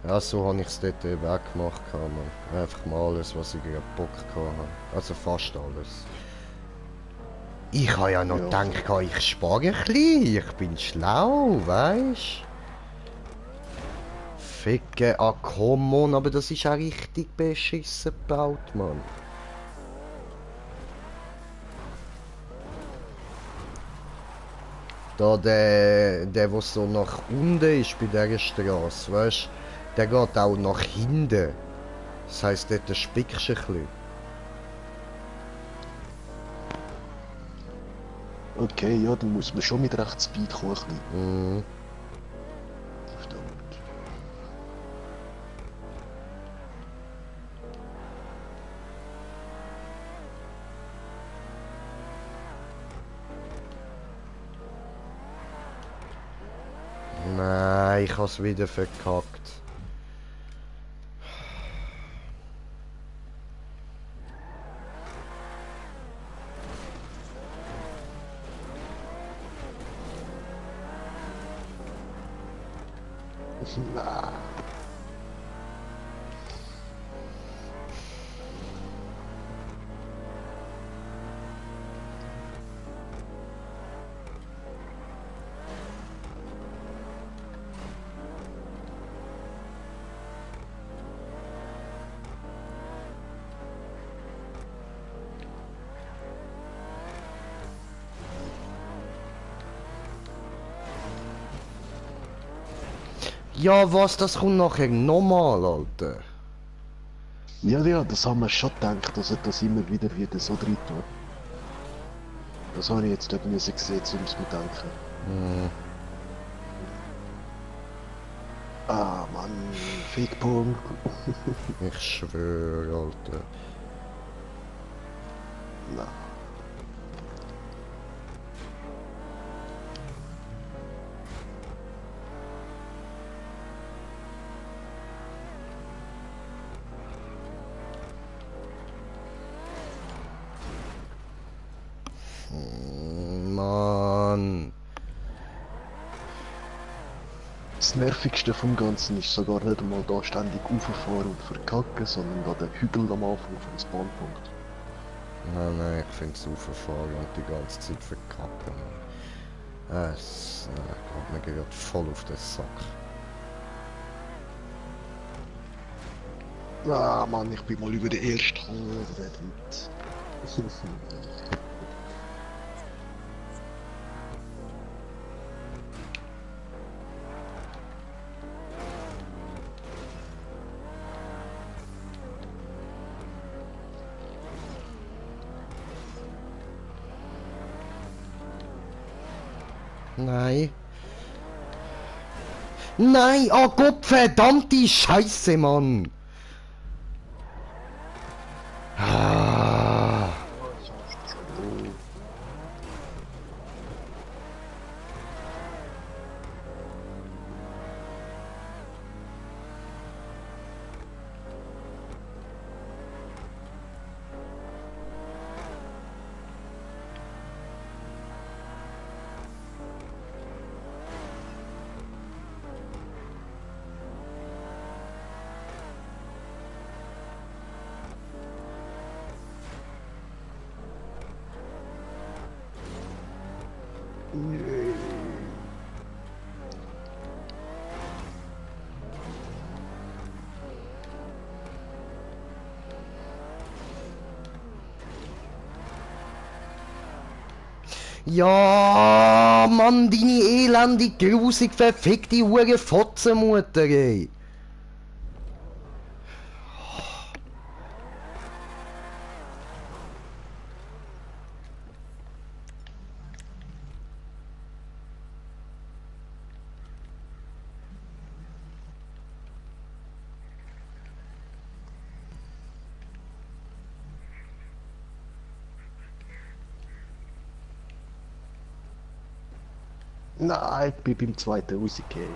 Ja, so habe ich es dort eben auch gemacht, man. Einfach mal alles, was ich gerade Bock hatte. Also fast alles. Ich habe ja noch Ja. gedacht, ich spare ein bisschen. Ich bin schlau, weißt? Ficke, ah come on, aber das ist auch richtig beschissen gebaut, Mann. Da der was so nach unten ist bei dieser Straße, weißt, der geht auch nach hinten. Das heisst, dort spickst du ein bisschen. Okay, ja, dann muss man schon mit recht Speed kommen. Ein bisschen. Mhm. Verdammt. Nein, ich hab's wieder verkackt. Na. Ja, was? Das kommt nachher nochmal, Alter. Ja, das haben wir schon gedacht, dass er das immer wieder so drin tut. Das habe ich jetzt dort müssen gesehen, um es mir denken. Hm. Ah, Mann, Fickpunkt. Ich schwöre, Alter. Na. Das Nervigste vom Ganzen ist sogar nicht einmal da ständig rauffahren und verkacken, sondern da der Hügel am Anfang vom Spawnpunkt. Nein, ich finde es rauffahren und die ganze Zeit verkacken. Es geht mir gerade voll auf den Sack. Ah Mann, ich bin mal über den ersten geredet. Nein. Nein, oh Gott, verdammte Scheiße, Mann. Ah. Ja, Mann, deine elende, grusig verfickte Hure Fotzenmutter, ey. Nein, ich bin beim zweiten rausgefallen.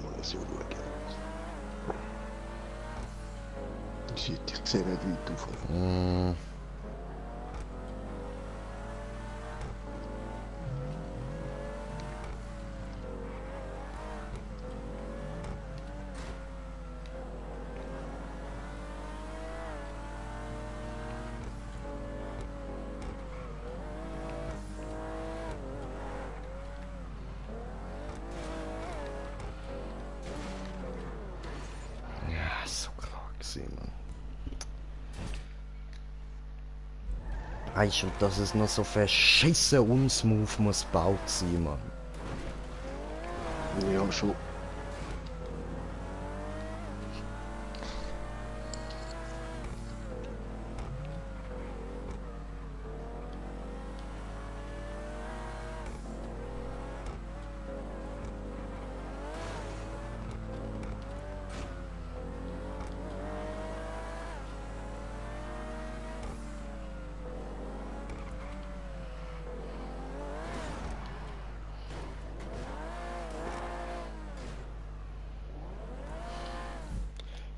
Mal so schauen. Shit, ich sehe nicht weit auf. Ja, so klar gewesen, Mann. Weißt du, dass es noch so verschissen unsmooth muss gebaut sein, Mann. Ja, schon.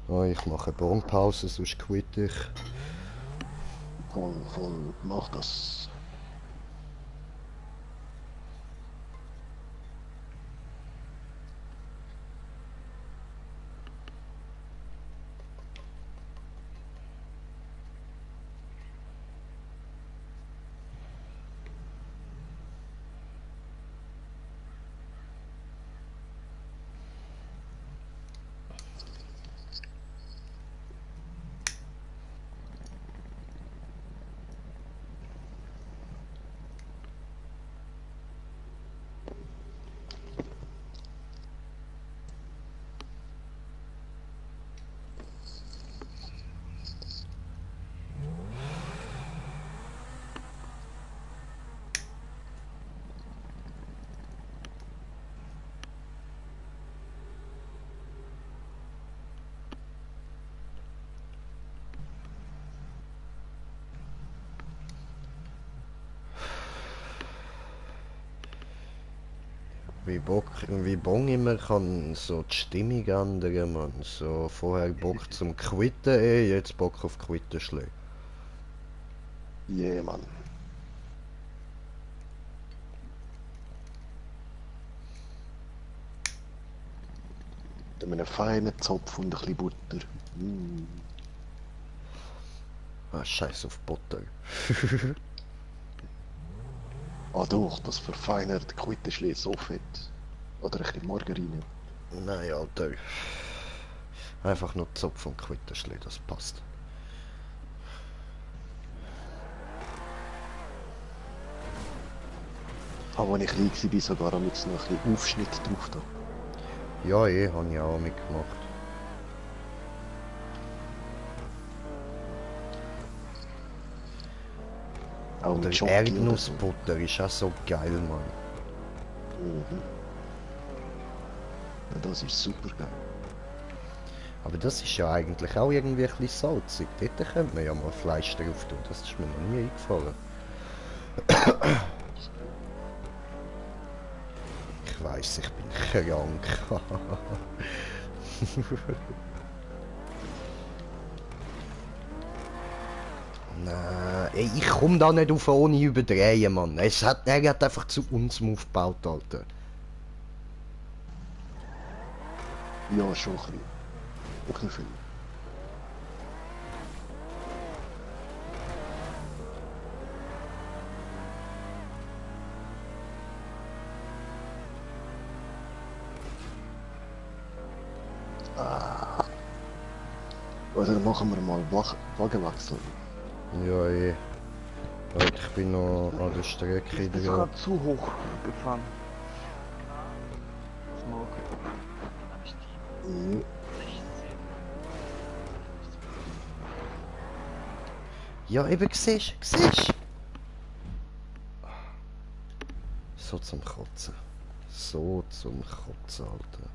Oh, ich mache eine Bahnpause, sonst quitte ich. Voll, mach das. Wie Bong immer kann so die Stimmung ändern, man. So vorher Bock zum Quitten, jetzt Bock auf Quittenschläge. Yeah, Mann. Mit einem feinen Zopf und ein bisschen Butter. Ah, scheiß auf Butter. Ah doch, das verfeinert Quittenschlee so fett. Oder ein bisschen Margarine. Nein, Alter. Einfach nur Zopf und Quitterschlee, das passt. Aber als ich klein war, sogar noch ein bisschen Aufschnitt drauf da. Ja, habe ich auch mitgemacht. Auch Oder mit Schoki oder so. Erdnussbutter ist auch so geil, Mann. Ja, das ist super geil. Aber das ist ja eigentlich auch irgendwie ein bisschen salzig. Dort könnte man ja mal Fleisch drauf tun. Das ist mir noch nie eingefallen. Ich weiss, ich bin krank. Nein, ey, ich komme da nicht auf ohne überdrehen, Mann. Er hat einfach zu uns aufgebaut, Alter. Ja, schon ein bisschen. Ein bisschen viel. Oder machen wir mal Wagenwechsel. Ja, Leute, ich bin noch an der Strecke Ich bin dran. sogar zu hoch gefahren. Smoke. Ja, eben, siehst. So zum Kotzen. So zum Kotzen, Alter.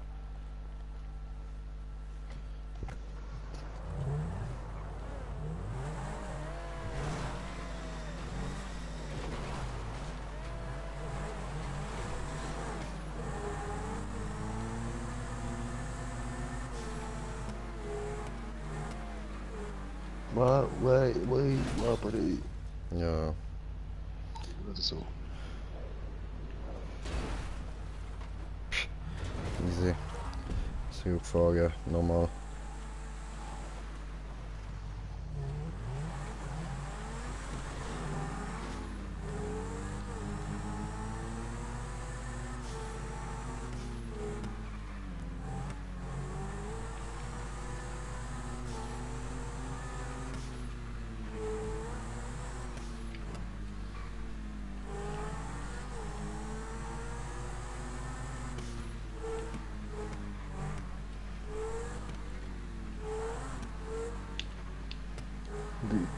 Buddy. Ja. Oder so. Easy. Zurückfahren, nochmal.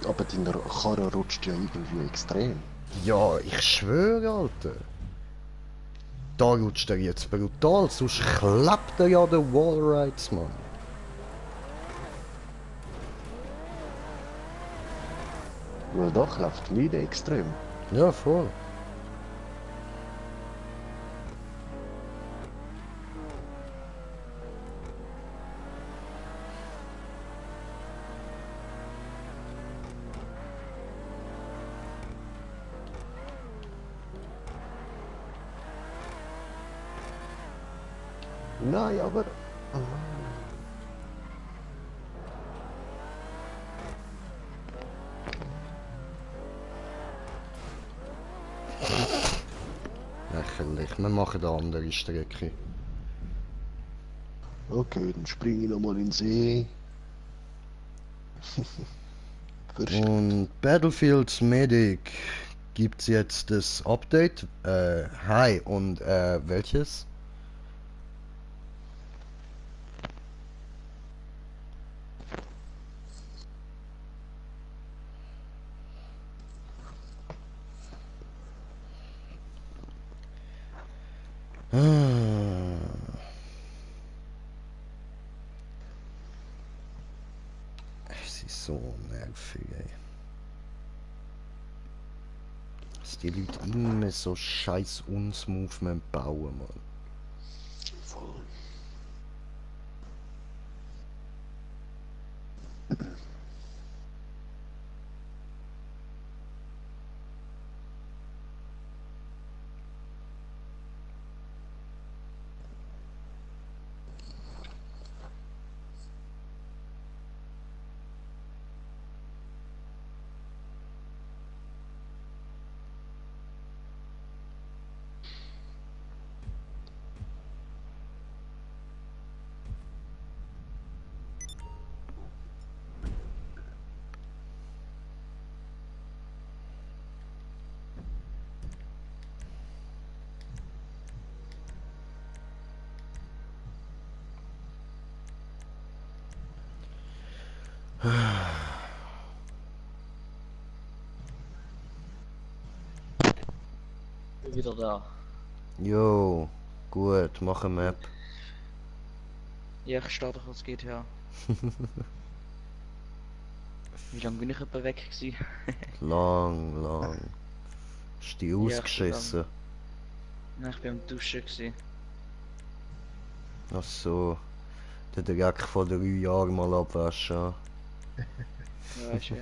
Aber deine Karre rutscht ja irgendwie extrem. Ja, ich schwöre, Alter. Da rutscht er jetzt brutal, sonst klappt er ja der Wallrides, Mann. Ja, doch, läuft nicht extrem. Ja, voll. Nein, aber... Lächerlich, wir machen eine andere Strecke. Okay, dann springe ich nochmal in den See. Und Battlefield Medic gibt's jetzt das Update. Hi, und welches? Es ist so nervig, ey. Dass die Leute immer so scheiß uns Movement bauen, Mann. Voll. Bin wieder da. Jo, gut, mach eine Map. Ja, ich starte kurz GTA. Wie lange bin ich etwa weg gewesen? Lang. Ist die Ja, ausgeschissen? Nein, ich bin am Duschen gewesen. Ach so. Der Dreck von 3 Jahren mal abwaschen. Ja, weißt du.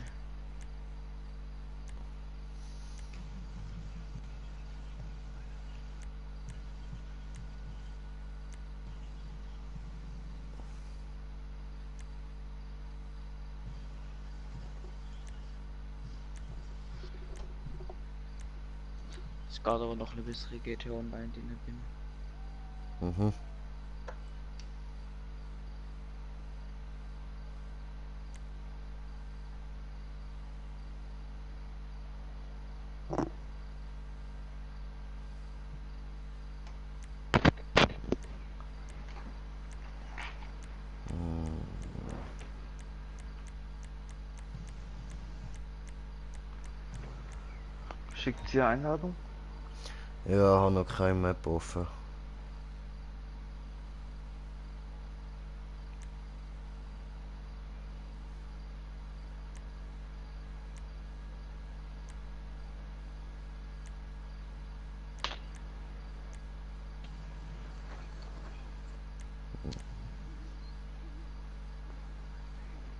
Es geht aber noch eine bessere GTA Online, die ich bin. Mhm. Schickt sie Einladung? Ja, habe noch keine Map offen.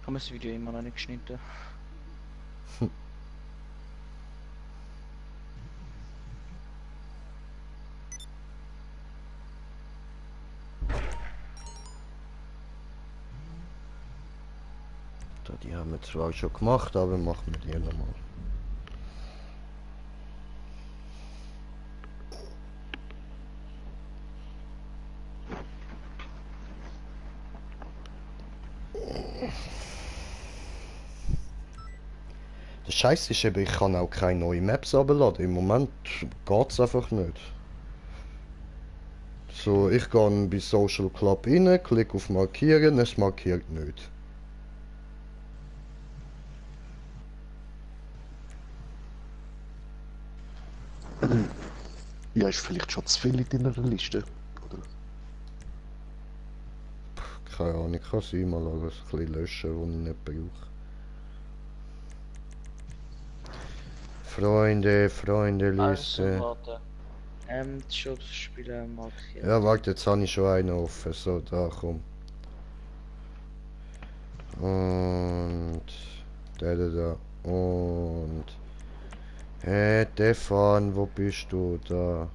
Haben wir das Video immer noch nicht geschnitten? Da, die haben wir zwar schon gemacht, aber machen wir die nochmal. Der Scheiß ist eben, ich kann auch keine neuen Maps abladen. Im Moment geht's einfach nicht. So, ich gehe bei Social Club rein, klicke auf Markieren, es markiert nicht. Ja, ist vielleicht schon zu viel in deiner Liste, oder? Keine Ahnung, ich kann sie mal alles ein bisschen löschen, was ich nicht brauche. Freunde, Also, Liste. warte. Die Shop-Spieler markiert. Ja, warte, jetzt habe ich schon einen offen. So, da, komm. Und... Da. Und... Hey, Stefan, wo bist du? Da.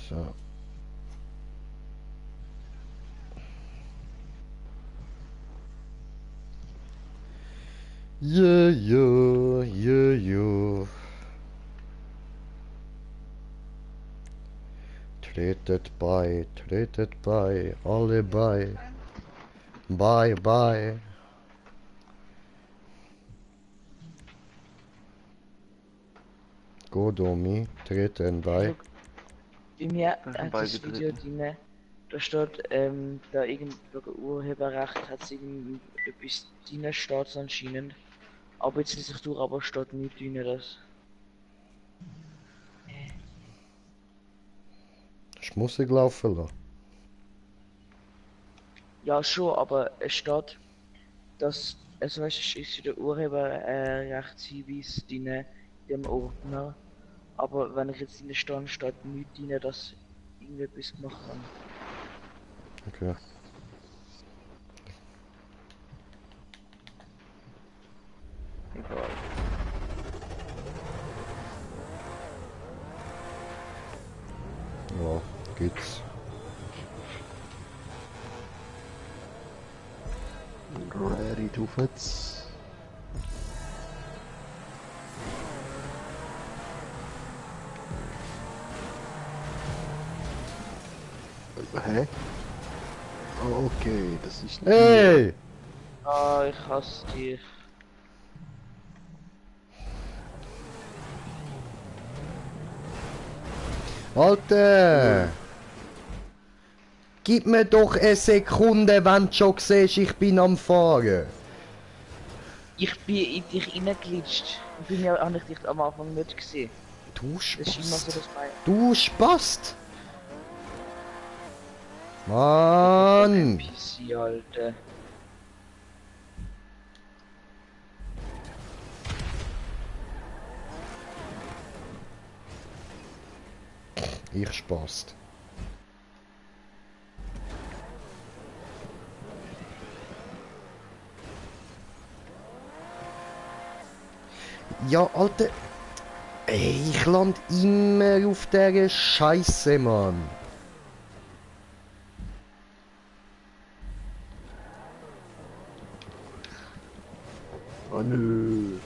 So. Jo. Tretet bei, alle bei. Bye. Godomi, treten bei. Bei mir Da sind hat beide das Video drin. drin, da steht, da irgendwelche Urheberrecht hat irgendwie etwas drin steht anscheinend. Aber jetzt lese ich durch, aber steht nicht drin, das. Ich muss Musik laufen lassen. Ja schon, aber es steht, dass, also weißt du, es ist der Urheberrechtshinweis drin, in dem Ordner. Aber wenn ich jetzt in der Stand steht nicht drin, dass irgendetwas gemacht haben. Okay. Egal. Ja, geht's. Ready to fits. Hä? Okay, das ist... Hey! Ah, ich hasse dich. Alter! Gib mir doch eine Sekunde, wenn du schon siehst, ich bin am Fahren. Ich bin in dich reingeglitscht. Ich bin ja, habe ich dich am Anfang nicht gesehen. Du Das ist immer so Spast. das Bein. Du Spast. Mann. PC, Alter. Ich Spast. Ja, Alter. Ey, ich land immer auf dieser Scheiße, Mann. Oh nö.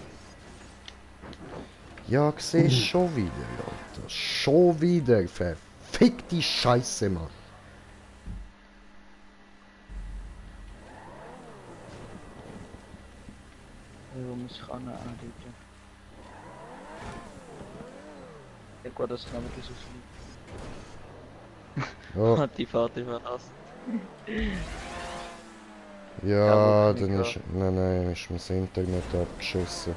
Ja, siehst schon wieder, Alter. Schon wieder. Verfickte Scheiße, Mann. Wo muss ich an anlegen? Ja gut, das kann wirklich so viel. Ja, Hat die Fahrt überlassen. ja, wirklich dann nicht, ist... Nein, ist mir das Internet abgeschossen.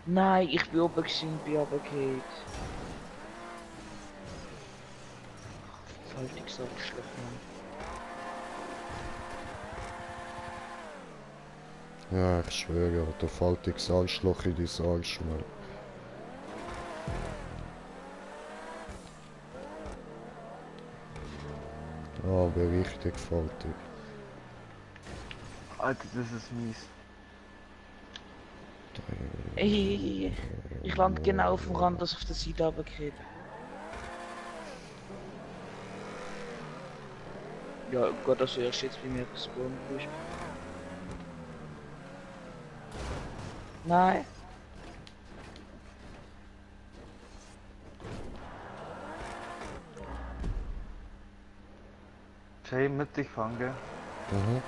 Nein, ich bin oben gewesen, bin runtergefallen. Halt ich so geschlafen. Ja, ich schwöre, da fällt ich Arschloch in dein Arsch, Mann. Aber richtig faltig. Alter, das ist mies. Ey, ich lande genau auf dem Rand, das auf der Seite runtergeht. Ja, Gott, dass du erst jetzt bei mir gespawnt bist. Nein. Jay, mit dich fangen, gell? Mhm.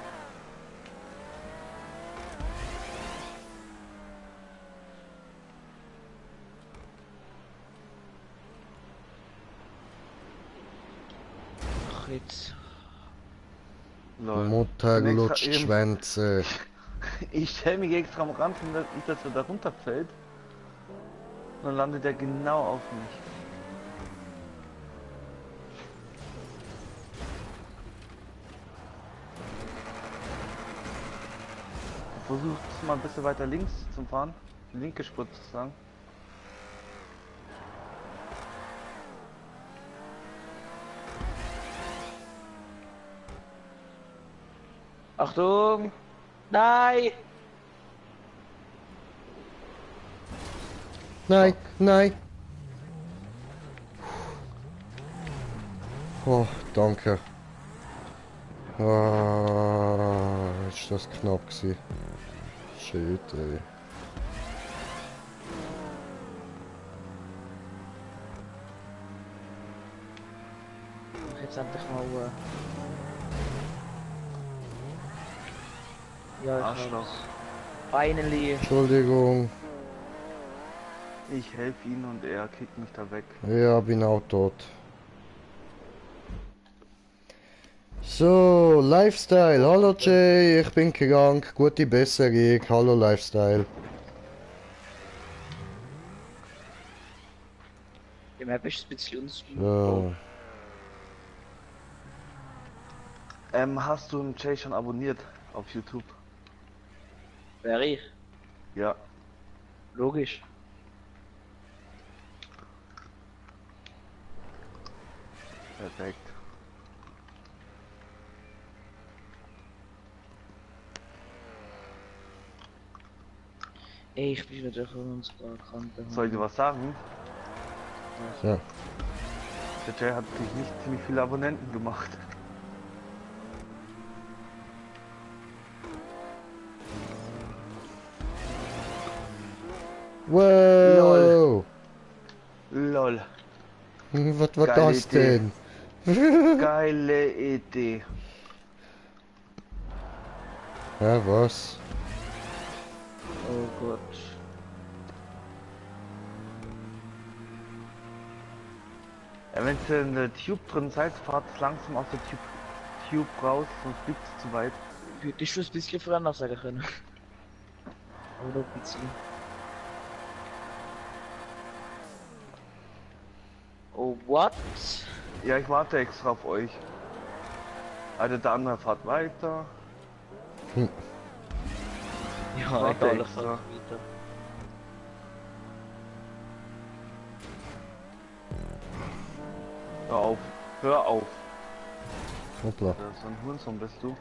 Ach, jetzt. Lol. Mutter Ich bin extra lutscht eben- Schwänze. Ich stell mich extra am Rand, nicht, dass er da runterfällt. Und dann landet er genau auf mich. Versucht mal ein bisschen weiter links zum Fahren. Die linke Spur zu sagen. Achtung! Nein! Nein, nein. Oh, danke. Ah, ist das knapp gewesen. Shit, ey. Mach jetzt endlich mal Ruhe. Ja, ich Arschloch. hab's. Finally. Entschuldigung. Ich helfe ihm und er kickt mich da weg. Ja, bin auch tot. So, Lifestyle. Hallo Jay, ich bin krank. Gute Besserung. Hallo Lifestyle. Die Map ist ein bisschen unspiel. So. Hast du den Jay schon abonniert auf YouTube? Wer ich? Ja. Logisch. Perfekt. Ey, ich bin wieder von uns krank. Soll ich dir was sagen? Ja. Der Jay hat sich nicht ziemlich viele Abonnenten gemacht. Wow. Was war Geile das Idee. denn? Geile Idee. Ja, was? Oh Gott. Ja, wenn ihr in der Tube drin seid, fahrt langsam aus der Tube raus, sonst fliegt es zu weit. Hätte ich schon ein bisschen früher noch sagen können. Oder ein bisschen. Oh, what? Ja, ich warte extra auf euch. Also der andere fahrt weiter. Ja, Warte egal, ich extra. fahr weiter. Hör auf. Hör auf. Hoppla. So ein Hurensohn bist du.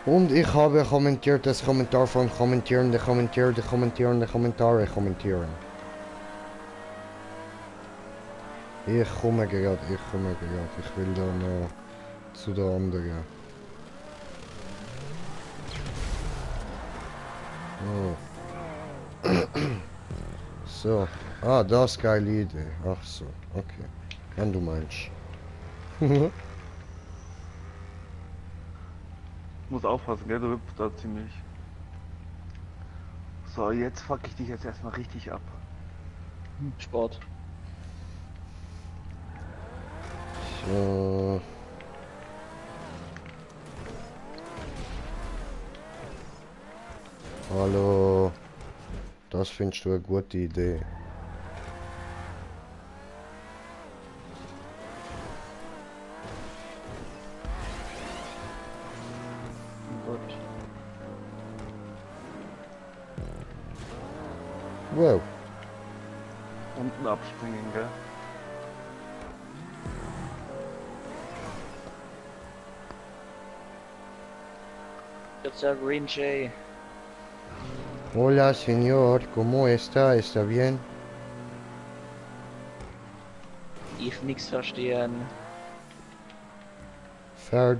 Und ich habe kommentiert das Kommentar von Kommentierende, Kommentierende, Kommentierende, Kommentare kommentieren. Ich komme gerade. Ich will dann zu der anderen. Oh. So. Ah, das ist geile Idee. Ach so, okay. Wenn du meinst. Muss aufpassen, gell? Du hüpfst da ziemlich. So, jetzt fuck ich dich jetzt erstmal richtig ab. Sport. So. Hallo. Das findest du eine gute Idee. Oh Gott. Wow. Unten abspringen, gell? Jetzt der Green Jay. Hola, señor. ¿Cómo está? ¿Está bien? Ich nix verstehen. Verdammt.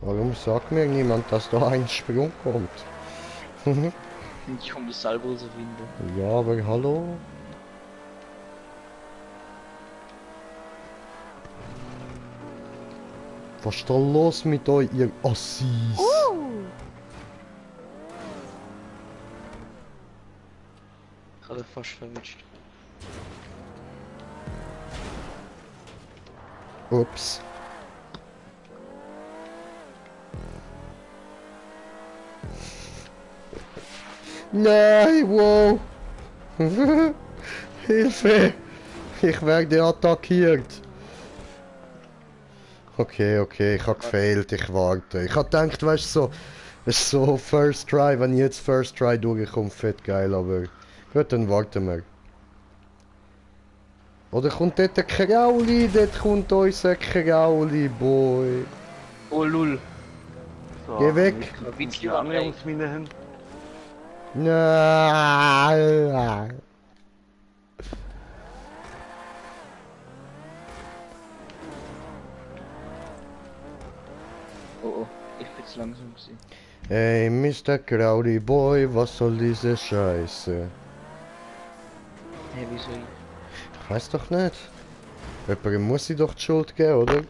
Warum sagt mir niemand, dass da ein Sprung kommt? Ich um das Salvo zu finden. Ja, aber hallo? Was ist da los mit euch, ihr Assis? Ich habe fast verwischt. Ups. Nein, wow. Hilfe. Ich werde attackiert. Okay, ich habe gefailt, ich warte. Ich habe gedacht, weißt du, so, es ist so First Try, wenn ich jetzt First Try durchkomme, fett geil, aber gut, dann warten wir. Oder kommt dort ein Krauli, dort kommt unser Krauli, boy. Oh lul. So, Geh weg. Witz Die Annäherungsmine hin. Nein. Oh, ich bin zu langsam gewesen. Hey, Mr. Crowley Boy, was soll diese Scheiße? Hey, wieso ich? Ich weiß doch nicht. Jemand muss sie doch die Schuld geben, oder?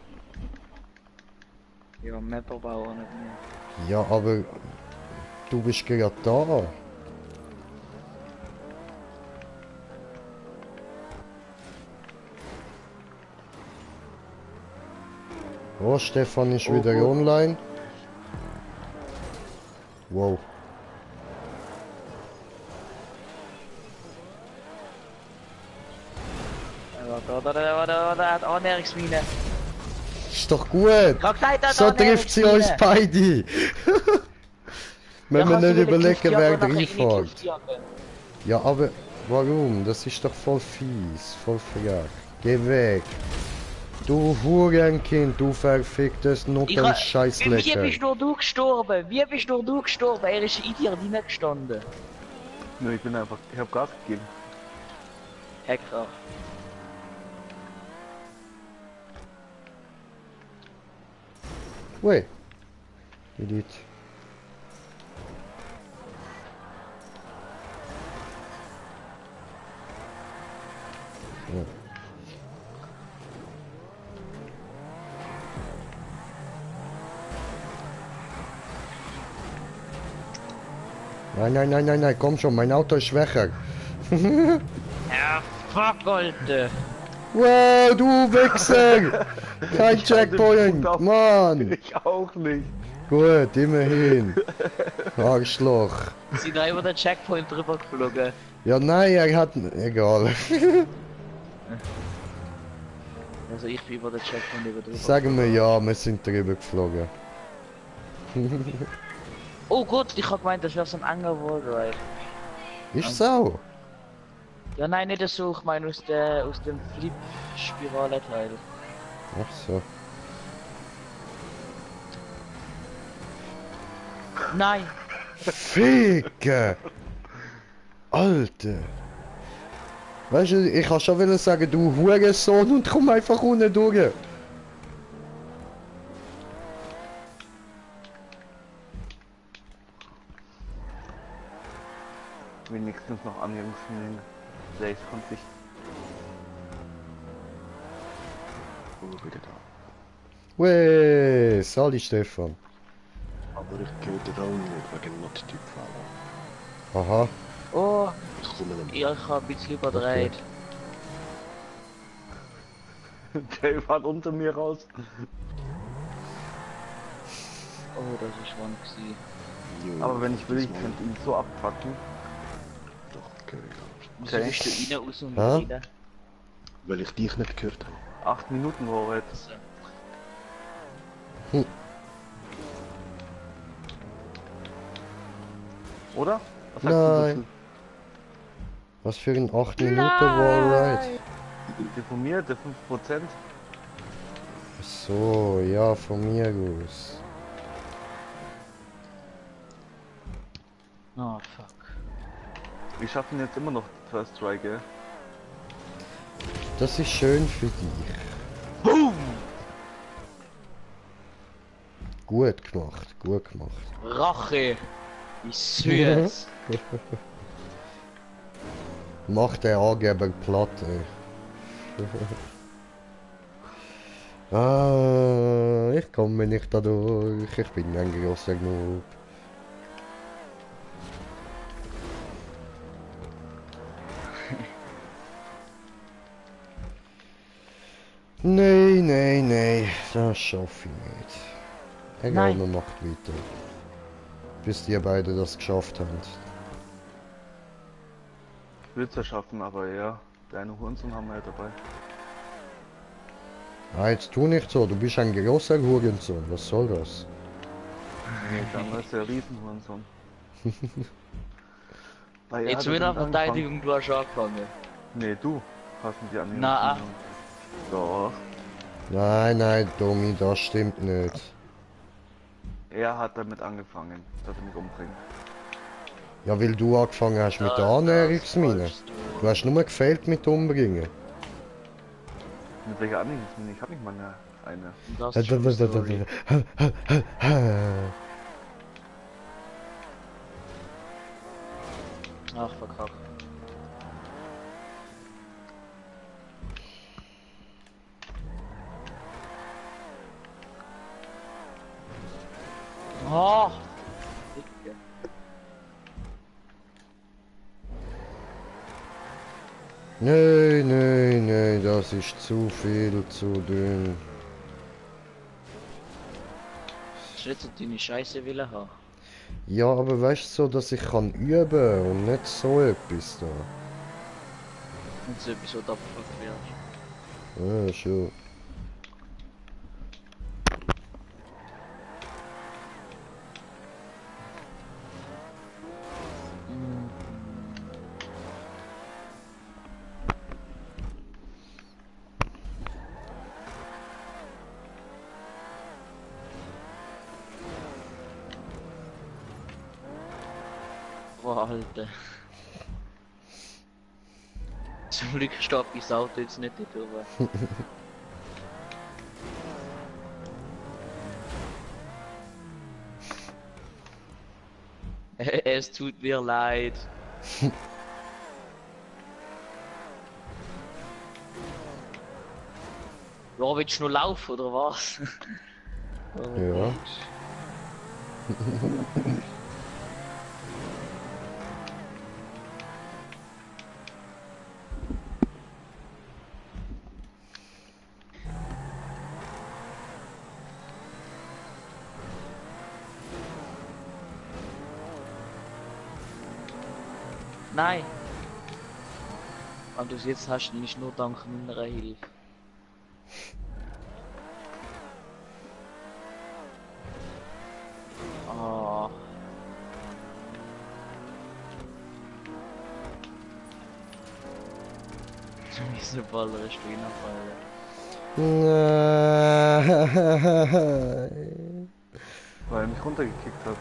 Ja, Mapper bauen nicht mehr. Ja, aber du bist gerade da. Oh, Stefan ist wieder gut. online. Wow. Warte, Annäherungsmine. Ist doch gut. Ich hab gesagt, So trifft sie uns beide. Wenn wir nicht überlegen, wer reinfährt. Ja, aber warum? Das ist doch voll fies, voll verjagt. Geh weg. Du Hurenkind, du verficktes Wie Nutten-Scheißlecker. bist nur du gestorben? Wie bist nur du gestorben? Er ist in dir reingestanden. Nö, ich bin einfach, ich hab Gas gegeben. Hacker. Wait. Idiot. Ja. Nein, nein, nein, nein, nein, komm schon, mein Auto ist schwächer. Ja, fuck, Alter. Wow, du Wichser! Kein Ich hau den Punkt Checkpoint, auf. Mann! Ich auch nicht. Gut, immerhin. Arschloch. Sind da über den Checkpoint drüber geflogen? Ja, nein, er hat... Egal. Also ich bin über den Checkpoint über drüber. Sagen wir ja, wir sind drüber geflogen. Oh Gott, ich hab gemeint, das wäre so ein enger Wallride. Ist so? Ja nein, nicht so, ich meine aus dem Flip-Spirale-Teil. Ach so. Nein! Ficke! Alter! Weißt du, ich kann schon wieder sagen, du Hurensohn, und komm einfach unten durch. Wenigstens noch Anhängungsmengen. 6 konnte ich. Oh, wieder da. Weh, Sali Stefan. Aber ich gehe den Raum nicht wegen Not-Typ-Fahrer. Aha. Oh, Ich komme nicht mehr. ja, ich hab ein bisschen überdreht. Der fährt unter mir raus. Oh, das ist schon gewesen. Jo, Aber wenn ich will, ich das könnte ihn so abpacken. Doch, okay, ja. Wieso Okay. bist du rein, aus und Hä? rein? Weil ich dich nicht gehört habe. 8 Minuten war jetzt. Hm. Oder? Was sagst du Nein. Was für ein 8 Minuten Wallride? dazu? Der von mir, der 5%. Ach so, ja, von mir aus. Oh, fuck. Wir schaffen jetzt immer noch First Try, gell? Das ist schön für dich. Boom! Gut gemacht, gut gemacht. Rache! Wie süß! Mach den Angeber platt, ey. Ich komme nicht da durch. Ich bin ein grosser Noob. Nein, das schaffe ich nicht. Egal, Nein. man macht weiter. Bis ihr beide das geschafft habt. Ich will es ja schaffen, aber ja, deine Hurensohn haben wir ja dabei. Ah, jetzt tu nicht so, du bist ein großer Hurensohn. Was soll das? Nee, dann ist der Riesenhurensohn. Weil er Jetzt hat wieder damit angefangen. Verteidigung, du hast angefangen. Nee, du hast mit dir angefangen. Na. Doch. Nein, Domi, das stimmt nicht. Er hat damit angefangen, dass er mich umbringt. Ja, weil du angefangen hast mit der Annäherungsmine. Du hast nur gefehlt mit Umbringen. Mit welcher Annäherungsmine? Ich hab nicht mal eine. Das ist schon Story. Ach, verkackt. Oh! Dicke. Nein, das ist zu viel, zu dünn. Hast du nicht so deine Scheiße willen haben? Ja, aber weißt du so, dass ich kann üben und nicht so etwas da. Und so etwas, was du abgefuckt wirst. Ja, schon. Boah, Alter. Zum Glück stoppt das Auto jetzt nicht drüber. Es tut mir leid. Ja, willst du nur laufen oder was? Ja. Nein. Und du jetzt hast du nicht nur dank meiner Hilfe. Ah. Diese Baller ist wie Nein. Weil er mich runtergekickt hat.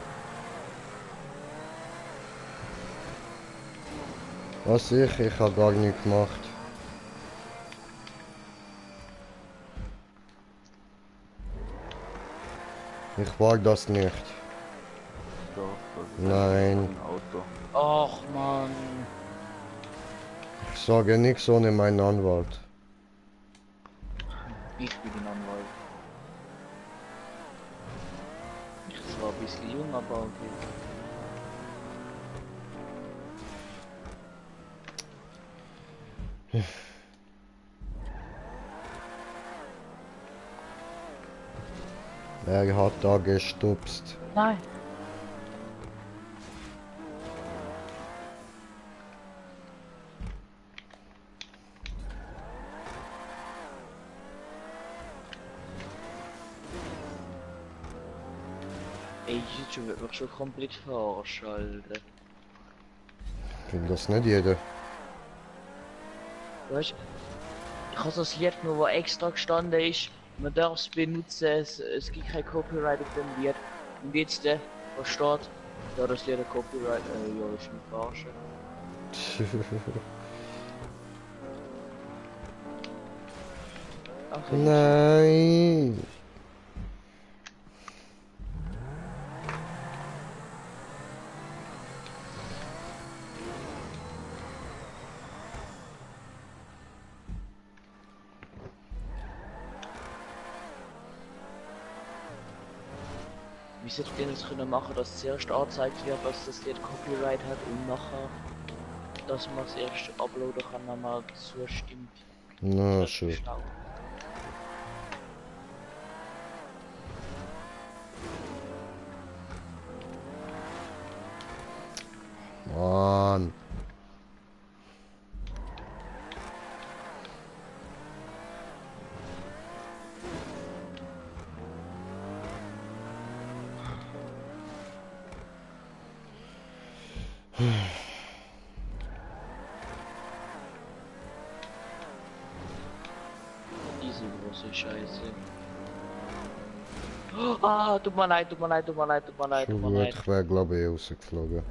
Was ich habe gar nichts gemacht. Ich war das nicht. Doch, das ist Nein. ein Auto. Ach man. Ich sage nichts ohne meinen Anwalt. Ich bin ein Anwalt. Ich bin zwar ein bisschen jung, aber okay. Er hat da gestupst. Nein. Ey, YouTube wird mich schon komplett verarscht, Alter. Will das nicht jeder. Weißt du, ich habe das Lied nur, wo extra gestanden ist, man darf es benutzen, es gibt kein Copyright auf dem Lied. Und jetzt, was steht, ja, das Lied ein Copyright, ja, ist mich verarschen. Ach, Nein. wie sollte ich denn das können machen, dass zuerst angezeigt wird, dass das Lied Copyright hat und nachher, dass man es erst uploaden kann, wenn man zustimmt. Na Das schön. ist schlau. Mann. Diese große Scheiße. Ah, tut mir leid, tut mir leid, tut mir leid, tut mir leid, tut Schon mir gut, leid. ich wäre glaube ich rausgeflogen.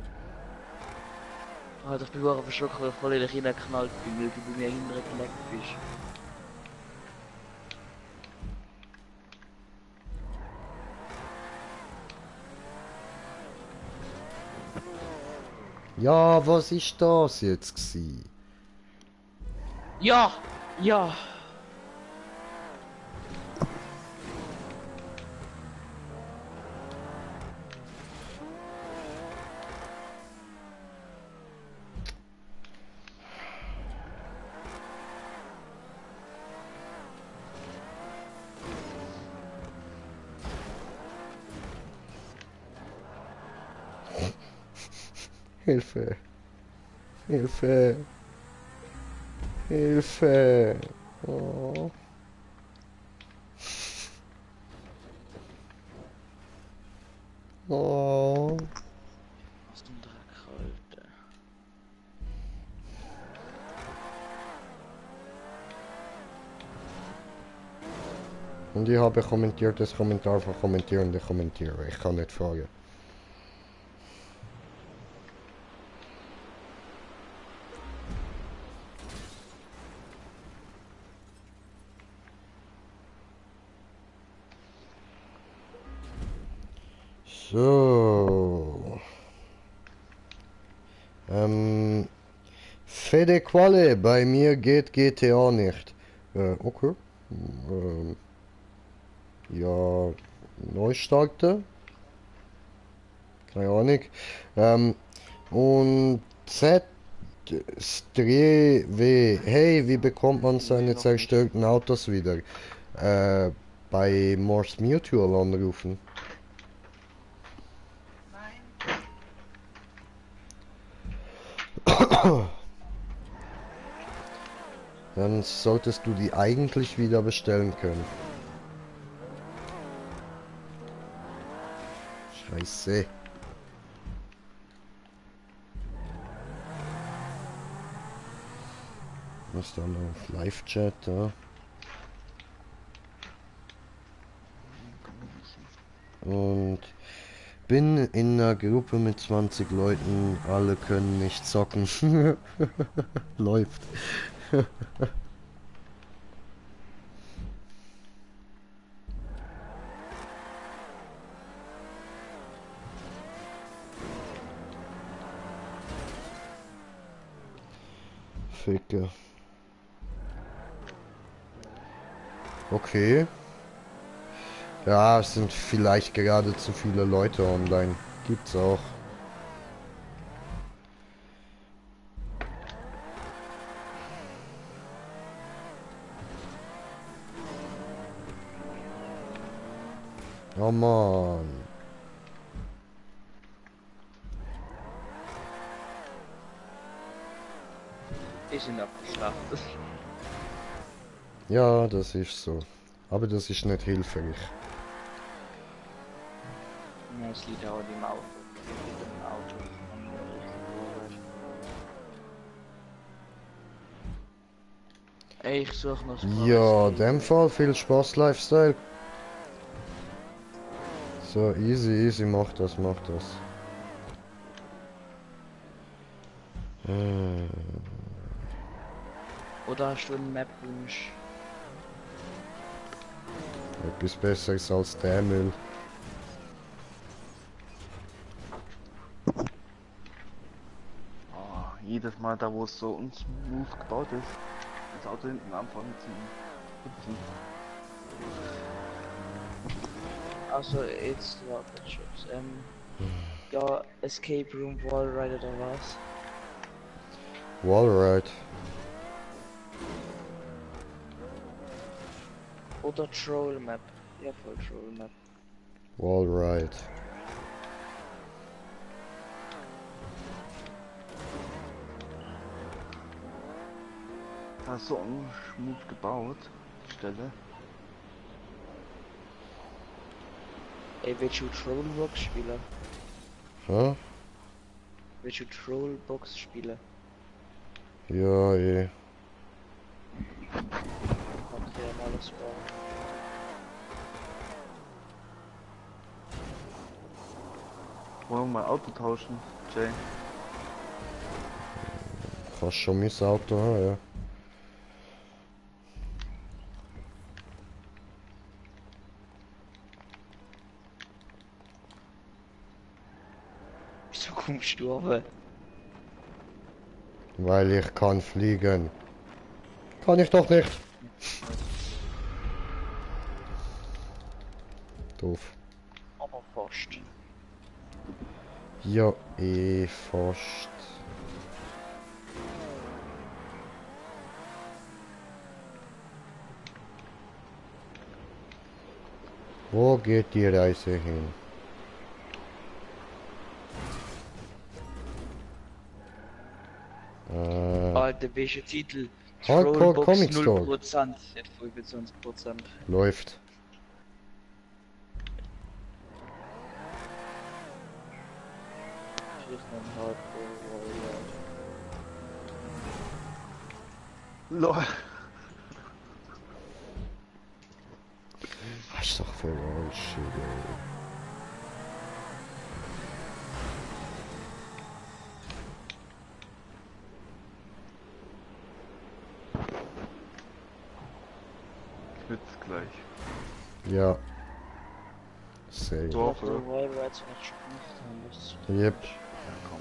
Alter, ich bin wirklich verschrocken, weil ich voll in dich reingeknallt bin, weil du bei mir hinten geleckt bist. Ja, was ist das jetzt gsi? Ja! Ja! Hilfe. Hilfe. Hilfe. Oh. Oh. Aus dem Dreck, Alter. Und ich habe kommentiert das Kommentar von kommentierende Kommentierer. Ich kann nicht fragen. So. Fede Qualle, bei mir geht GTA nicht. Okay. Ja, neu starten. Keine Ahnung. Und Z, W, hey, wie bekommt man seine zerstörten Autos wieder? Bei Morse Mutual anrufen. Dann solltest du die eigentlich wieder bestellen können. Scheiße. Was dann auf Live-Chat, ja. Und bin in einer Gruppe mit 20 Leuten, alle können nicht zocken. Läuft. Ficke. Okay. Ja, es sind vielleicht gerade zu viele Leute online. Gibt's auch. Oh Mann. Die sind abgeschlachtet. Ja, das ist so. Aber das ist nicht hilfreich. Ja, es liegt auch im Auto. Im Auto. Ey, ich suche noch ein paar Ja, in Escape. dem Fall viel Spaß, Lifestyle. So, easy, mach das. Oder hast du einen Map-Wunsch? Etwas Besseres als der Müll. Oh, jedes Mal da, wo es so unsmooth gebaut ist, das Auto hinten anfangen zu hüpfen. Also, jetzt warte, Chips. Ja, Escape Room, Wallride oder was? Wallride. Oder Troll Map. Ja, voll Troll Map. Wallride. Da ist so unsmooth gebaut, die Stelle. Ey, willst du Trollbox spielen? Hä? Willst du Trollbox spielen? Ja, eh. Okay, mal das war. Wollen wir mal Auto tauschen, Jay? Kannst schon mein Auto haben, ja. Wieso kommst du runter? Weil ich kann fliegen. Kann ich doch nicht. Doof. Aber fast. Ja, eh fast. Wo geht die Reise hin? Alter, welcher Titel? Hardcore Trollbox Comic Store. 0%, nicht 25%. Läuft. Vielleicht noch ein Hardcore Warrior. LOL. Das ist doch voll Shit, ey. Ich will's gleich. Ja. Safe. So. Ich dachte, Warriors nicht gespielt haben, das ist Yep. Ja, komm.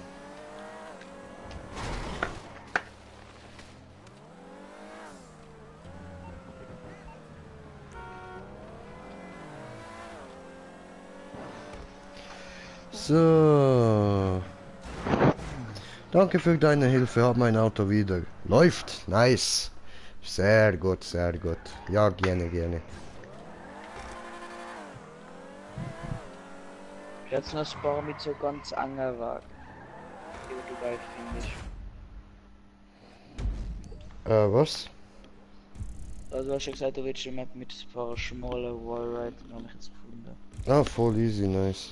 So. Danke für deine Hilfe, hab mein Auto wieder. Läuft, nice. Sehr gut, sehr gut. Ja, gerne, gerne. Jetzt noch ein paar mit so ganz engen Wagen. Die du geil findest. Was? Also du hast ja gesagt, du willst die Map mit ein paar schmalen Wallride, habe ich jetzt gefunden. Ah, voll easy, nice.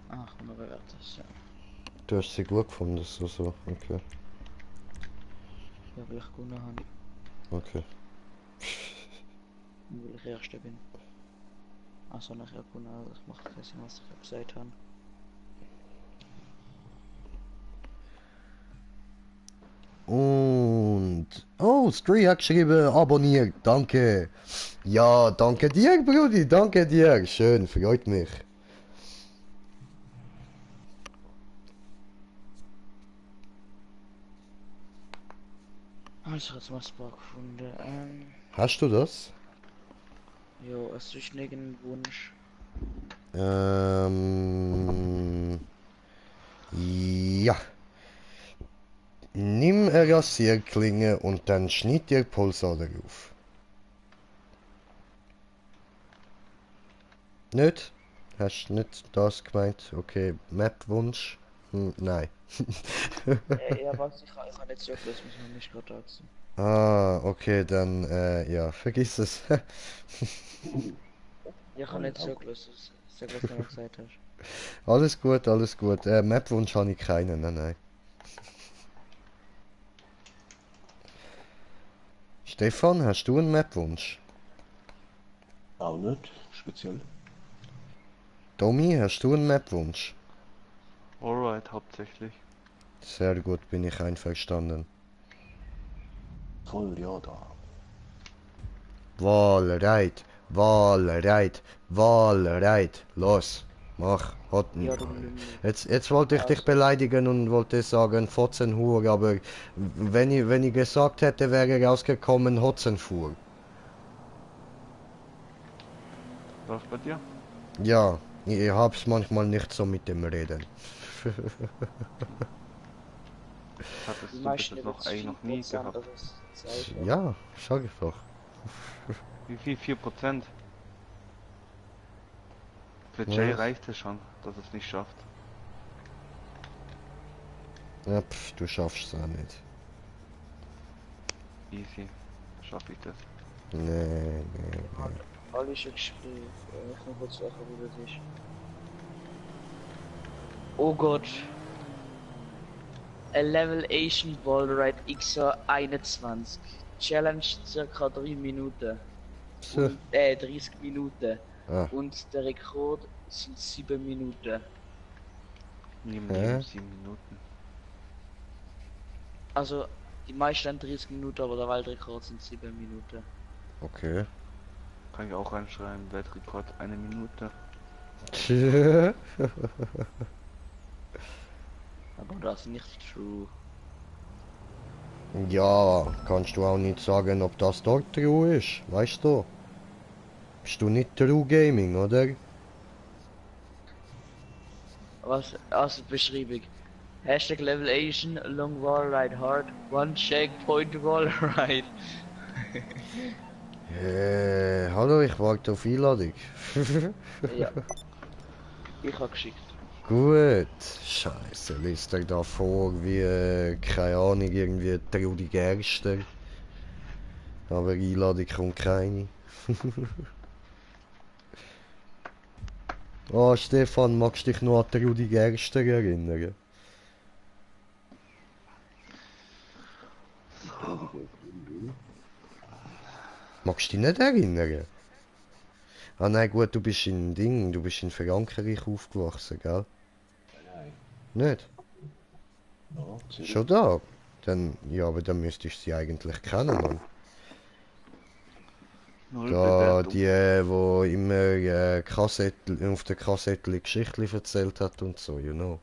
Ach, nur bewertet, ja. Du hast sie gut gefunden, so, okay. Ja, weil ich gewonnen habe, Okay. und weil ich Erster bin. Achso, nachher gewonnen, also das macht keinen Sinn, was ich gesagt habe. Und... Oh, Stree hat geschrieben, abonniert, danke. Ja, danke dir, Brudi, danke dir. Schön, freut mich. Also, jetzt mal ein paar gefunden. Hast du das? Jo, hast du irgendeinen Wunsch? Ja. Nimm eine Rasierklinge und dann schnitt dir Pulsader auf. Nicht? Hast du nicht das gemeint? Okay, Map-Wunsch? Nein. Ja, was? Ich kann nicht so das muss man nicht gerade dazu. Ah, okay, dann, ja, vergiss es. Ich kann nicht so das sag, was du noch gesagt hast. Alles gut, alles gut. Map-Wunsch habe ich keinen, nein. Stefan, hast du einen Map-Wunsch? Auch nicht, speziell. Tommy, hast du einen Map-Wunsch? Alright, hauptsächlich. Sehr gut, bin ich einverstanden. Voll, ja, da. Walreit, Walreit, Walreit. Los, mach. Ja, du nimmst. Jetzt wollte ich dich beleidigen und wollte sagen Fotzenhur, aber wenn ich gesagt hätte, wäre rausgekommen Hotzenfuhr. Läuft bei dir? Ja, ich hab's manchmal nicht so mit dem Reden. Hattest Die du meisten bitte noch eigentlich noch nie gehabt? Ja, sag ich doch. Wie viel? 4%? Für Ja. Jay reicht es schon, dass es nicht schafft. Ja, du schaffst es auch nicht. Easy. Schaffe ich das. Nee. Alle schon gespielt. Ich noch kurz sagen, wie das ist. Oh Gott. A Level Asian Wallride XR 21. Challenge circa 3 Minuten. So. Und, 30 Minuten. Ah. Und der Rekord sind 7 Minuten. Neben Hä? 7 Minuten. Also, die meisten haben 30 Minuten, aber der Weltrekord sind 7 Minuten. Okay. Kann ich auch reinschreiben. Weltrekord 1 Minute. Aber das ist nicht true. Ja, kannst du auch nicht sagen, ob das dort true ist, weißt du? Bist du nicht True Gaming, oder? Was? Also Beschreibung. Hashtag Level Asian, Long Wallride Hard, One Checkpoint Wallride. Hallo, ich warte auf Einladung. Ja. Ich hab geschickt. Gut. Scheiße, liest er da vor wie, keine Ahnung, irgendwie Trudi Gerster. Aber Einladung kommt keine. Oh, Stefan, magst du dich noch an Trudi Gerster erinnern? Magst du dich nicht erinnern? Ah nein, gut, du bist in Frankreich aufgewachsen, gell? Nein. Nicht? Ja, Zürich. Schon da? Dann, ja, aber dann müsstest du sie eigentlich kennen, Mann. Null Da, Bewertung. die, wo immer auf der Kassette Geschichten erzählt hat und so, you know.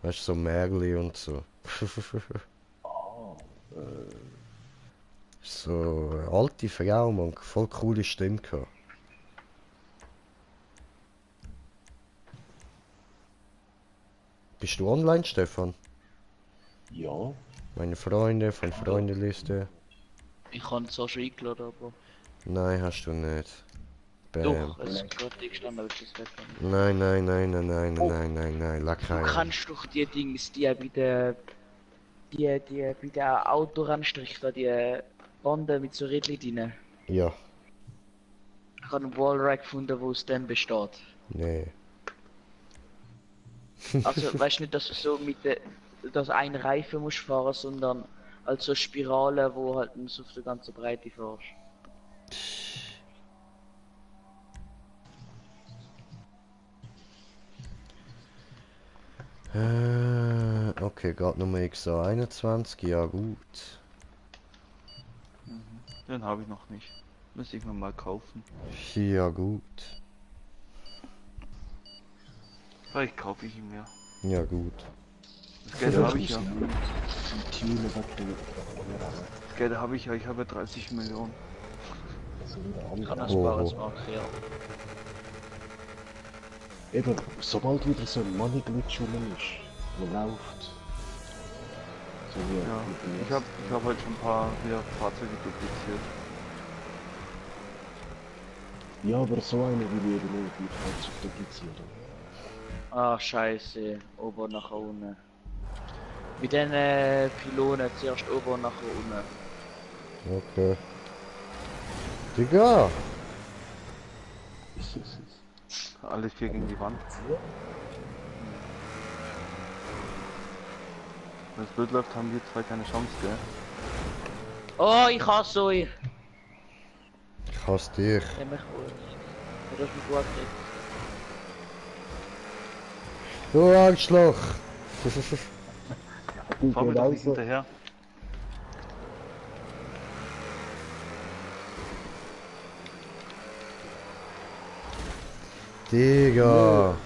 Weißt du, so Märli und so. So, eine alte Frau, man, voll coole Stimme gehabt. Bist du online, Stefan? Ja, Meine Freunde von Freundeliste? Ich habe zwar schon eingeladen, aber... Nein, hast du nicht. Bam. Doch, es ist gerade gestanden, aber es ist weg. Nein, nein, nein, nein, nein, nein, nein, nein, leck Du keinen. kannst doch die Dings, die bei der... Die bei der Autorennstrich da, die Bande mit so Rädchen drin. Ja, Ich habe einen Wallrack gefunden, wo es dann besteht. nee. Also, weißt du nicht, dass du so mit der... dass ein Reifen musst fahren, sondern als so Spirale, wo halt so auf der ganzen Breite fährst. Okay, gerade Nummer XA21, ja gut. Den habe ich noch nicht. Müsste ich mir mal kaufen. Ja gut. Vielleicht kaufe ich ihn mir. Ja gut. Das Geld habe ich ja. Ventile wegnehmen. Das Geld habe ich ja. Ich habe ja 30 Millionen. Also wieder Ich kann andere. das Spares machen, ja. Eben, sobald wieder so ein Money Glitch rum ist, wo läuft. So wie Ja. mit dem Ich hab halt schon ein paar wieder Fahrzeuge dupliziert. Ja, aber so eine will ich eben nicht mit Fahrzeug duplizieren. Ah, scheiße. Ober nach unten. Mit den Pylonen zuerst ober und nachher unten. Okay. Digga! Alles hier gegen die Wand. Wenn es blöd läuft, haben wir zwei keine Chance, gell? Oh, ich hasse euch! Ich hasse dich. Der mich du hast mich gut gekriegt. Du Arschloch! Fahr mir doch nicht hinterher. Digga!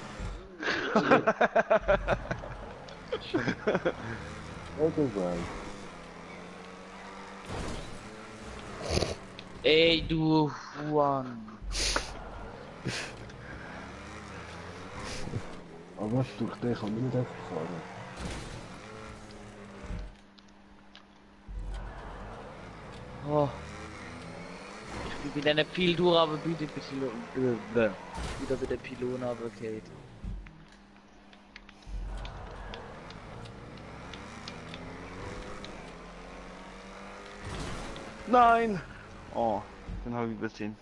Allgemein. Ey, du Juan. Aber durch den kann man nicht einfach fahren. Oh. Ich bin wieder viel durch, aber bitte wieder bei der Pylon runtergefallen. Nein! Oh, den habe ich übersehen.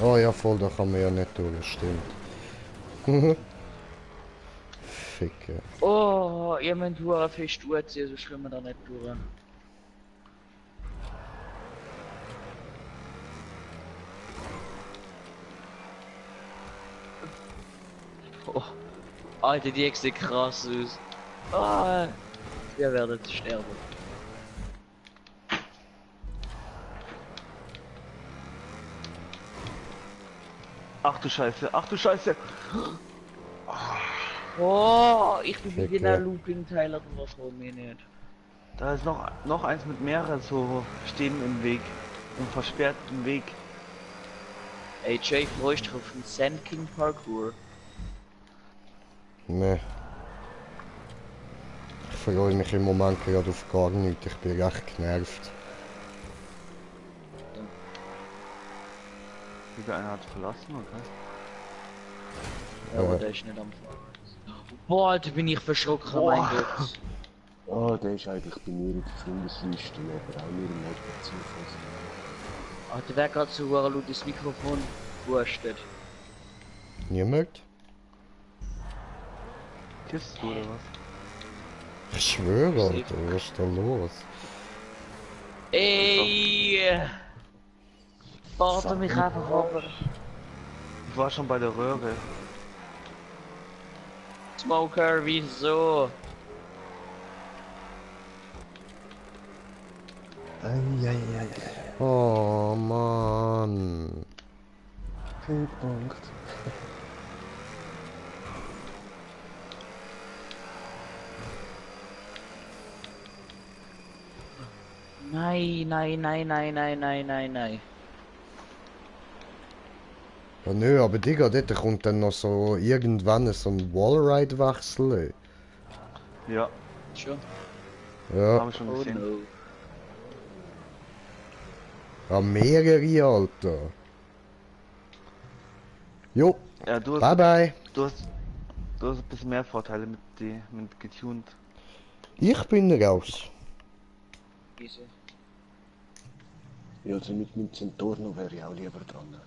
Oh ja, voll, da kann man ja nicht durch, stimmt. Ficke. Oh, ihr müsst hure fest durchziehen, sonst können wir da nicht durch. Oh, Alter, die sieht krass aus. Ah, wir werden sterben. Ach du Scheiße, ach du Scheiße! Oh, ich bin mit Ficke. den Looping-Teilen drauf, mir nicht. Da ist noch eins mit mehreren so stehen im Weg. Im versperrten Weg. Ey, Jay, freust dich auf den Sand King Parkour? Ne. Ich freue mich im Moment gerade auf gar nichts, ich bin recht genervt. Wieder einer hat verlassen, okay? Ja, aber der ist nicht am Fahren. Boah, Alter, bin ich verschrocken, mein Gott. Ah, der ist eigentlich bei mir in der Freundesliste, aber auch nicht im Notbeziehung. Alter, wer gerade so ein lautes Mikrofon wurstet? Niemand? Kissst du oder was? Ich schwöre, Alter, was ist da los? Ey! Warte mich einfach runter. war schon bei der Röhre. Smoker, wieso? Eieiei. Oh Mann. Kein Punkt. Nein, nein, nein, nein, nein, nein, nein, nein. Ja, nö, aber Digga, dort kommt dann noch so irgendwann so ein Wallride-Wechsel. Ja, Schon? Ja, habe ich schon Oh gesehen. no. ja, mehrere, Alter. Jo, Ja, bye bye. du hast ein bisschen mehr Vorteile mit getuned. Ich bin raus. Easy. Ja, also mit meinem Centorno wäre ich auch lieber dran.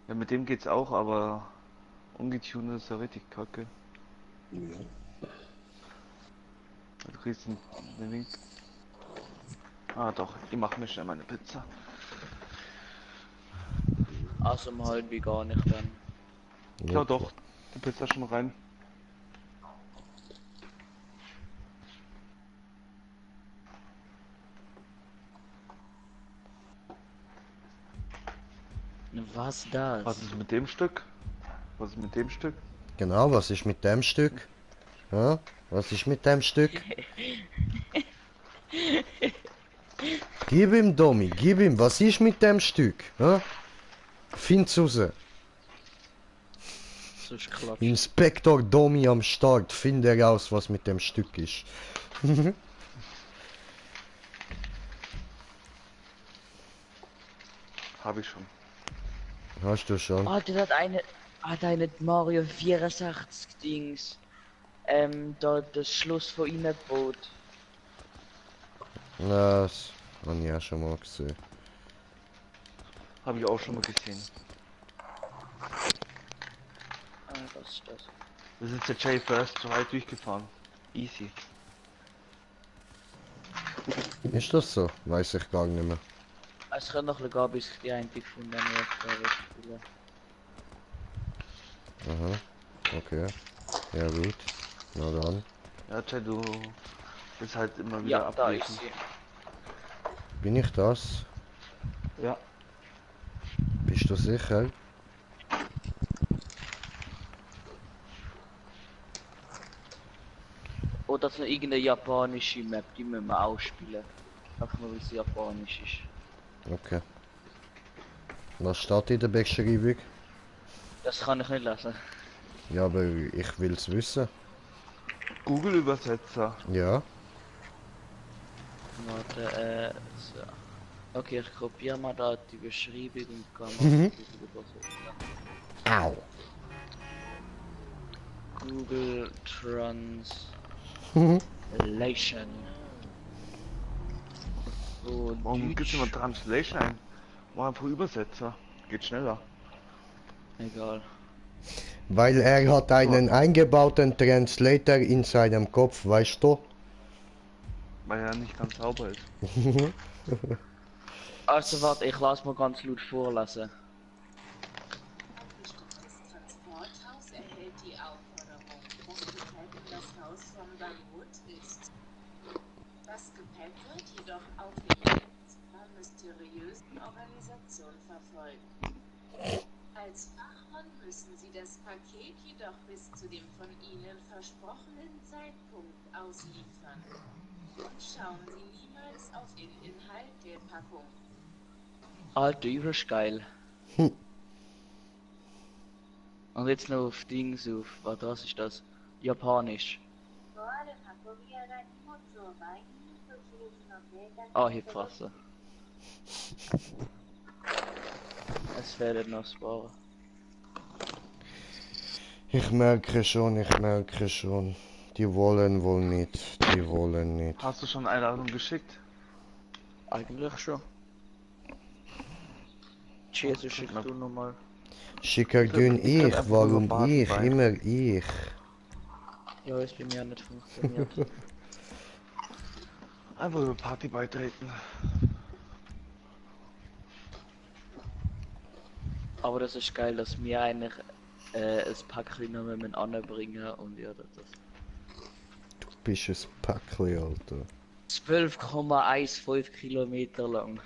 Ja, mit dem geht's auch, aber ungetuned ist ja richtig kacke. Ja. Du kriegst den Link. Ah doch, ich mach mir schnell meine Pizza. Also mal wie gar nicht dann. Ja doch, die Pizza schon rein. Was das? Was ist mit dem Stück? Was ist mit dem Stück? Genau, was ist mit dem Stück? Ja, was ist mit dem Stück? Gib ihm, Domi, gib ihm, was ist mit dem Stück? Ja? Find's raus. Sonst klatscht. Inspektor Domi am Start, finde heraus, was mit dem Stück ist. Habe ich schon. Hast du schon? Oh, der hat eine Mario 64 Dings. Da das Schluss von ihnen gebaut. Das habe ich auch schon mal gesehen. Habe ich auch schon mal gesehen. Ah, was ist das? Das ist der J First so weit durchgefahren. Easy. Ist das so? Weiß ich gar nicht mehr. Es kann noch ein bisschen gehen, bis ich die eine gefunden habe, die ich spielen. Aha, okay. Ja gut. Na dann. Ja, Jay, du bist halt immer wieder Ja, da abwesend. ist sie. Bin ich das? Ja. Bist du sicher? Oder so irgendeine japanische Map, die müssen wir auch spielen. Einfach nur weil sie japanisch ist. Okay. Was steht in der Beschreibung? Das kann ich nicht lesen. Ja, aber ich will's wissen. Google Übersetzer. Ja. Warte, so. Okay, ich kopiere mal da die Beschreibung und kann Mhm. mal Google übersetzen. Au. Google Translation. So, Warum gibt's immer Deutsch. Translation ein? Mach einfach Übersetzer. Geht schneller. Egal. Weil er hat einen eingebauten Translator in seinem Kopf, weißt du? Weil er nicht ganz sauber ist. Also warte, ich lasse mal ganz laut vorlesen. Das Transporthaus erhält die Aufforderung, dass Gepäck in das Haus von Vanwood ist. Das Gepäck wird jedoch aufgehängt einer mysteriösen Organisation verfolgt. Als Fachmann müssen Sie das Paket jedoch bis zu dem von Ihnen versprochenen Zeitpunkt ausliefern. Und schauen Sie niemals auf den Inhalt der Packung. Alter, übelst geil. Hm. Und jetzt noch auf Dings auf. Warte, was ist das? Japanisch. Ah, hier Wasser. Es fehlen noch ein paar. Ich merke schon. Die wollen wohl nicht. Die wollen nicht. Hast du schon eine Einladung geschickt? Eigentlich schon. Jesus, schick du nochmal. Schicker dünn Ich kann ich, einfach warum nur warten ich? bei. Immer ich. Ja, ist bei mir nicht funktioniert. Einfach über Party beitreten. Aber das ist geil, dass wir eigentlich ein Päckchen noch anbringen und ja, das Du bist ein Päckchen, Alter. 12,15 Kilometer lang.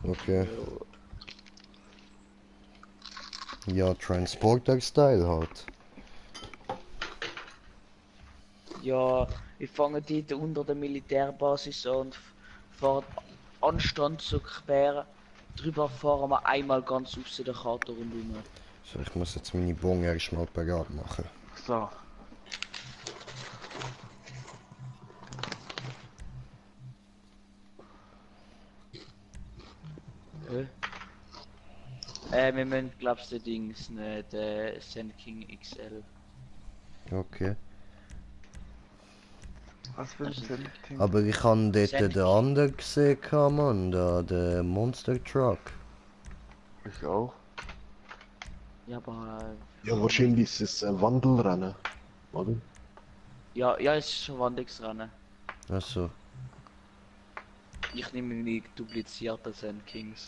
Okay. Ja, Transporter-Style halt. Ja, wir fangen dort unter der Militärbasis an und fahren Anstand zu queren. Drüber fahren wir einmal ganz aus der Karte rundum. So, ich muss jetzt meine Bon erstmal parat machen. So. Wir müssen, glaubst du, Dings, ne, der Sand King XL. Okay. Was für ein Sand King? Aber ich habe dort Sand den anderen gesehen, Mann, da, der Monster Truck. Ich auch. Ja, aber... Ja, wahrscheinlich ist es ein Wandelrennen, oder? Ja, es ist schon Wandungsrennen. Achso. Ich nehme die duplizierten Sand Kings.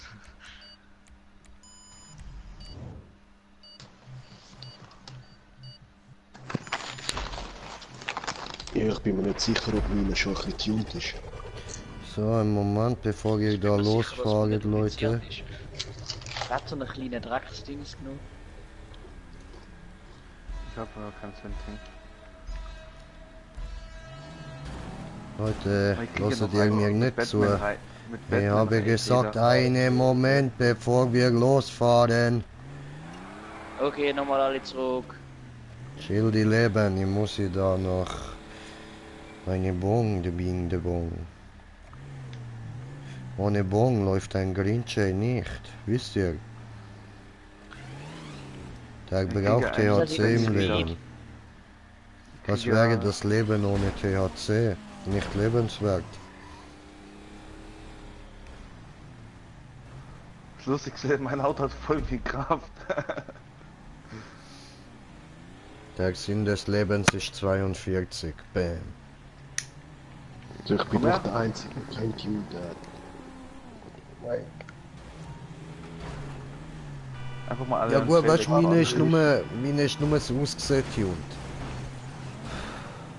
Ja, ich bin mir nicht sicher, ob meine schon ein bisschen tuned ist. So, einen Moment, bevor ihr da losfahrt, Leute. Ich hab so einen kleinen Drecksdings genommen. Ich habe noch kein Sand King. Leute, Ich kriege lasst noch ihr einen mir mit nicht zu. Batman rein- mit Ich Batman habe rein, gesagt, jeder. einen Moment, bevor wir losfahren. Okay, nochmal alle zurück. Chill die Leben, ich muss hier da noch eine Bon, de Bon. Ohne Bon läuft ein Grinche nicht, wisst ihr? Der kriege braucht einen THC im Speed. Leben. Was kriege- wäre das Leben ohne THC? Nicht lebenswert. Das Lustigste, mein Auto hat voll viel Kraft. Der Sinn des Lebens ist 42. Bam. Also ich bin Ja. doch der Einzige, der kein Tune hat. Nein. Einfach mal alle Ja an gut, Stelle weißt du, meine ist fahren. nur so ausgetuned.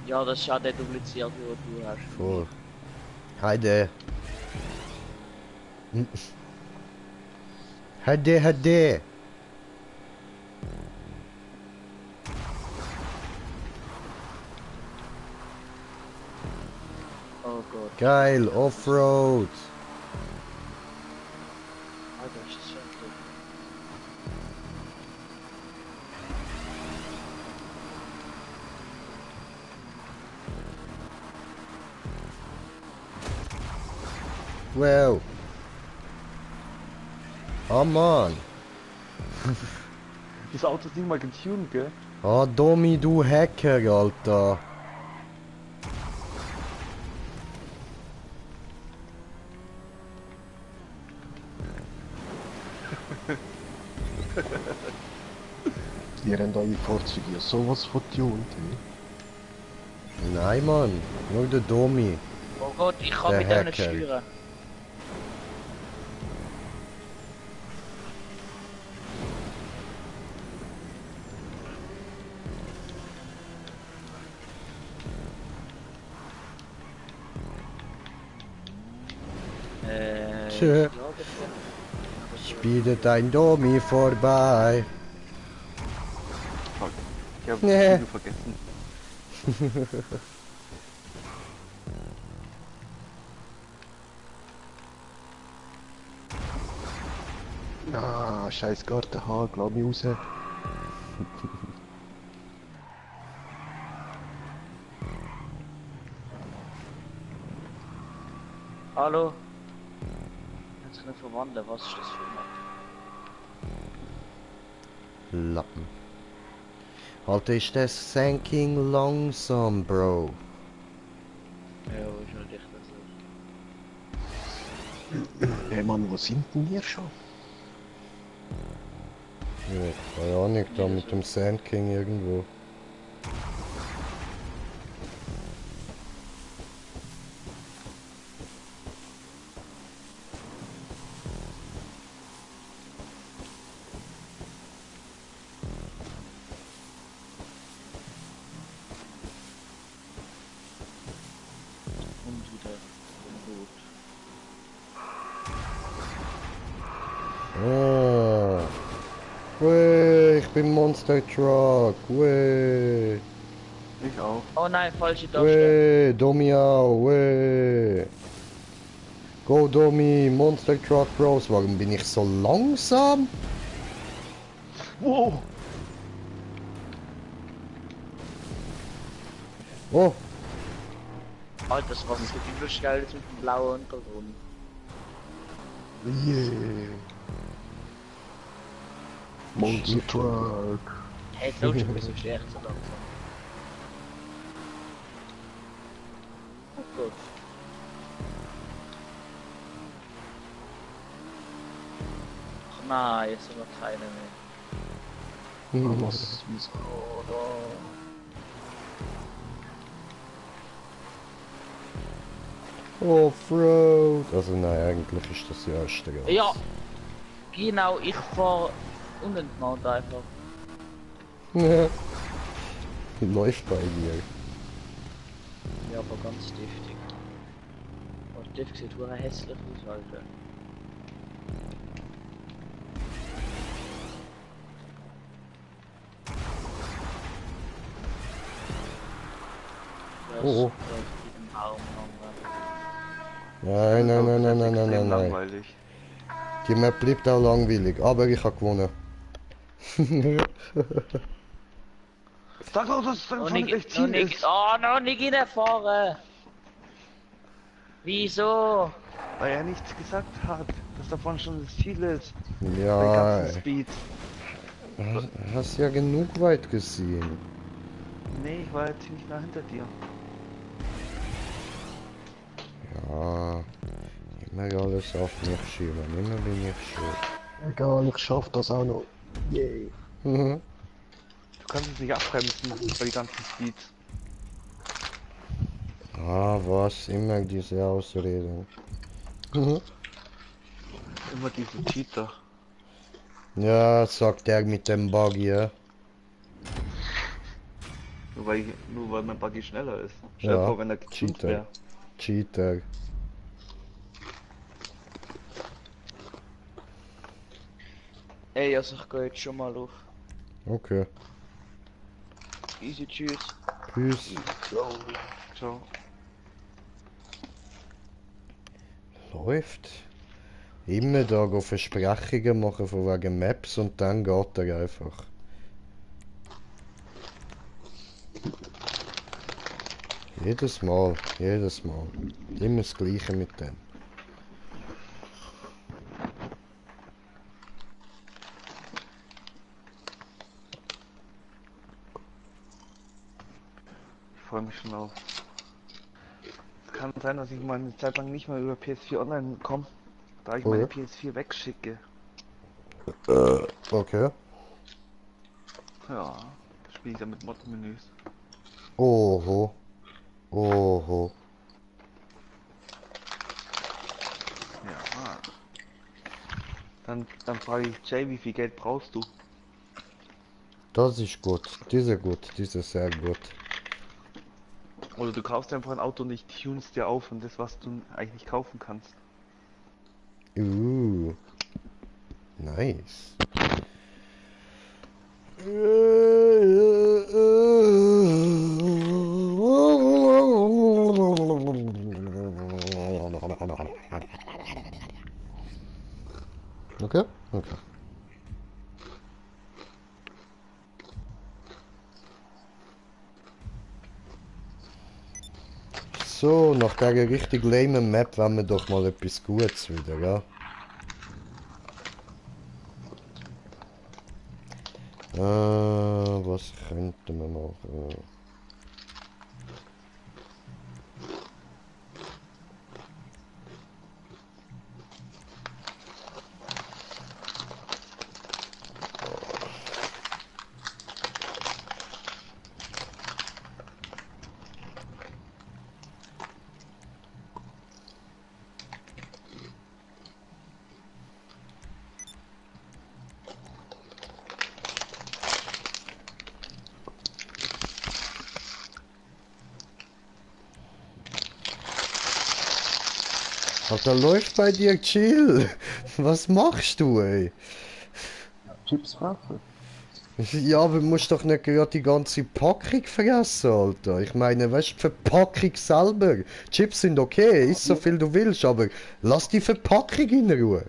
Ja, das ist ja der duplizierte, den du hast. Voll. Heide. Heide. Oh Gott. Geil, Offroad. Alter, ist das fertig. Wow. Oh Mann. Das Auto ist nicht mal getuned, gell? Oh Domi, du Hacker, Alter. Ihr habt eure Fahrzeuge ja sowas von tuned, ne? Nein, Mann. Nur der Domi. Oh Gott, ich kann Der mit dem nicht Hacker. steuern. Tschö. Ich glaube, Spiedet ein Domi vorbei. Fuck. Ich habe Nee. das Video vergessen. Ah, scheiß Gartenhaar, glaub mich raus. Hallo? Jetzt kann ich verwandeln, was ist das für ein Lappen. Alter, ist das Sanking langsam, Bro. Ja, ist halt echt so. Hey Mann, wo sind denn wir schon? Ja, keine Ahnung, da mit dem Sand King irgendwo. bin Monster Truck. Weh. Ich auch. Oh nein, falsche Taste. Weh, Domi auch. Weh. Go Domi, Monster Truck Bros. Warum bin ich so langsam? Wow. Oh, Alter, das Wasser ist übelst geil jetzt mit dem blauen Untergrund. Yeah. Monster Truck. Hey, jetzt läuft schon ein bisschen schlecht so langsam. Oh Gott. Ach nein, jetzt sind wir keine mehr. Was? Wieso? Offroad. Also nein, eigentlich ist das ja erste Gas. Ja, genau, ich fahr unentmannt einfach. Ja. Läuft bei dir. Ja, aber ganz deftig. Oh, deftig sieht hure hässlich aus, Alter. Das Oh, oh. läuft mit dem Baum lang. Nein, nein, nein, nein, nein, nein, Extrem nein, nein. langweilig. Die Map bleibt auch langweilig, aber ich habe gewonnen. Sag doch, dass da Noch vorne gleich nicht, Ziel ist. oh, noch nicht reinfahren! Wieso? Weil er nichts gesagt hat, dass da vorne schon das Ziel ist. Bei Ja, ganzen Speed. hast ja genug weit gesehen. Nee, ich war jetzt nicht nah hinter dir. Ja, immer alles auf mich schieben, immer bin ich schuld. Egal, ich schaff das auch noch. Yay. Mhm. Du kannst es nicht abbremsen bei den ganzen Speeds. Ah, was? Immer diese Ausreden. Mhm. Immer diese Cheater. Ja, sagt der mit dem Buggy, ja. Nur weil mein Buggy schneller ist. Stell dir Ja, vor, wenn er getuned Cheater. wäre. Cheater. Ey, also ich geh jetzt schon mal auf. Okay. Easy, tschüss. Tschüss. Ciao. Läuft. Immer da go Versprechungen machen von wegen Maps und dann geht er einfach. Jedes Mal, jedes Mal. Immer das Gleiche mit dem. Ich freue mich schon auf. Es kann sein, dass ich mal eine Zeit lang nicht mehr über PS4 Online komme, da ich meine PS4 wegschicke. Okay. Ja, spiele ich dann mit Mod-Menüs. Oho. Oho. Ja. Dann frage ich Jay, wie viel Geld brauchst du? Das ist gut. Diese gut. Diese sehr gut. Oder du kaufst einfach ein Auto und ich tunst dir auf und das, was du eigentlich kaufen kannst. Nice. Okay? Okay. So, nach der richtig lame Map wollen wir doch mal etwas Gutes wieder, ja? Was könnten wir machen? Da läuft bei dir chill. Was machst du, ey? Chips werfen. Ja, aber du musst doch nicht gerade die ganze Packung fressen, Alter. Ich meine, weißt du, die Verpackung selber. Chips sind okay, iss so viel du willst, aber lass die Verpackung in Ruhe.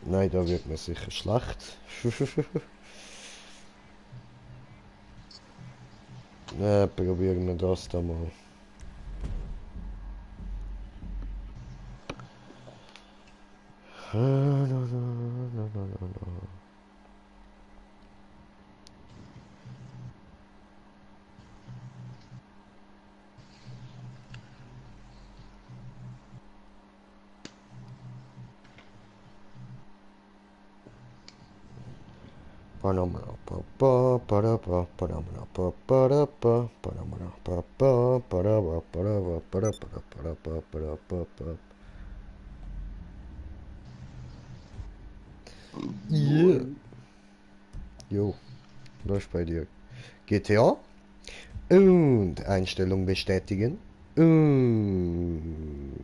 Nein, da wird mir sicher schlecht. Probieren wir das da mal. Yeah. Jo, läuft bei dir. GTA und Einstellung bestätigen und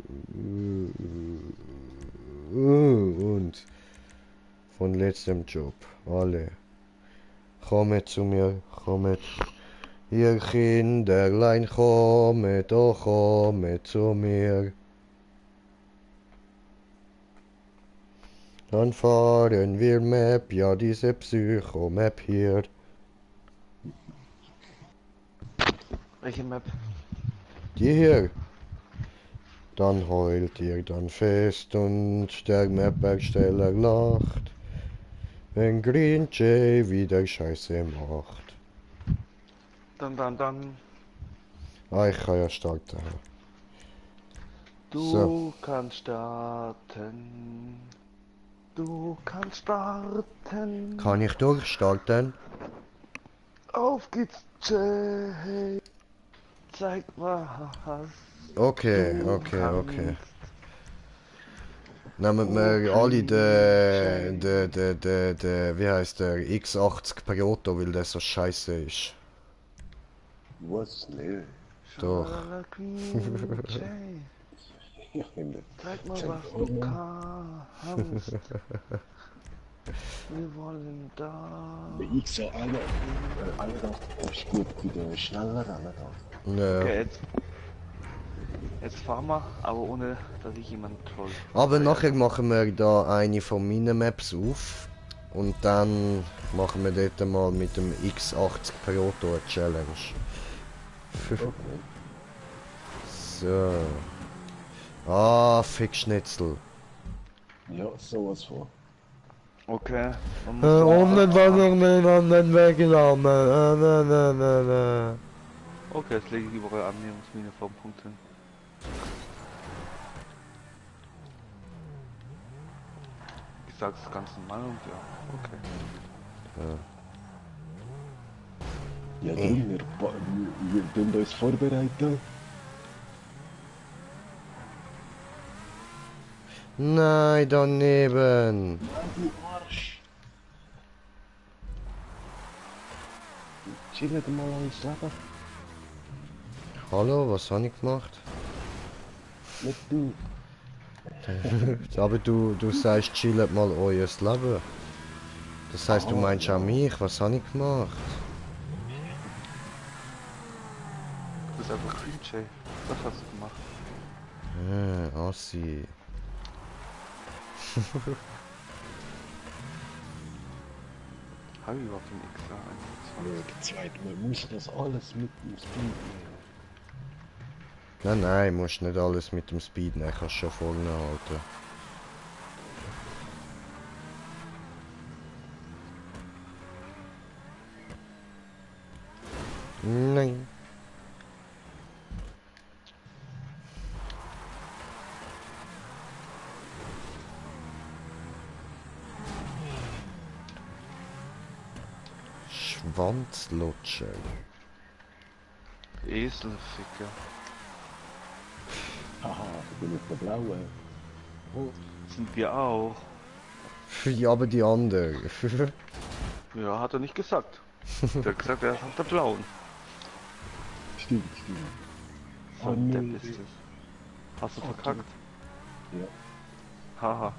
von letztem Job alle. Kommet zu mir, kommet. Ihr Kinderlein, kommet, oh kommet zu mir. Dann fahren wir Map, ja diese Psycho-Map hier. Welche Map? Die hier. Dann heult ihr dann fest und der Map-Ersteller lacht, wenn Green Jay wieder Scheiße macht. Dann. Ah, ich kann ja starten. Du So. kannst starten. Du kannst starten. Kann ich durchstarten? Auf geht's, Jay. Zeig was. Okay. Nehmen wir alle wie heißt der, X80 Proto, weil der so scheiße ist. Was? Nee. Doch. Jay. Ja, Himmel. Zeig mal, was du kannst. Wir wollen da. Ich so alle ist gut bei den schnelleren da. Ja. Okay, jetzt fahren wir, aber ohne, dass ich jemanden troll. Aber nachher machen wir da eine von meinen Maps auf. Und dann machen wir dort mal mit dem X80 Proto eine Challenge. Okay. So. Ah, Fickschnitzel. Ja, sowas vor. Okay. Anderen weggenommen. Okay, jetzt lege ich überall Annäherungsmine vom Punkt hin. Ich sag's ganz normal und ja, okay. Ja, drum, wir tun uns vorbereiten. Nein, daneben. Du Arsch! Chillt mal ans Leben. Hallo, was habe ich gemacht? Nicht du. Aber du sagst, chillt mal euer Leben. Das heißt, du meinst auch mich. Was habe ich gemacht? Du bist einfach Green Jay. Das hast du gemacht. Assi. Habe ich überhaupt den XA eingezogen? Zweit, man muss das alles mit dem Speed nehmen. Nein, musst nicht alles mit dem Speed nehmen, kannst schon vorne halten. Nein. Schwanzlutscher. Eselficker. Haha, ich bin nicht der Blaue. Sind wir auch. Ja, aber die andere. Ja, hat er nicht gesagt. Der hat gesagt, er ist auf der blauen. Stimmt. So ein Depp ist es. Hast du verkackt? Ja. Haha.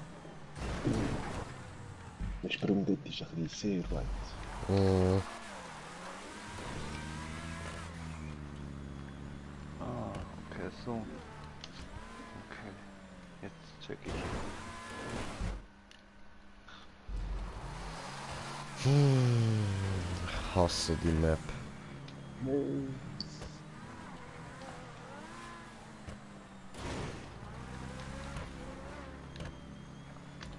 Der Sprung dort ist ein bisschen sehr weit. Ah, okay, so. Okay. Jetzt check ich. Ich hasse die Map.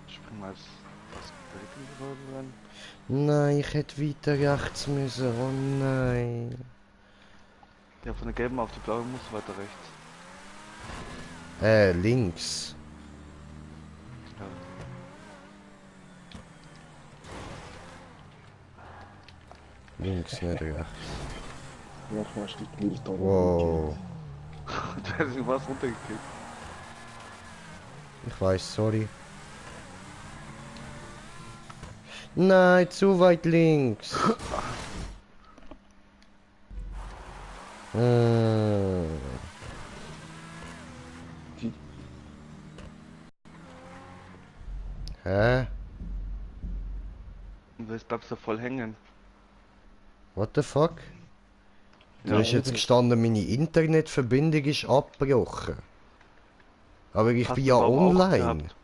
Spring mal das Bild. Nein, ich hätte weiter rechts müssen. Oh nein. Ja, von der gelben auf die blaue muss weiter rechts. Links. Ja. Links, nicht rechts. Ja, fast die Welt da. Wow. Du hast irgendwas runtergekriegt. Ich weiß, sorry. Nein, zu weit links. Hä? Und jetzt bleibst du voll hängen. What the fuck? Da Ja, ist jetzt gestanden, meine Internetverbindung ist abgebrochen. Aber ich Hast bin du ja aber auch online. gehabt.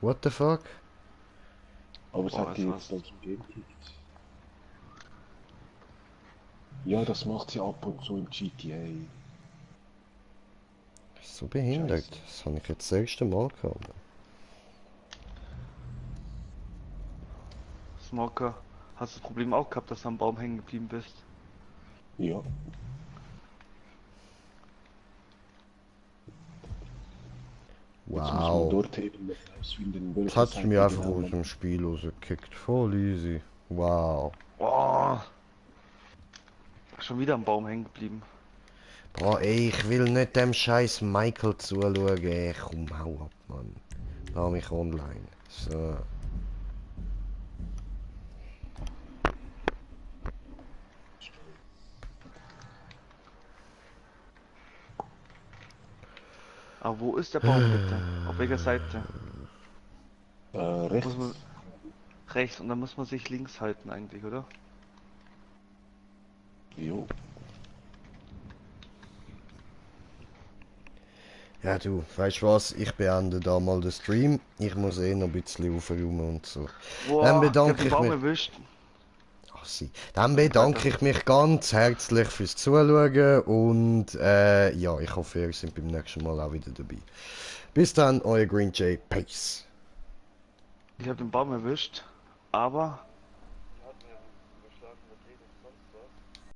What the fuck? Aber es Boah, hat die das jetzt aus dem Game gekickt. Ja, das macht sie ab und zu im GTA. So behindert. Scheiße. Das habe ich jetzt das erste Mal gehabt. Smoker, hast du das Problem auch gehabt, dass du am Baum hängen geblieben bist? Ja. Jetzt muss man Wow. dort eben herausfinden, welche Das hat Seite mich einfach genau aus man- dem Spiel rausgekickt. Voll easy. Wow. Oh, schon wieder am Baum hängen geblieben. Boah, ey, ich will nicht dem scheiß Michael zuschauen. Ey, komm, hau ab, Mann. Lass mich online. So. Aber wo ist der Baum bitte? Auf welcher Seite? rechts. Muss man rechts und dann muss man sich links halten eigentlich, oder? Jo. Ja, du, weißt was? Ich beende da mal den Stream. Ich muss eh noch ein bisschen aufräumen und so. Boah, Dann ich hab bedanke den ich Baum mich. erwischt. Ach, dann bedanke ich mich ganz herzlich fürs Zuschauen und ja, ich hoffe, ihr seid beim nächsten Mal auch wieder dabei. Bis dann, euer Green Jay. Peace. Ich hab den Baum erwischt, aber